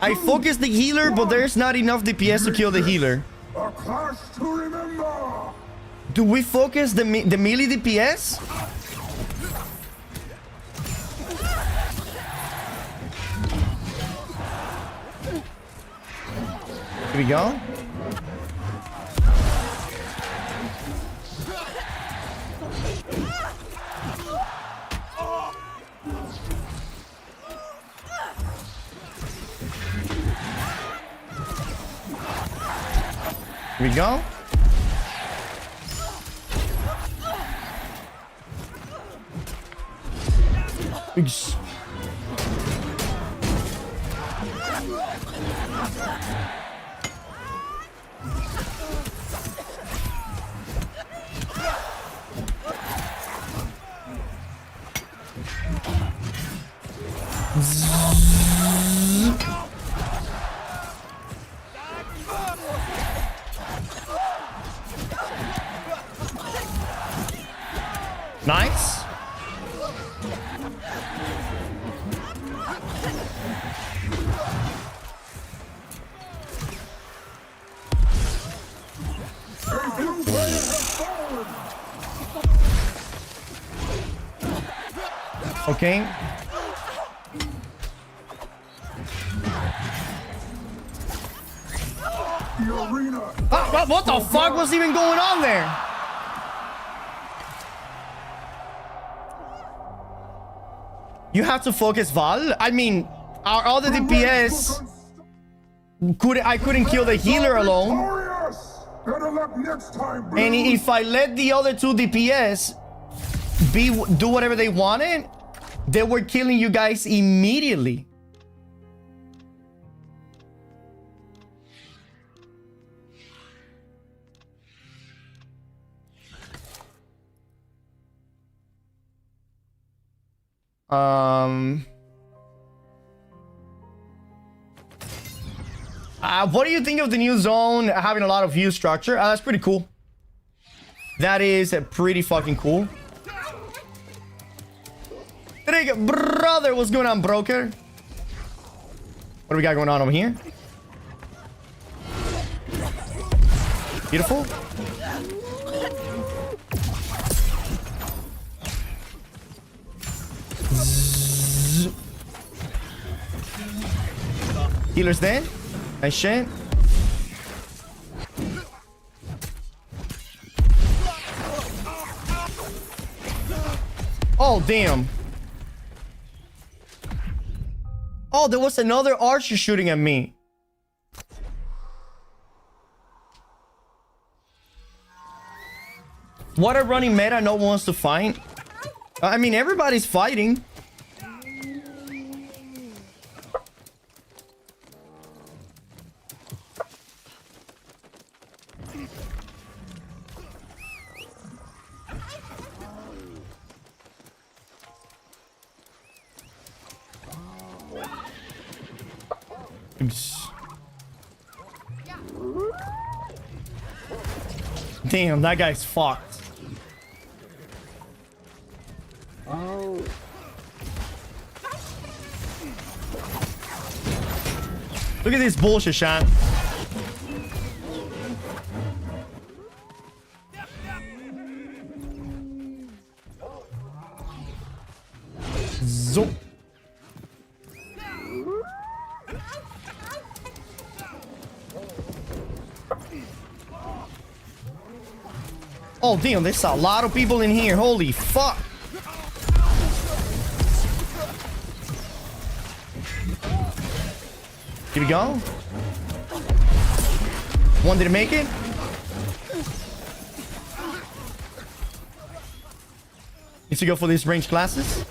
I focus the healer, but there's not enough DPS to kill the healer. A clash to remember! Do we focus the melee DPS? Here we go. Here we go. Oops. Nice. Okay. What the fuck was even going on there? You have to focus Val. I mean, our other DPS I couldn't kill the healer alone. And if I let the other two DPS do whatever they wanted, they were killing you guys immediately. What do you think of the new zone having a lot of view structure? That's pretty cool. That is pretty fucking cool. Brother, what's going on, broker? What do we got going on over here? Beautiful. Healer's dead. Nice shit. Oh, damn. Oh, there was another archer shooting at me. What a running meta no one wants to fight. I mean, everybody's fighting. Damn, that guy's fucked. Oh. Look at this bullshit, Sean. Zoop. Oh, damn, there's a lot of people in here. Holy fuck. Here we go. One didn't make it. Need to go for these range classes.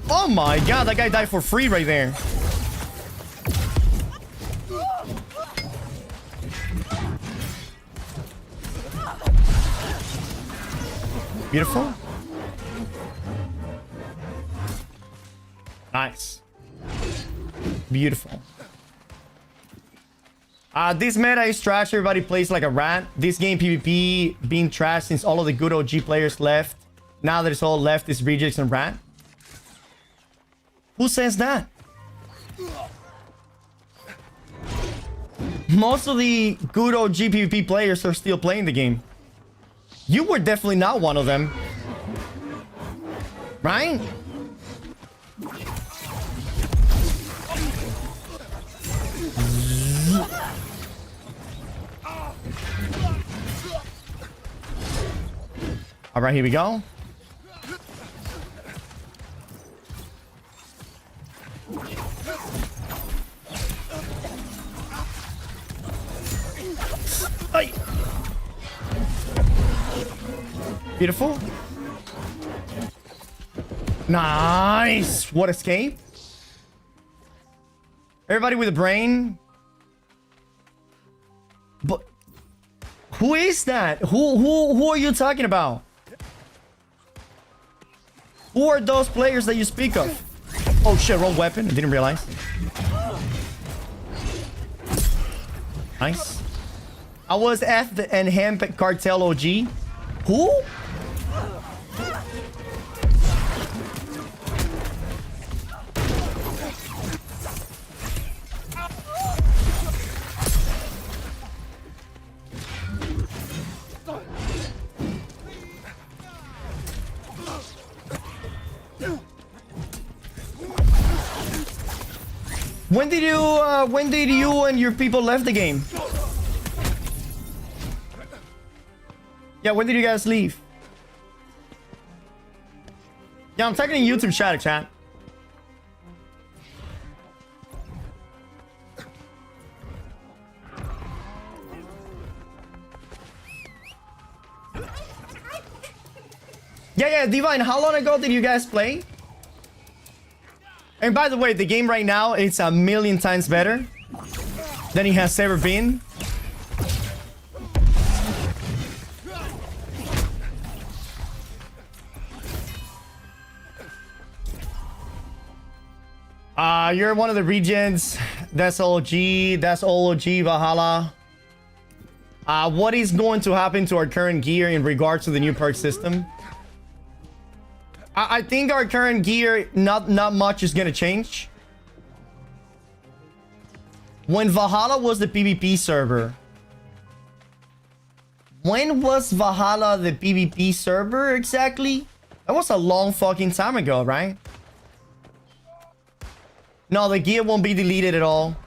Oh my god, that guy died for free right there. Beautiful. Nice. Beautiful. This meta is trash. Everybody plays like a rat. This game PvP being trash since all of the good OG players left. Now that it's all left is rejects and rat. Who says that? Most of the good OG PvP players are still playing the game. You were definitely not one of them. Right? All right, here we go. Hey. Beautiful. Nice. What escape? Everybody with a brain. But who is that? Who are you talking about? Who are those players that you speak of? Oh shit, wrong weapon. I didn't realize. Nice. I was F and Hemp Cartel OG. Who? When did you and your people left the game? Yeah, when did you guys leave? Yeah, I'm talking in YouTube chat. Yeah, Divine, how long ago did you guys play? And by the way, the game right now, it's 1,000,000 times better than it has ever been. You're one of the regions. That's OG. That's OG Valhalla. What is going to happen to our current gear in regards to the new perk system? I think our current gear, not much is gonna change. When Valhalla was the PvP server. When was Valhalla the PvP server exactly? That was a long fucking time ago, right? No, the gear won't be deleted at all.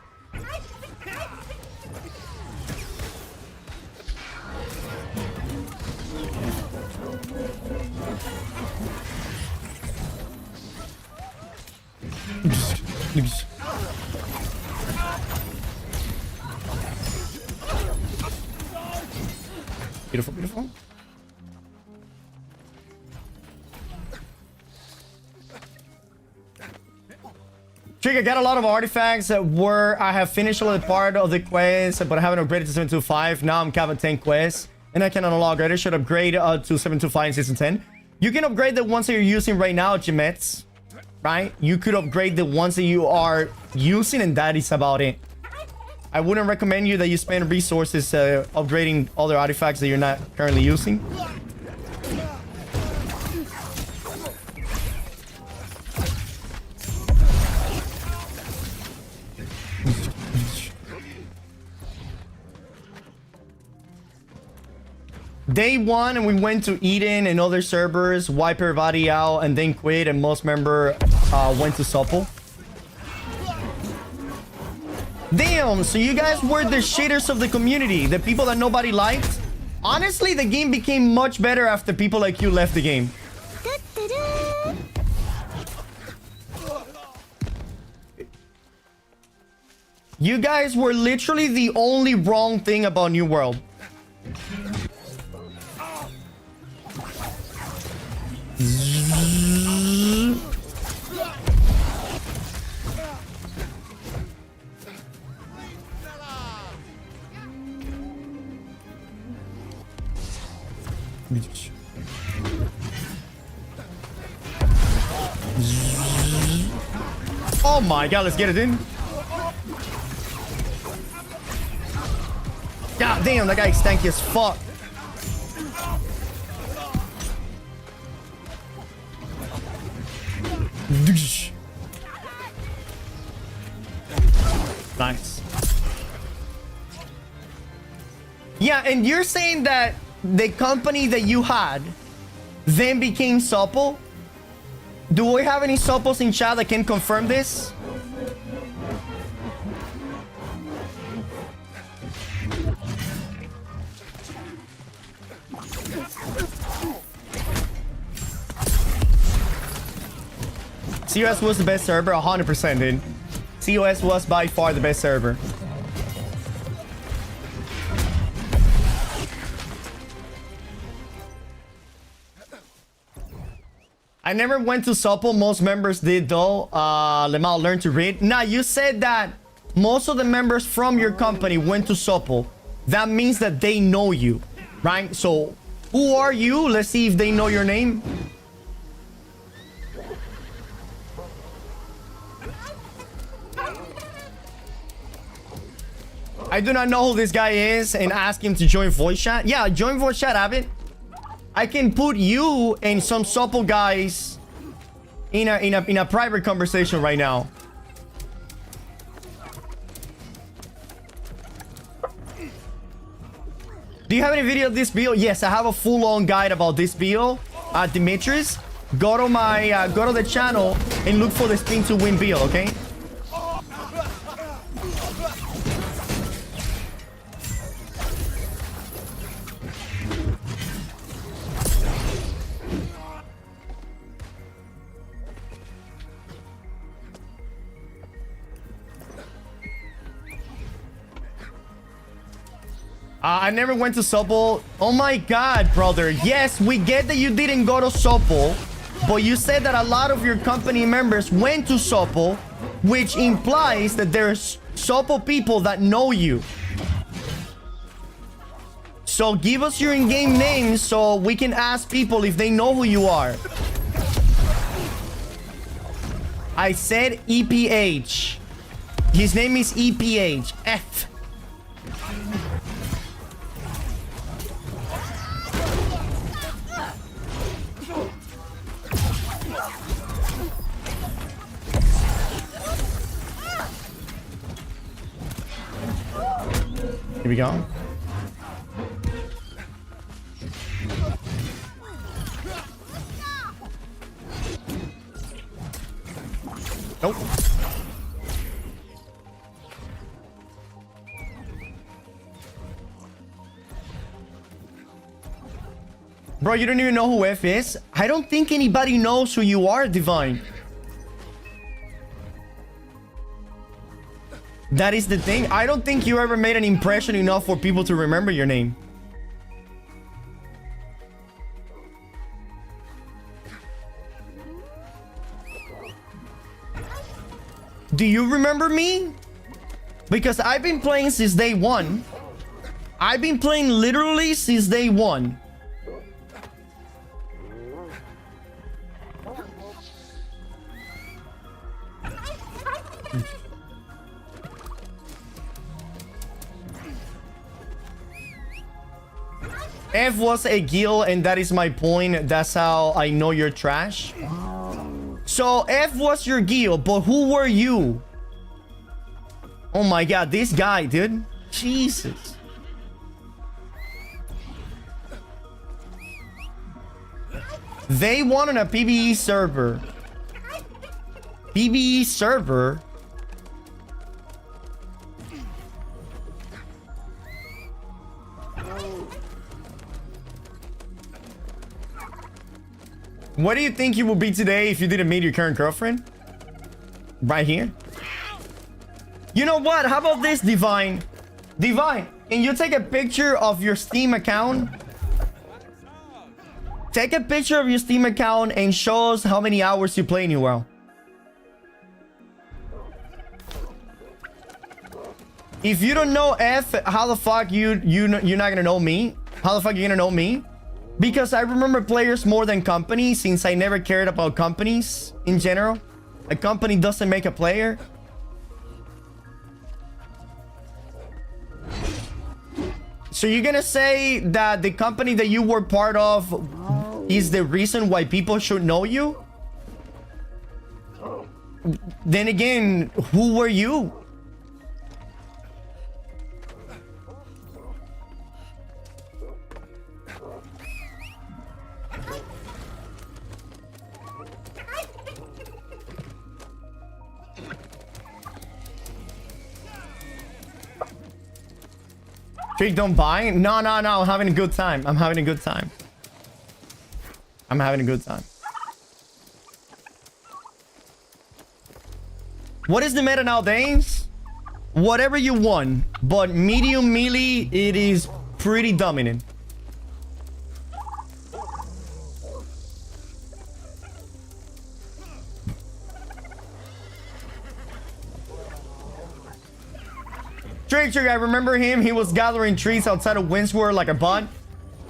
Beautiful, beautiful. Trick, I got a lot of artifacts that I have finished all the part of the quest, but I haven't upgraded to 725. Now I'm capped at 10 quests, and I can unlock it. I should upgrade to 725 in season 10. You can upgrade the ones that you're using right now, Jemets. Right? You could upgrade the ones that you are using, and that is about it. I wouldn't recommend you that you spend resources upgrading other artifacts that you're not currently using. Day 1 and we went to Eden and other servers, wipe everybody out and then quit, and most member went to Supple. Damn, so you guys were the shitters of the community, the people that nobody liked. Honestly, the game became much better after people like you left the game. You guys were literally the only wrong thing about New World. Oh my god, let's get it in. God damn, that guy is stanky as fuck. Nice. Yeah, and you're saying that the company that you had then became Supple? Do we have any Supples in chat that can confirm this? COS was the best server, 100%, dude. COS was by far the best server. I never went to Supple. Most members did, though. Lemal learned to read. Nah, you said that most of the members from your company went to Supple. That means that they know you, right? So, who are you? Let's see if they know your name. I do not know who this guy is and ask him to join voice chat. Yeah, join voice chat, Abbott. I can put you and some Supple guys in a private conversation right now. Do you have any video of this build? Yes, I have a full-on guide about this build. Dimitris, go to my go to the channel and look for the spin to win build, okay? I never went to Supple. Oh my god, brother. Yes, we get that you didn't go to Supple, but you said that a lot of your company members went to Supple, which implies that there's Supple people that know you. So give us your in-game name so we can ask people if they know who you are. I said EPH. His name is EPH. F. Here we go. Nope. Bro, you don't even know who F is? I don't think anybody knows who you are, Divine. That is the thing. I don't think you ever made an impression enough for people to remember your name. Do you remember me? Because I've been playing since day one. I've been playing literally since day one. F was a guild, and that is my point. That's how I know you're trash. So F was your guild, but who were you? Oh my god, this guy, dude. Jesus. They won on a PvE server. PvE server? What do you think you will be today if you didn't meet your current girlfriend? Right here. You know what? How about this, Divine? Divine, can you take a picture of your Steam account? Take a picture of your Steam account and show us how many hours you play New World. If you don't know F, how the fuck you're not gonna know me? How the fuck you gonna know me? Because I remember players more than companies, since I never cared about companies in general. A company doesn't make a player. So you're gonna say that the company that you were part of is the reason why people should know you? Then again, who were you? Trick, don't buy? No, no, no. I'm having a good time. I'm having a good time. I'm having a good time. What is the meta nowadays? Whatever you want. But medium melee, it is pretty dominant. Trick, I remember him. He was gathering trees outside of Windsward like a bot.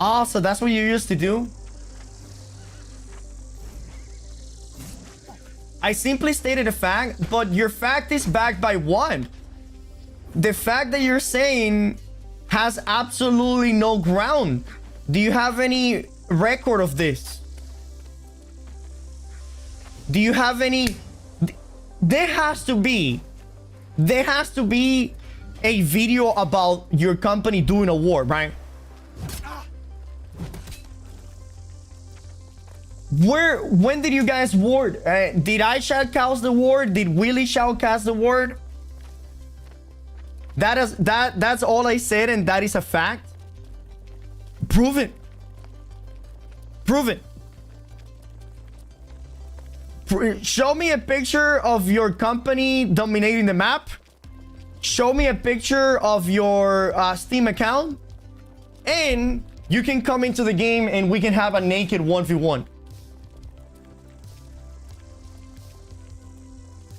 Oh, so that's what you used to do? I simply stated a fact, but your fact is backed by what? The fact that you're saying has absolutely no ground. Do you have any record of this? Do you have any... There has to be a video about your company doing a war, right? When did you guys ward? Did I shoutcast the ward? Did Willie shoutcast the ward? That's all I said, and that is a fact. Prove it. Prove it. Show me a picture of your company dominating the map. Show me a picture of your Steam account, and you can come into the game and we can have a naked 1v1.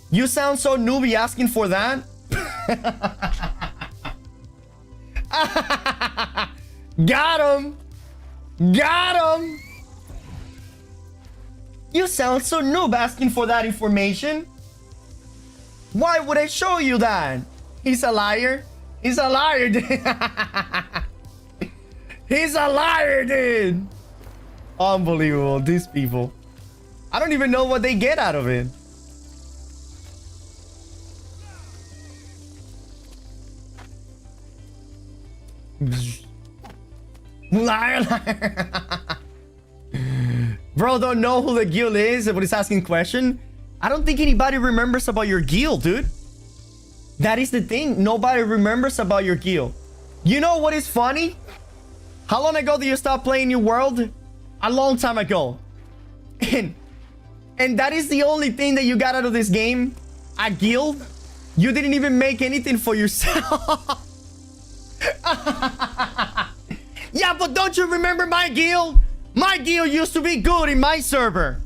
You sound so newbie asking for that. Got him. Got him. You sound so noob asking for that information. Why would I show you that? He's a liar. He's a liar, dude. He's a liar, dude. Unbelievable. These people. I don't even know what they get out of it. Liar, liar. Bro, don't know who the guild is, but he's asking question. I don't think anybody remembers about your guild, dude. That is the thing. Nobody remembers about your guild. You know what is funny? How long ago did you stop playing New World? A long time ago. And that is the only thing that you got out of this game? A guild? You didn't even make anything for yourself. Yeah, but don't you remember my guild? My guild used to be good in my server.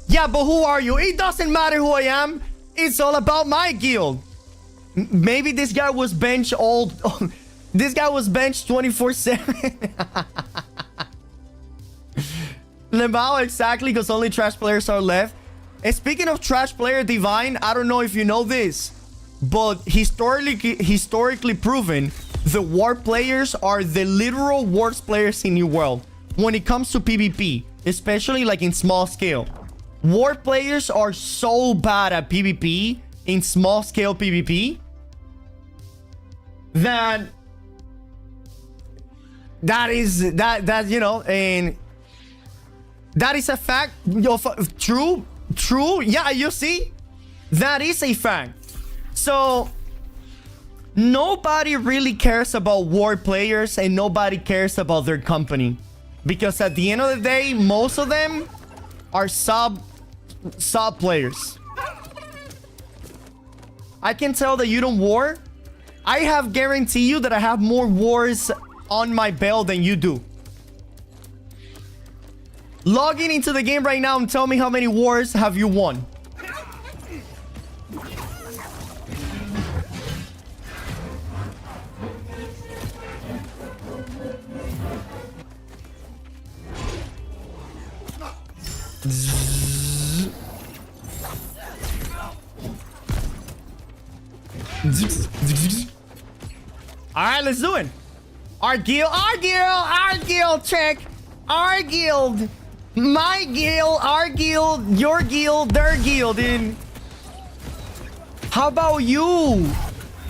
Yeah, but who are you? It doesn't matter who I am. It's all about my guild. Maybe this guy was bench old. This guy was bench 24/7. Lemao, exactly, because only trash players are left. And speaking of trash player, Divine, I don't know if you know this, but historically proven, the war players are the literal worst players in New World when it comes to PvP, especially like in small scale. War players are so bad at PvP in small scale PvP that is you know, and that is a fact. True. Yeah, you see, that is a fact. So nobody really cares about war players and nobody cares about their company, because at the end of the day, most of them are sub players. I can tell that you don't war. I have guarantee you that I have more wars on my belt than you do. Logging into the game right now and tell me how many wars have you won. All right, let's do it. Our guild, check. Our guild, my guild, our guild, your guild, their guild, dude. How about you?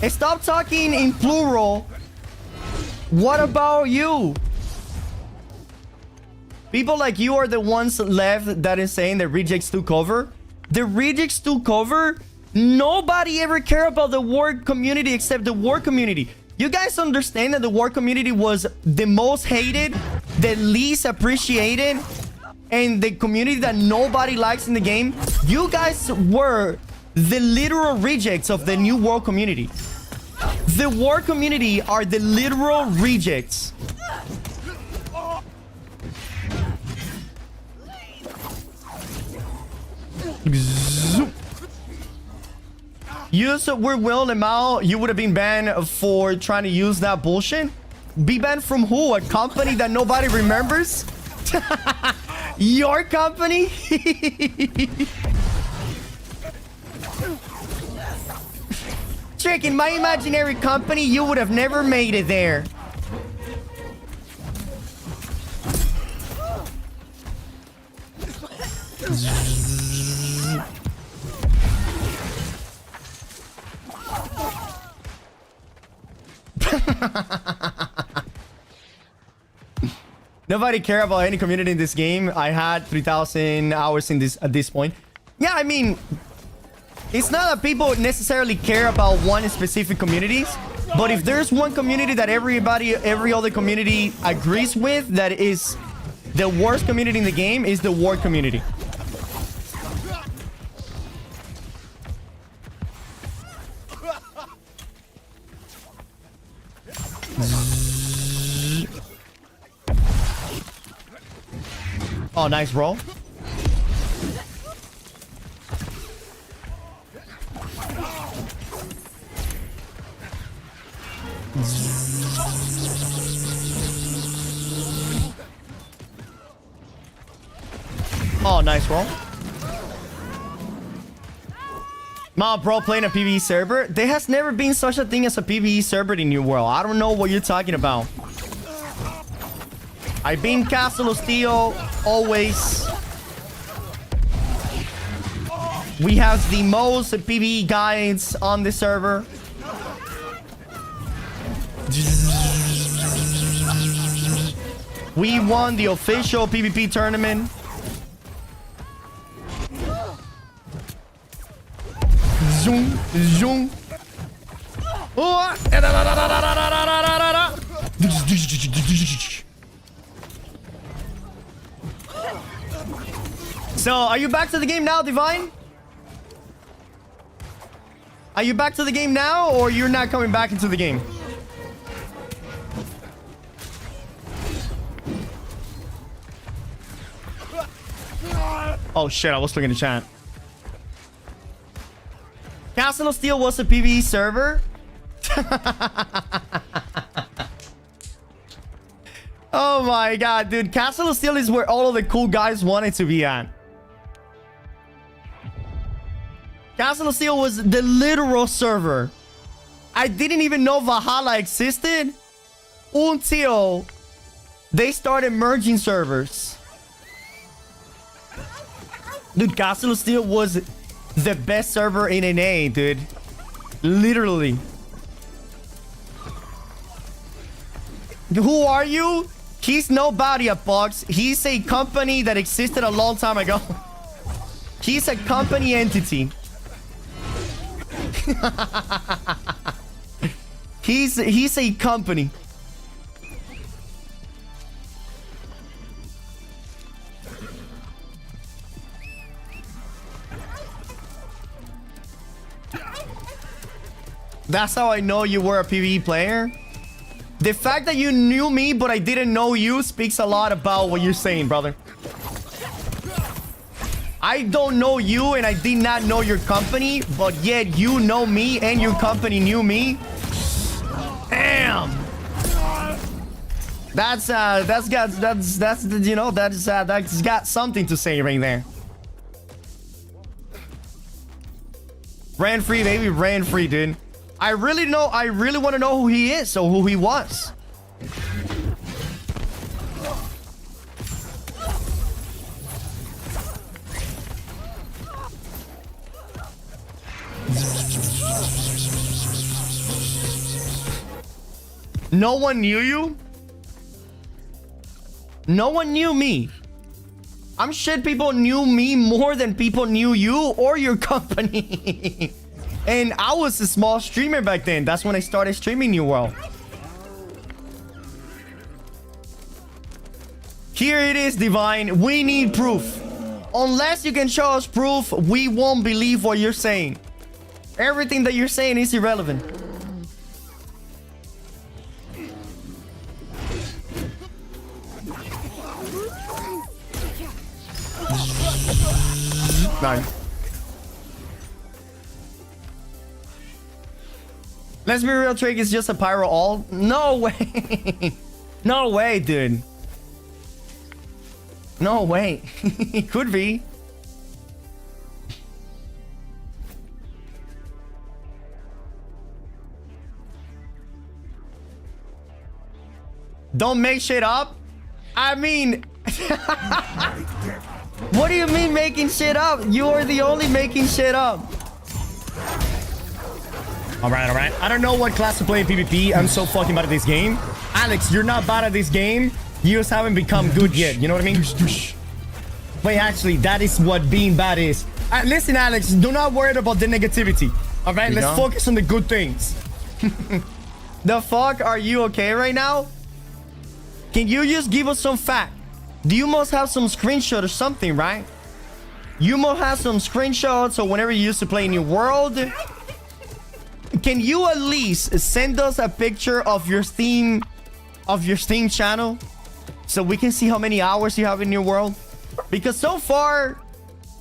Stop talking in plural. What about you? People like you are the ones left that is saying the rejects took over. The rejects took over. Nobody ever cared about the war community except the war community. You guys understand that the war community was the most hated, the least appreciated, and the community that nobody likes in the game? You guys were the literal rejects of the new world community. The war community are the literal rejects. You were Will and Mao, you would have been banned for trying to use that bullshit? Be banned from who? A company that nobody remembers? Your company? Trick, in my imaginary company, you would have never made it there. Nobody care about any community in this game. I had 3,000 hours in this at this point. Yeah, I mean, it's not that people necessarily care about one specific communities, but if there's one community that every other community agrees with, that is the worst community in the game, is the war community. Oh, nice roll. Oh, nice roll. My bro playing a PvE server? There has never been such a thing as a PvE server in New World. I don't know what you're talking about. I've been Castle of Steel always. We have the most PvE guides on the server. We won the official PvP tournament. Zoom, zoom. Oh. So, are you back to the game now, Divine? Are you back to the game now, or you're not coming back into the game? Oh shit, I was looking at the chat. Castle of Steel was a PvE server? Oh my god, dude. Castle of Steel is where all of the cool guys wanted to be at. Castle of Steel was the literal server. I didn't even know Valhalla existed until they started merging servers. Dude, Castle of Steel was the best server in NA, dude. Literally. Who are you? He's nobody at Box. He's a company that existed a long time ago. He's a company entity. He's a company. That's how I know you were a PvE player. The fact that you knew me, but I didn't know you, speaks a lot about what you're saying, brother. I don't know you, and I did not know your company, but yet you know me, and your company knew me. Damn. That's got something to say right there. Ran free, baby, ran free, dude. I really want to know who he is or who he was. No one knew you? No one knew me. I'm sure people knew me more than people knew you or your company. And I was a small streamer back then. That's when I started streaming New World. Here it is, Divine. We need proof. Unless you can show us proof, we won't believe what you're saying. Everything that you're saying is irrelevant. Nice. Let's be real, Trick is just a pyro all. No way. No way, dude. No way. It could be. Don't make shit up. I mean, what do you mean making shit up? You are the only making shit up. All right. I don't know what class to play in PvP. I'm so fucking bad at this game. Alex, you're not bad at this game. You just haven't become good yet. You know what I mean? Wait, actually, that is what being bad is. Listen, Alex, do not worry about the negativity. All right, let's focus on the good things. The fuck? Are you okay right now? Can you just give us some fact? You must have some screenshot or something, right? You must have some screenshots or whenever you used to play New World. Can you at least send us a picture of your Steam channel so we can see how many hours you have in New World? Because so far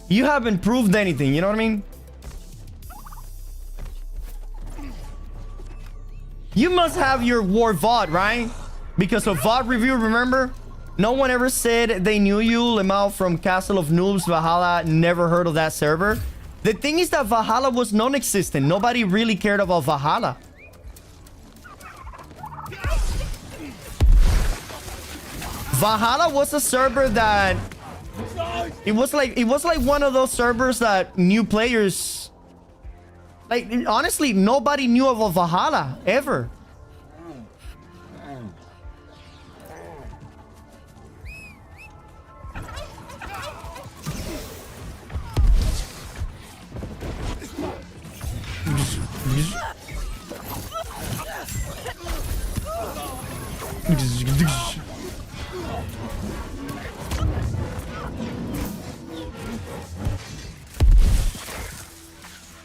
you haven't proved anything, you know what I mean? You must have your War VOD, right? Because of VOD review, remember? No one ever said they knew you. Lemao from Castle of Noobs, Valhalla, never heard of that server. The thing is that Valhalla was non-existent. Nobody really cared about Valhalla. Valhalla was a server that it was like one of those servers that new players, like, honestly, nobody knew of a Valhalla ever.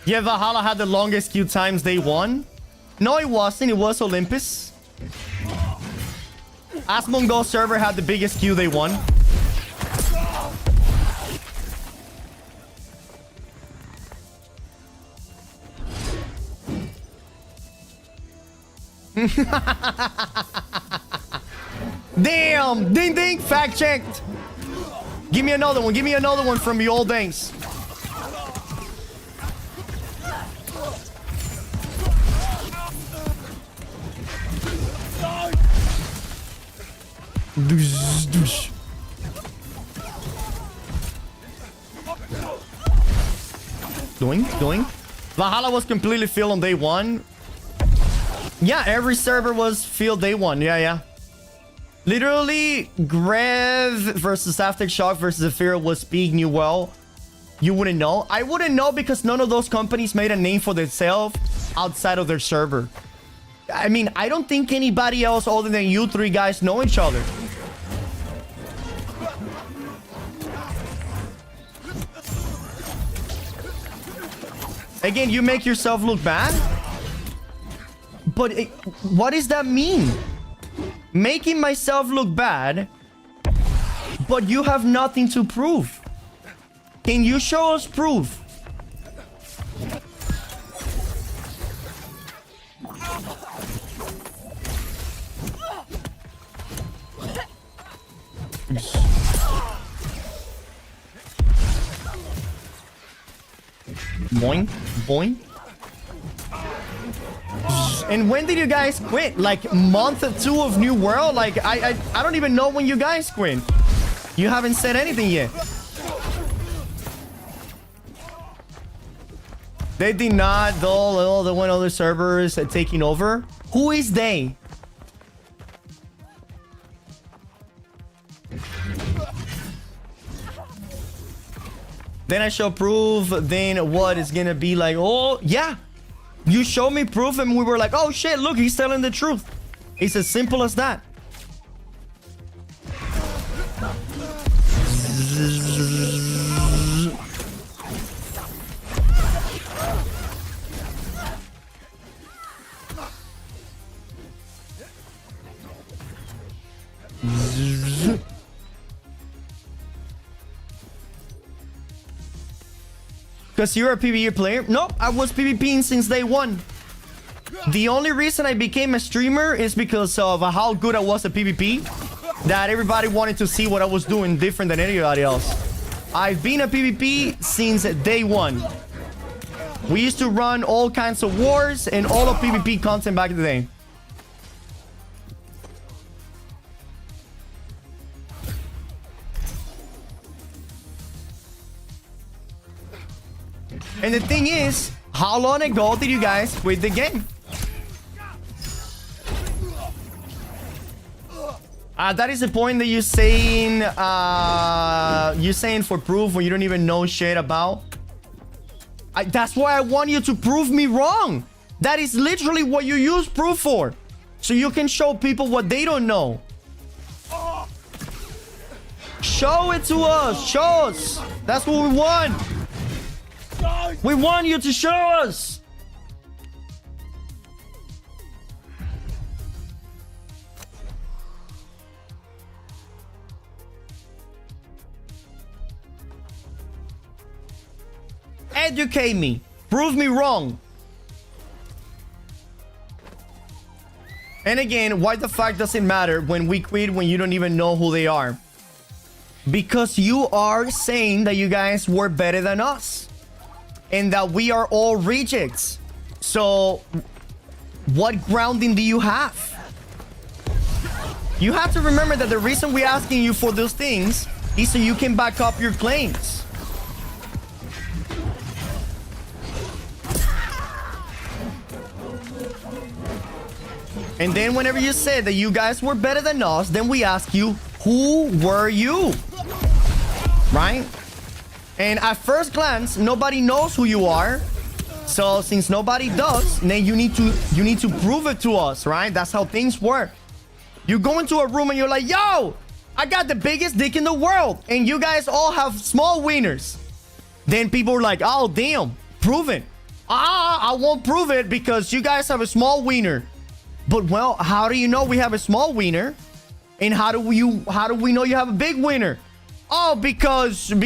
Yeah, Valhalla had the longest queue times day one. No, it wasn't. It was Olympus. Asmongold server had the biggest queue day one. Damn! Ding ding! Fact checked! Give me another one. Give me another one from the old days. Doing. Valhalla was completely filled on day one. Yeah, every server was filled day one. Yeah. Literally, Grev versus Aftershock versus Zephyr was big new well. You wouldn't know. I wouldn't know because none of those companies made a name for themselves outside of their server. I mean, I don't think anybody else other than you three guys know each other. Again, you make yourself look bad? But what does that mean? Making myself look bad, but you have nothing to prove. Can you show us proof? Boing, boing. And when did you guys quit? Like month 2 of New World? Like I don't even know when you guys quit. You haven't said anything yet. They did not, though. The one other servers are taking over. Who is they? Then I show proof. Then what is gonna be like? Oh yeah, you show me proof, and we were like, oh shit, look, he's telling the truth. It's as simple as that. Because you're a PvE player? Nope, I was PvPing since day one. The only reason I became a streamer is because of how good I was at PvP. That everybody wanted to see what I was doing different than anybody else. I've been a PvP since day one. We used to run all kinds of wars and all of PvP content back in the day. And the thing is, how long ago did you guys quit the game? That is the point that you're saying for proof when you don't even know shit about. That's why I want you to prove me wrong. That is literally what you use proof for. So you can show people what they don't know. Show it to us. Show us. That's what we want. We want you to show us. Educate me. Prove me wrong. And again, why the fuck does it matter when we quit when you don't even know who they are? Because you are saying that you guys were better than us. and that we are all rejects. So what grounding do you have? You have to remember that the reason we're asking you for those things is so you can back up your claims. And then whenever you said that you guys were better than us, then we ask you, who were you? Right? And at first glance, nobody knows who you are. So since nobody does, then you need to prove it to us, right? That's how things work. You go into a room and you're like, yo, I got the biggest dick in the world, and you guys all have small wieners. Then people are like, oh damn, prove it. I won't prove it because you guys have a small wiener. But well, how do you know we have a small wiener? And how do we know you have a big wiener? Oh, because you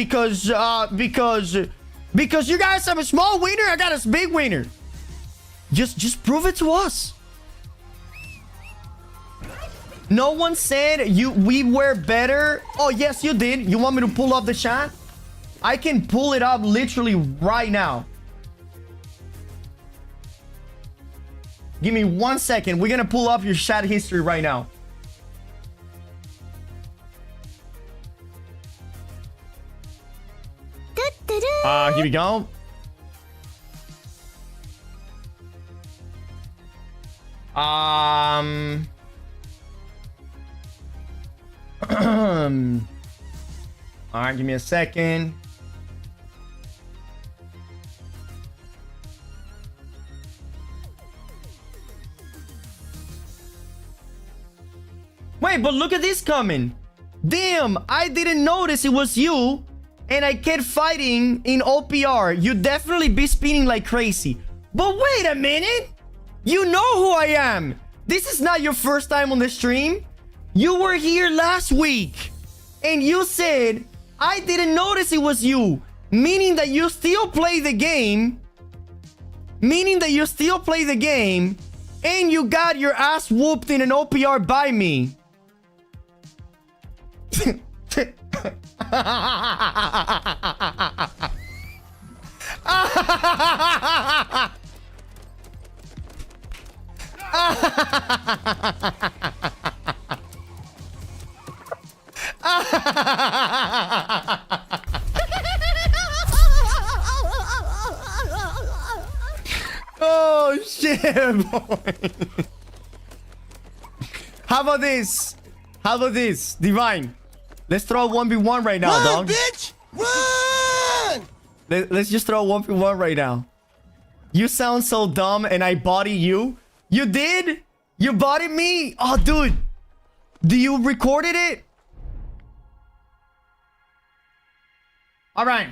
guys have a small wiener, I got a big wiener. Just prove it to us. No one said we were better. Oh, yes, you did. You want me to pull up the chat? I can pull it up literally right now. Give me 1 second. We're gonna pull up your chat history right now. Here we go. All right, give me a second. Wait, but look at this coming. Damn, I didn't notice it was you, and I kept fighting in OPR. You definitely be spinning like crazy. But wait a minute. You know who I am. This is not your first time on the stream. You were here last week, and you said, I didn't notice it was you. Meaning that you still play the game. And you got your ass whooped in an OPR by me. Oh shit, boy. How about this? Divine? Let's throw a 1v1 right now, dog. Bitch! Run! Let's just throw a 1v1 right now. You sound so dumb, and I body you. You did? You bodied me? Oh, dude. Do you recorded it? All right.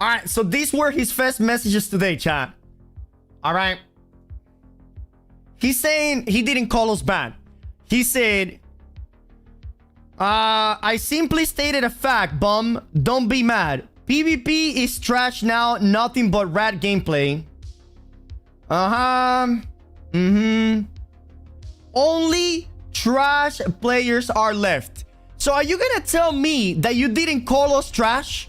All right, so these were his first messages today, chat. All right. He's saying he didn't call us bad. He said, I simply stated a fact, bum. Don't be mad. PvP is trash now. Nothing but rat gameplay. Only trash players are left. So are you gonna tell me that you didn't call us trash?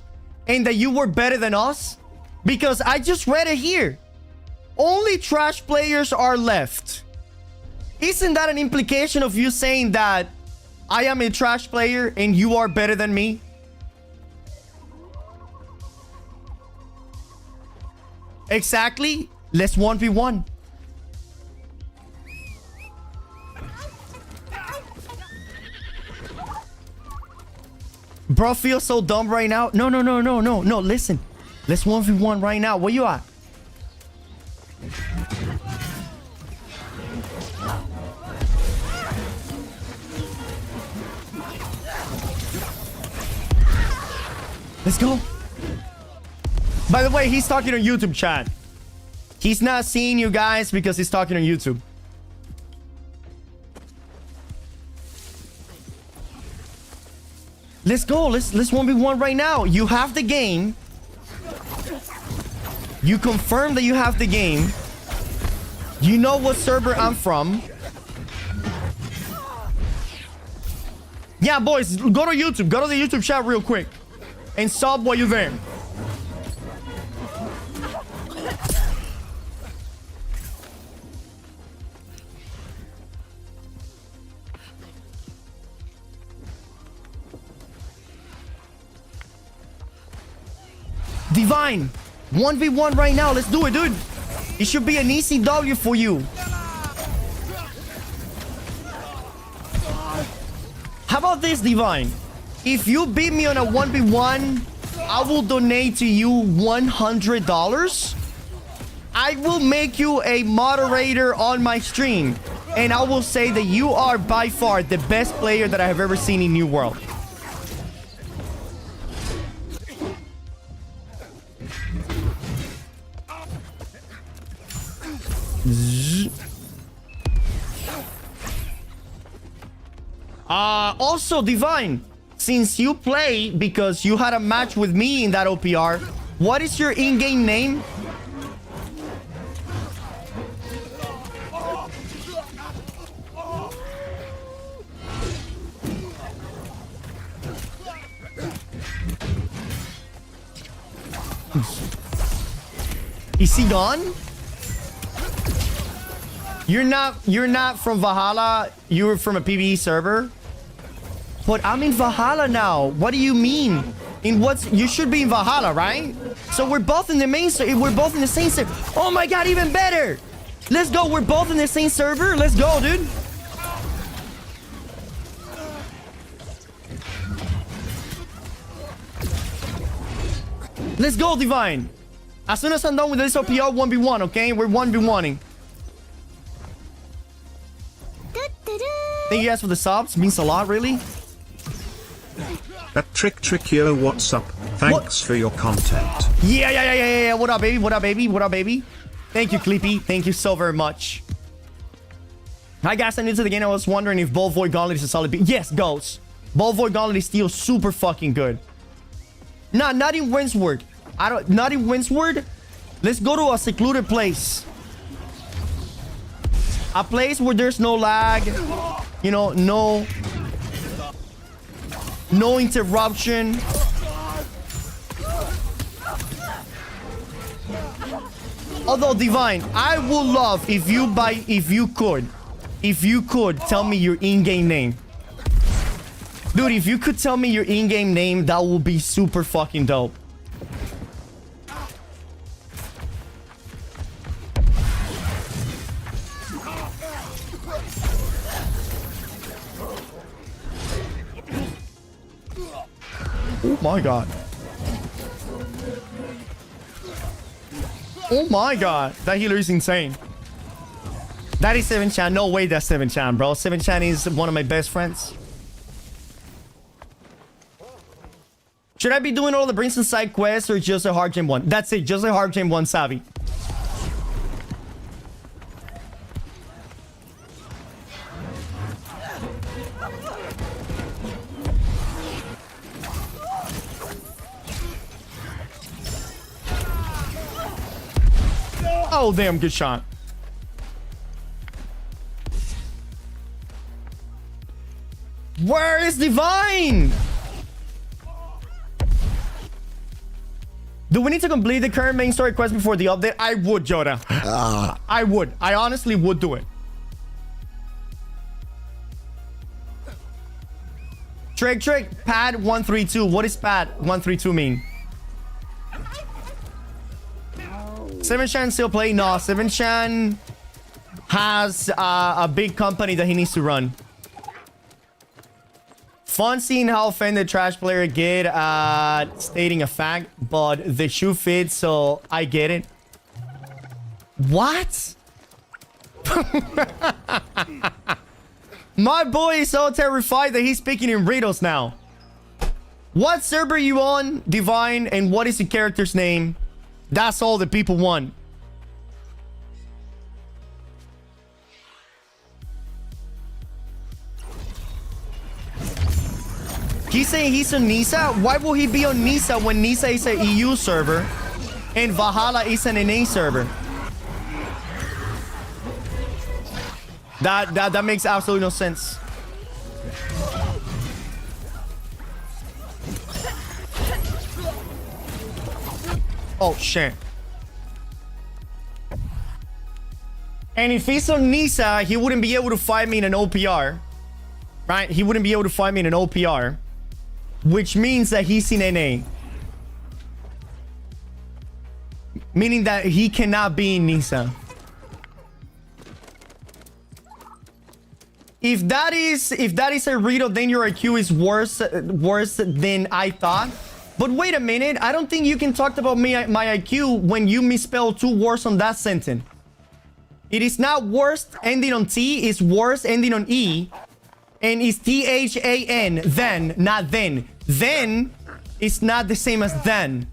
And that you were better than us? Because I just read it here. Only trash players are left. Isn't that an implication of you saying that I am a trash player and you are better than me? Exactly. Let's 1v1. Bro feels so dumb right now. No. Listen. Let's 1v1 right now. Where you at? Let's go. By the way, he's talking on YouTube, chat. He's not seeing you guys because he's talking on YouTube. Let's go. Let's 1v1 right now. You have the game. You confirm that you have the game. You know what server I'm from. Yeah, boys, go to YouTube. Go to the YouTube chat real quick. And sub while you're there. Divine, 1v1 right now. Let's do it, dude. It should be an easy W for you. How about this, Divine? If you beat me on a 1v1, I will donate to you $100. I will make you a moderator on my stream. And I will say that you are by far the best player that I have ever seen in New World. Also, Divine, since you play because you had a match with me in that OPR, what is your in-game name? Is he gone? You're not from Valhalla. You were from a PvE server. But I'm in Valhalla now. What do you mean? You should be in Valhalla, right? So we're both in the main server. We're both in the same server. Oh my god, even better. Let's go. We're both in the same server. Let's go, dude. Let's go, Divine. As soon as I'm done with this OPR 1v1, okay? We're 1v1ing. Thank you guys for the subs. Means a lot, really. That trick yo, what's up? Thanks for your content. Yeah. What up, baby? What up, baby? What up, baby? Thank you, Clippy. Thank you so very much. Hi, guys. I'm new to the game. I was wondering if Ball Void Gauntlet is a solid pick. Yes, Ghost. Ball Void Gauntlet is still super fucking good. Nah, not in Windsward. Not in Windsward. Let's go to a secluded place. A place where there's no lag. You know, no interruption. Although, Divine, I would love if you could tell me your in-game name. Dude, if you could tell me your in-game name, that would be super fucking dope. Oh my god. Oh my god. That healer is insane. That is 7chan. No way that's 7chan, bro. 7chan is one of my best friends. Should I be doing all the Brinson side quests or just a hard gem one? That's it. Just a hard gem one, Savvy. Oh, damn, good shot. Where is Divine? Do we need to complete the current main story quest before the update? I would, Joda. I would. I honestly would do it. Trick, pad 132. What does pad 132 mean? 7chan still play? No, 7chan has a big company that he needs to run. Fun seeing how offended trash player get stating a fact, but the shoe fits, so I get it. What? My boy is so terrified that he's speaking in riddles now. What server you on, Divine, and what is the character's name? That's all the people want. He's saying he's on Nisa? Why will he be on Nisa when Nisa is an EU server and Valhalla is an NA server? That makes absolutely no sense. Oh shit. And if he's on Nisa, he wouldn't be able to fight me in an OPR. Right? He wouldn't be able to fight me in an OPR. Which means that he's in NA. Meaning that he cannot be in Nisa. If that is a read of then your IQ is worse than I thought. But wait a minute, I don't think you can talk about my IQ when you misspell two words on that sentence. It is not worst ending on T, it's worst ending on E. And it's THAN, then, not then. Then is not the same as then.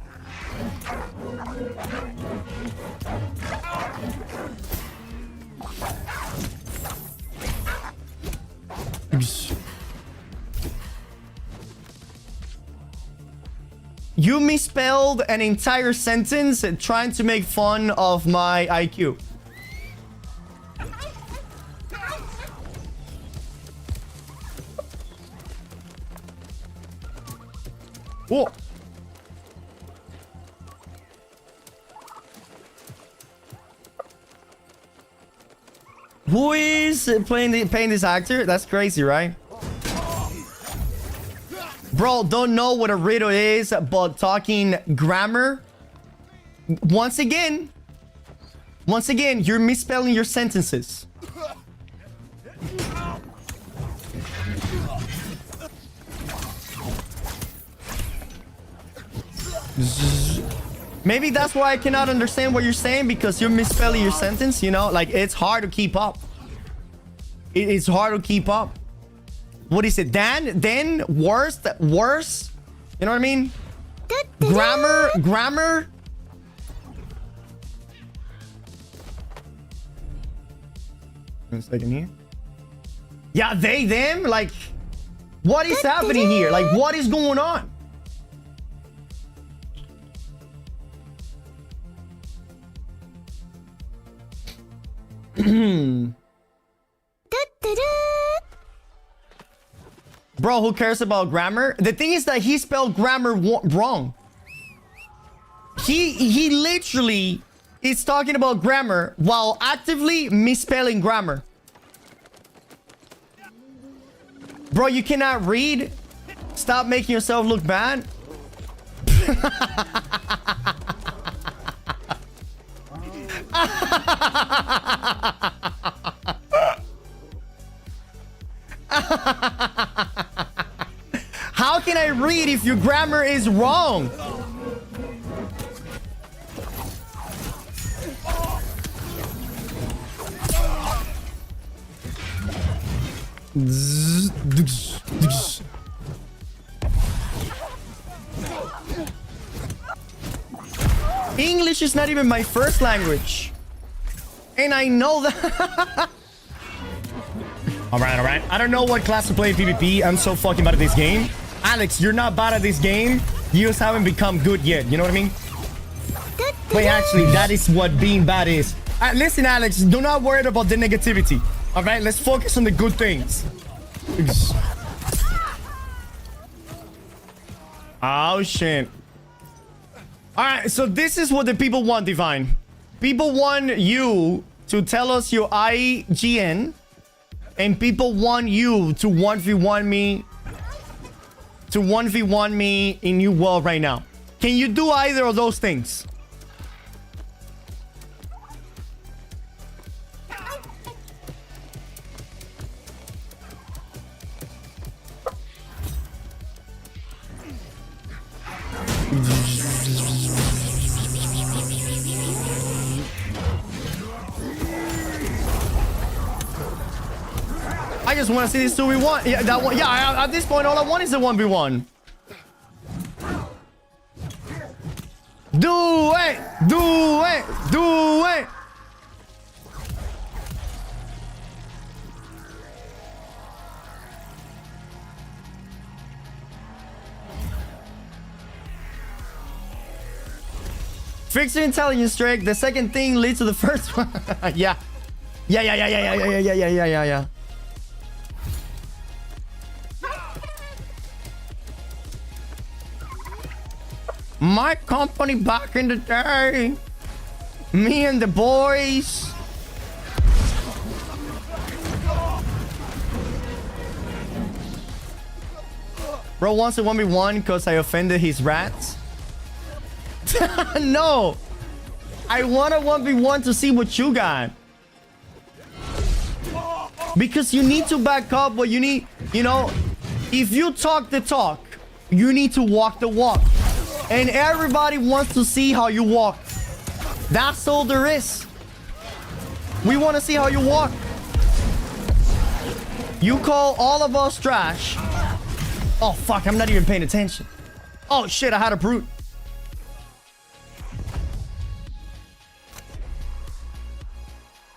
You misspelled an entire sentence trying to make fun of my IQ. Whoa. Who is playing this actor? That's crazy, right? Bro, don't know what a riddle is, but talking grammar. Once again, you're misspelling your sentences. Maybe that's why I cannot understand what you're saying, because you're misspelling your sentence, you know? Like, it's hard to keep up. It's hard to keep up. What is it? Then, worse? You know what I mean? Grammar. One second here. Yeah, they, them? Like, what is happening here? Like, what is going on? Bro, who cares about grammar? The thing is that he spelled grammar wrong. He literally is talking about grammar while actively misspelling grammar. Bro, you cannot read? Stop making yourself look bad. How can I read if your grammar is wrong? English is not even my first language. And I know that. All right. I don't know what class to play in PvP. I'm so fucking bad at this game. Alex, you're not bad at this game. You just haven't become good yet. You know what I mean? Wait, actually, that is what being bad is. Listen, Alex, do not worry about the negativity. All right, let's focus on the good things. Oh, shit. All right, so this is what the people want, Divine. People want you to tell us your IGN. And people want you to 1v1 me. To 1v1 me in New World right now. Can you do either of those things? I just want to see this 2v1. Yeah, that one. Yeah, at this point, all I want is a 1v1. Do it! Fix your intelligence, Drake. The second thing leads to the first one. Yeah. Yeah. My company back in the day. Me and the boys. Bro wants a 1v1 because I offended his rats. No. I want a 1v1 to see what you got. Because you need to back up what you need. You know, if you talk the talk, you need to walk the walk. And everybody wants to see how you walk. That's all there is. We want to see how you walk. You call all of us trash. Oh, fuck. I'm not even paying attention. Oh, shit. I had a brute.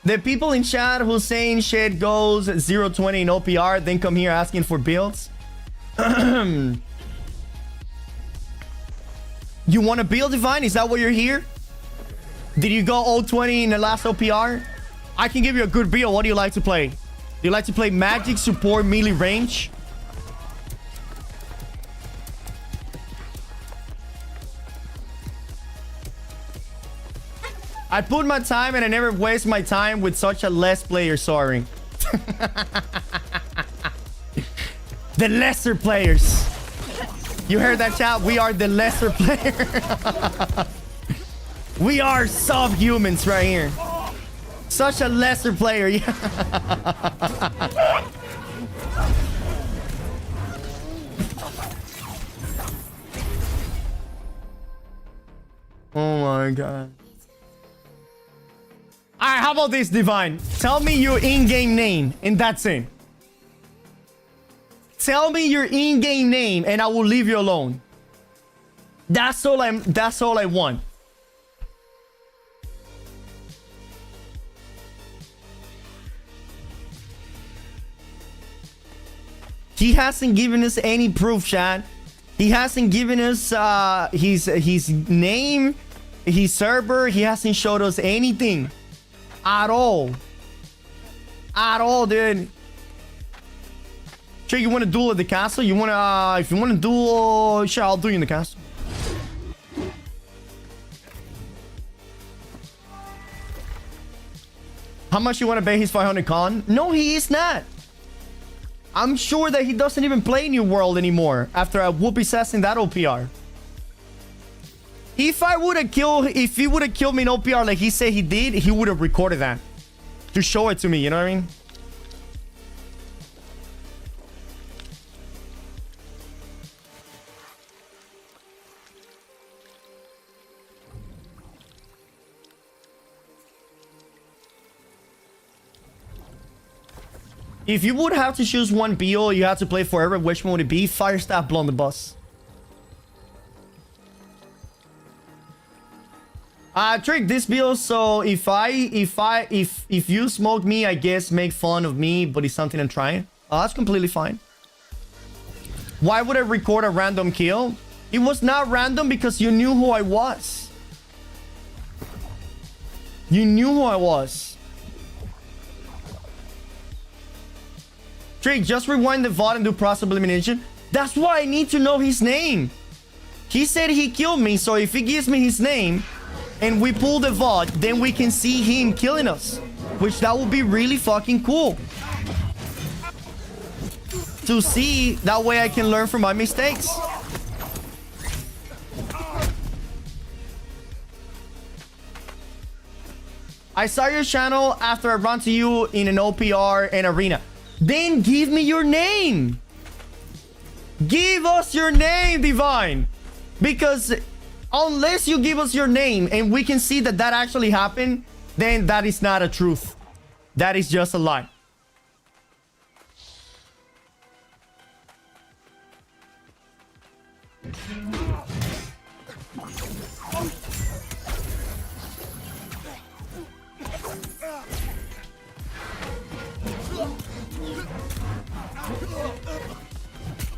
The people in chat who saying shit goes 0-20 in OPR, then come here asking for builds. You want to build, Divine? Is that why you're here? Did you go 0-20 in the last OPR? I can give you a good build. What do you like to play? Do you like to play magic, support, melee, range? I put my time and I never waste my time with such a less player, sorry. The lesser players. You heard that, chat? We are the lesser player. We are subhumans right here. Such a lesser player. Yeah. Oh my god. Alright, how about this, Divine? Tell me your in-game name, and that's it. Tell me your in-game name, and I will leave you alone. That's all I want. He hasn't given us any proof, chat. He hasn't given us his name, his server. He hasn't showed us anything. At all, dude. Sure, you want to duel at the castle? You want to, if you want to duel, sure, I'll do you in the castle. How much you want to pay his 500 con? No, he is not. I'm sure that he doesn't even play New World anymore after a whoopee sass in that OPR. If he would have killed me in OPR like he said he did, he would have recorded that to show it to me, you know what I mean? If you would have to choose one BO you have to play forever, which one would it be? Firestaff Blunderbuss. Trick, this build, so if you smoke me, I guess make fun of me, but it's something I'm trying. That's completely fine. Why would I record a random kill? It was not random because you knew who I was. You knew who I was. Trick, just rewind the VOD and do process elimination. That's why I need to know his name. He said he killed me, so if he gives me his name and we pull the VOD, then we can see him killing us. Which that would be really fucking cool. To see, that way I can learn from my mistakes. I saw your channel after I ran to you in an OPR and arena. Then give me your name. Give us your name, Divine. Because unless you give us your name and we can see that that actually happened, then that is not a truth. That is just a lie.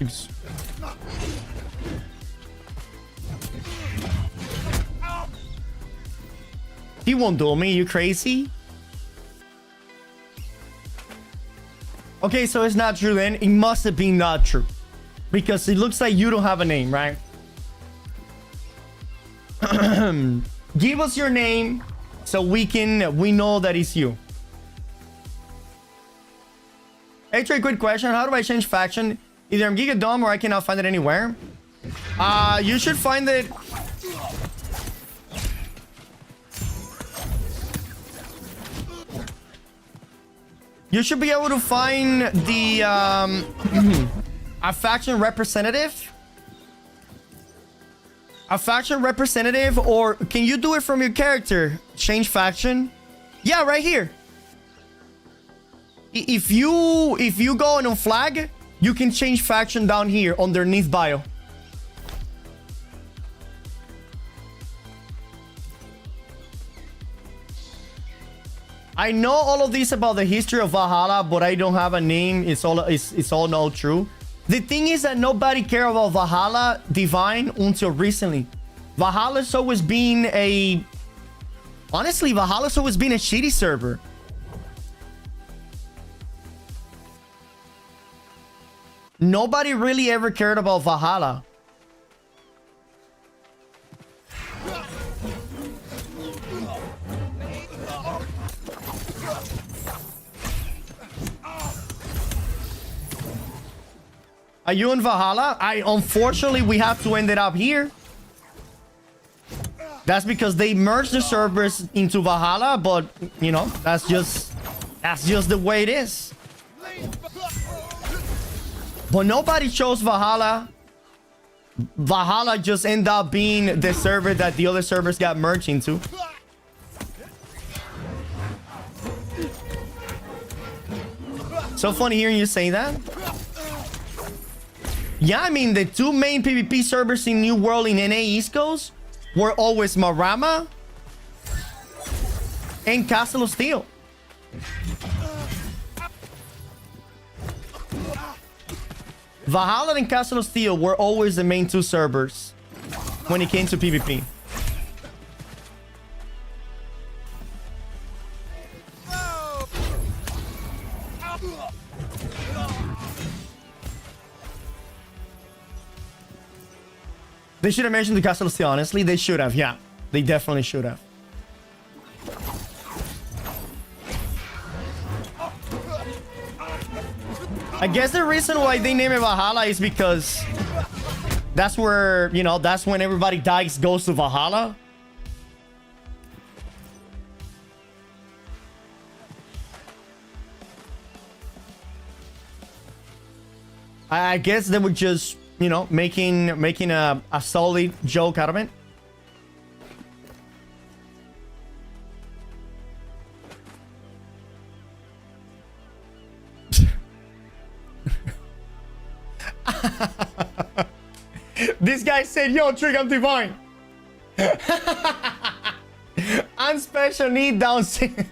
Oops. He won't duel me, you crazy? Okay, so it's not true then. It must have been not true. Because it looks like you don't have a name, right? Give us your name so we know that it's you. Hey Trey, quick question. How do I change faction? Either I'm Giga Dumb or I cannot find it anywhere. You should find it. You should be able to find the a faction representative. A faction representative, or can you do it from your character? Change faction? Yeah, right here. If you go on flag, you can change faction down here underneath bio. I know all of this about the history of Valhalla, but I don't have a name. It's all not true. The thing is that nobody cared about Valhalla Divine until recently. Valhalla's always been a... Honestly, Valhalla's always been a shitty server. Nobody really ever cared about Valhalla. Are you in Valhalla? Unfortunately, we have to end it up here. That's because they merged the servers into Valhalla, but you know, that's just the way it is. But nobody chose Valhalla. Valhalla just ended up being the server that the other servers got merged into. So funny hearing you say that. Yeah, I mean, the two main PvP servers in New World in NA East Coast were always Marama and Castle of Steel. Valhalla and Castle of Steel were always the main two servers when it came to PvP. They should have mentioned the Castle of Steel, honestly. They should have, yeah. They definitely should have. I guess the reason why they name it Valhalla is because that's where, you know, that's when everybody dies, goes to Valhalla. I guess they were just, you know, making a solid joke out of it. This guy said, yo, Trick, I'm divine. I'm special need down syndrome.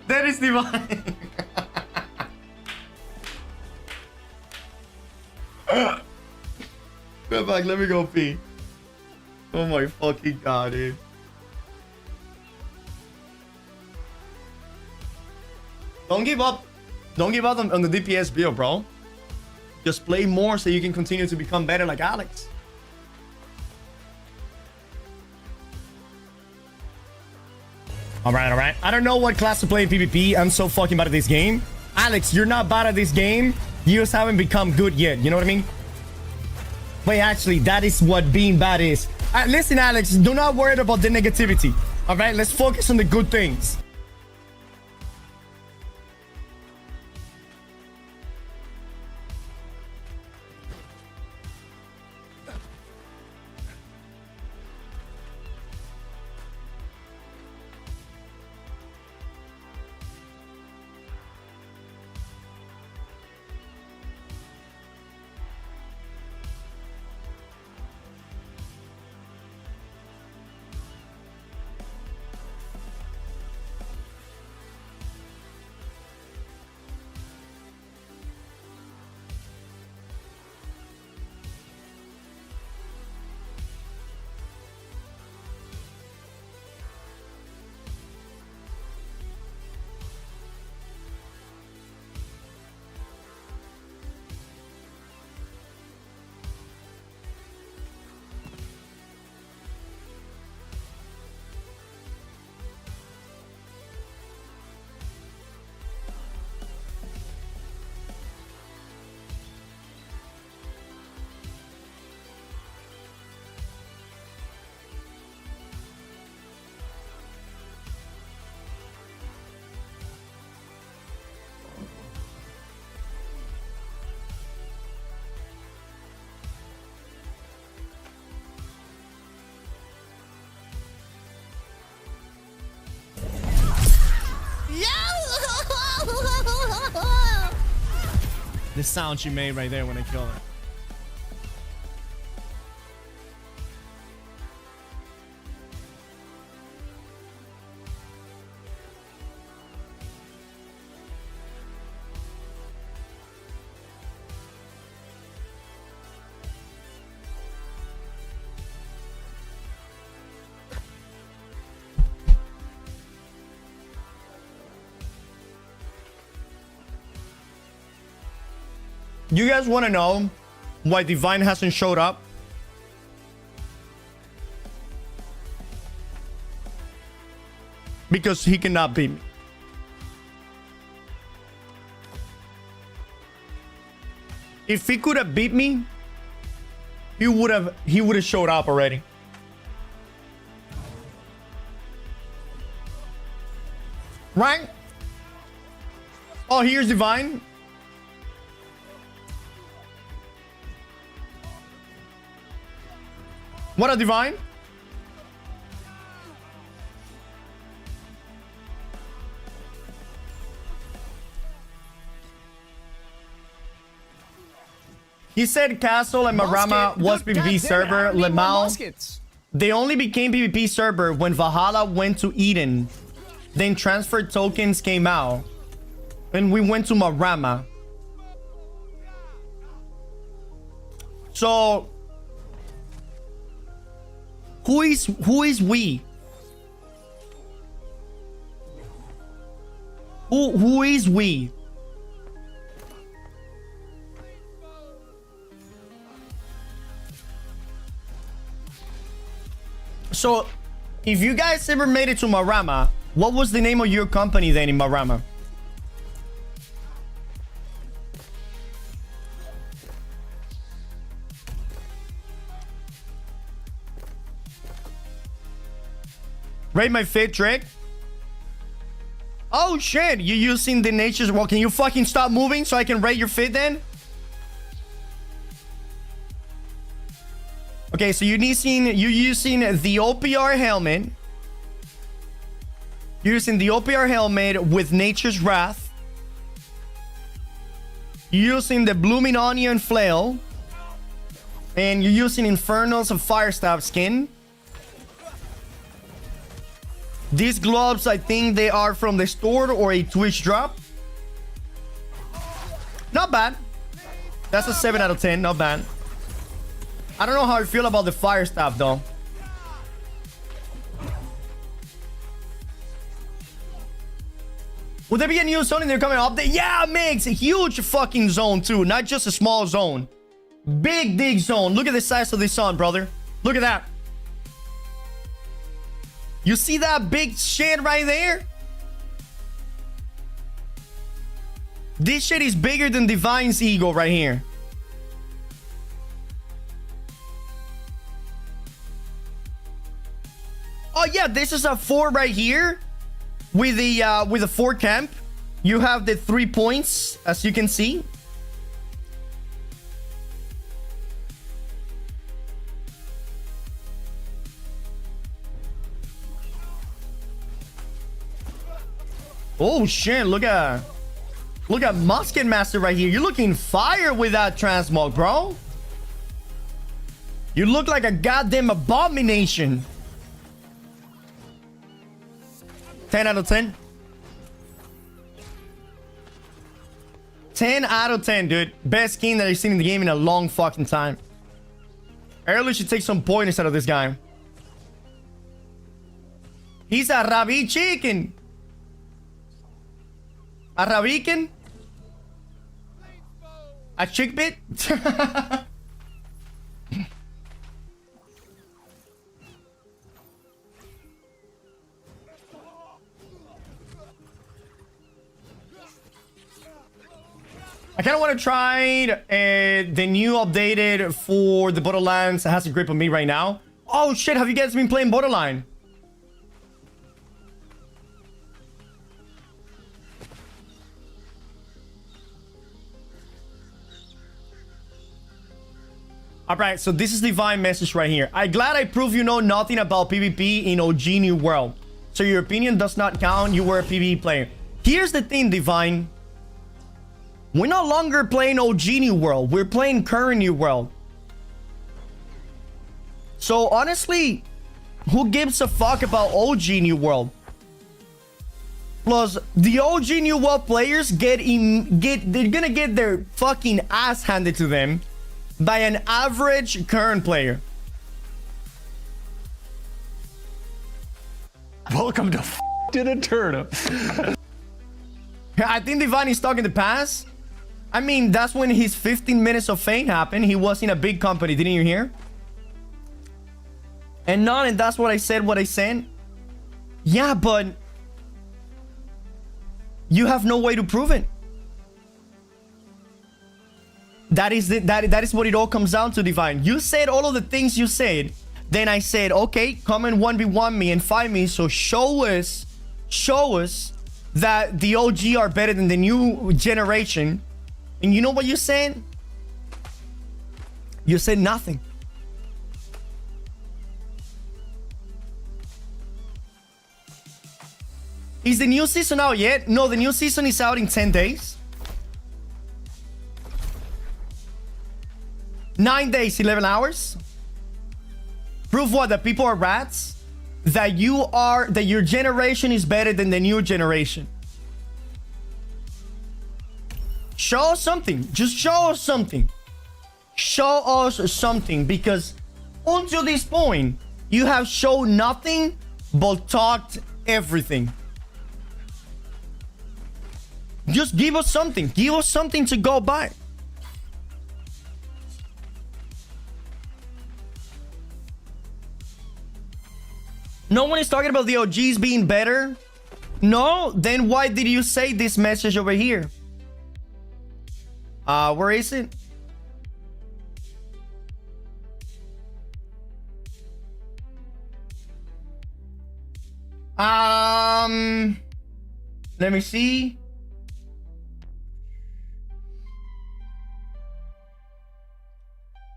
That is divine. Go back, let me go pee. Oh my fucking god, dude. Don't give up. Don't give up on the DPS build, bro. Just play more so you can continue to become better like Alex. Alright, alright. I don't know what class to play in PvP. I'm so fucking bad at this game. Alex, you're not bad at this game. You just haven't become good yet. You know what I mean? Wait, actually, that is what being bad is. Listen, Alex, do not worry about the negativity. Alright, let's focus on the good things. The sound she made right there when I killed her. You guys want to know why Divine hasn't showed up? Because he cannot beat me. If he could have beat me, he would have showed up already. Right? Oh, here's Divine. What a Divine. He said Castle and Marama was PvP server. Lemao. They only became PvP server when Valhalla went to Eden. Then transfer tokens came out. And we went to Marama. So who is we? Who is we? So if you guys ever made it to Marama, what was the name of your company then in Marama? Rate my fit, Drake. Oh shit, you using the nature's well, can you fucking stop moving so I can rate your fit then? Okay, so you're using the OPR helmet. You're using the OPR helmet with Nature's Wrath. You're using the Blooming Onion Flail. And you're using Infernals of Firestaff skin. These gloves, I think they are from the store or a Twitch drop. Not bad. That's a 7 out of 10. Not bad. I don't know how I feel about the fire staff though. Will there be a new zone in the coming update? Yeah, Mix. A huge fucking zone too. Not just a small zone. Big zone. Look at the size of this zone, brother. Look at that. You see that big shit right there? This shit is bigger than Divine's ego right here. Oh yeah, this is a 4 right here with the 4 camp. You have the 3 points, as you can see. Oh shit, look at Musket Master right here. You're looking fire with that transmog, bro. You look like a goddamn abomination. 10 out of 10. 10 out of 10, dude. Best skin that I've seen in the game in a long fucking time. I really should take some pointers out of this guy. He's a Rabi chicken. A Rabikin? A chick bit? I kind of want to try the new updated for the Borderlands that has a grip on me right now. Oh shit, have you guys been playing Borderline? Alright, so this is Divine message right here. I'm glad I prove you know nothing about PvP in OG New World. So your opinion does not count, you were a PvE player. Here's the thing, Divine. We're no longer playing OG New World. We're playing current New World. So honestly, who gives a fuck about OG New World? Plus, the OG New World players they're gonna get their fucking ass handed to them by an average current player. Welcome to the turnip. I think Divine is stuck in the past. I mean, that's when his 15 minutes of fame happened. He was in a big company, didn't you hear? And that's what I said. Yeah, but you have no way to prove it. That is what it all comes down to, Divine. You said all of the things you said. Then I said, okay, come and 1v1 me and fight me. So show us that the OG are better than the new generation. And you know what you said? You said nothing. Is the new season out yet? No, the new season is out in 10 days. 9 days, 11 hours. Prove what? That people are rats? That your generation is better than the new generation. Show us something. Just show us something. Show us something, because until this point, you have shown nothing but talked everything. Just give us something. Give us something to go by. No one is talking about the OGs being better. No? Then why did you say this message over here? Where is it? Let me see.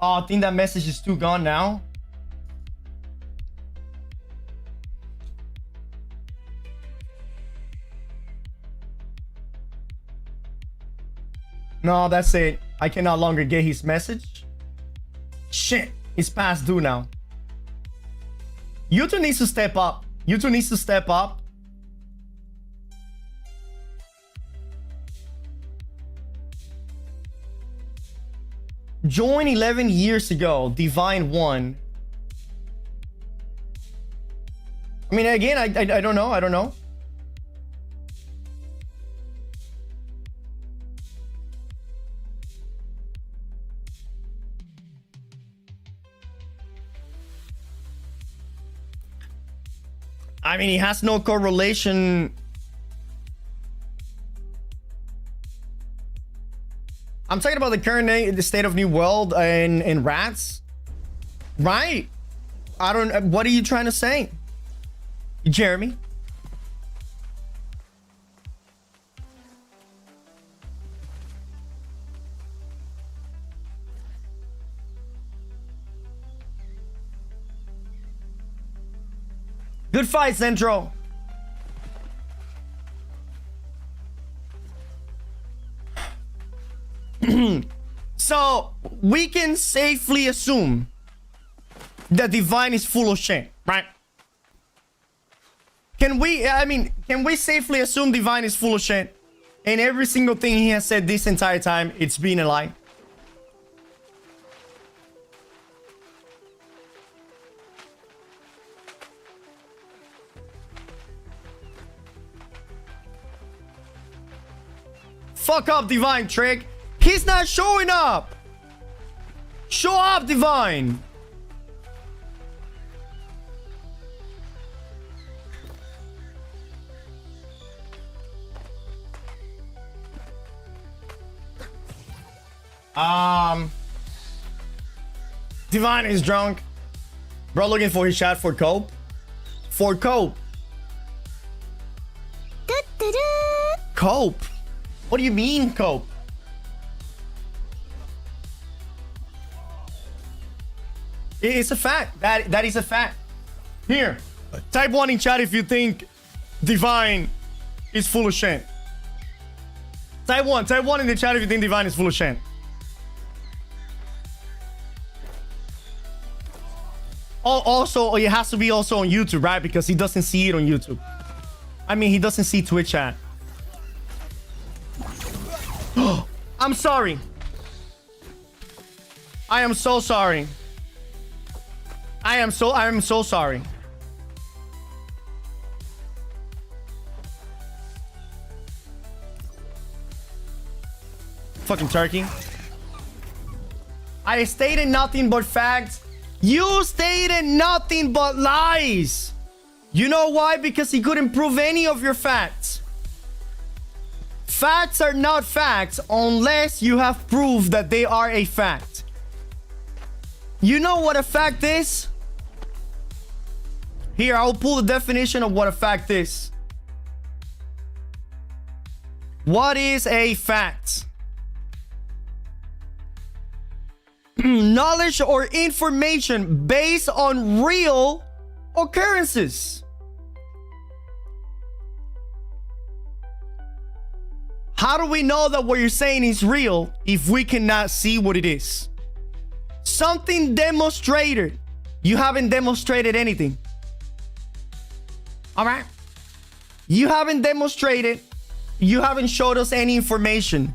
Oh, I think that message is too gone now. No, that's it. I can no longer get his message. Shit, it's past due now. YouTube needs to step up. YouTube needs to step up. Joined 11 years ago. Divine 1. I mean, again, I don't know. I don't know. I mean, he has no correlation. I'm talking about the current the state of New World and rats. Right. I don't... What are you trying to say? Jeremy? Good fight, Central. So, we can safely assume that Divine is full of shit, right? Can we safely assume Divine is full of shit? And every single thing he has said this entire time, it's been a lie? Fuck up, Divine Trick. He's not showing up. Show up, Divine. Divine is drunk. Bro looking for his chat for cope. For cope. Cope? What do you mean, cope? It's a fact. That is a fact. Here, type 1 in chat if you think Divine is full of shit. Type one in the chat if you think Divine is full of shit. Oh, also, it has to be also on YouTube, right? Because he doesn't see it on YouTube. I mean, he doesn't see Twitch chat. I'm sorry. I am so sorry. I am so sorry. Fucking turkey. I stated nothing but facts. You stated nothing but lies. You know why? Because he couldn't prove any of your facts. Facts are not facts unless you have proof that they are a fact. You know what a fact is? Here, I'll pull the definition of what a fact is. What is a fact? Knowledge or information based on real occurrences. How do we know that what you're saying is real if we cannot see what it is? Something demonstrated. You haven't demonstrated anything. All right? You haven't demonstrated. You haven't showed us any information.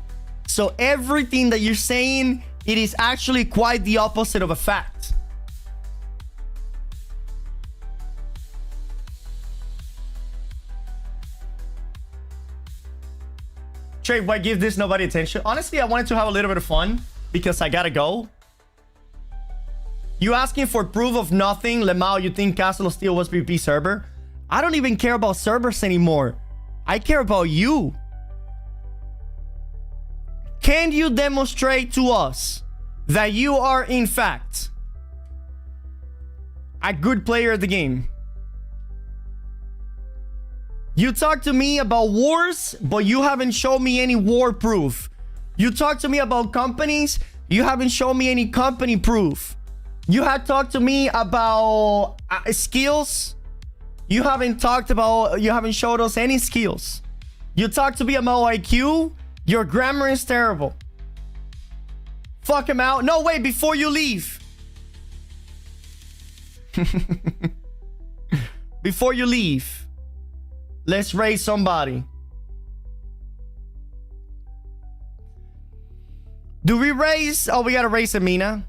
So everything that you're saying, it is actually quite the opposite of a fact. Trade, why give this nobody attention? Honestly, I wanted to have a little bit of fun because I gotta go. You asking for proof of nothing? Lemao, you think Castle of Steel was PvP server? I don't even care about servers anymore. I care about you. Can you demonstrate to us that you are in fact a good player of the game? You talk to me about wars, but you haven't shown me any war proof. You talk to me about companies, you haven't shown me any company proof. You had talked to me about skills. You haven't showed us any skills. You talk to me about IQ. Your grammar is terrible. Fuck him out. No, wait, before you leave. Before you leave, let's raise somebody. Do we raise? Oh, we gotta raise Amina.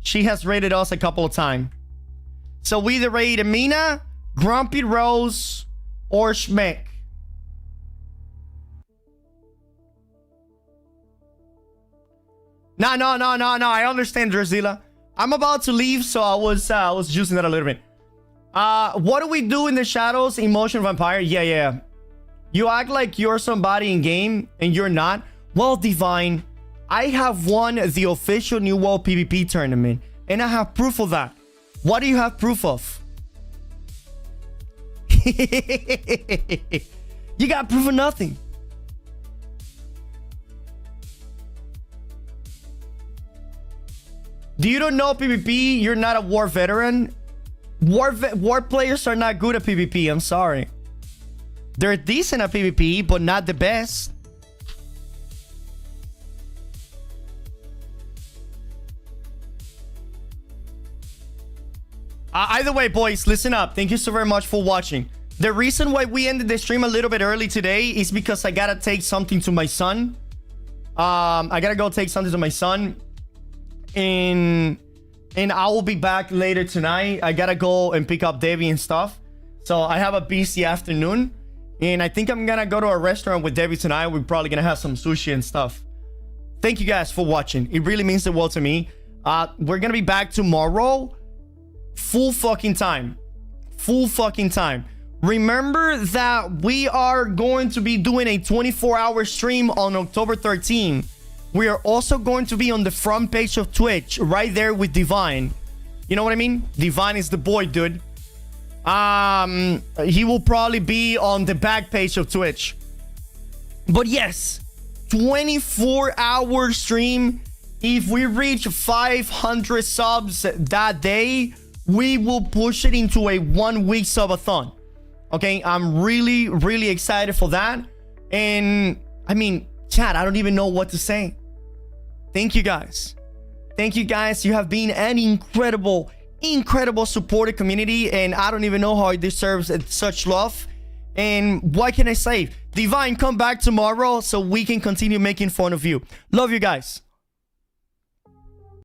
She has raided us a couple of times. So we either raid Amina, Grumpy Rose, or Schmeck. No. I understand, Drazila. I'm about to leave, so I was using that a little bit. What do we do in the shadows? Emotion vampire? Yeah. You act like you're somebody in game, and you're not. Well, Divine, I have won the official New World PvP tournament, and I have proof of that. What do you have proof of? You got proof of nothing. Do you don't know PvP? You're not a war veteran? War players are not good at PvP. I'm sorry. They're decent at PvP, but not the best. Either way, boys, listen up. Thank you so very much for watching. The reason why we ended the stream a little bit early today is because I gotta take something to my son. I gotta go take something to my son. And I will be back later tonight. I gotta go and pick up Debbie and stuff. So I have a busy afternoon. And I think I'm gonna go to a restaurant with Debbie tonight. We're probably gonna have some sushi and stuff. Thank you guys for watching. It really means the world to me. We're gonna be back tomorrow. Full fucking time. Remember that we are going to be doing a 24-hour stream on October 13th. We are also going to be on the front page of Twitch, right there with Divine. You know what I mean? Divine is the boy, dude. He will probably be on the back page of Twitch. But yes, 24-hour stream. If we reach 500 subs that day, we will push it into a 1-week subathon. Okay, I'm really excited for that. And I mean, Chat, I don't even know what to say. Thank you guys. Thank you guys. You have been an incredible supportive community, and I don't even know how it deserves such love. And what can I say? Divine, come back tomorrow so we can continue making fun of you. Love you guys.